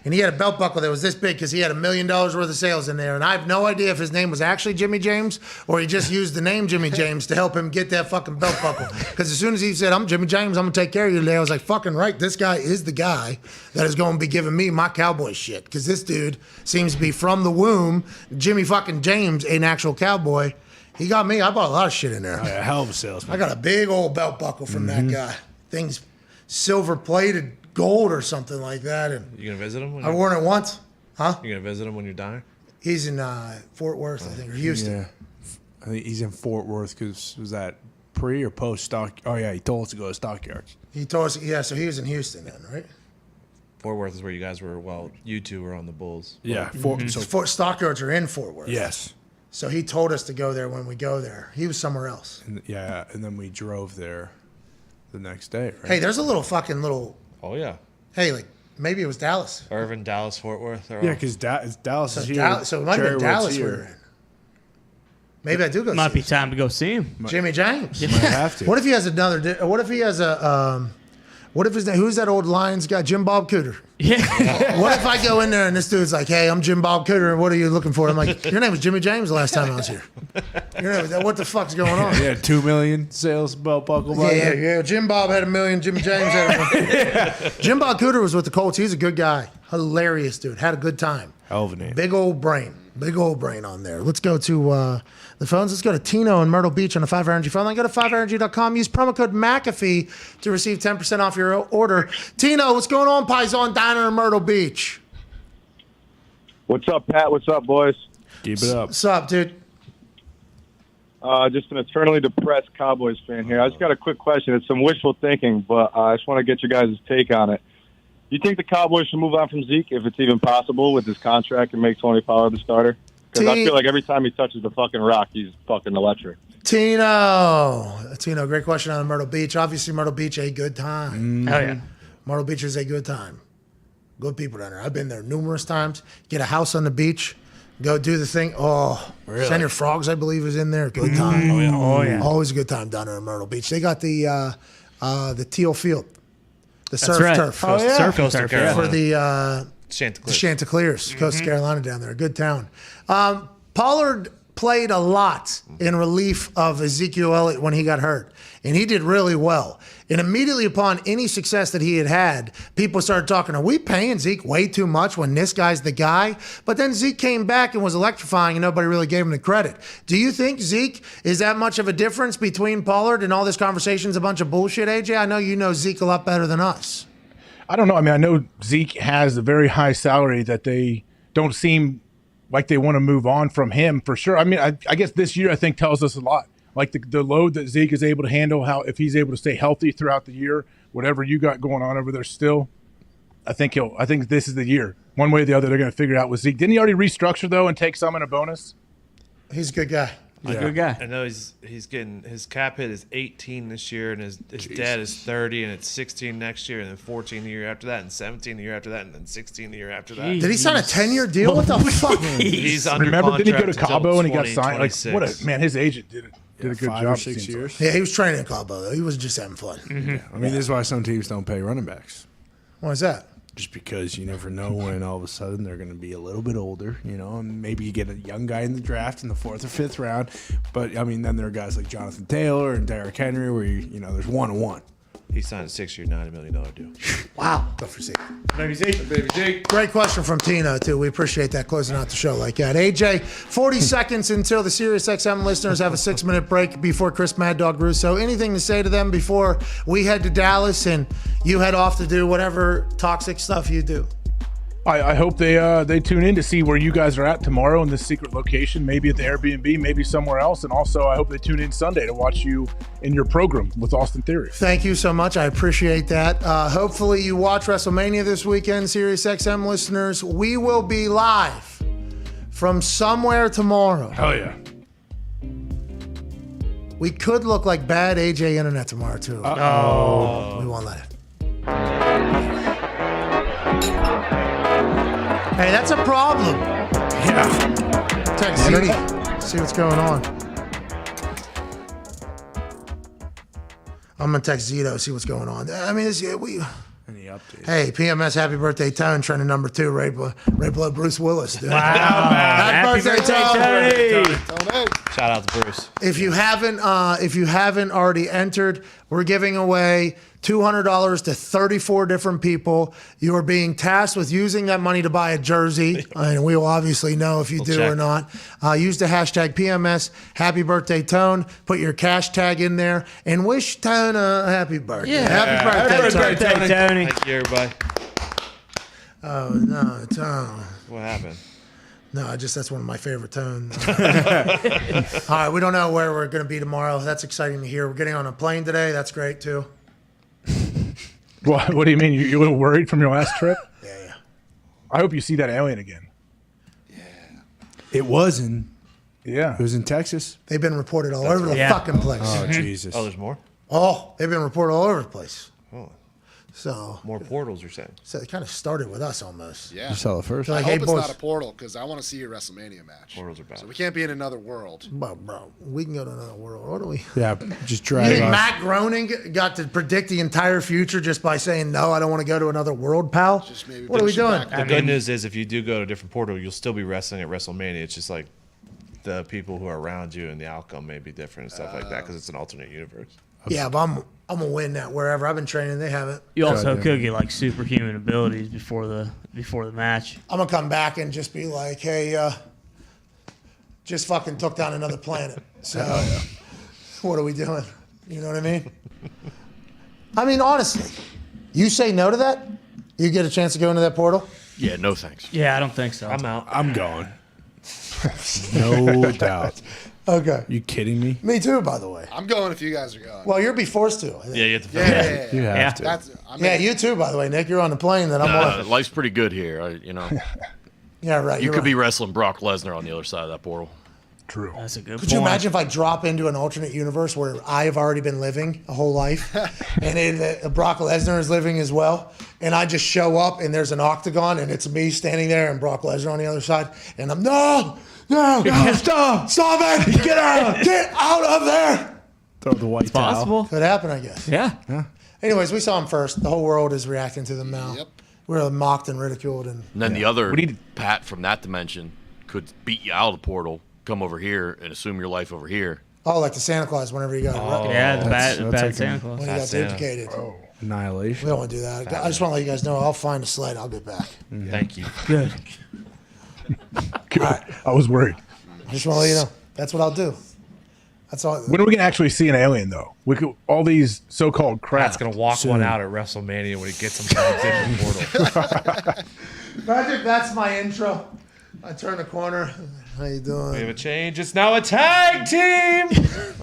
Speaker 2: And he had a belt buckle that was this big because he had $1 million worth of sales in there. And I have no idea if his name was actually Jimmy James or he just used the name Jimmy James to help him get that fucking belt buckle. Because as soon as he said, I'm Jimmy James, I'm going to take care of you today, I was like, fucking right, this guy is the guy that is going to be giving me my cowboy shit. Because this dude seems to be from the womb, Jimmy fucking James, an actual cowboy. He got me. I bought a lot of shit in there.
Speaker 3: Oh, yeah, hell of a salesman.
Speaker 2: I got a big old belt buckle from that guy. Thing's silver plated. Gold or something like that. And
Speaker 5: you gonna visit him?
Speaker 2: I worn it once. Huh?
Speaker 5: You gonna visit him when you're dying?
Speaker 2: He's in Fort Worth, I think, or Houston.
Speaker 3: Yeah. I think he's in Fort Worth because was that pre or post stock? Oh yeah, he told us to go to Stockyards.
Speaker 2: He told us, yeah. So he was in Houston then, right?
Speaker 5: Fort Worth is where you guys were. Well, you two were on the Bulls.
Speaker 3: Yeah.
Speaker 2: Fort Stockyards are in Fort Worth.
Speaker 3: Yes.
Speaker 2: So he told us to go there when we go there. He was somewhere else.
Speaker 3: And then we drove there the next day. Right?
Speaker 2: Hey, there's a little fucking little.
Speaker 5: Oh yeah.
Speaker 2: Hey, like maybe it was Dallas.
Speaker 5: Irvin, Dallas, Fort Worth.
Speaker 3: Yeah, because Dallas is here.
Speaker 2: So it might have been Dallas we were in. Maybe I do go.
Speaker 4: Might be time to go see him.
Speaker 2: Jimmy James.
Speaker 3: You might have to.
Speaker 2: What if he has another? What if he has a? What if his name? Who's that old Lions guy? Jim Bob Cooter.
Speaker 4: Yeah.
Speaker 2: What if I go in there and this dude's like, "Hey, I'm Jim Bob Cooter, and what are you looking for?" I'm like, "Your name was Jimmy James the last time I was here." What the fuck's going on?
Speaker 3: Yeah, 2 million sales belt buckle.
Speaker 2: Yeah. Jim Bob had $1 million. Jimmy James had $1 million. Jim Bob Cooter was with the Colts. He's a good guy, hilarious dude. Had a good time.
Speaker 3: Hell of a name.
Speaker 2: Big old brain on there. Let's go to the phones. Let's go to Tino in Myrtle Beach on the 5 Energy phone line. Go to 5energy.com. Use promo code McAfee to receive 10% off your order. Tino, what's going on, Paisan Diner in Myrtle Beach?
Speaker 7: What's up, Pat? What's up, boys?
Speaker 3: Keep it up.
Speaker 2: What's up, dude?
Speaker 7: Just an eternally depressed Cowboys fan here. I just got a quick question. It's some wishful thinking, but I just want to get your guys' take on it. You think the Cowboys should move on from Zeke, if it's even possible, with his contract and make Tony Pollard the starter? Because I feel like every time he touches the fucking rock, he's fucking electric.
Speaker 2: Tino, great question on Myrtle Beach. Obviously, Myrtle Beach, a good time.
Speaker 4: Oh, yeah.
Speaker 2: Myrtle Beach is a good time. Good people down there. I've been there numerous times. Get a house on the beach. Go do the thing. Oh,
Speaker 3: really?
Speaker 2: Send Your Frogs, I believe, is in there. Good time.
Speaker 4: Oh, yeah.
Speaker 2: Always a good time down there in Myrtle Beach. They got the teal field. The
Speaker 4: That's
Speaker 2: surf
Speaker 4: right.
Speaker 2: turf.
Speaker 4: Oh, yeah. Surf turf, yeah.
Speaker 2: For the
Speaker 5: Chanticleers.
Speaker 2: Chanticleers, Coast of Carolina down there. Good town. Pollard played a lot in relief of Ezekiel Elliott when he got hurt, and he did really well. And immediately upon any success that he had, people started talking, are we paying Zeke way too much when this guy's the guy? But then Zeke came back and was electrifying, and nobody really gave him the credit. Do you think Zeke is that much of a difference between Pollard and all this conversation's a bunch of bullshit, AJ? I know you know Zeke a lot better than us.
Speaker 12: I don't know. I mean, I know Zeke has a very high salary that they don't seem like they want to move on from him for sure. I mean, I guess this year I think tells us a lot. Like the load that Zeke is able to handle, how if he's able to stay healthy throughout the year, whatever you got going on over there still, I think this is the year. One way or the other, they're going to figure it out with Zeke. Didn't he already restructure, though, and take some in a bonus?
Speaker 2: He's a good guy.
Speaker 4: A good guy.
Speaker 5: I know he's getting his cap hit is 18 this year, and his dad is 30, and it's 16 next year, and then 14 the year after that, and 17 the year after that, and then 16 the year after that.
Speaker 2: Did he sign a 10-year deal? What the fuck?
Speaker 5: He's under
Speaker 12: Remember, didn't he go to
Speaker 5: contract
Speaker 12: Cabo and he
Speaker 5: until
Speaker 12: got signed? Like,
Speaker 5: 2026.
Speaker 12: man, his agent did a good
Speaker 3: 5
Speaker 12: job.
Speaker 3: or 6 years.
Speaker 2: Yeah, he was training in Cabo, though. He wasn't just having fun.
Speaker 3: Yeah. I mean, this is why some teams don't pay running backs.
Speaker 2: Why is that?
Speaker 3: Just because you never know when all of a sudden they're going to be a little bit older, and maybe you get a young guy in the draft in the 4th or 5th round. But, I mean, then there are guys like Jonathan Taylor and Derrick Henry where, there's 1-1.
Speaker 5: He signed a 6-year, $90 million deal.
Speaker 17: Wow. Go for Zeke.
Speaker 4: Baby Zeke.
Speaker 17: Great question from Tina, too. We appreciate that, closing out the show like that. AJ, 40 seconds until the SiriusXM listeners have a 6-minute break before Chris Mad Dog Russo. Anything to say to them before we head to Dallas and you head off to do whatever toxic stuff you do?
Speaker 12: I hope they tune in to see where you guys are at tomorrow in this secret location, maybe at the Airbnb, maybe somewhere else. And also, I hope they tune in Sunday to watch you in your program with Austin Theory.
Speaker 17: Thank you so much. I appreciate that. Hopefully you watch WrestleMania this weekend, SiriusXM listeners. We will be live from somewhere tomorrow.
Speaker 3: Hell yeah.
Speaker 17: We could look like bad AJ internet tomorrow, too.
Speaker 3: Uh-oh.
Speaker 17: We won't let it. Hey, that's a problem.
Speaker 3: Yeah.
Speaker 17: Text Zeke. See what's going on. I'm gonna text Zito, see what's going on. I mean,
Speaker 3: Any updates?
Speaker 17: Hey, PMS, happy birthday, Tone. Trending number 2, Ray Blood Bruce Willis. Dude.
Speaker 4: Wow.
Speaker 17: Happy birthday,
Speaker 4: Tony.
Speaker 5: Shout out to Bruce.
Speaker 17: If you haven't already entered, we're giving away $200 to 34 different people. You are being tasked with using that money to buy a jersey, and we will obviously know if you do or not. Use the hashtag PMS Happy Birthday Tone. Put your cash tag in there and wish Tone a happy birthday.
Speaker 5: Yeah.
Speaker 17: Happy birthday, Tony.
Speaker 5: Thank you, everybody.
Speaker 17: Oh no, Tone.
Speaker 5: What happened?
Speaker 17: No, that's one of my favorite tones. All right, we don't know where we're going to be tomorrow. That's exciting to hear. We're getting on a plane today. That's great too.
Speaker 12: What do you mean? You're a little worried from your last trip?
Speaker 17: Yeah.
Speaker 12: I hope you see that alien again.
Speaker 3: It was in.
Speaker 12: Yeah.
Speaker 3: It was in Texas.
Speaker 17: They've been reported all over the fucking place.
Speaker 3: Oh, Jesus.
Speaker 5: Oh, there's more?
Speaker 17: Oh, they've been reported all over the place.
Speaker 5: Oh.
Speaker 17: So
Speaker 5: more portals, you're saying?
Speaker 17: So it kind of started with us almost.
Speaker 9: Yeah.
Speaker 3: You saw it first.
Speaker 17: They're
Speaker 9: I
Speaker 17: like,
Speaker 9: hope
Speaker 17: hey,
Speaker 9: it's
Speaker 17: boys.
Speaker 9: not a portal because I want to see your WrestleMania match.
Speaker 5: Portals are bad.
Speaker 9: So we can't be in another world.
Speaker 17: Bro, we can go to another world. What do we?
Speaker 3: Yeah, just
Speaker 17: You
Speaker 3: drag
Speaker 17: think
Speaker 3: us.
Speaker 17: Matt Groening got to predict the entire future just by saying, no, I don't want to go to another world, pal? What are we doing?
Speaker 5: The good news is if you do go to a different portal, you'll still be wrestling at WrestleMania. It's just like the people who are around you and the outcome may be different and stuff like that because it's an alternate universe.
Speaker 17: Yeah, but I'm gonna win that wherever. I've been training. They haven't.
Speaker 4: You also could get like superhuman abilities before the match.
Speaker 17: I'm gonna come back and just be like, hey, just fucking took down another planet. So what are we doing? You know what I mean? I mean, honestly, you say no to that, you get a chance to go into that portal?
Speaker 8: Yeah, no thanks.
Speaker 4: Yeah, I don't think so.
Speaker 5: I'm out.
Speaker 3: I'm going. No doubt.
Speaker 17: Okay.
Speaker 3: You kidding me?
Speaker 17: Me too, by the way.
Speaker 9: I'm going if you guys are going.
Speaker 17: Well, you'll be forced to. I think.
Speaker 5: Yeah, you have to.
Speaker 9: Yeah.
Speaker 3: You have to.
Speaker 17: Yeah, you too, by the way, Nick. You're on the plane that I'm on.
Speaker 8: Life's pretty good here.
Speaker 17: Yeah, right.
Speaker 8: You
Speaker 17: you're
Speaker 8: could
Speaker 17: right.
Speaker 8: be wrestling Brock Lesnar on the other side of that portal.
Speaker 12: True.
Speaker 4: That's a good
Speaker 17: Could you imagine if I drop into an alternate universe where I have already been living a whole life and Brock Lesnar is living as well, and I just show up and there's an octagon and it's me standing there and Brock Lesnar on the other side, and I'm no, stop it, get out of there.
Speaker 3: Throw the white towel.
Speaker 4: possible.
Speaker 17: Could happen, I guess.
Speaker 4: Yeah.
Speaker 17: Anyways, we saw him first. The whole world is reacting to them now.
Speaker 9: Yep.
Speaker 17: We're mocked and ridiculed, and
Speaker 8: And then the other Pat from that dimension could beat you out of the portal, come over here, and assume your life over here.
Speaker 17: oh, like the Santa Claus whenever you got
Speaker 4: Yeah, the
Speaker 3: That's
Speaker 4: bad
Speaker 3: like
Speaker 4: Santa Claus.
Speaker 17: when you got educated.
Speaker 3: Annihilation.
Speaker 17: We don't want to do that. I just want to let you guys know I'll find a sled. I'll get back.
Speaker 5: Thank you.
Speaker 4: Good.
Speaker 12: Good. I was worried.
Speaker 17: I just want to let you know. That's what I'll do. That's all.
Speaker 12: When are we gonna actually see an alien, though? We could, all these so-called
Speaker 5: Pat's
Speaker 12: crafts.
Speaker 5: gonna walk one out at WrestleMania when he gets him from the different portal.
Speaker 17: Imagine that's my intro. I turn the corner. How you doing?
Speaker 5: We have a change. It's now a tag team.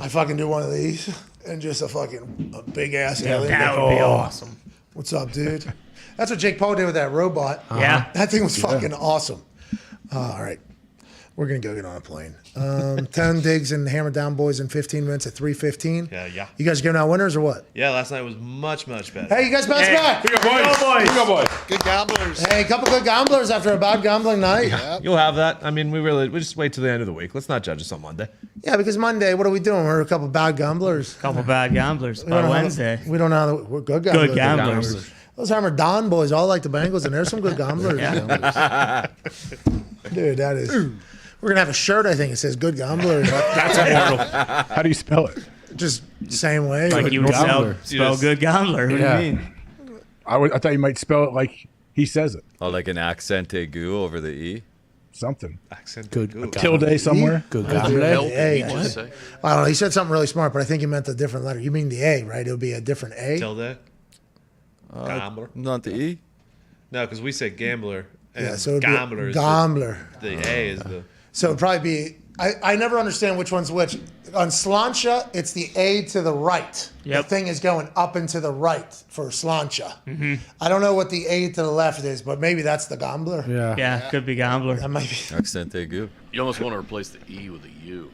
Speaker 17: I fucking do one of these and just a big ass alien.
Speaker 4: That would be awesome.
Speaker 17: What's up, dude? That's what Jake Paul did with that robot.
Speaker 4: Yeah.
Speaker 17: That thing was fucking awesome. All right. We're going to go get on a plane. 10 digs and hammer down boys in 15 minutes at 3:15.
Speaker 5: Yeah.
Speaker 17: You guys giving out winners or what?
Speaker 5: Yeah, last night was much better.
Speaker 17: Hey, you guys bounce back.
Speaker 5: Here we go, boys.
Speaker 9: Good gamblers.
Speaker 17: Hey, a couple good gamblers after a bad gambling night.
Speaker 5: You'll have that. I mean, we just wait till the end of the week. Let's not judge us on Monday.
Speaker 17: Yeah, because Monday, what are we doing? We're a couple bad gamblers.
Speaker 4: Couple bad gamblers
Speaker 17: We
Speaker 4: by
Speaker 17: don't know how to-
Speaker 4: Wednesday.
Speaker 17: we don't know how to, we're good gamblers.
Speaker 4: Good gamblers.
Speaker 17: Those Hammer Don boys all like the Bengals, and there's some good gamblers. Dude, that is. We're going to have a shirt, I think. It says good gamblers.
Speaker 12: How do you spell it?
Speaker 17: Just same way.
Speaker 4: Like you would spell good gambler. What do you mean?
Speaker 12: I thought you might spell it like he says it.
Speaker 6: Oh, like an accent aigu over the E?
Speaker 12: Something.
Speaker 5: Accent
Speaker 12: good. Tilde somewhere.
Speaker 3: Good
Speaker 17: I don't know. He said something really smart, but I think he meant a different letter. You mean the A, right? It would be a different A.
Speaker 5: Tilde. Gambler.
Speaker 6: Not the E?
Speaker 5: No, because we say gambler. And
Speaker 17: Yeah, so it'd be
Speaker 5: gambler is
Speaker 17: gambler.
Speaker 5: The A is the.
Speaker 17: So it'd probably be. I never understand which one's which. On slancha, it's the A to the right.
Speaker 4: Yep.
Speaker 17: The thing is going up and to the right for slancha.
Speaker 4: Mm-hmm.
Speaker 17: I don't know what the A to the left is, but maybe that's the gambler.
Speaker 4: Yeah, could be gambler.
Speaker 17: That might be.
Speaker 6: Accent aigu.
Speaker 8: You almost want to replace the E with a U.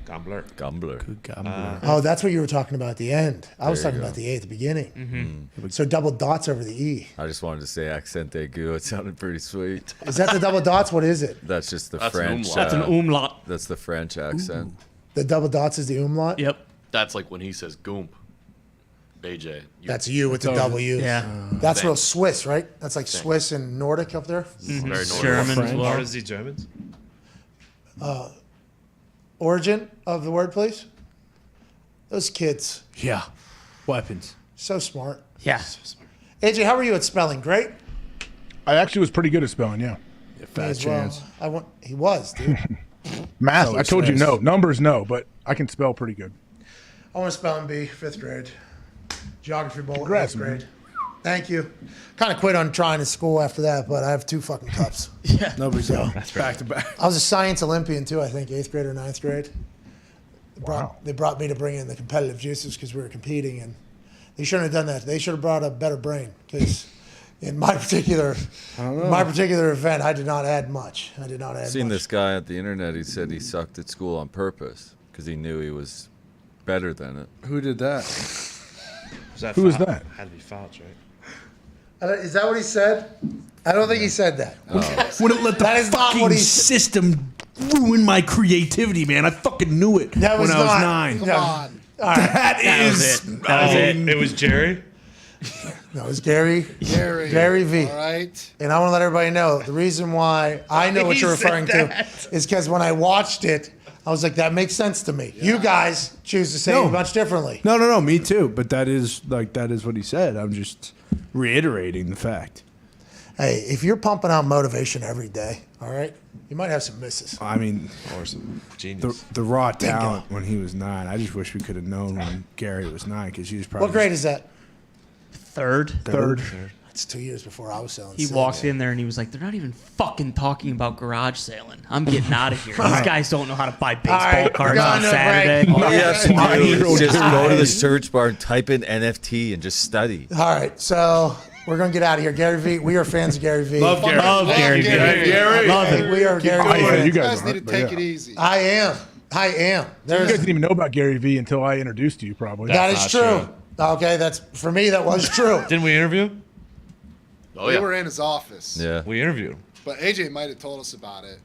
Speaker 5: Gambler.
Speaker 6: Gambler.
Speaker 3: Good gambler.
Speaker 17: Oh, that's what you were talking about at the end. I was
Speaker 6: There you
Speaker 17: talking
Speaker 6: go.
Speaker 17: about the A at the beginning.
Speaker 4: Mm-hmm.
Speaker 17: So double dots over the E.
Speaker 6: I just wanted to say accent aigu. It sounded pretty sweet.
Speaker 17: Is that the double dots? What is it?
Speaker 6: That's just the
Speaker 8: That's an
Speaker 6: French.
Speaker 8: umlaut.
Speaker 4: That's an umlaut.
Speaker 6: That's the French accent.
Speaker 17: The double dots is the umlaut?
Speaker 4: Yep.
Speaker 8: That's like when he says goomp. AJ.
Speaker 17: That's you with the W.
Speaker 4: Yeah.
Speaker 17: That's real Swiss, right? That's like Swiss and Nordic up there.
Speaker 8: Very Nordic.
Speaker 4: German as well.
Speaker 5: What is the Germans?
Speaker 17: Origin of the word, please. Those kids,
Speaker 3: Yeah. Weapons.
Speaker 17: so smart.
Speaker 4: Yeah.
Speaker 17: AJ, how were you at spelling? Great.
Speaker 12: I actually was pretty good at spelling. Yeah.
Speaker 17: Me
Speaker 3: Fat
Speaker 17: as well.
Speaker 3: chance.
Speaker 17: He was, dude.
Speaker 12: Math.
Speaker 3: So
Speaker 12: I told you
Speaker 3: it's
Speaker 12: no.
Speaker 3: nice.
Speaker 12: Numbers no, but I can spell pretty good.
Speaker 17: I want to spell and B, 5th grade. Geography bowl,
Speaker 12: Congrats,
Speaker 17: 8th grade. Thank you. Kind of quit on trying in school after that, but I have 2 fucking cups.
Speaker 3: No big deal. Back to back.
Speaker 17: I was a science Olympian too, I think, 8th grade or 9th grade. They brought me to bring in the competitive juices because we were competing, and they shouldn't have done that. They should have brought a better brain because in my particular event, I did not add much. I did not add
Speaker 6: Seen
Speaker 17: much.
Speaker 6: this guy at the internet. He said he sucked at school on purpose because he knew he was better than it.
Speaker 3: Who did that?
Speaker 12: Who was that?
Speaker 5: Had to be Fouch, right?
Speaker 17: Is that what he said? I don't think he said that.
Speaker 3: Wouldn't let the
Speaker 17: That is not
Speaker 3: fucking
Speaker 17: what he-
Speaker 3: system ruin my creativity, man. I fucking knew it
Speaker 17: That was
Speaker 3: when I was
Speaker 17: not-
Speaker 3: 9.
Speaker 17: Come on. All right.
Speaker 3: That is.
Speaker 4: That was it.
Speaker 5: It was Jerry.
Speaker 17: No, it was Gary V.
Speaker 9: All right.
Speaker 17: And I want to let everybody know the reason why I know what you're referring to is because when I watched it, I was like, that makes sense to me. You guys choose to say
Speaker 3: No.
Speaker 17: it much differently.
Speaker 3: No, me too. But that is what he said. I'm just reiterating the fact.
Speaker 17: Hey, if you're pumping out motivation every day, all right, you might have some misses.
Speaker 3: I mean,
Speaker 5: Genius.
Speaker 3: the raw talent when he was 9. I just wish we could have known when Gary was 9 because he was probably
Speaker 17: What grade is that?
Speaker 4: Third.
Speaker 17: That's 2 years before I was selling.
Speaker 4: He
Speaker 17: cigs.
Speaker 4: walked in there and he was like, "They're not even fucking talking about garage sailing. I'm getting out of here. These guys don't know how to buy baseball
Speaker 17: right,
Speaker 4: cards
Speaker 17: we're
Speaker 4: on
Speaker 17: gonna
Speaker 4: Saturday."
Speaker 6: All you have to do is just go to the
Speaker 17: All
Speaker 6: search bar and type in NFT and just study.
Speaker 17: right, so we're going to get out of here. Gary V, we are fans of Gary V.
Speaker 3: Love Gary.
Speaker 4: Love Gary Vee.
Speaker 3: Love it.
Speaker 17: We are Gary V.
Speaker 12: You
Speaker 17: fans.
Speaker 12: guys
Speaker 9: You guys need to
Speaker 12: aren't, but
Speaker 9: take
Speaker 12: yeah.
Speaker 9: it easy.
Speaker 17: I am.
Speaker 12: You guys didn't even know about Gary Vee until I introduced you, probably.
Speaker 17: That is true. Okay, that's for me. That was true.
Speaker 5: Didn't we interview?
Speaker 8: Oh,
Speaker 9: We
Speaker 8: yeah.
Speaker 9: were in his office.
Speaker 6: Yeah.
Speaker 5: We interviewed him.
Speaker 9: But AJ might have told us about it.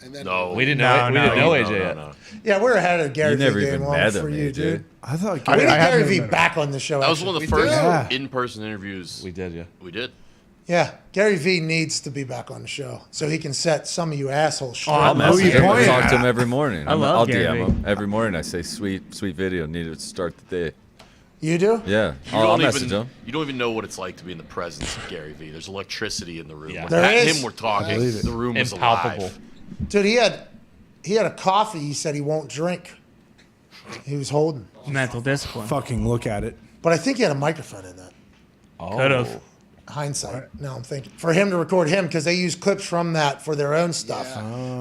Speaker 9: And then
Speaker 8: No.
Speaker 5: We didn't know. We didn't know AJ yet.
Speaker 8: No.
Speaker 17: Yeah, we're ahead of Gary
Speaker 6: You
Speaker 17: V
Speaker 6: never
Speaker 17: game
Speaker 6: even
Speaker 17: long
Speaker 6: met
Speaker 17: for
Speaker 6: him,
Speaker 17: you,
Speaker 6: AJ.
Speaker 17: dude.
Speaker 3: I thought
Speaker 17: We need
Speaker 12: I haven't
Speaker 17: Gary
Speaker 12: even
Speaker 17: V
Speaker 12: met him.
Speaker 17: back on the show.
Speaker 8: That was one of the
Speaker 9: We
Speaker 8: first
Speaker 9: did.
Speaker 8: in-person interviews
Speaker 5: We did, yeah.
Speaker 8: we did.
Speaker 17: Yeah, Gary V needs to be back on the show so he can set some of you assholes straight.
Speaker 6: I'll message
Speaker 3: you
Speaker 6: him. I
Speaker 3: pointing
Speaker 6: talk to
Speaker 3: at?
Speaker 6: him every morning.
Speaker 4: I love
Speaker 6: I'll
Speaker 4: Gary
Speaker 6: DM
Speaker 4: Vee.
Speaker 6: him every morning. I say, sweet video. Need to start the day.
Speaker 17: You do?
Speaker 6: Yeah.
Speaker 8: You
Speaker 6: I'll
Speaker 8: don't
Speaker 6: message
Speaker 8: even
Speaker 6: him.
Speaker 8: you don't even know what it's like to be in the presence of Gary Vee. There's electricity in the room.
Speaker 5: Yeah.
Speaker 8: When
Speaker 17: There
Speaker 8: Matt and
Speaker 17: is.
Speaker 8: him were talking, the room was
Speaker 5: Impalpable.
Speaker 8: alive.
Speaker 17: Dude, he had a coffee he said he won't drink. He was holding.
Speaker 4: Mental discipline.
Speaker 3: fucking look at it.
Speaker 17: But I think he had a microphone in that.
Speaker 4: Could have.
Speaker 17: Hindsight. Now I'm thinking. For him to record him because they use clips from that for their own stuff,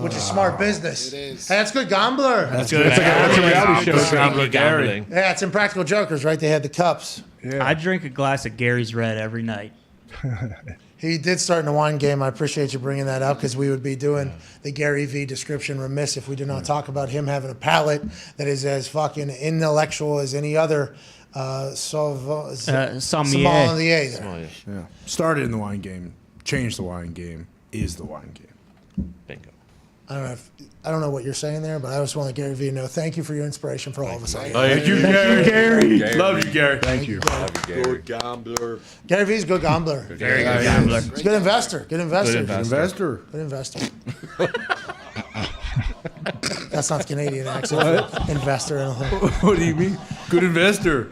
Speaker 17: which is smart business.
Speaker 9: It is.
Speaker 17: Hey, that's good gambler.
Speaker 3: That's good. That's a reality show.
Speaker 5: Gambling. Gambling.
Speaker 17: Yeah, it's Impractical Jokers, right? They had the cups.
Speaker 4: I drink a glass of Gary's Red every night.
Speaker 17: He did start in the wine game. I appreciate you bringing that up because we would be doing the Gary V description remiss if we did not talk about him having a palate that is as fucking intellectual as any other sommelier.
Speaker 4: Sommelier.
Speaker 17: there.
Speaker 3: Yeah. Started in the wine game, changed the wine game, is the wine game.
Speaker 5: Bingo.
Speaker 17: I don't know what you're saying there, but I just want to Gary V know thank you for your inspiration for all of us.
Speaker 3: Thank you, Gary. Love you, Gary.
Speaker 12: Thank you.
Speaker 8: Good gambler.
Speaker 17: Gary V's a good gambler.
Speaker 4: Very good gambler.
Speaker 17: He's a good investor. Good investor.
Speaker 5: Good investor.
Speaker 17: Good investor. That's not the Canadian accent. For investor.
Speaker 3: What do you mean? Good investor.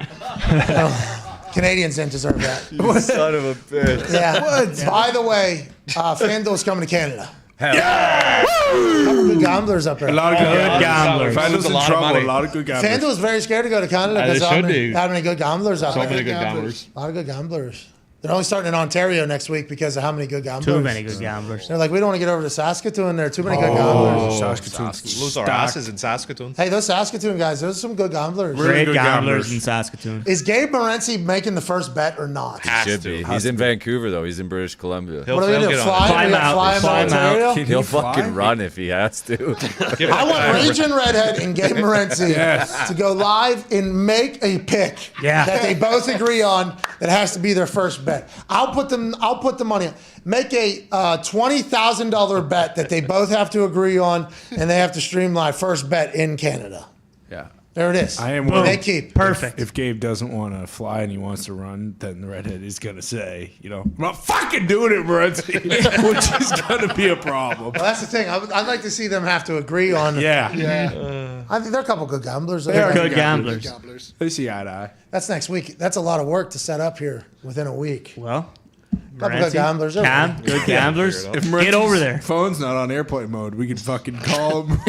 Speaker 17: Canadians didn't deserve that.
Speaker 6: You son of a bitch.
Speaker 17: Yeah.
Speaker 3: What?
Speaker 17: By the way, FanDuel's coming to Canada.
Speaker 6: Yeah.
Speaker 17: Couple good gamblers up there.
Speaker 3: A lot of good gamblers.
Speaker 5: FanDuel's
Speaker 3: FanDuel's in trouble. A lot of good gamblers.
Speaker 17: FanDuel's very scared to go to Canada because
Speaker 13: they should be.
Speaker 17: how many good gamblers up
Speaker 13: So
Speaker 17: there.
Speaker 13: many good gamblers.
Speaker 17: A lot of good gamblers. They're only starting in Ontario next week because of how many good gamblers.
Speaker 4: Too many good gamblers.
Speaker 17: They're like, we don't want to get over to Saskatoon. There are too many good gamblers.
Speaker 3: Saskatoon.
Speaker 5: Lose our asses in Saskatoon.
Speaker 17: Hey, those Saskatoon guys, those are some good gamblers.
Speaker 3: Really
Speaker 4: Great
Speaker 3: good
Speaker 4: gamblers
Speaker 3: gamblers.
Speaker 4: in Saskatoon.
Speaker 17: Is Gabe Morency making the first bet or not?
Speaker 6: Should be. He's in Vancouver though. He's in British Columbia.
Speaker 17: What are we going to do? Fly him to Ontario?
Speaker 6: He'll fucking run if he has to.
Speaker 17: I want Raging Redhead and Gabe Morency to go live and make a pick that they both agree on that has to be their first bet. I'll put the money on. Make a $20,000 bet that they both have to agree on and they have to stream live. First bet in Canada.
Speaker 3: Yeah.
Speaker 17: There it is.
Speaker 3: I am
Speaker 17: They
Speaker 3: willing.
Speaker 17: keep.
Speaker 4: Perfect.
Speaker 3: If Gabe doesn't want to fly and he wants to run, then the redhead is going to say, I'm not fucking doing it, Morency, which is going to be a problem.
Speaker 17: Well, that's the thing. I'd like to see them have to agree on.
Speaker 3: Yeah.
Speaker 17: I think they're a couple good gamblers.
Speaker 4: They are good gamblers.
Speaker 3: They see eye to eye.
Speaker 17: That's next week. That's a lot of work to set up here within a week.
Speaker 4: Well,
Speaker 17: couple good gamblers.
Speaker 4: Cam, good gamblers.
Speaker 3: If
Speaker 4: Get over there.
Speaker 3: Phone's not on airplane mode. We could fucking call him.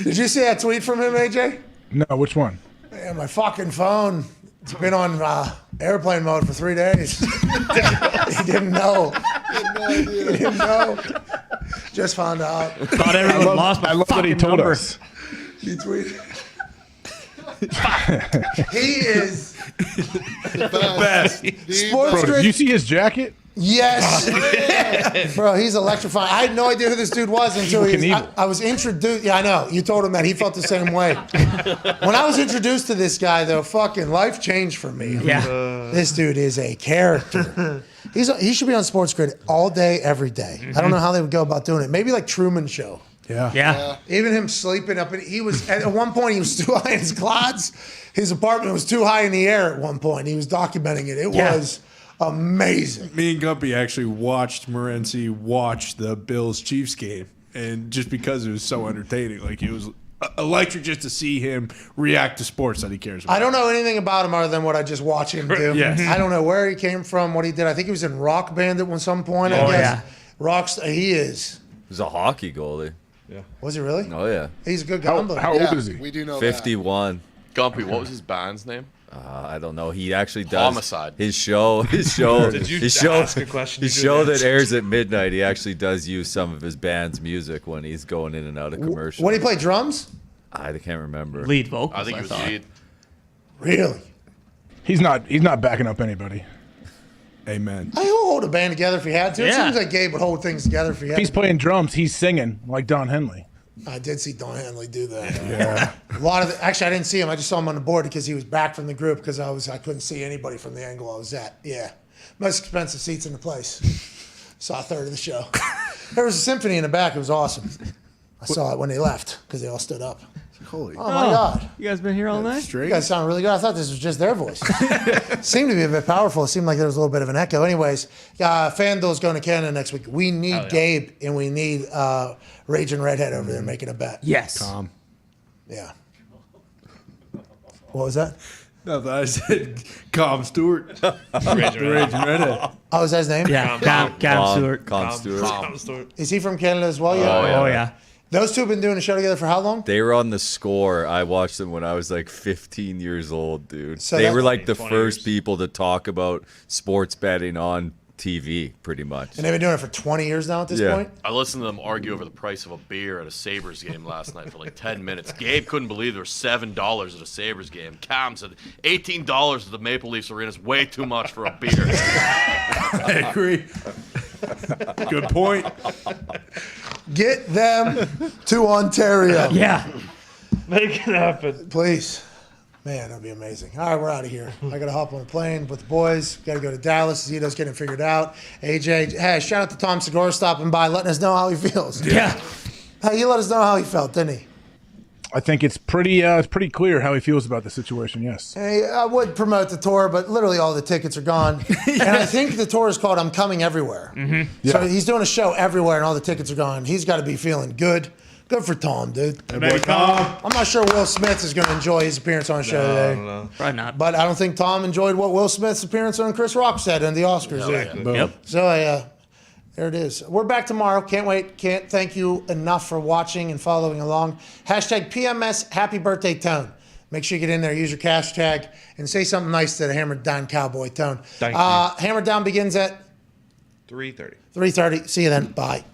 Speaker 17: Did you see that tweet from him, AJ?
Speaker 12: No, which one?
Speaker 17: Man, my fucking phone. It's been on airplane mode for 3 days. He didn't know. He didn't know. Just found out.
Speaker 4: Thought everyone lost my
Speaker 12: I love that he
Speaker 4: fucking
Speaker 12: told
Speaker 4: number.
Speaker 12: us.
Speaker 17: He tweeted. He is
Speaker 3: the best.
Speaker 17: Sports
Speaker 12: Bro,
Speaker 17: Grid.
Speaker 12: did you see his jacket?
Speaker 17: Yes. Bro, he's electrifying. I had no idea who this dude was until I was introduced. Yeah, I know. You told him that. He felt the same way. When I was introduced to this guy, though, fucking life changed for me.
Speaker 4: Yeah.
Speaker 17: This dude is a character. He should be on Sports Grid all day, every day. I don't know how they would go about doing it. Maybe like Truman Show.
Speaker 4: Yeah.
Speaker 17: Even him sleeping up. He was at one point. He was too high in his clods. His apartment was too high in the air at one point. He was documenting it. It was amazing.
Speaker 3: Me and Gumpy actually watched Morency watch the Bills-Chiefs game, and just because it was so entertaining, like it was electric just to see him react to sports that he cares about.
Speaker 17: I don't know anything about him other than what I just watch him do.
Speaker 3: Yes.
Speaker 17: I don't know where he came from, what he did. I think he was in Rock Band at some point. I guess. He is.
Speaker 6: He's a hockey goalie.
Speaker 5: Yeah.
Speaker 17: Was he really?
Speaker 6: Oh yeah.
Speaker 17: He's a good gambler.
Speaker 12: How old is he?
Speaker 9: We do know
Speaker 6: 51.
Speaker 8: Gumpy, what was his band's name?
Speaker 6: I don't know. He actually does
Speaker 8: Homicide.
Speaker 6: His show.
Speaker 5: Did you ask a question?
Speaker 6: His show that airs at midnight. He actually does use some of his band's music when he's going in and out of commercials.
Speaker 17: When he played drums?
Speaker 6: I can't remember.
Speaker 4: Lead vocals.
Speaker 8: I think he was lead.
Speaker 17: Really?
Speaker 12: He's not backing up anybody.
Speaker 3: Amen.
Speaker 17: He'll hold a band together if he had to. It
Speaker 4: Yeah.
Speaker 17: seems like Gabe would hold things together if he had
Speaker 12: If he's
Speaker 17: to.
Speaker 12: playing drums, he's singing like Don Henley.
Speaker 17: I did see Don Henley do that. Yeah. A lot of actually, I didn't see him. I just saw him on the board because he was back from the group because I couldn't see anybody from the angle I was at. Yeah. Most expensive seats in the place. Saw a third of the show. There was a symphony in the back. It was awesome. I saw it when they left because they all stood up.
Speaker 3: Holy.
Speaker 17: Oh, my God.
Speaker 4: You guys been here all night?
Speaker 17: You guys sound really good. I thought this was just their voice. Seemed to be a bit powerful. It seemed like there was a little bit of an echo. Anyways, FanDuel's going to Canada next week. We need Gabe and we need Raging Redhead over there making a bet.
Speaker 4: Yes.
Speaker 3: Tom.
Speaker 17: Yeah. What was that?
Speaker 3: No, I said Calm Stewart. The Raging Redhead.
Speaker 17: Oh, is that his name?
Speaker 4: Yeah. Cam Stewart.
Speaker 6: Calm Stewart.
Speaker 17: Is he from Canada as well?
Speaker 4: Oh, yeah.
Speaker 17: Those two have been doing a show together for how long?
Speaker 6: They were on The Score. I watched them when I was like 15 years old, dude.
Speaker 17: So
Speaker 6: they
Speaker 17: that-
Speaker 6: were like the first people to talk about sports betting on TV, pretty much.
Speaker 17: And they've been doing it for 20 years now at this
Speaker 6: Yeah.
Speaker 17: point?
Speaker 8: I listened to them argue over the price of a beer at a Sabres game last night for like 10 minutes. Gabe couldn't believe there were $7 at a Sabres game. Cam said $18 at the Maple Leafs Arena is way too much for a beer.
Speaker 3: I agree. Good point.
Speaker 17: Get them to Ontario.
Speaker 4: Yeah.
Speaker 5: Make it happen.
Speaker 17: Please. Man, that'd be amazing. All right, we're out of here. I got to hop on a plane with the boys. Got to go to Dallas. Zito's getting figured out. AJ, hey, shout out to Tom Segura stopping by, letting us know how he feels.
Speaker 4: Yeah.
Speaker 17: Hey, he let us know how he felt, didn't he?
Speaker 12: I think it's pretty clear how he feels about the situation. Yes.
Speaker 17: Hey, I would promote the tour, but literally all the tickets are gone. And I think the tour is called I'm Coming Everywhere.
Speaker 12: Yeah.
Speaker 17: So he's doing a show everywhere, and all the tickets are gone. He's got to be feeling good Good for Tom, dude.
Speaker 3: Hey, Tom.
Speaker 17: I'm not sure Will Smith is going to enjoy his appearance on the show today.
Speaker 5: No.
Speaker 4: Probably not.
Speaker 17: But I don't think Tom enjoyed what Will Smith's appearance on Chris Rock said in the Oscars.
Speaker 4: Yep.
Speaker 17: So, there it is. We're back tomorrow. Can't wait. Can't thank you enough for watching and following along. Hashtag PMS Happy Birthday Tone. Make sure you get in there, use your hashtag, and say something nice to the Hammered Down Cowboy Tone.
Speaker 5: Thank you.
Speaker 17: Hammered Down begins at
Speaker 5: 3:30.
Speaker 17: 3:30. See you then. Bye.